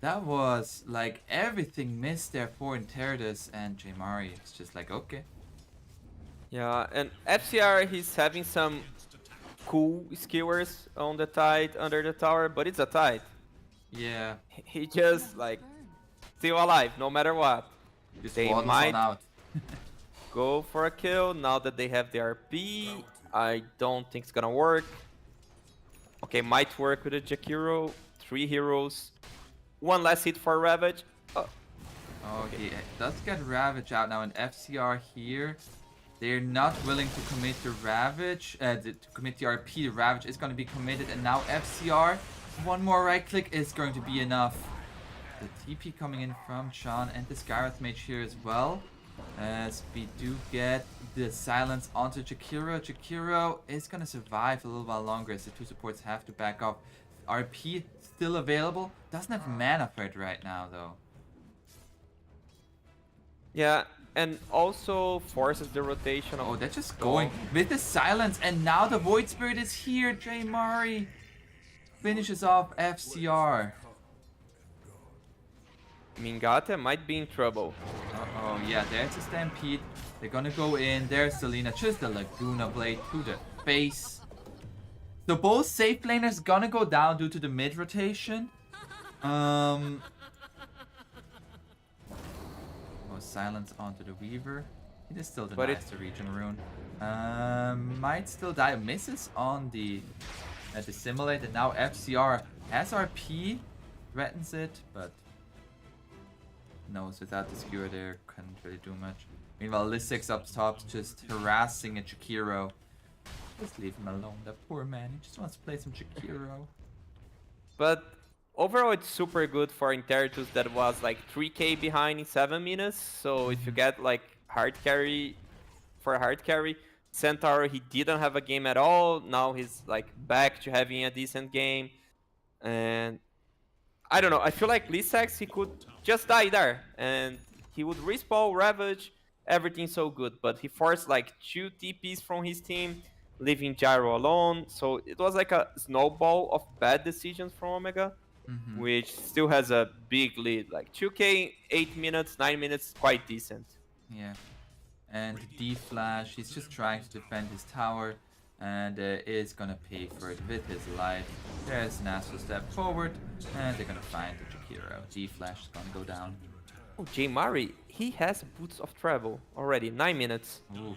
That was like everything missed there for Interidus, and Jay Mari is just like, okay. Yeah, and FCR, he's having some cool skewers on the Tide under the tower, but it's a Tide. Yeah. He just like still alive no matter what. Just They waddles might on out. go for a kill now that they have the RP. I don't think it's gonna work. Okay, might work with a Jakiro. 3 heroes. One last hit for Ravage. Oh. Okay, does get Ravage out now, and FCR here. They're not willing to commit to Ravage, to commit the RP. The Ravage is going to be committed, and now FCR. One more right click is going to be enough. The TP coming in from Sean and the Skywrath Mage here as well. As we do get the silence onto Jakiro. Jakiro is going to survive a little while longer as the 2 supports have to back off. RP still available. Doesn't have mana for it right now though. Yeah, and also forces the rotation. Oh, they're just going with the silence, and now the Void Spirit is here. Jay Mari finishes off FCR. Mingate might be in trouble. Uh-oh, yeah, there's a Stampede. They're gonna go in. There's Selena, just the Laguna Blade to the face. So both safe laners gonna go down due to the mid rotation. Oh, silence onto the Weaver. It is still denies the region rune. Might still die. Misses on the Simulate, and now FCR has RP, threatens it, but knows without the skewer there couldn't really do much. Meanwhile, Lissix up top just harassing a Jakiro. Just leave him alone, that poor man. He just wants to play some Jakiro. But overall, it's super good for Interitus that was like 3k behind in 7 minutes. So if you get like hard carry, for hard carry, Centaur, he didn't have a game at all. Now he's like back to having a decent game. And I don't know, I feel like Lissix, he could just die there. And he would respawn, Ravage, everything so good. But he forced like 2 TPs from his team, leaving Gyro alone. So it was like a snowball of bad decisions from Omega, which still has a big lead. Like 2k, 8 minutes, 9 minutes, quite decent. Yeah. And D-Flash, he's just trying to defend his tower, and is gonna pay for it with his life. There's an Astral Step forward, and they're gonna find the Jakiro. D-Flash is gonna go down. Oh, Jay Mari, he has Boots of Travel already, 9 minutes. Ooh.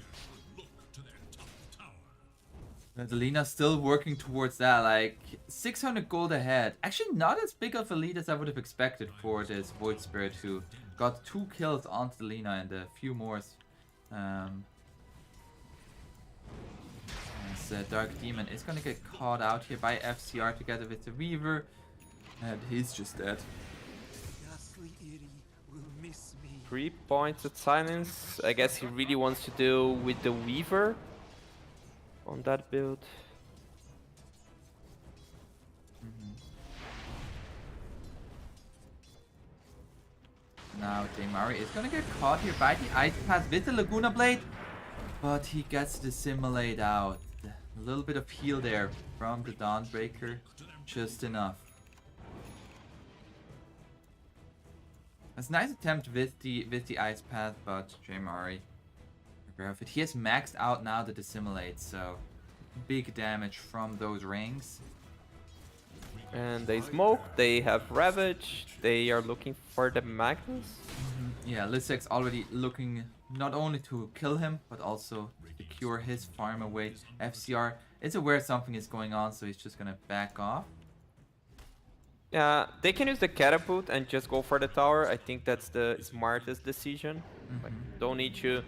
Adelina still working towards that, like 600 gold ahead. Actually not as big of a lead as I would have expected for this Void Spirit, who got 2 kills on Adelina and a few more. As Dark Demon is gonna get caught out here by FCR together with the Weaver, and he's just dead. Ghastly Eerie will miss me. 3 points at silence. I guess he really wants to deal with the Weaver on that build. Now Jay Mari is gonna get caught here by the Ice Path with the Laguna Blade, but he gets the Simulate out. A little bit of heal there from the Dawnbreaker, just enough. That's a nice attempt with the Ice Path, but Jay Mari, aware of it. He has maxed out now the Dissimulate, so big damage from those rings. And they smoke, they have Ravage, they are looking for the Magnus. Yeah, Lissix already looking not only to kill him, but also to secure his farm away. FCR is aware something is going on, so he's just gonna back off. Yeah, they can use the catapult and just go for the tower. I think that's the smartest decision. Like, don't need to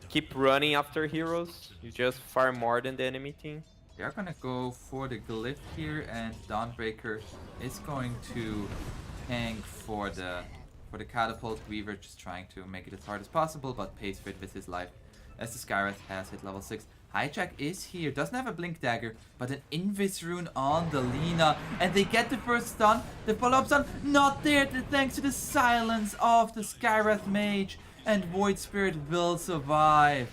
keep running after heroes. You just farm more than the enemy team. They're gonna go for the glyph here, and Dawnbreaker is going to tank for the catapult. Weaver just trying to make it as hard as possible, but pays for it with his life as the Skywrath has hit level 6. Hijack is here, doesn't have a Blink Dagger, but an Invis Rune on the Lina, and they get the first stun. The follow-up stun not there thanks to the silence of the Skywrath Mage, and Void Spirit will survive.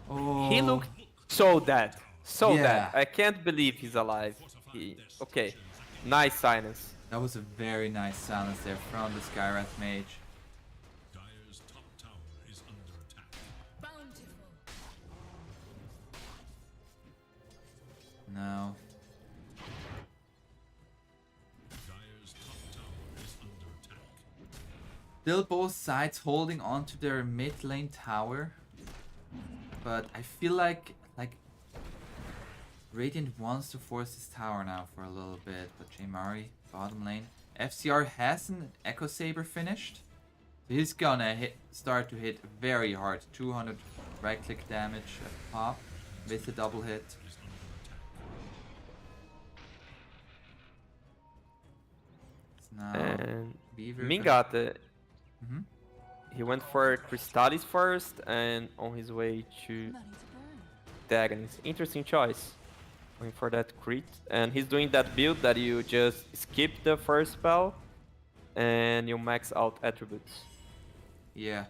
Oh. He looked so dead. So Yeah. dead. I can't believe he's alive. Okay. Nice silence. That was a very nice silence there from the Skywrath Mage. Dire's top tower is under attack. No. Dire's top tower is under attack. Still both sides holding on to their mid lane tower. But I feel like Radiant wants to force this tower now for a little bit. But Jaymari, bottom lane. FCR has an Echo Saber finished. So he's gonna start to hit very hard. 200 right click damage at top with a double hit. It's now And Beaver. Ming got it. Mhm. He went for Crystallis first and on his way to Money to burn. Dagon's. Interesting choice. Going for that crit. And he's doing that build that you just skip the first spell and you max out attributes. Yeah.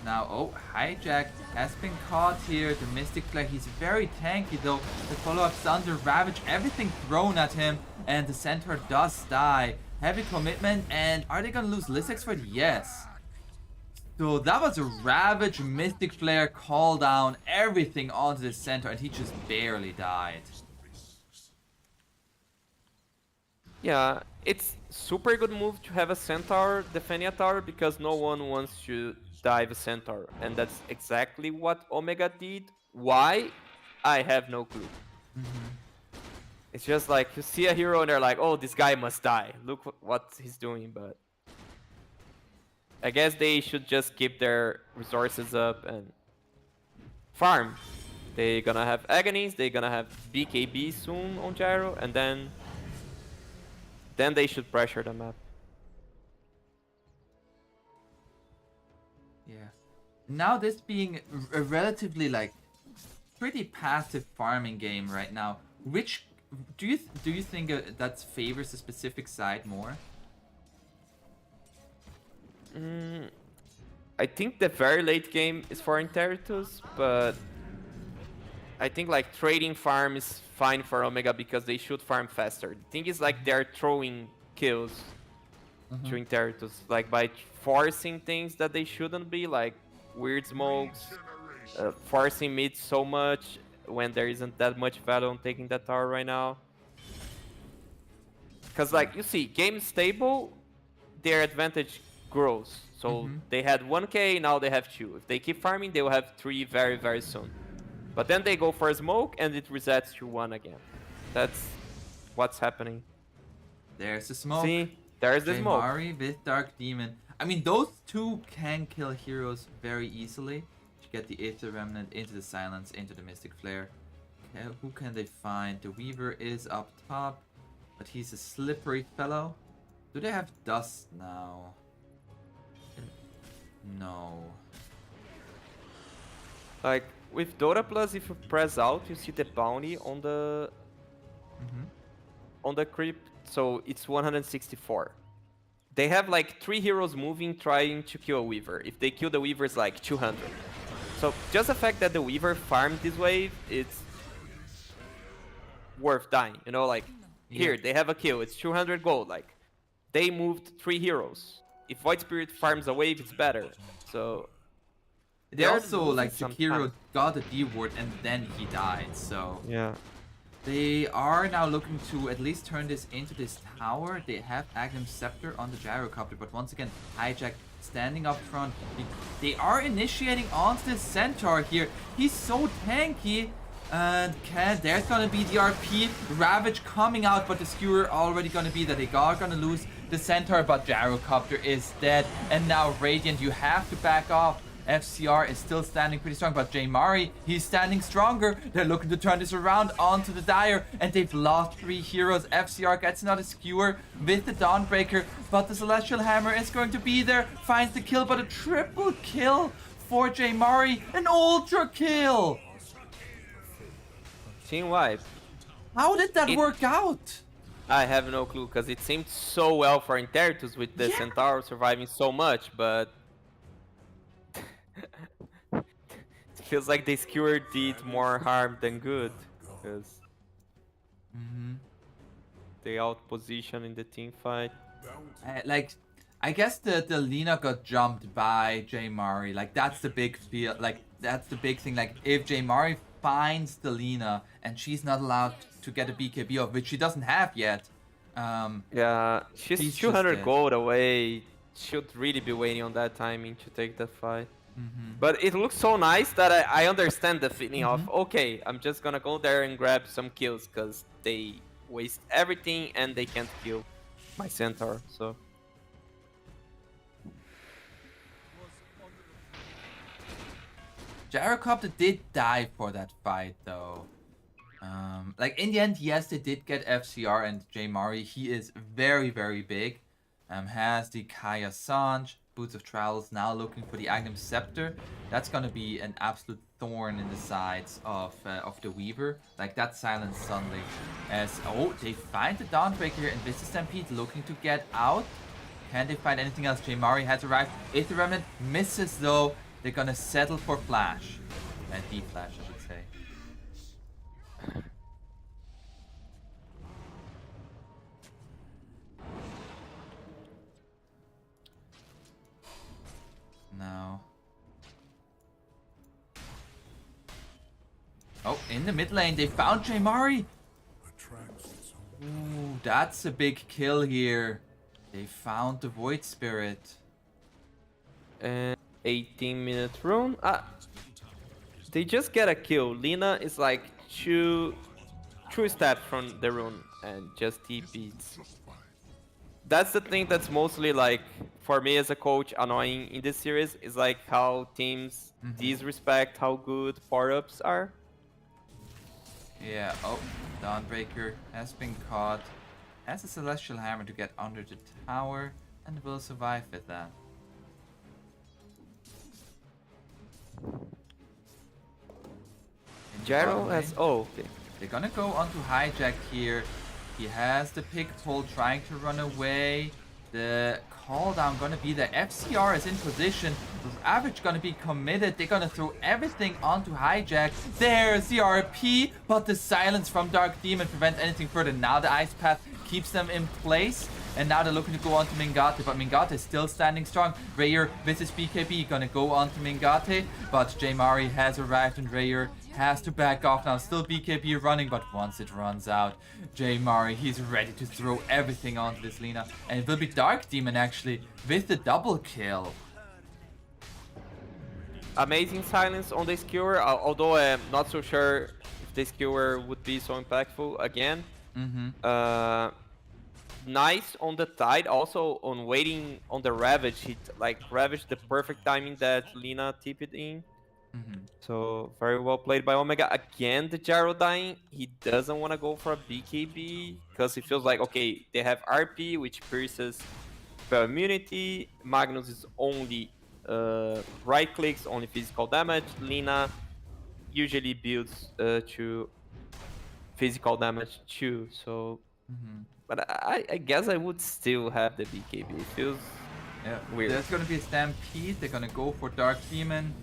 Now, oh, Hijack has been caught here. The Mystic Flare, he's very tanky though. The follow-up stun, the Ravage, everything thrown at him. And the Centaur does die. Heavy commitment, and are they gonna lose Lissex for it? Yes. So that was a Ravage, Mystic Flare, call down, everything onto the Centaur, and he just barely died. Yeah, it's super good move to have a Centaur defending a tower because no one wants to dive a Centaur. And that's exactly what Omega did. Why? I have no clue. It's just like you see a hero and they're like, oh, this guy must die. Look what he's doing, but I guess they should just keep their resources up and farm. They're gonna have Agonies, they're gonna have BKB soon on Gyro, and then they should pressure the map. Yeah. Now this being a relatively pretty passive farming game right now, which do you think that favors a specific side more? I think the very late game is for Interitus, but I think trading farm is fine for Omega because they should farm faster. The thing is they're throwing kills to Interitus, by forcing things that they shouldn't be, like weird smokes, forcing mid so much when there isn't that much value on taking that tower right now. Because you see, game stable, their advantage grows. So they had 1k, now they have 2. If they keep farming, they will have 3 very, very soon. But then they go for a smoke and it resets to 1 again. That's what's happening. There's the smoke. See, there's the smoke. Jaymari with Dark Demon. I mean, those two can kill heroes very easily. To get the Aether Remnant into the Silence, into the Mystic Flare. Okay, who can they find? The Weaver is up top, but he's a slippery fellow. Do they have Dust now? No. With Dota Plus, if you press out, you see the bounty on the creep. So it's 164. They have 3 heroes moving, trying to kill a Weaver. If they kill the Weaver, it's 200. So just the fact that the Weaver farmed this wave, it's worth dying. You know, here they have a kill. It's 200 gold. They moved 3 heroes. If Void Spirit farms a wave, it's better. So They also, losing some Jakiro time. got a D-ward and then he died, so... Yeah. They are now looking to at least turn this into this tower. They have Agnum Scepter on the Gyrocopter, but once again, Hijack standing up front. They are initiating onto the Centaur here. He's so tanky. And there's gonna be the RP. Ravage coming out, but the Skewer already gonna be that they are gonna lose the Centaur, but Gyrocopter is dead. And now Radiant, you have to back off. FCR is still standing pretty strong, but Mari, he's standing stronger. They're looking to turn this around onto the Dire, and they've lost 3 heroes. FCR gets another skewer with the Dawnbreaker, but the Celestial Hammer is going to be there. Finds the kill, but a triple kill for Mari. An ultra kill! Team wipe. How did that work out? I have no clue, because it seemed so well for Intertus with the Centaur surviving so much, but... it feels like they skewer did more harm than good, because... they outposition in the team fight. I guess the Lina got jumped by Mari. Like, that's the big feel. Like, that's the big thing. Like, if Mari finds the Lina and she's not allowed to get a BKB off, which she doesn't have yet. Yeah, she's 200 gold away. Should really be waiting on that timing to take the fight. But it looks so nice that I understand the feeling of, okay, I'm just gonna go there and grab some kills, because they waste everything and they can't kill my Centaur, so... Gyrocopter did die for that fight, though. Like, in the end, yes, they did get FCR and Mari. He is very, very big. Has the Kaya Sanj, Boots of Travels, now looking for the Agnum Scepter. That's gonna be an absolute thorn in the sides of the Weaver. Like, that Silent Sunday. As, oh, they find the Dawnbreaker here, and this is Stampede looking to get out. Can they find anything else? Mari has arrived. If the Remnant misses, though, they're gonna settle for Flash. D-Flash, I should say. Now. Oh, in the mid lane, they found Mari. Ooh, that's a big kill here. They found the Void Spirit. And 18-minute rune. They just get a kill. Lina is like two steps from the rune and just TPs. That's the thing that's mostly, like, for me as a coach, annoying in this series, is like how teams disrespect how good power-ups are. Yeah, oh, Dawnbreaker has been caught. Has a Celestial Hammer to get under the tower and will survive with that. Gyro has... oh, okay. They're gonna go onto Hijack here. He has the pick pull trying to run away. The call down gonna be there. FCR is in position. Ravage gonna be committed. They're gonna throw everything onto Hijack. There's the RP, but the silence from Dark Demon prevents anything further. Now the Ice Path keeps them in place. And now they're looking to go on to Mingate, but Mingate is still standing strong. Rayer with his BKB gonna go on to Mingate, but Mari has arrived and Rayer has to back off now. Still BKB running, but once it runs out, Mari, he's ready to throw everything onto this Lina. And it will be Dark Demon actually with the double kill. Amazing silence on the skewer, although I'm not so sure if the skewer would be so impactful again. Nice on the Tide, also on waiting on the Ravage. He like ravaged the perfect timing that Lina tipped in. So very well played by Omega. Again, the Gyro dying. He doesn't want to go for a BKB because he feels like, okay, they have RP, which pierces spell immunity. Magnus is only right clicks, only physical damage. Lina usually builds to physical damage too. So, but I guess I would still have the BKB. It feels weird. There's gonna be a Stampede. They're gonna go for Dark Demon.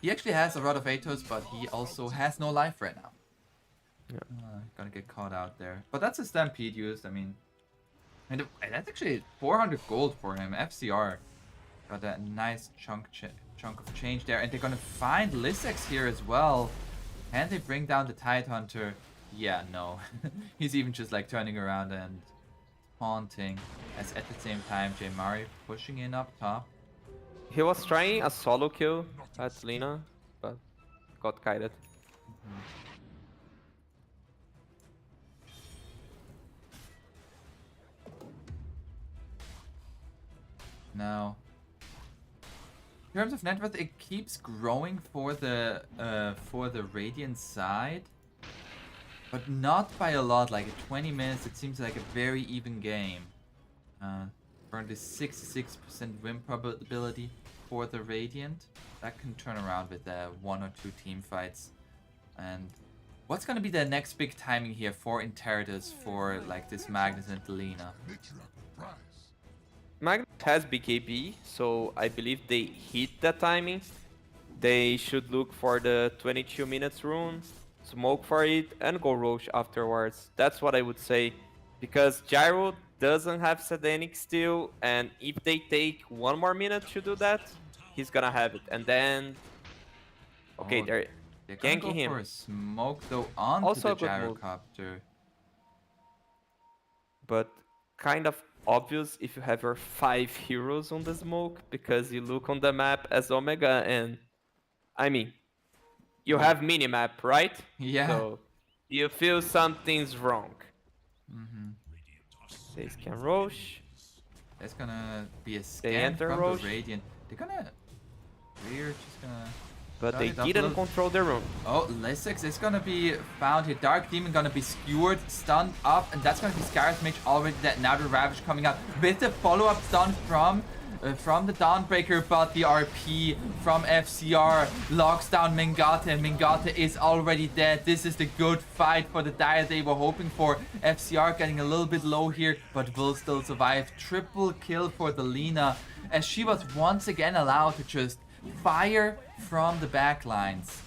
He actually has a Rod of Atos, but he also has no life right now. Gonna get caught out there. But that's a Stampede used, I mean. And that's actually 400 gold for him. FCR got a nice chunk of change there. And they're gonna find Lissex here as well. Can they bring down the Tidehunter? Yeah, no. He's even just like turning around and taunting. As at the same time, Mari pushing in up top. He was trying a solo kill at Lina, but got kited. Now, In terms of net worth, it keeps growing for the Radiant side, but not by a lot. Like at 20 minutes, it seems like a very even game. Currently 66% win probability for the Radiant. That can turn around with 1 or 2 team fights. And what's gonna be the next big timing here for Interitus for like this Magnus and Delina? Magnus has BKB, so I believe they hit that timing. They should look for the 22 minutes rune, smoke for it, and go Roche afterwards. That's what I would say. Because Gyro doesn't have Satanic still, and if they take 1 more minute to do that, he's gonna have it. And then... Okay, Oh, they're gonna ganking go him. for a smoke though onto Also the a good move. gyrocopter. But kind of obvious if you have your 5 heroes on the smoke, because you look on the map as Omega and... I mean, you have minimap, right? Yeah. So you feel something's wrong. Mm-hmm. They scan Roche. There's gonna be a They scan enter from Roche. the Radiant. They're gonna... We're just gonna... But shut they it up a didn't little. control the room. Oh, Lysix is gonna be found here. Dark Demon gonna be skewered, stunned up, and that's gonna be Scar's Mage already dead. Now the Ravage coming out with the follow-up stun from the Dawnbreaker, but the RP from FCR locks down Mingate, and Mingate is already dead. This is the good fight for the Dire they were hoping for. FCR getting a little bit low here, but will still survive. Triple kill for the Lina, as she was once again allowed to just fire from the back lines.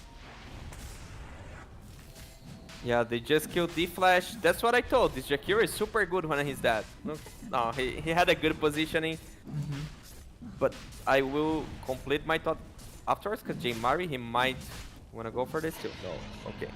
Yeah, they just killed D-Flash. That's what I told. This Jakiro is super good when he's dead. No, he had a good positioning. But I will complete my thought afterwards, because J-Mari, he might want to go for this too. No, okay.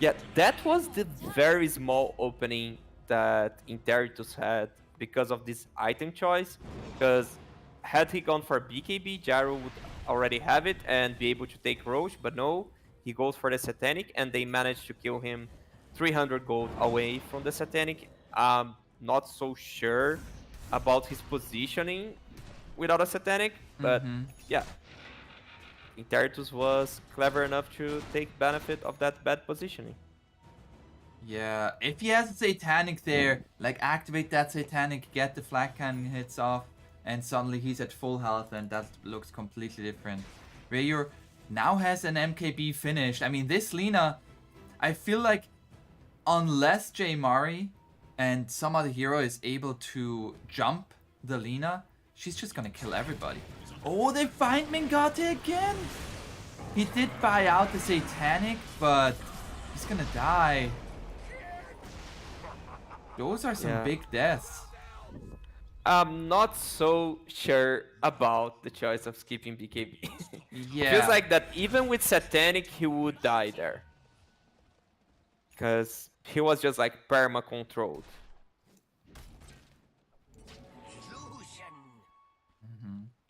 Yeah, that was the very small opening that Interitus had because of this item choice. Because had he gone for BKB, Gyro would already have it and be able to take Roche, but no, he goes for the Satanic, and they managed to kill him 300 gold away from the Satanic. Not so sure about his positioning without a Satanic, but yeah, Interitus was clever enough to take benefit of that bad positioning. Yeah, if he has a Satanic there, like activate that Satanic, get the flag cannon hits off, and suddenly he's at full health, and that looks completely different. Rayor now has an MKB finished. I mean, this Lina, I feel like unless J-Mari and some other hero is able to jump the Lina, she's just gonna kill everybody. Oh, they find Mingate again! He did buy out the Satanic, but he's gonna die. Those are some big deaths. I'm not so sure about the choice of skipping BKB. Yeah. Feels like that even with Satanic, he would die there. Because he was just like perma-controlled.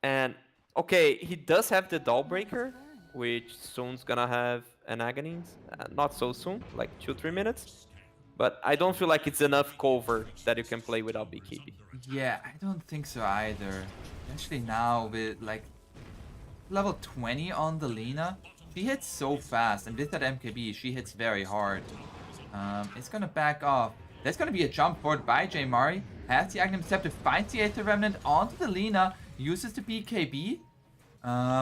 And, okay, he does have the Dawnbreaker, which soon's gonna have an Aghanim. Not so soon, like 2-3 minutes. But I don't feel like it's enough cover that you can play without BKB. Yeah, I don't think so either. Especially now with like level 20 on the Lina. She hits so fast, and with that MKB, she hits very hard. It's gonna back off. There's gonna be a jump forward by J-Mari. Has the Aghanim Scepter, finds the Aether Remnant onto the Lina, uses the BKB.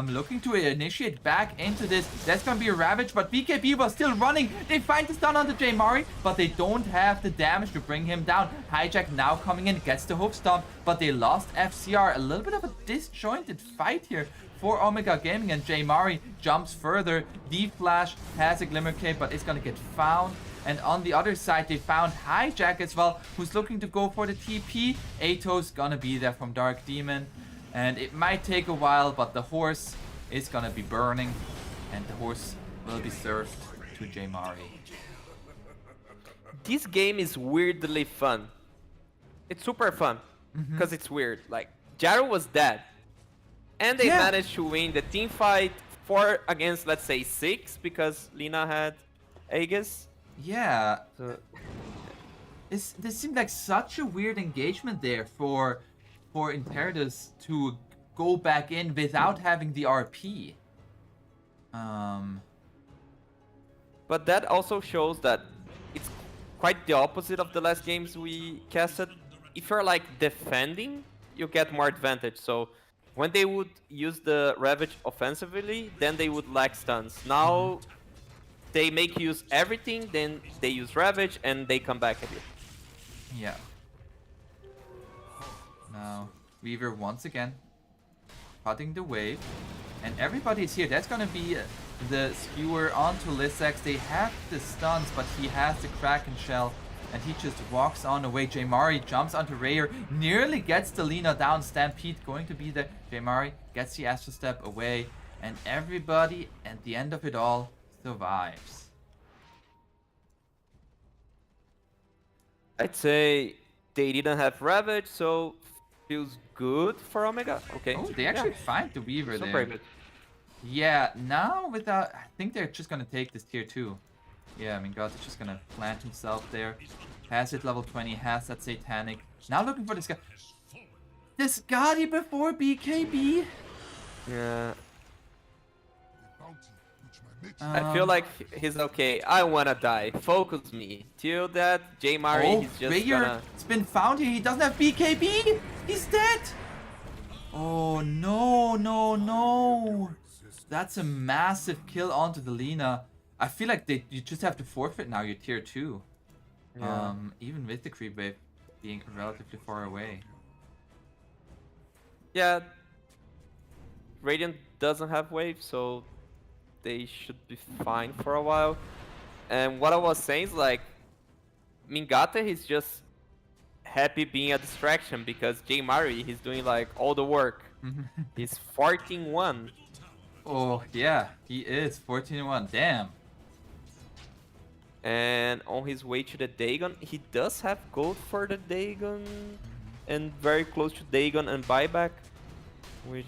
Looking to initiate back into this. That's gonna be a Ravage, but BKB was still running. They find the stun onto J-Mari, but they don't have the damage to bring him down. Hijack now coming in, gets the Hoof Stomp, but they lost FCR. A little bit of a disjointed fight here for Omega Gaming, and J-Mari jumps further. D-Flash has a Glimmer Cape, but it's gonna get found. And on the other side, they found Hijack as well, who's looking to go for the TP. Ato's gonna be there from Dark Demon. And it might take a while, but the horse is gonna be burning, and the horse will be served to J-Mari. This game is weirdly fun. It's super fun, because it's weird. Like, Gyro was dead, and they managed to win the team fight 4 against, let's say, 6, because Lina had Aegis. Yeah, So, this seemed like such a weird engagement there for Interitus to go back in without having the RP. But that also shows that it's quite the opposite of the last games we casted. If you're like defending, you get more advantage. So when they would use the Ravage offensively, then they would lack stuns. Now they make you use everything, then they use Ravage and they come back at you. Yeah. Now, Weaver once again cutting the wave. And everybody's here. That's gonna be the skewer onto Lissex. They have the stuns, but he has the Kraken Shell. And he just walks on away. Jaymari jumps onto Rayer. Nearly gets the Lina down. Stampede going to be there. Jaymari gets the Astral Step away. And everybody, at the end of it all, survives. I'd say they didn't have Ravage, so feels good for Omega. Okay. Oh, they actually find the Weaver Super there. good. Yeah, now without... I think they're just gonna take this tier 2. Yeah, I mean, God is just gonna plant himself there. Has it level 20, has that Satanic. Now looking for this guy. This Gotti before BKB? Yeah. I feel like he's okay. I wanna die. Focus me. Till that, Jaymari, he's just Rayer, gonna... it's been found here. He doesn't have BKB. He's dead. Oh, no, no, no. That's a massive kill onto the Lina. I feel like you just have to forfeit now your tier 2. Yeah. Even with the creep wave being relatively far away. Yeah. Radiant doesn't have wave, so they should be fine for a while. And what I was saying is like, Mingate, he's just happy being a distraction because Jaymari, he's doing like all the work. He's 14-1. Oh, yeah, he is 14-1. Damn. And on his way to the Dagon, he does have gold for the Dagon and very close to Dagon and buyback, which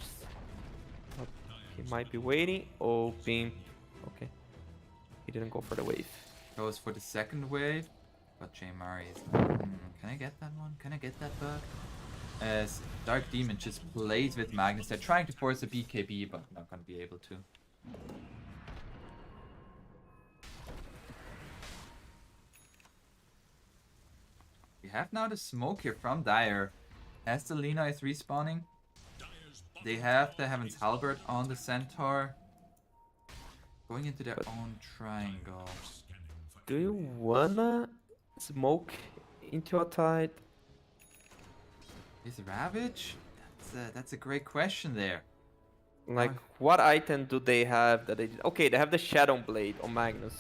he might be waiting. Oh, Pimp. Okay. He didn't go for the wave. Goes for the second wave, but Jaymari is... can I get that one? Can I get that bug? As Dark Demon just plays with Magnus. They're trying to force a BKB, but not gonna be able to. We have now the smoke here from Dire. As the Lina is respawning, they have the Heaven's Halberd on the Centaur. Going into their own triangle. Do you wanna smoke into a tide? Is Ravage? That's a great question there. Like, what item do they have that they... Okay, they have the Shadow Blade on Magnus.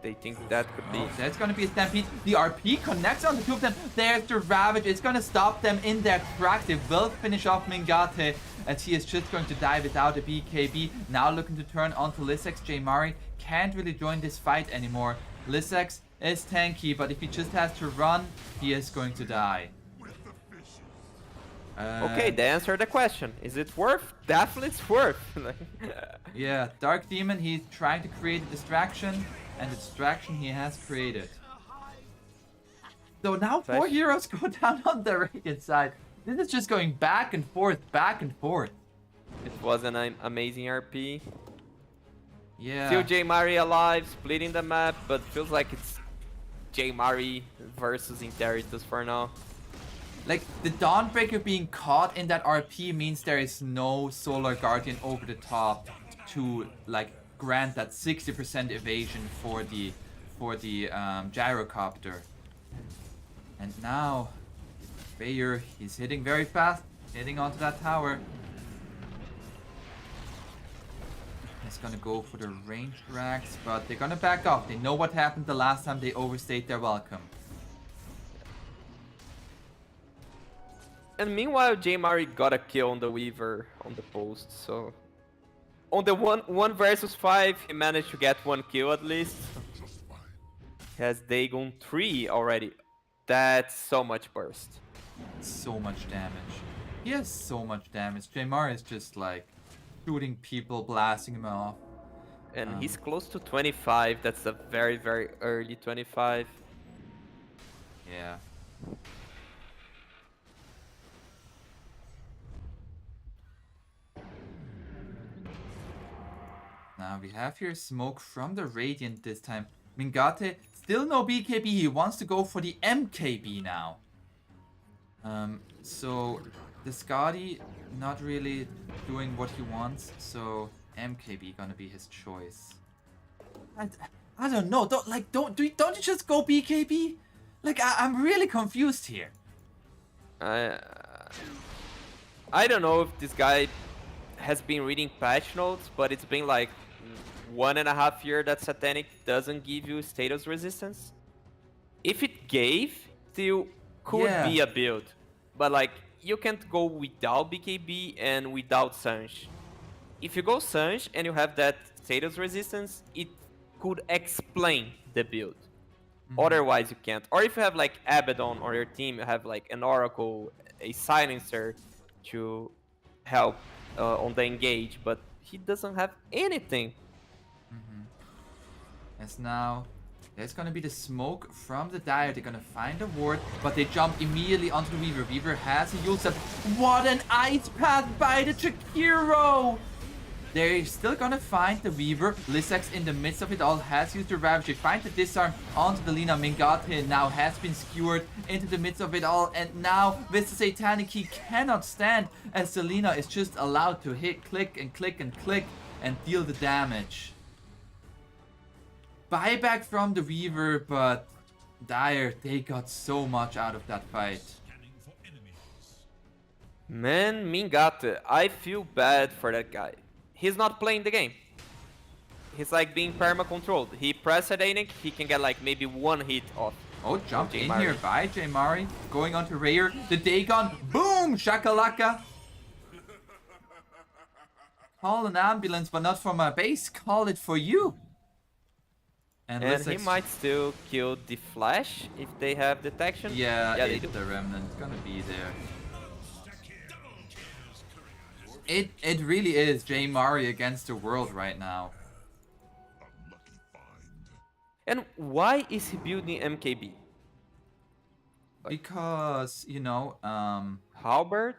They think that could be... That's gonna be a Stampede. The RP connects on the two of them. There's the Ravage. It's gonna stop them in their track. They will finish off Mingate, as he is just going to die without a BKB. Now looking to turn onto Lissex. Jaymari can't really join this fight anymore. Lissex is tanky, but if he just has to run, he is going to die. Okay, they answered the question. Is it worth? Definitely it's worth. Yeah, Dark Demon, he's trying to create a distraction, and the distraction he has created. So now 4 heroes go down on the Radiant side. This is just going back and forth, back and forth. It was an amazing RP. Yeah. Still Jaymari alive, splitting the map, but feels like it's Jaymari versus Interitus for now. Like, the Dawnbreaker being caught in that RP means there is no Solar Guardian over the top to, like, grant that 60% evasion for the Gyrocopter. And now, Rayer, he's hitting very fast, hitting onto that tower. He's gonna go for the ranged racks, but they're gonna back off. They know what happened the last time they overstayed their welcome. And meanwhile, Jaymari got a kill on the Weaver on the post, so... On the 1 versus 5, he managed to get 1 kill at least. He has Dagon 3 already. That's so much burst. So much damage. He has so much damage. Jaymari is just like shooting people, blasting him off. And he's close to 25. That's a very, very early 25. Yeah. Now we have here smoke from the Radiant this time. Mingate, still no BKB. He wants to go for the MKB now. So the Skadi not really doing what he wants. So MKB gonna be his choice. I don't know. Don't you just go BKB? Like I'm really confused here. I don't know if this guy has been reading patch notes, but it's been like 1.5 years that Satanic doesn't give you status resistance. If it gave, still could be a build. But like, you can't go without BKB and without Sanj. If you go Sanj and you have that status resistance, it could explain the build. Otherwise you can't. Or if you have like Abaddon on your team, you have like an Oracle, a Silencer to help on the engage, but he doesn't have anything. As now, there's gonna be the smoke from the Dire. They're gonna find a ward, but they jump immediately onto the Weaver. Weaver has a Eul's. What an ice path by the Chikiro! They're still gonna find the Weaver. Lissax in the midst of it all has used the Ravage. They find the disarm onto the Lina. Mingate now has been skewered into the midst of it all. And now with the Satanic, he cannot stand as Selena is just allowed to hit, click and click and click and deal the damage. Buyback from the Weaver, but Dire, they got so much out of that fight. Scanning for enemies. Man, Mingate, I feel bad for that guy. He's not playing the game. He's like being perma-controlled. He presses Danik, he can get like maybe one hit off. Oh, jump in here by J-Mari. Going on to Rayer. The Dagon. Boom! Shakalaka. Call an ambulance, but not for my base. Call it for you. And he might still kill the Flash if they have detection. Yeah, they do. the Remnant's gonna be there. It really is J-Mari against the world right now. And why is he building MKB? Because, you know, Halberd?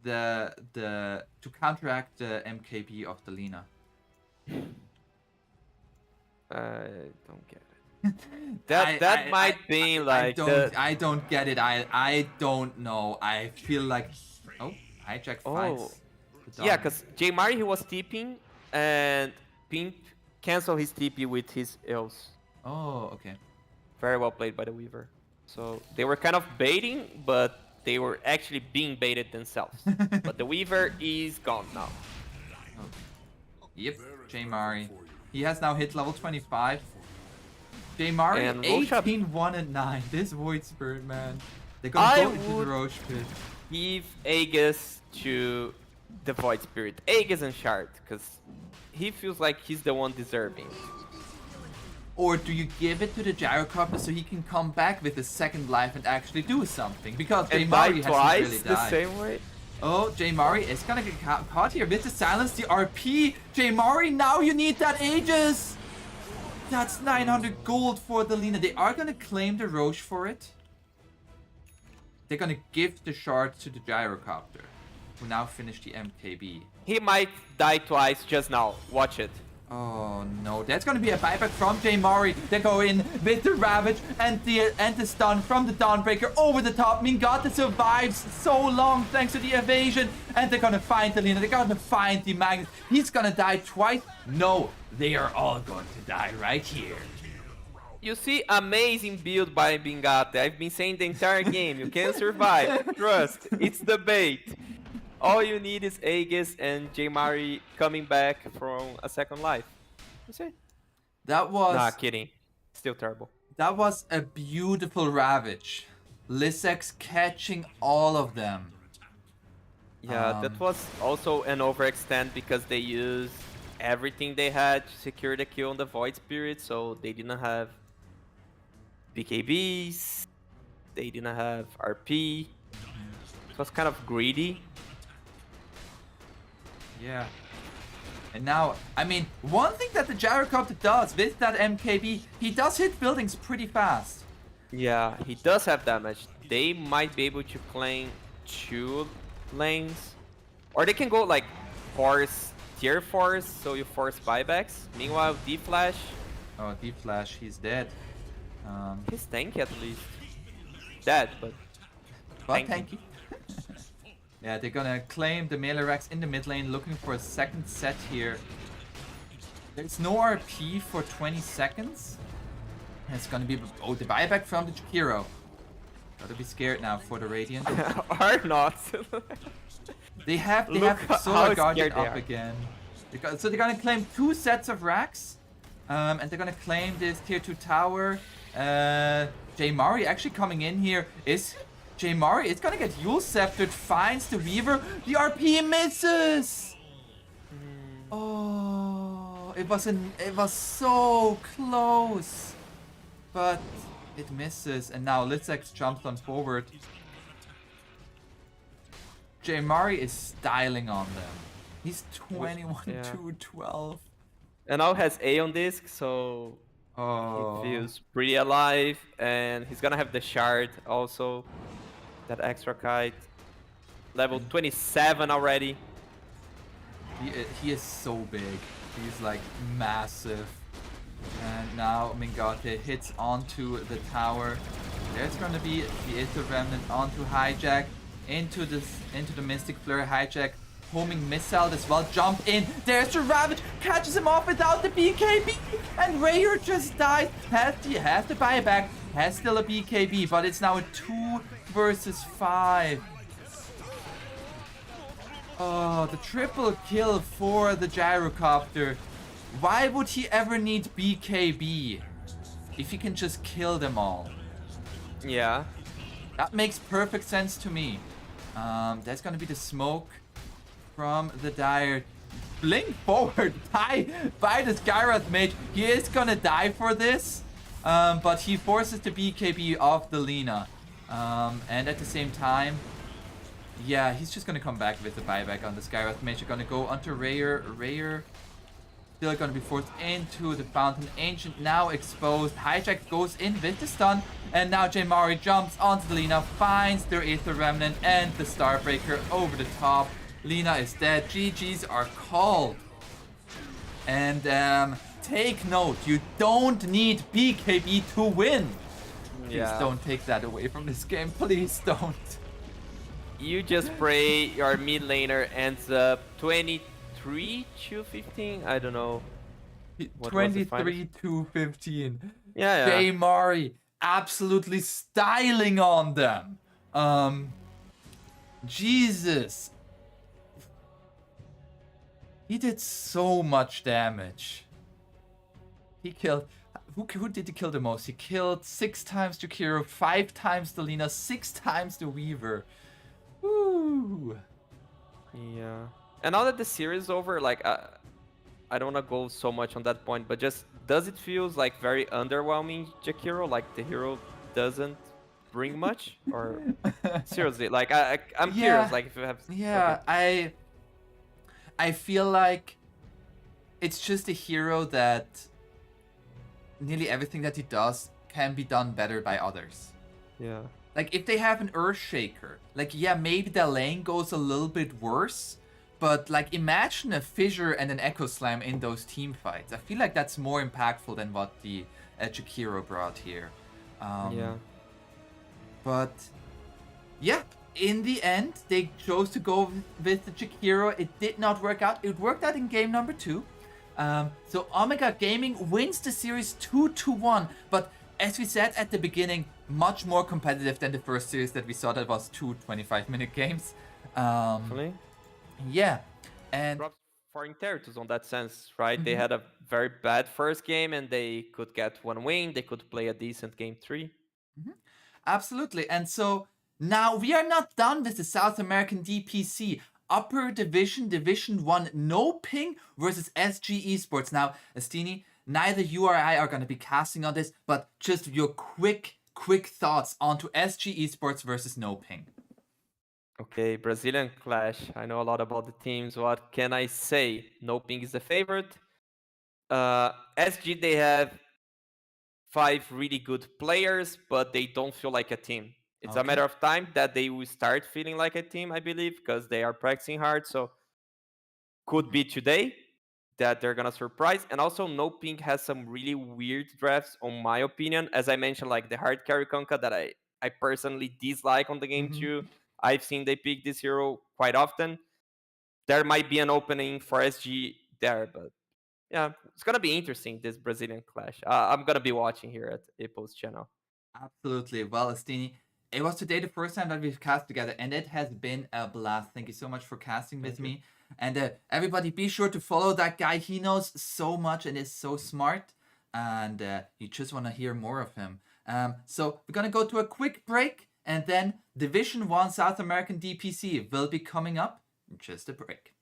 the to counteract the MKB of the Lina. I don't get it. that might be like I don't get it. I don't know. I feel like hijack fights. Yeah, because J-Mari, he was TPing and Pimp canceled his TP with his Eul's. Oh, okay. Very well played by the Weaver. So they were kind of baiting, but they were actually being baited themselves. But the Weaver is gone now. Yep, J-Mari. He has now hit level 25. J-Mari, 18, 1 and 9. This Void Spirit, man. They're gonna go into the Roche pit. Give Aegis to the Void Spirit. Aegis and Shard, because he feels like he's the one deserving. Or do you give it to the Gyrocopter so he can come back with a second life and actually do something? Because J-Mari hasn't really died. The same way. Oh, J-Mari is gonna get caught here with the silence, the RP. J-Mari, now you need that Aegis. That's 900 gold for the Lina. They are gonna claim the Roche for it. They're gonna give the shard to the Gyrocopter, who now finished the MKB. He might die twice just now. Watch it. Oh no, that's gonna be a buyback from J-Mari. They go in with the Ravage and the stun from the Dawnbreaker over the top. Mingate survives so long thanks to the evasion. And they're gonna find the Lina, they're gonna find the Magnus. He's gonna die twice. No, they are all going to die right here. You see, amazing build by Mingate. I've been saying the entire game, you can survive. Trust, it's the bait. All you need is Aegis and J-Mari coming back from a second life. That's it. That was... Nah, kidding. Still terrible. That was a beautiful Ravage. Lissax catching all of them. Yeah, that was also an overextend because they used everything they had to secure the kill on the Void Spirit, so they didn't have BKBs, they didn't have RP. It was kind of greedy. Yeah. And now, I mean, one thing that the Gyrocopter does with that MKB, he does hit buildings pretty fast. Yeah, he does have damage. They might be able to claim 2 lanes. Or they can go like Horse tier force, so you force buybacks. Meanwhile, D-Flash, Oh, Deep Flash, he's dead. he's tanky at least. Dead, but But tanky. tanky. Yeah, they're gonna claim the melee racks in the mid lane, looking for a second set here. There's no RP for 20 seconds. It's gonna be the buyback from the Jakiro. Gotta be scared now for the Radiant. Or not. They have Look Solar how Guardian scared they up are. again. So they're gonna claim 2 sets of racks. And they're gonna claim this tier 2 tower. J Mari actually coming in here. Is J Mari is gonna get Yule Sceptered, finds the Weaver. The RP misses! Oh, it was so close. But it misses, and now Litzex jumps on forward. J Mari is styling on them. He's 21 Yeah. to 12. And now has A on disc, so Oh. he feels pretty alive, and he's gonna have the shard also. That extra kite. Level 27 already. He is so big. He's like massive. And now Mingate hits onto the tower. There's gonna be the Aether Remnant onto Hijack. Into the Mystic Flare. Hijack homing missile as well. Jump in. There's the Ravage. Catches him off without the BKB. And Rayer just died. Has the buyback. Has still a BKB, but it's now a 2 versus 5. Oh, the triple kill for the Gyrocopter. Why would he ever need BKB if he can just kill them all? Yeah. That makes perfect sense to me. There's gonna be the smoke from the Dire. Blink forward by the Skyrath Mage. He is gonna die for this, but he forces the BKB off the Lina. And at the same time, yeah, he's just gonna come back with the buyback on the Skyrath Mage. They're gonna go onto Rayer. Rayer still gonna be forced into the Fountain. Ancient now exposed. Hijack goes in with the stun. And now J Mari jumps onto the Lina, finds their Aether Remnant and the Starbreaker over the top. Lina is dead. GG's are called. And take note, you don't need BKB to win. Please Yeah. don't take that away from this game. Please don't. You just pray your mid laner ends up 23 to 15. I don't know. What was the 23 to 15. Yeah, J yeah. Mari absolutely styling on them. Jesus. He did so much damage. He killed... Who did he kill the most? He killed 6 times Jakiro, 5 times the Lina, 6 times the Weaver. Woo. Yeah. And now that the series is over, like, I don't want to go so much on that point, but just does it feels like very underwhelming Jakiro? Like the hero doesn't bring much? Or seriously, like I'm Yeah. curious, like if you have Yeah, okay. I feel like it's just a hero that nearly everything that he does can be done better by others. Yeah. Like if they have an Earthshaker, like yeah, maybe the lane goes a little bit worse, but like imagine a Fissure and an Echo Slam in those team fights. I feel like that's more impactful than what the Jakiro brought here. Yeah. But yeah, in the end, they chose to go with the Jakiro. It did not work out. It worked out in game number 2. So Omega Gaming wins the series 2-1. But as we said at the beginning, much more competitive than the first series that we saw that was 2 25-minute games. Definitely. Yeah. And Props for Interitus on that sense, right? They had a very bad first game and they could get 1 win. They could play a decent game 3. absolutely. And so now we are not done with the South American DPC. Upper Division, Division 1, NoPing versus SG Esports. Now, Astini, neither you or I are going to be casting on this, but just your quick thoughts onto SG Esports versus NoPing. Okay, Brazilian clash. I know a lot about the teams. What can I say? NoPing is the favorite. SG, they have 5 really good players, but they don't feel like a team. It's a Okay. matter of time that they will start feeling like a team, I believe, because they are practicing hard. So could be today that they're gonna surprise. And also NoPing has some really weird drafts, on my opinion. As I mentioned, like the hard carry Conca that I personally dislike on the game too. I've seen they pick this hero quite often. There might be an opening for SG there, but yeah, it's gonna be interesting, this Brazilian clash. I'm gonna be watching here at Epulze channel. Absolutely. Well, Estini, it was today the first time that we've cast together, and it has been a blast. Thank you so much for casting with me. And everybody, be sure to follow that guy. He knows so much and is so smart, and you just want to hear more of him. So we're gonna go to a quick break, and then Division 1 South American DPC will be coming up in just a break.